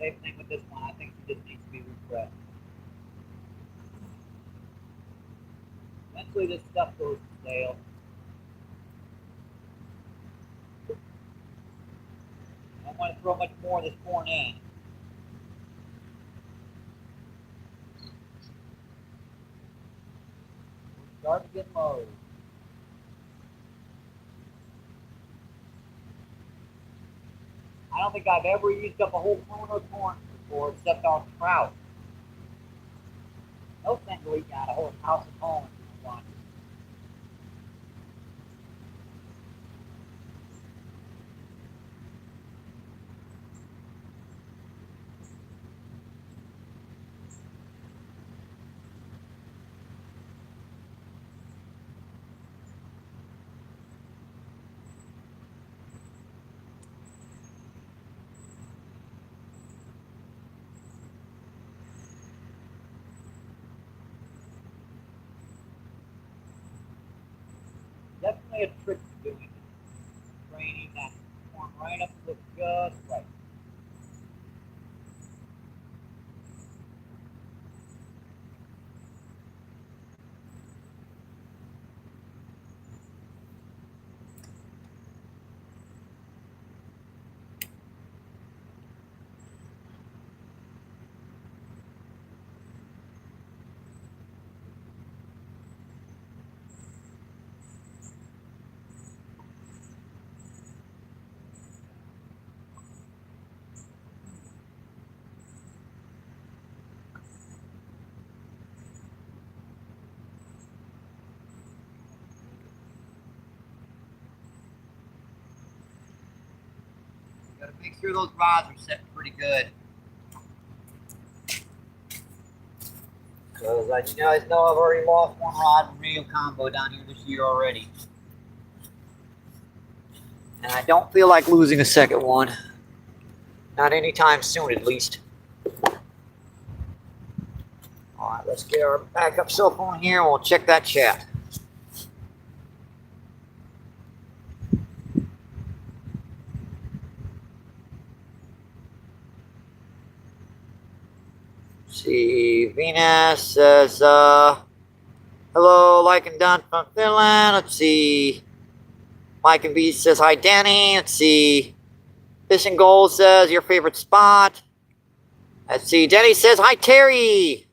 Same thing with this one. I think she just needs to be refreshed. Eventually this stuff goes stale. I don't want to throw much more of this corn in. We're starting to get low. I don't think I've ever used up a whole corn of corn before, except on trout. Those things will eat out a whole house of home. Definitely a trick to doing it. Draining that corn right up to just right. Gotta make sure those rods are set pretty good. Because as you guys know, I've already lost one rod and reel combo down here this year already. And I don't feel like losing a second one. Not anytime soon, at least. Alright, let's get our backup cell phone here and we'll check that chat. See, Venus says, hello, like and done from Finland. Let's see. Mike and B says, hi, Danny. Let's see. Fishing Gold says, your favorite spot. Let's see. Danny says, hi, Terry.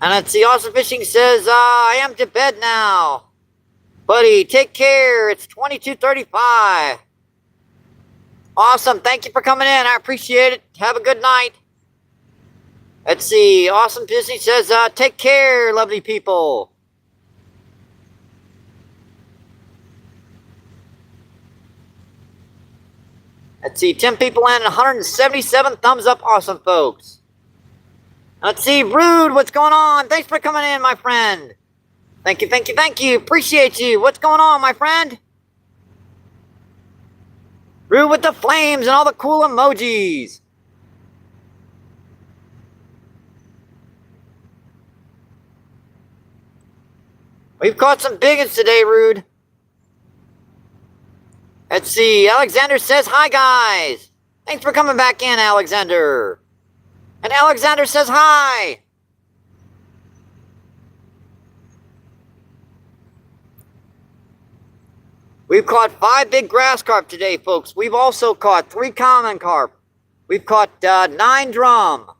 And let's see. Awesome Fishing says, I am to bed now. Buddy, take care. It's 22:35. Awesome. Thank you for coming in. I appreciate it. Have a good night. Let's see. Awesome Disney says, take care, lovely people. Let's see. 10 people in, 177 thumbs up. Awesome, folks. Let's see. Rude, what's going on? Thanks for coming in, my friend. Thank you, thank you, thank you. Appreciate you. What's going on, my friend? Rude with the flames and all the cool emojis. We've caught some big ones today, Rude. Let's see. Alexander says, hi, guys. Thanks for coming back in, Alexander. And Alexander says, hi. We've caught 5 big grass carp today, folks. We've also caught 3 common carp. We've caught 9 drum.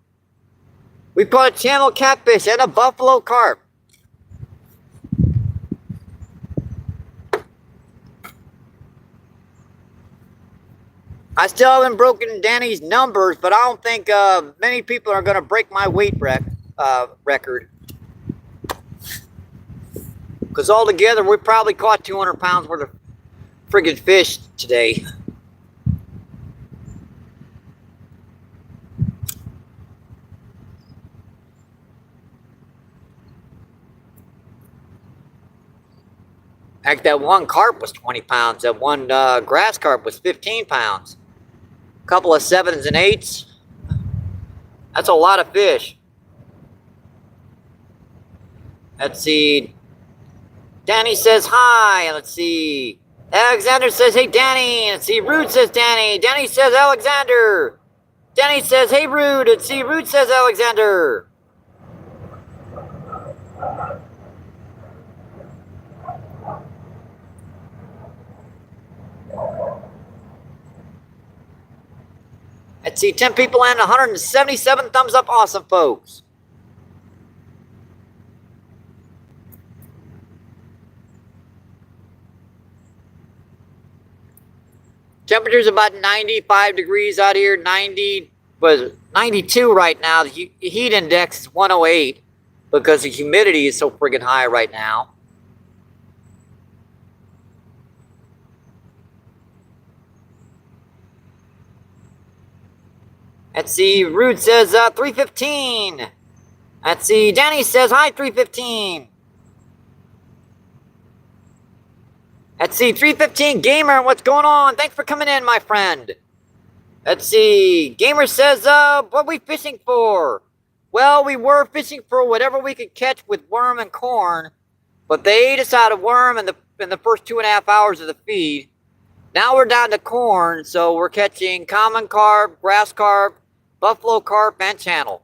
We've caught a channel catfish and a buffalo carp. I still haven't broken Danny's numbers, but I don't think many people are going to break my weight record. Because altogether, we probably caught 200 pounds worth of friggin' fish today. Heck, that one carp was 20 pounds. That one grass carp was 15 pounds. A couple of 7s and 8s. That's a lot of fish. Let's see. Danny says hi. Let's see. Alexander says, hey, Danny. Let's see. Rude says Danny. Danny says Alexander. Danny says, hey, Rude. Let's see, Rude says Alexander. Let's see, 10 people and 177 thumbs up. Awesome, folks. Temperature's about 95 degrees out here. 92 right now. The heat index is 108 because the humidity is so friggin' high right now. Let's see, Rude says 315. Let's see, Danny says hi, 315. Let's see, 315 Gamer, what's going on? Thanks for coming in, my friend. Let's see, Gamer says, what are we fishing for? Well, we were fishing for whatever we could catch with worm and corn, but they ate us out of worm in the first 2.5 hours of the feed. Now we're down to corn, so we're catching common carp, grass carp, buffalo carp, and channel.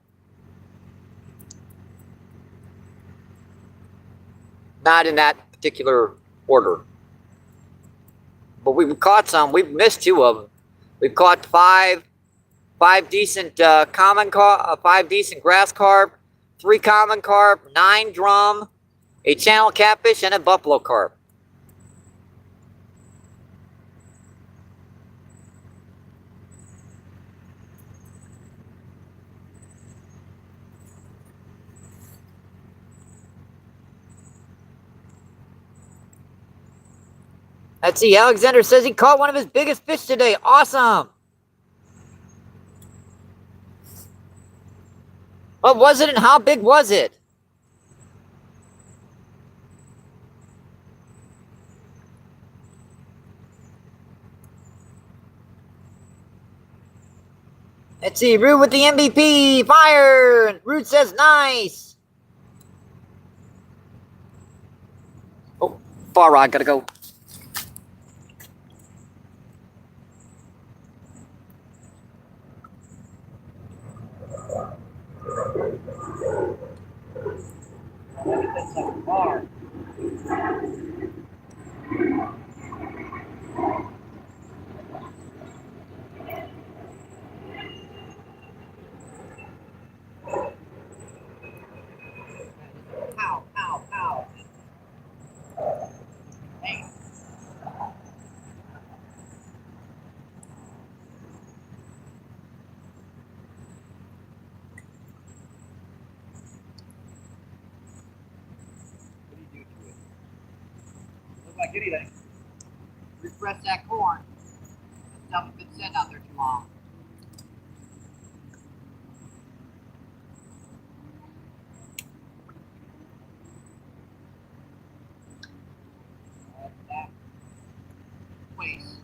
Not in that particular order. But we've caught some. We've missed 2 of them. We've caught 5 decent common carp, 5 decent grass carp, 3 common carp, 9 drum, a channel catfish, and a buffalo carp. Let's see, Alexander says he caught one of his biggest fish today. Awesome. What was it and how big was it? Let's see, Rude with the MVP. Fire. Rude says nice. Oh, far rod, gotta go. Ow, ow, ow. Hey. What do you do to it? Look like anything. Refresh that corn. That stuff has been sitting out there too long. That waste.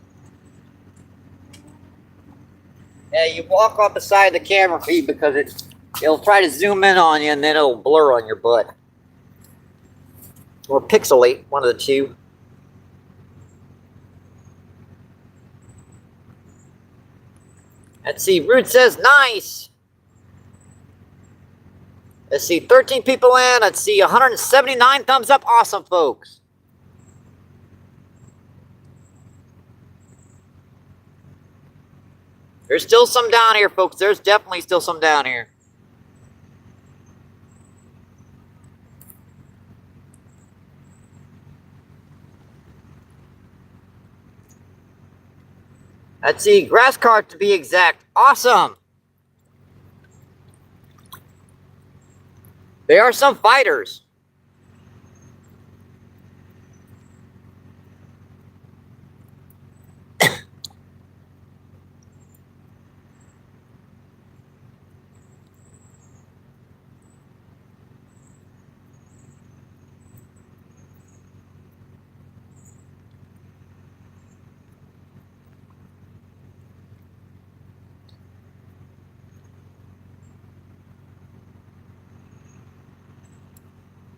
Yeah, you walk off the side of the camera feed because it'll try to zoom in on you and then it'll blur on your butt. Or pixelate, one of the two. Let's see, Rude says nice. Let's see, 13 people in. Let's see, 179 thumbs up. Awesome, folks. There's still some down here, folks. There's definitely still some down here. Let's see, grass carp to be exact. Awesome. They are some fighters.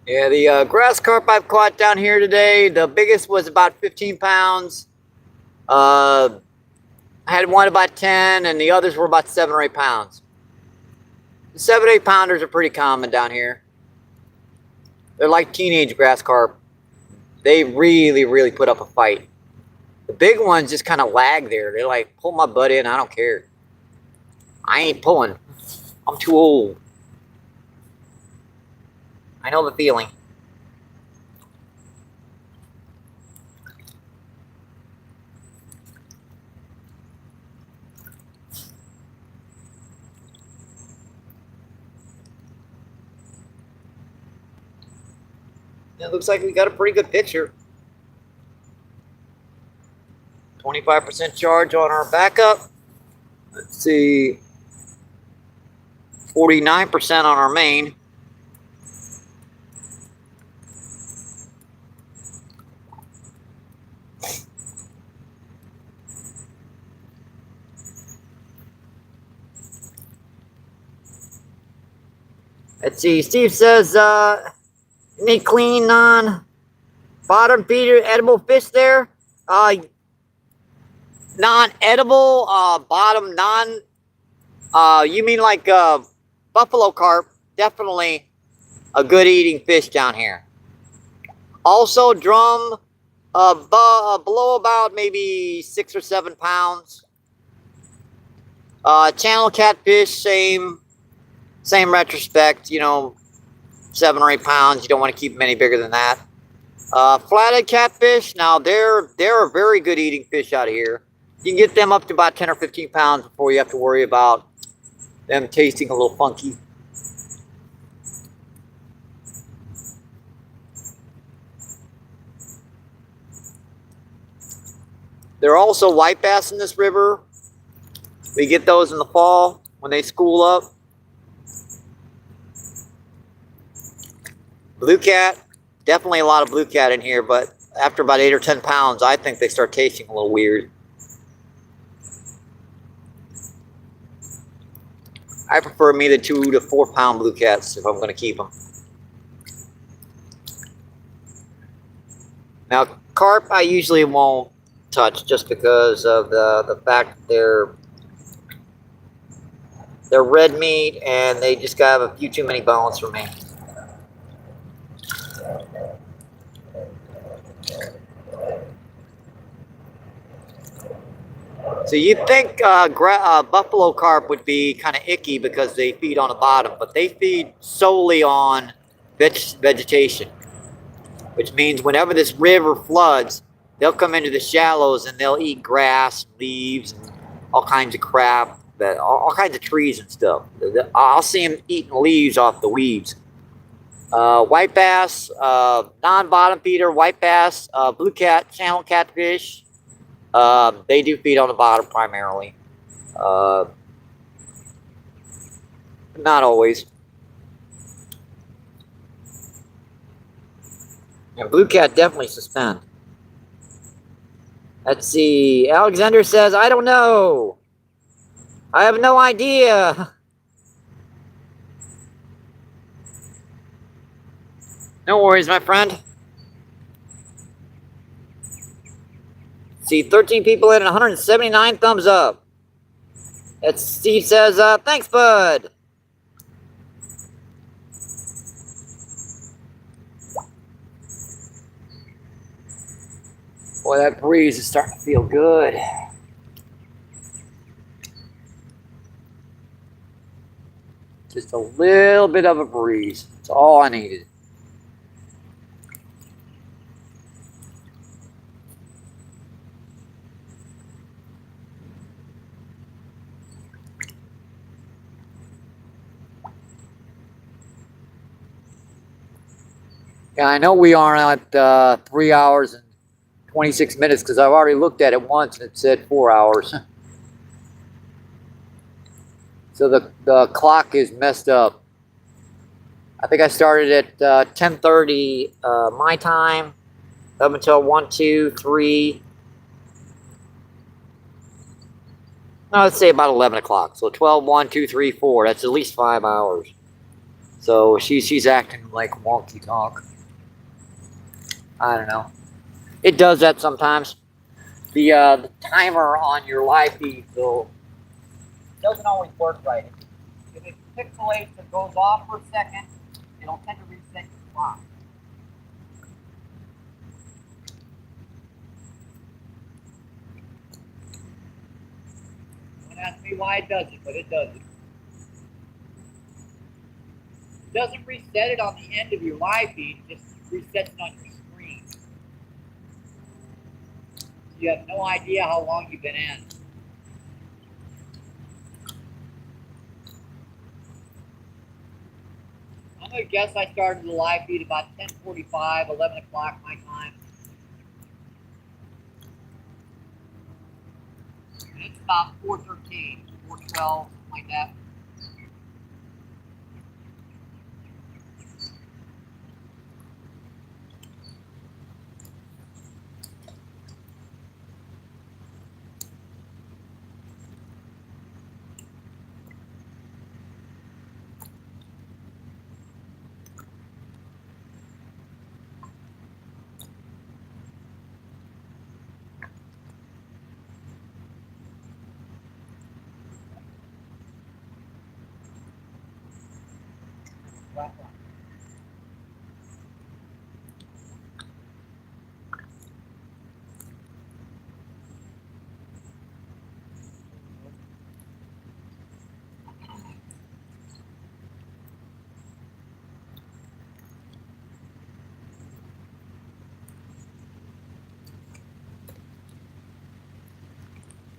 Yeah, the grass carp I've caught down here today, the biggest was about 15 pounds. I had one about 10, and the others were about 7 or 8 pounds. The 7 or 8 pounders are pretty common down here. They're like teenage grass carp. They really, really put up a fight. The big ones just kind of lag there. They're like, pull my butt in, I don't care. I ain't pulling. I'm too old. I know the feeling. It looks like we got a pretty good picture. 25% charge on our backup. Let's see. 49% on our main. Let's see. Steve says, any clean bottom feeder edible fish there? Non-edible, bottom you mean like buffalo carp? Definitely a good eating fish down here. Also drum below about maybe 6 or 7 pounds. Channel catfish, same retrospect, you know, 7 or 8 pounds. You don't want to keep them any bigger than that. Flathead catfish, now they're a very good eating fish out of here. You can get them up to about 10 or 15 pounds before you have to worry about them tasting a little funky. There are also white bass in this river. We get those in the fall when they school up. Blue cat, definitely a lot of blue cat in here, but after about 8 or 10 pounds, I think they start tasting a little weird. I prefer me the 2 to 4 pound blue cats if I'm going to keep them. Now, carp I usually won't touch just because of the fact that they're red meat and they just got a few too many bones for me. So you'd think buffalo carp would be kind of icky because they feed on the bottom, but they feed solely on vegetation, which means whenever this river floods, they'll come into the shallows and they'll eat grass, leaves, and all kinds of crap, all kinds of trees and stuff. I'll see them eating leaves off the weeds. White bass, non-bottom feeder, white bass, blue cat, channel catfish. They do feed on the bottom primarily. Not always. And blue cat definitely suspend. Let's see. Alexander says, I don't know. I have no idea. No worries, my friend. See, 13 people in and 179 thumbs up. That's Steve says, thanks, bud. Boy, that breeze is starting to feel good. Just a little bit of a breeze. That's all I needed. Yeah, I know we are at 3 hours and 26 minutes because I've already looked at it once and it said 4 hours. So the clock is messed up. I think I started at 10:30 my time, up until 1, 2, 3. No, let's say about 11 o'clock. So 12, 1, 2, 3, 4. That's at least 5 hours. So she's acting like wonky talk. I don't know. It does that sometimes. the timer on your live feed, so it doesn't always work right. If it pixelates and goes off for a second, it'll tend to reset your clock. Don't ask me why it does it, but it does it. It doesn't reset it on the end of your live feed, it just resets it on your screen. You have no idea how long you've been in. I'm going to guess I started the live feed about 10:45, 11 o'clock my time. And it's about 4:13, 4:12, something like that.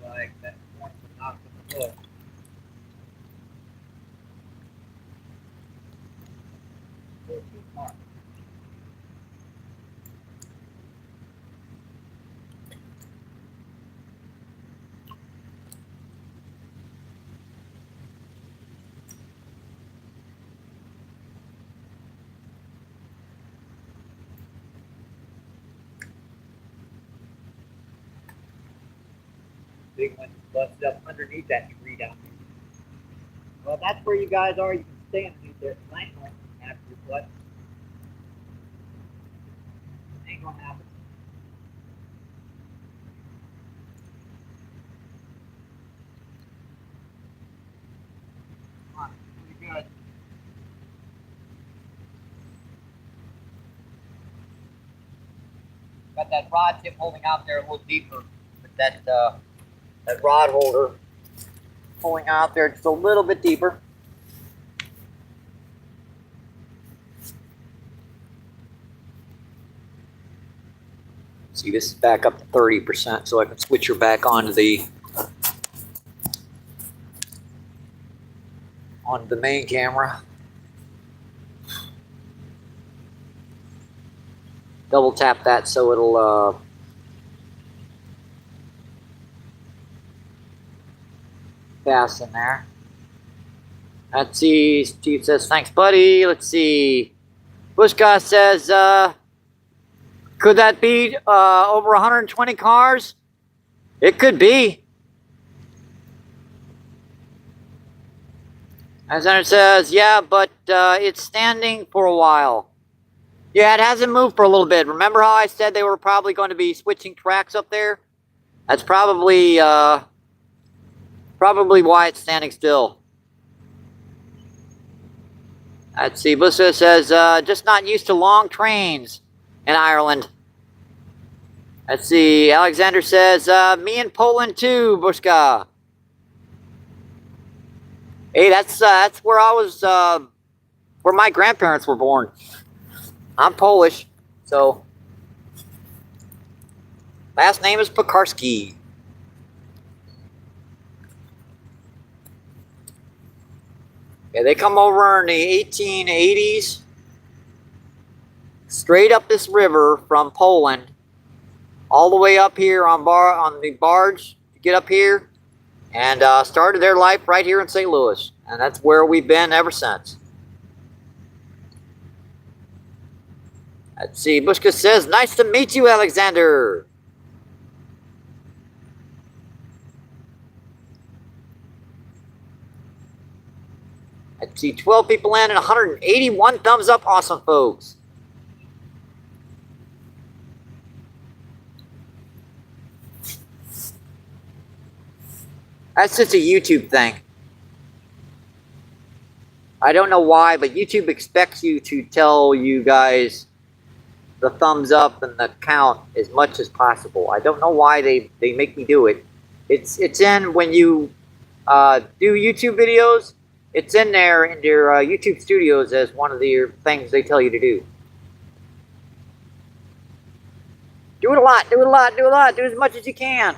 Like that point to knock the foot. Big one busted up underneath that tree down there. Well, that's where you guys are. You can stay underneath there tonight. Don't have your butt. Ain't gonna happen. Come on, pretty good. Got that rod tip holding out there a little deeper with that rod holder pulling out there just a little bit deeper. See, this is back up to 30%, so I can switch her back onto the main camera. Double tap that so it'll pass in there. Let's see, Steve says, thanks, buddy. Let's see. Bushka says, could that be over 120 cars? It could be. As it says, yeah, but it's standing for a while. Yeah, it hasn't moved for a little bit. Remember how I said they were probably going to be switching tracks up there? That's probably why it's standing still. Let's see. Bushka says, just not used to long trains in Ireland. Let's see. Alexander says, me in Poland too, Bushka. Hey, that's where I was, where my grandparents were born. I'm Polish, so last name is Pekarski. Yeah, they come over in the 1880s, straight up this river from Poland, all the way up here on the barge to get up here, and started their life right here in St. Louis, and that's where we've been ever since. Let's see, Bushka says, nice to meet you, Alexander. Let's see, 12 people in and 181 thumbs up. Awesome, folks. That's just a YouTube thing. I don't know why, but YouTube expects you to tell you guys the thumbs up and the count as much as possible. I don't know why they make me do it. It's in when you do YouTube videos. It's in there in your YouTube studios as one of the things they tell you to do. Do it a lot, do it a lot, do it a lot, do as much as you can.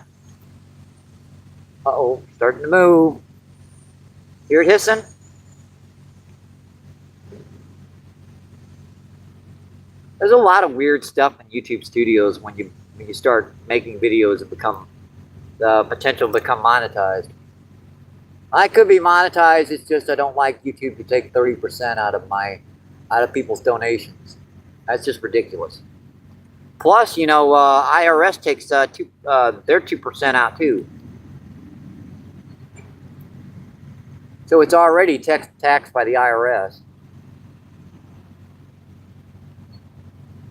Uh-oh, starting to move. Hear it hissing? There's a lot of weird stuff in YouTube studios when you start making videos and become the potential to become monetized. I could be monetized. It's just I don't like YouTube to take 30% out of people's donations. That's just ridiculous. Plus, you know, IRS takes their 2% out too. So it's already taxed by the IRS.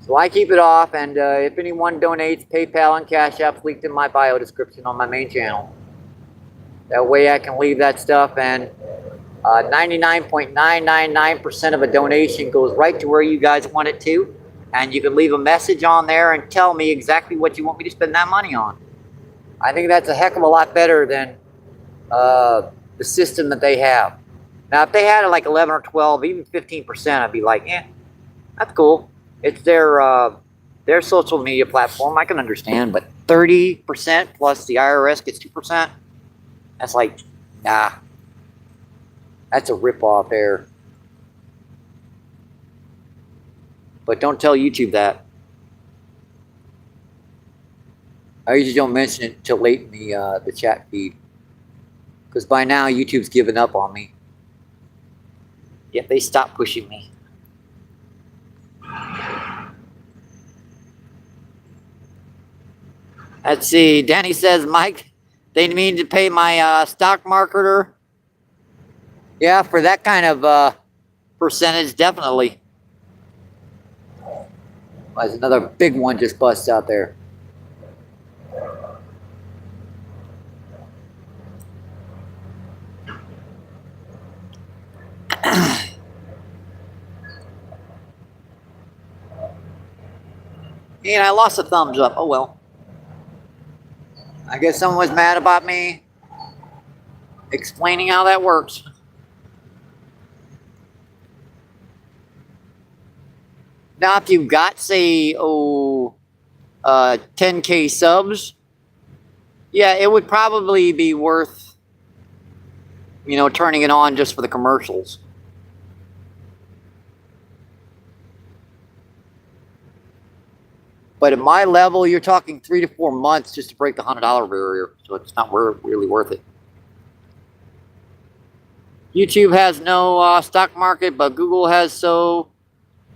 So I keep it off, and if anyone donates, PayPal and Cash App's linked in my bio description on my main channel. That way I can leave that stuff, and 99.999% of a donation goes right to where you guys want it to. And you can leave a message on there and tell me exactly what you want me to spend that money on. I think that's a heck of a lot better than the system that they have. Now, if they had it like 11 or 12, even 15%, I'd be like, that's cool. It's their social media platform. I can understand, but 30% plus the IRS gets 2%. That's like, nah. That's a ripoff there. But don't tell YouTube that. I usually don't mention it until late in the chat feed. Because by now, YouTube's given up on me. Yet they stopped pushing me. Let's see. Danny says, Mike, they need to pay my stock marketer. Yeah, for that kind of percentage, definitely. There's another big one just bust out there. And I lost a thumbs up. Oh well. I guess someone was mad about me explaining how that works. Now, if you've got, say, 10K subs, yeah, it would probably be worth, you know, turning it on just for the commercials. But at my level, you're talking 3 to 4 months just to break the $100 barrier, so it's not really worth it. YouTube has no stock market, but Google has so.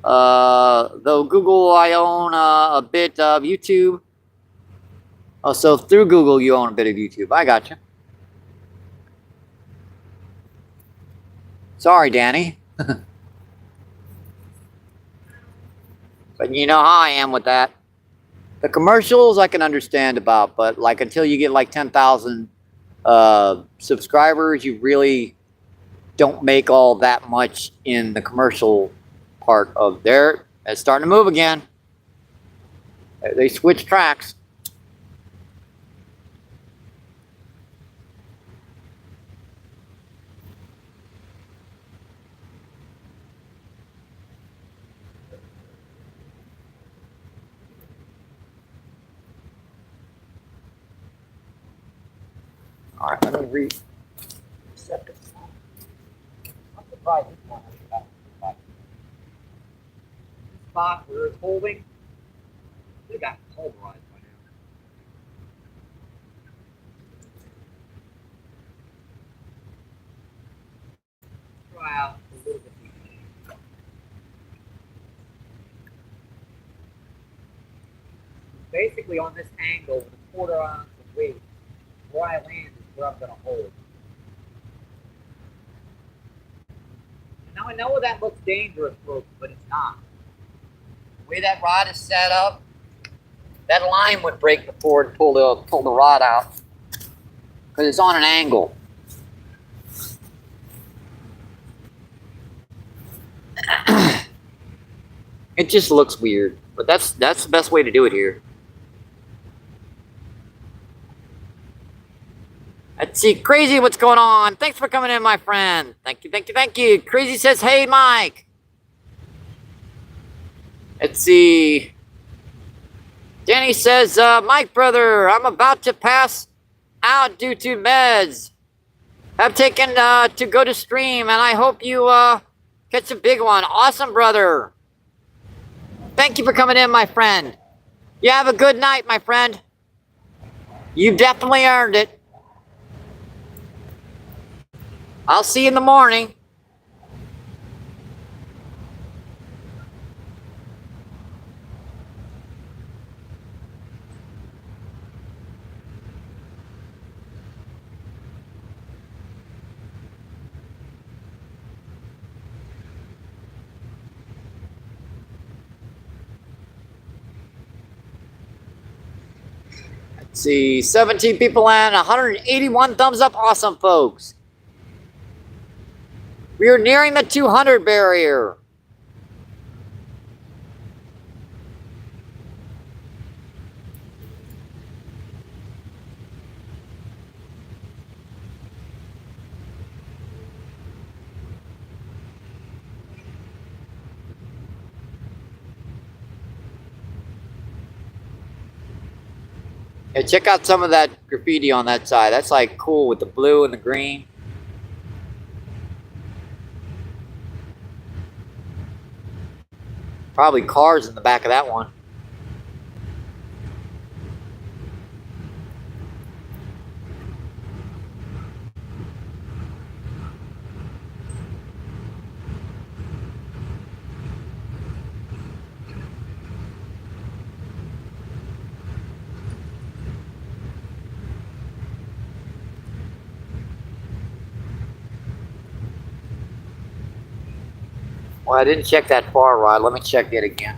Though Google, I own a bit of YouTube. Oh, so through Google, you own a bit of YouTube. I got you. Sorry, Danny. But you know how I am with that. The commercials I can understand about, but like until you get like 10,000 subscribers, you really don't make all that much in the commercial part of there. It's starting to move again. They switch tracks. All right, let me read. I'm surprised this one spot where it's holding, they got pulverized by now. Try out a little bit deeper. Basically, on this angle, with a quarter ounce of weight, where I land is where I'm going to hold. Now I know that looks dangerous, folks, but it's not. The way that rod is set up, that line would break before it pull the rod out. Because it's on an angle. It just looks weird, but that's the best way to do it here. Let's see, Crazy, what's going on? Thanks for coming in, my friend. Thank you, thank you, thank you. Crazy says, hey, Mike. Let's see. Danny says, Mike, brother, I'm about to pass out due to meds. I've taken to go to stream, and I hope you catch a big one. Awesome, brother. Thank you for coming in, my friend. You have a good night, my friend. You definitely earned it. I'll see you in the morning. Let's see, 17 people and 181 thumbs up. Awesome, folks. We are nearing the 200 barrier. Yeah, check out some of that graffiti on that side. That's like cool with the blue and the green. Probably cars in the back of that one. Well, I didn't check that far rod. Let me check it again.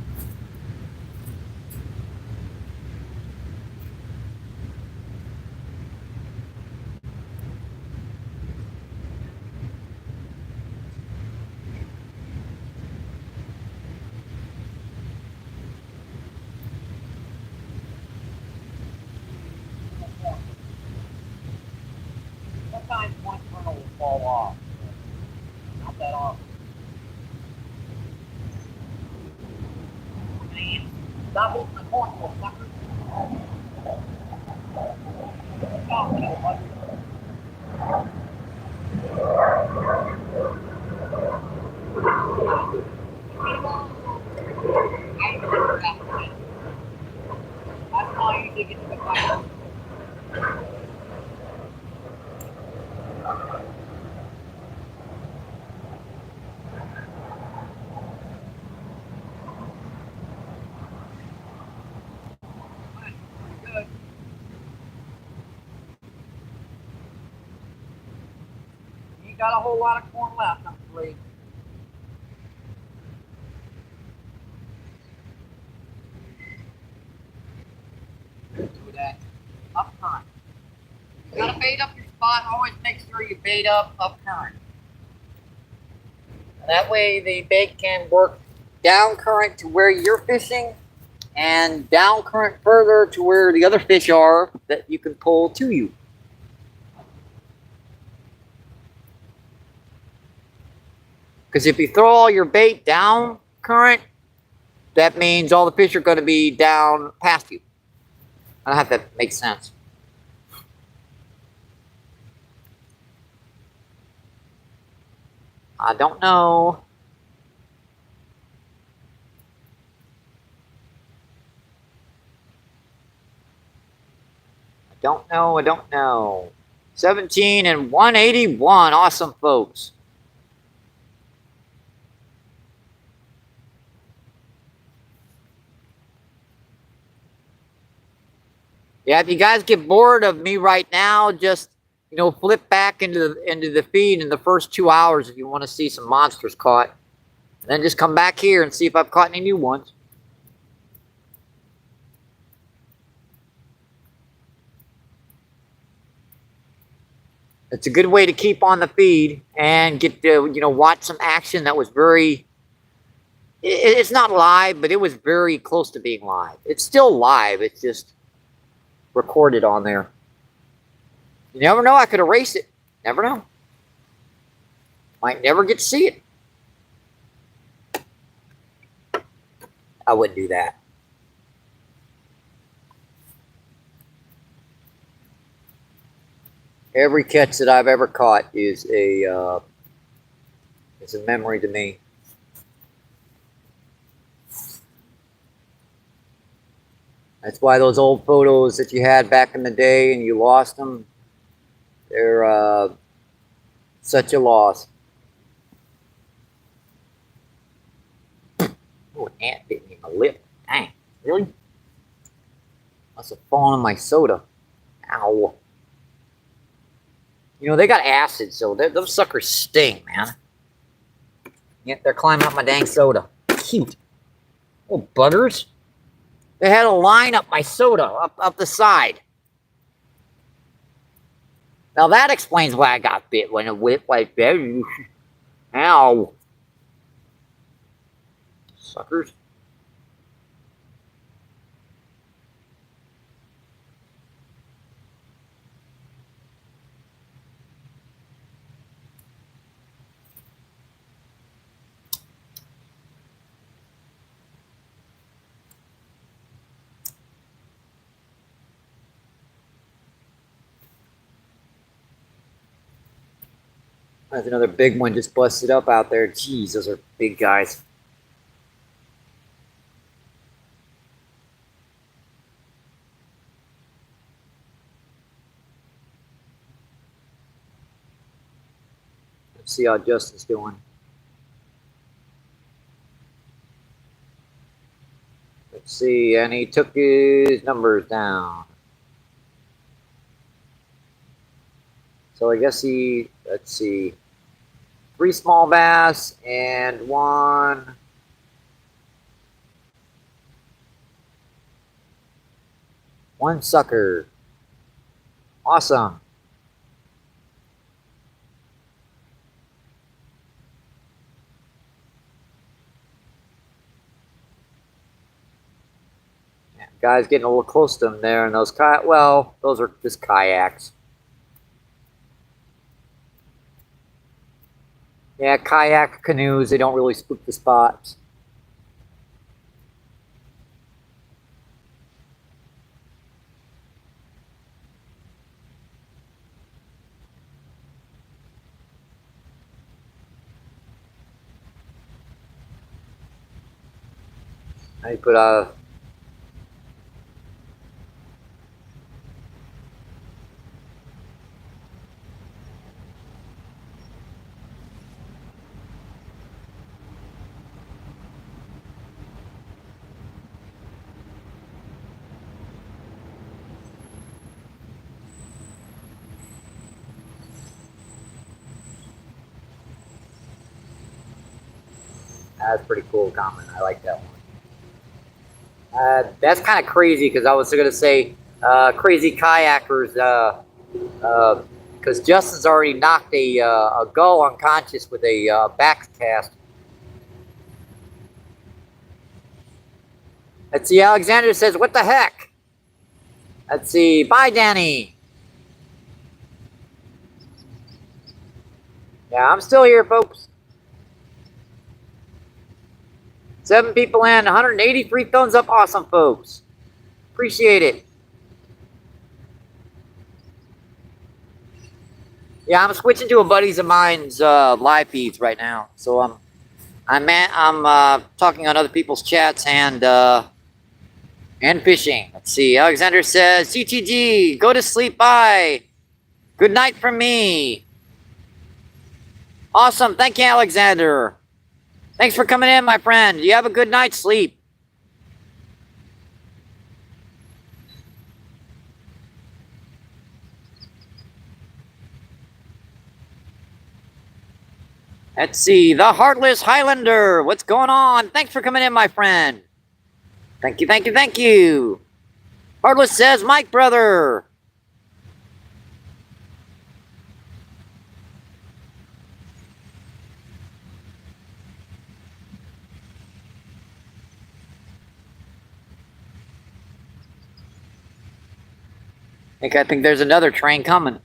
Sometimes one kernel will fall off. Not that often. Man, stop opening the corn, little sucker. Stop, little buddy. That's how you usually get to the fire. Good. You ain't got a whole lot of corn left, I'm afraid. Do that up current. You gotta bait up your spot. Always make sure you bait up current. That way the bait can work down current to where you're fishing and down current further to where the other fish are that you can pull to you. Because if you throw all your bait down current, that means all the fish are going to be down past you. I don't know if that makes sense. I don't know. I don't know. 17 and 181. Awesome, folks. Yeah, if you guys get bored of me right now, just, you know, flip back into the feed in the first 2 hours if you want to see some monsters caught. And then just come back here and see if I've caught any new ones. It's a good way to keep on the feed and get to, watch some action that was very, it's not live, but it was very close to being live. It's still live. It's just recorded on there. You never know. I could erase it. Never know. Might never get to see it. I wouldn't do that. Every catch that I've ever caught is a memory to me. That's why those old photos that you had back in the day and you lost them, they're such a loss. Oh, an ant bit me in the lip. Dang, really? Must have fallen on my soda. Ow. They got acid, so those suckers sting, man. Yet they're climbing up my dang soda. Cute. Oh, buggers. They had a line up my soda, up the side. Now that explains why I got bit when it whipped like that. Ow. Suckers. There's another big one just busted up out there. Jeez, those are big guys. Let's see how Justin's doing. Let's see, and he took his numbers down. So I guess let's see, 3 small bass and 1 sucker. Awesome. Yeah, guys getting a little close to them there, and those those are just kayaks. Yeah, kayak canoes, they don't really spook the spots. I put that's pretty cool comment. I like that one. That's kind of crazy because I was going to say crazy kayakers because Justin's already knocked a gull unconscious with a back cast. Let's see, Alexander says, what the heck? Let's see, bye, Danny. Yeah, I'm still here, folks. 7 people in, 183 thumbs up. Awesome, folks. Appreciate it. Yeah, I'm switching to a buddy's of mine's live feeds right now. So I'm talking on other people's chats and fishing. Let's see. Alexander says, CTG, go to sleep. Bye. Good night from me. Awesome. Thank you, Alexander. Thanks for coming in, my friend. You have a good night's sleep. Let's see. The Heartless Highlander. What's going on? Thanks for coming in, my friend. Thank you, thank you, thank you. Heartless says, Mike, brother. I think there's another train coming.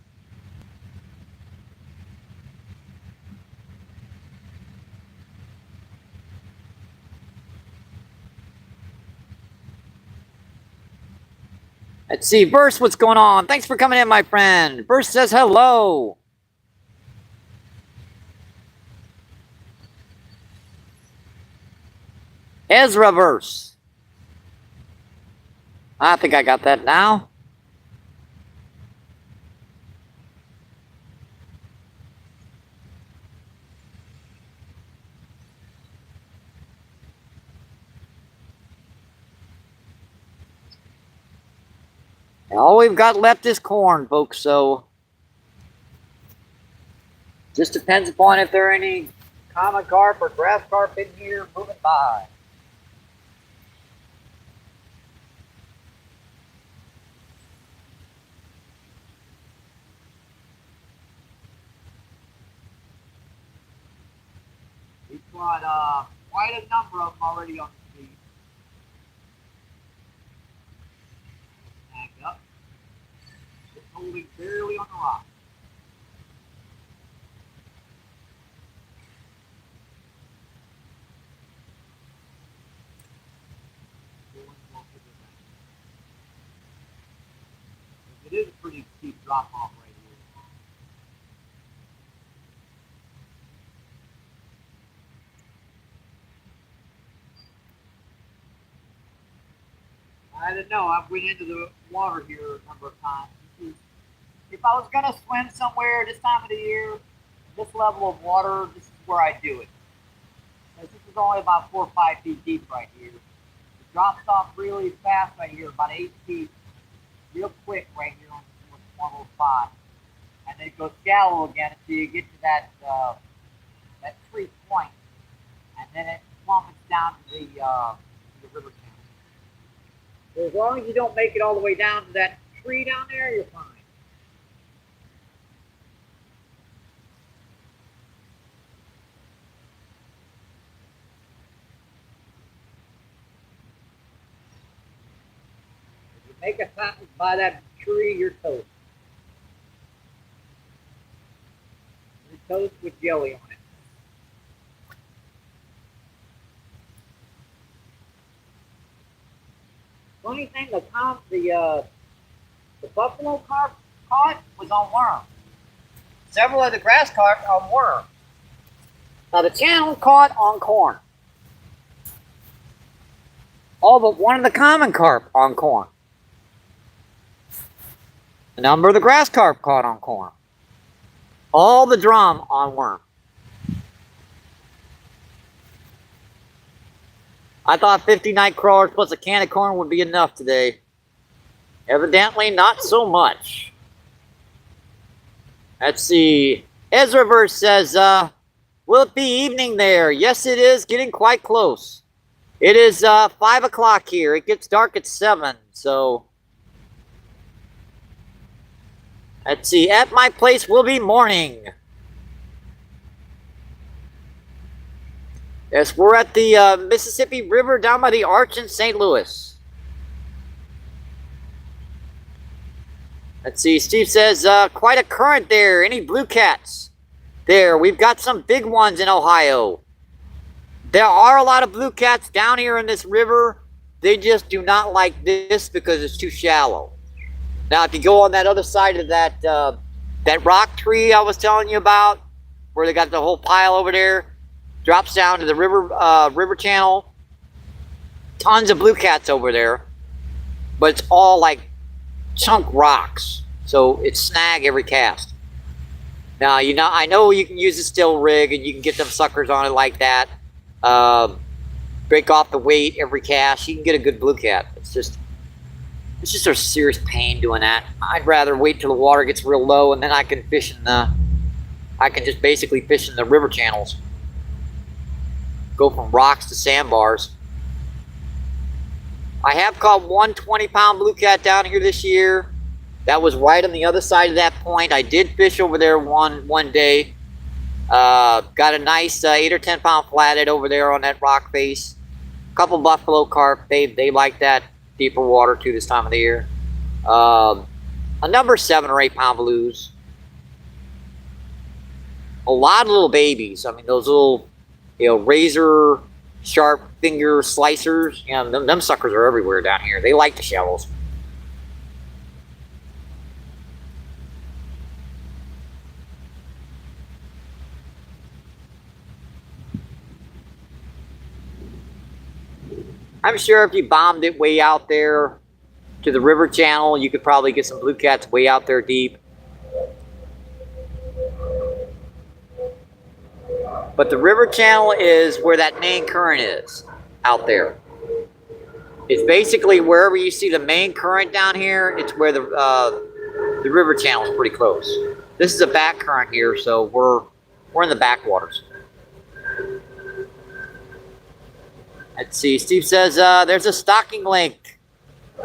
Let's see, Burst, what's going on? Thanks for coming in, my friend. Burst says hello. Ezra Verse. I think I got that now. All we've got left is corn, folks, so just depends upon if there are any common carp or grass carp in here moving by. We've got quite a number of them already on the feed. Snagged up. Just holding barely on the rock. It is a pretty steep drop off right here. I don't know. I went into the water here a number of times. If I was going to swim somewhere this time of the year, this level of water, this is where I do it. Because this is only about 4 or 5 feet deep right here. It drops off really fast right here, about 8 feet, real quick right here on one little spot. And then it goes shallow again until you get to that tree point. And then it plummets down to the river channel. So as long as you don't make it all the way down to that tree down there, you're fine. If you make a fountain by that tree, you're toast. You're toast with jelly on it. Funny thing, the buffalo carp caught was on worm. Several of the grass carp on worm. Now the channel caught on corn. All but one of the common carp on corn. A number of the grass carp caught on corn. All the drum on worm. I thought 50 night crawlers plus a can of corn would be enough today. Evidently not so much. Let's see. Ezraverse says, will it be evening there? Yes, it is. Getting quite close. It is 5 o'clock here. It gets dark at 7. So, let's see. At my place will be morning. Yes, we're at the Mississippi River down by the Arch in St. Louis. Let's see, Steve says, quite a current there. Any blue cats? There, we've got some big ones in Ohio. There are a lot of blue cats down here in this river. They just do not like this because it's too shallow. Now, if you go on that other side of that rock tree I was telling you about, where they got the whole pile over there, drops down to the river channel. Tons of blue cats over there, but it's all like chunk rocks, so it's snag every cast. Now, I know you can use a still rig and you can get them suckers on it like that. Break off the weight every cast. You can get a good blue cat. It's just a serious pain doing that. I'd rather wait till the water gets real low and then I can fish I can just basically fish in the river channels. Go from rocks to sandbars. I have caught one 20-pound blue cat down here this year. That was right on the other side of that point. I did fish over there one day. Got a nice 8 or 10-pound flathead over there on that rock face. A couple buffalo carp. They like that deeper water too this time of the year. a number 7 or 8 pound blues. A lot of little babies. I mean, those little, razor sharp finger slicers. Them suckers are everywhere down here. They like the shells. I'm sure if you bombed it way out there to the river channel, you could probably get some blue cats way out there deep. But the river channel is where that main current is out there. It's basically wherever you see the main current down here, it's where the river channel is pretty close. This is a back current here, so we're in the backwaters. Let's see, Steve says there's a stocking link.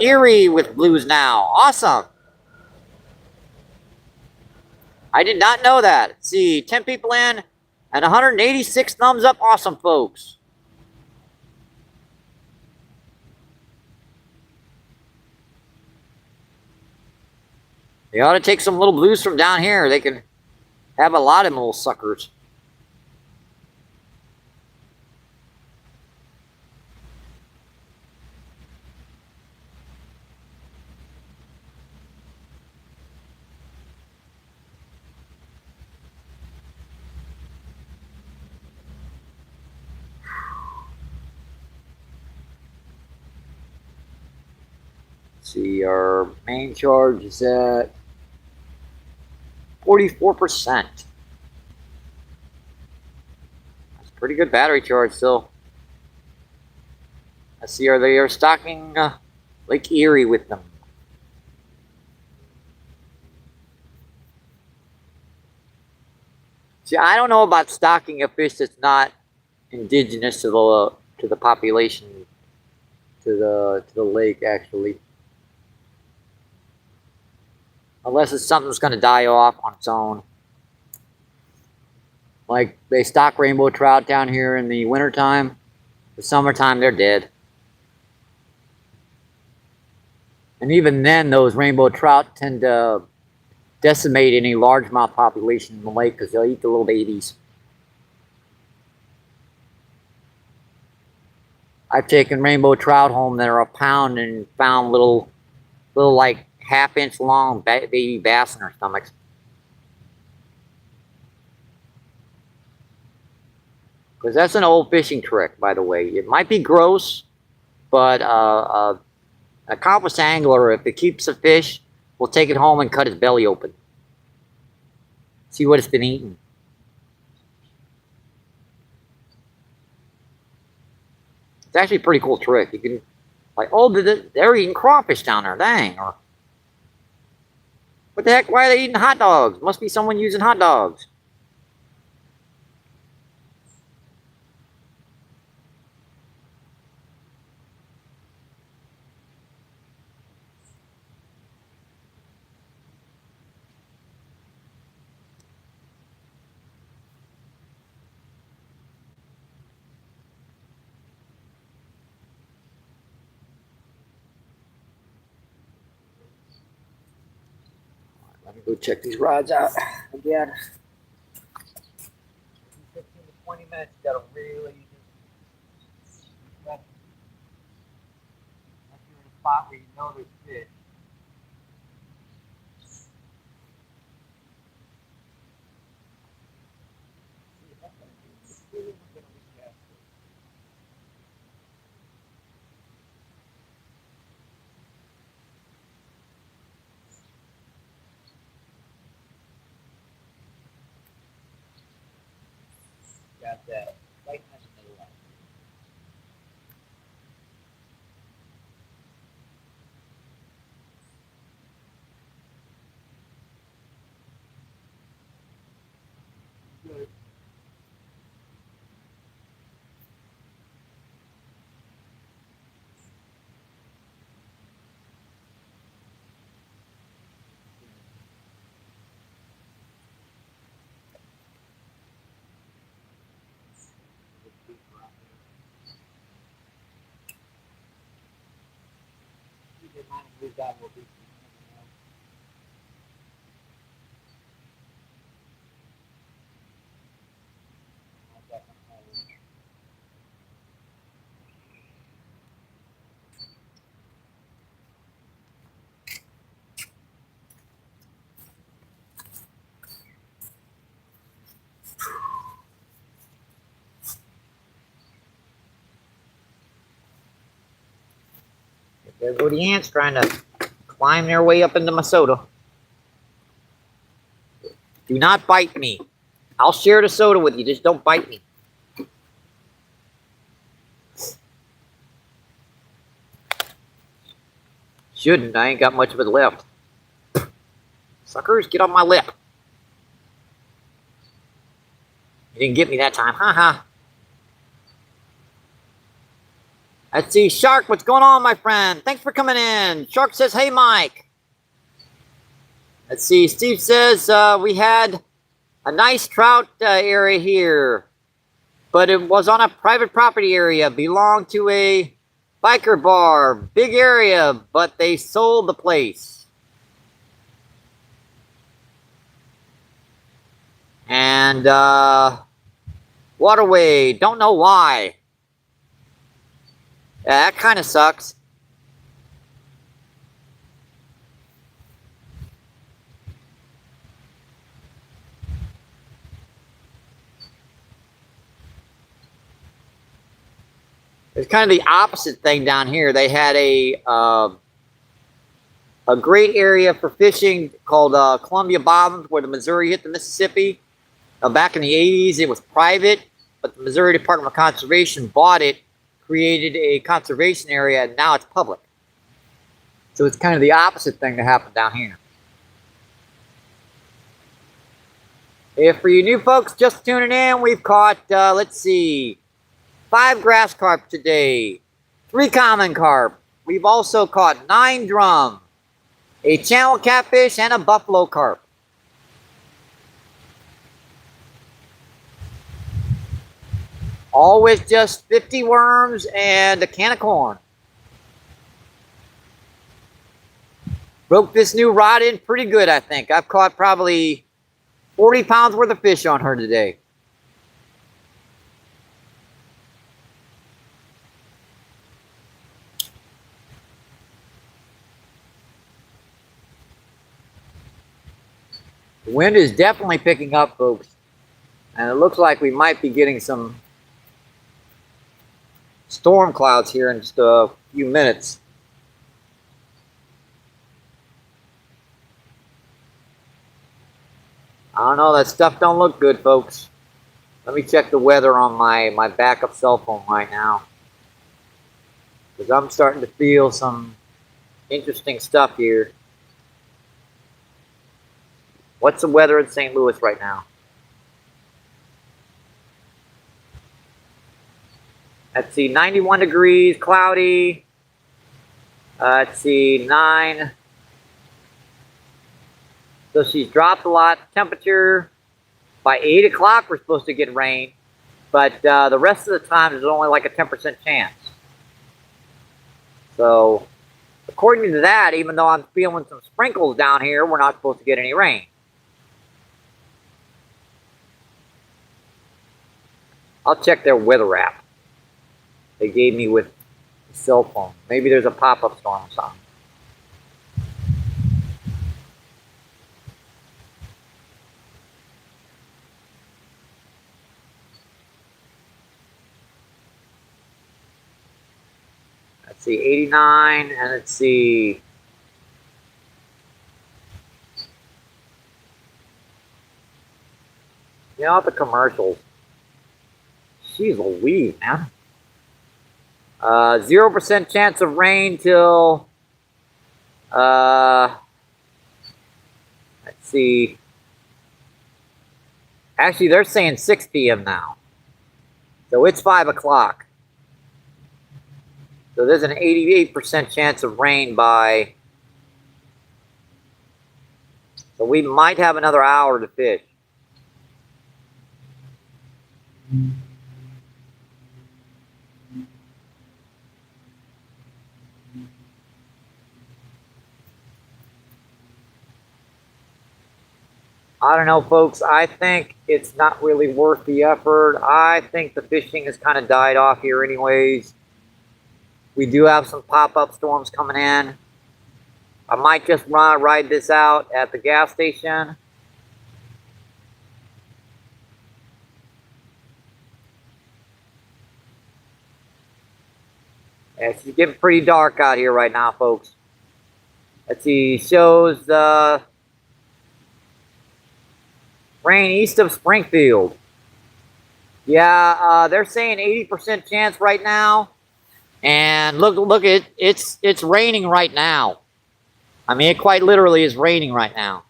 Erie with blues now. Awesome. I did not know that. Let's see, 10 people in and 186 thumbs up. Awesome, folks. They ought to take some little blues from down here. They can have a lot of them little suckers. See, our main charge is at 44%. That's a pretty good battery charge still. Let's see, they are stocking Lake Erie with them. See, I don't know about stocking a fish that's not indigenous to the population, to the lake actually. Unless it's something that's going to die off on its own. Like they stock rainbow trout down here in the wintertime. The summertime, they're dead. And even then, those rainbow trout tend to decimate any largemouth population in the lake because they'll eat the little babies. I've taken rainbow trout home that are a pound and found little like half-inch long baby bass in their stomachs. Because that's an old fishing trick, by the way. It might be gross, but a accomplished angler, if it keeps a fish, will take it home and cut its belly open. See what it's been eating. It's actually a pretty cool trick. You can, like, oh, they're eating crawfish down there, dang. Or, what the heck, why are they eating hot dogs? Must be someone using hot dogs. Let me go check these rods out again. 15 to 20 minutes, you gotta really just unless you're in a spot where you know there's fish. Got that right in the middle. Good. There go the ants trying to climb their way up into my soda. Do not bite me. I'll share the soda with you, just don't bite me. Shouldn't, I ain't got much of it left. Suckers, get off my lip. You didn't get me that time, haha. Let's see, Shark, what's going on, my friend? Thanks for coming in. Shark says, hey, Mike. Let's see, Steve says, we had a nice trout area here, but it was on a private property area, belonged to a biker bar, big area, but they sold the place. And waterway, don't know why. Yeah, that kind of sucks. It's kind of the opposite thing down here. They had a great area for fishing called Columbia Bottoms, where the Missouri hit the Mississippi. Back in the 80s, it was private, but the Missouri Department of Conservation bought it, created a conservation area, and now it's public. So it's kind of the opposite thing that happened down here. If for you new folks just tuning in, we've caught, let's see, 5 grass carp today, 3 common carp. We've also caught 9 drum, a channel catfish, and a buffalo carp. All with just 50 worms and a can of corn. Broke this new rod in pretty good, I think. I've caught probably 40 pounds worth of fish on her today. The wind is definitely picking up, folks. And it looks like we might be getting some storm clouds here in just a few minutes. I don't know, that stuff don't look good, folks. Let me check the weather on my backup cell phone right now, because I'm starting to feel some interesting stuff here. What's the weather in St. Louis right now? Let's see, 91 degrees, cloudy. Let's see, 9. So she's dropped a lot. Temperature, by 8 o'clock we're supposed to get rain. But the rest of the time there's only like a 10% chance. So, according to that, even though I'm feeling some sprinkles down here, we're not supposed to get any rain. I'll check their weather app they gave me with the cell phone. Maybe there's a pop-up storm or something. Let's see, 89, and let's see. You know, the commercials. Jeez Louise, man. 0% chance of rain till, let's see. Actually, they're saying 6 p.m. now. So it's 5 o'clock. So there's an 88% chance of rain by, so we might have another hour to fish. I don't know, folks. I think it's not really worth the effort. I think the fishing has kind of died off here anyways. We do have some pop-up storms coming in. I might just ride this out at the gas station. Yeah, it's getting pretty dark out here right now, folks. Let's see, shows rain east of Springfield. Yeah, they're saying 80% chance right now. And look, it's raining right now. I mean, it quite literally is raining right now.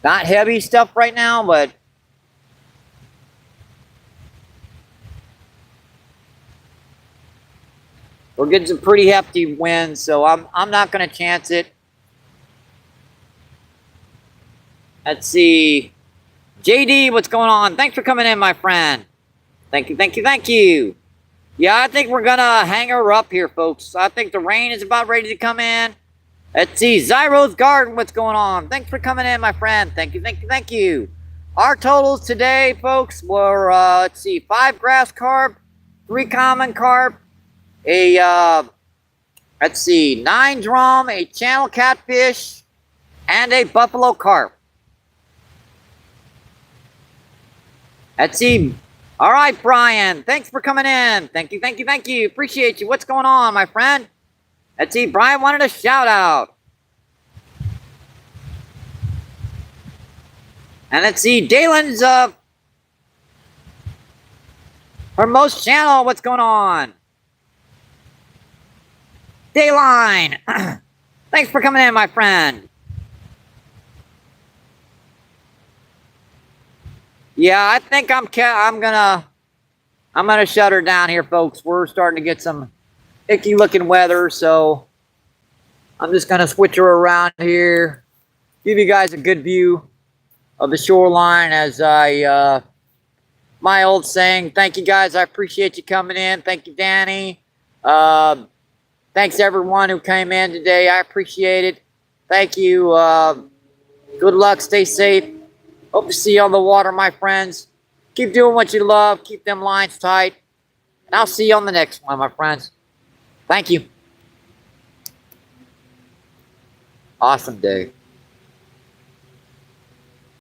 Not heavy stuff right now, but we're getting some pretty hefty winds, so I'm not going to chance it. Let's see. JD, what's going on? Thanks for coming in, my friend. Thank you. Yeah, I think we're going to hang her up here, folks. I think the rain is about ready to come in. Let's see. Zyro's Garden, what's going on? Thanks for coming in, my friend. Thank you. Our totals today, folks, were, let's see, 5 grass carp, 3 common carp, let's see, 9 drum, a channel catfish, and a buffalo carp. Let's see. All right, Brian. Thanks for coming in. Thank you. Appreciate you. What's going on, my friend? Let's see. Brian wanted a shout out. And let's see. Dalen's her most channel. What's going on? Dayline. Thanks for coming in, my friend. Yeah, I think I'm gonna shut her down here, folks. We're starting to get some icky looking weather, so I'm just gonna switch her around here, give you guys a good view of the shoreline as I my old saying. Thank you guys, I appreciate you coming in. Thank you, Danny. Thanks everyone who came in today. I appreciate it. Thank you. Good luck, stay safe. Hope to see you on the water, my friends. Keep doing what you love. Keep them lines tight. And I'll see you on the next one, my friends. Thank you. Awesome day.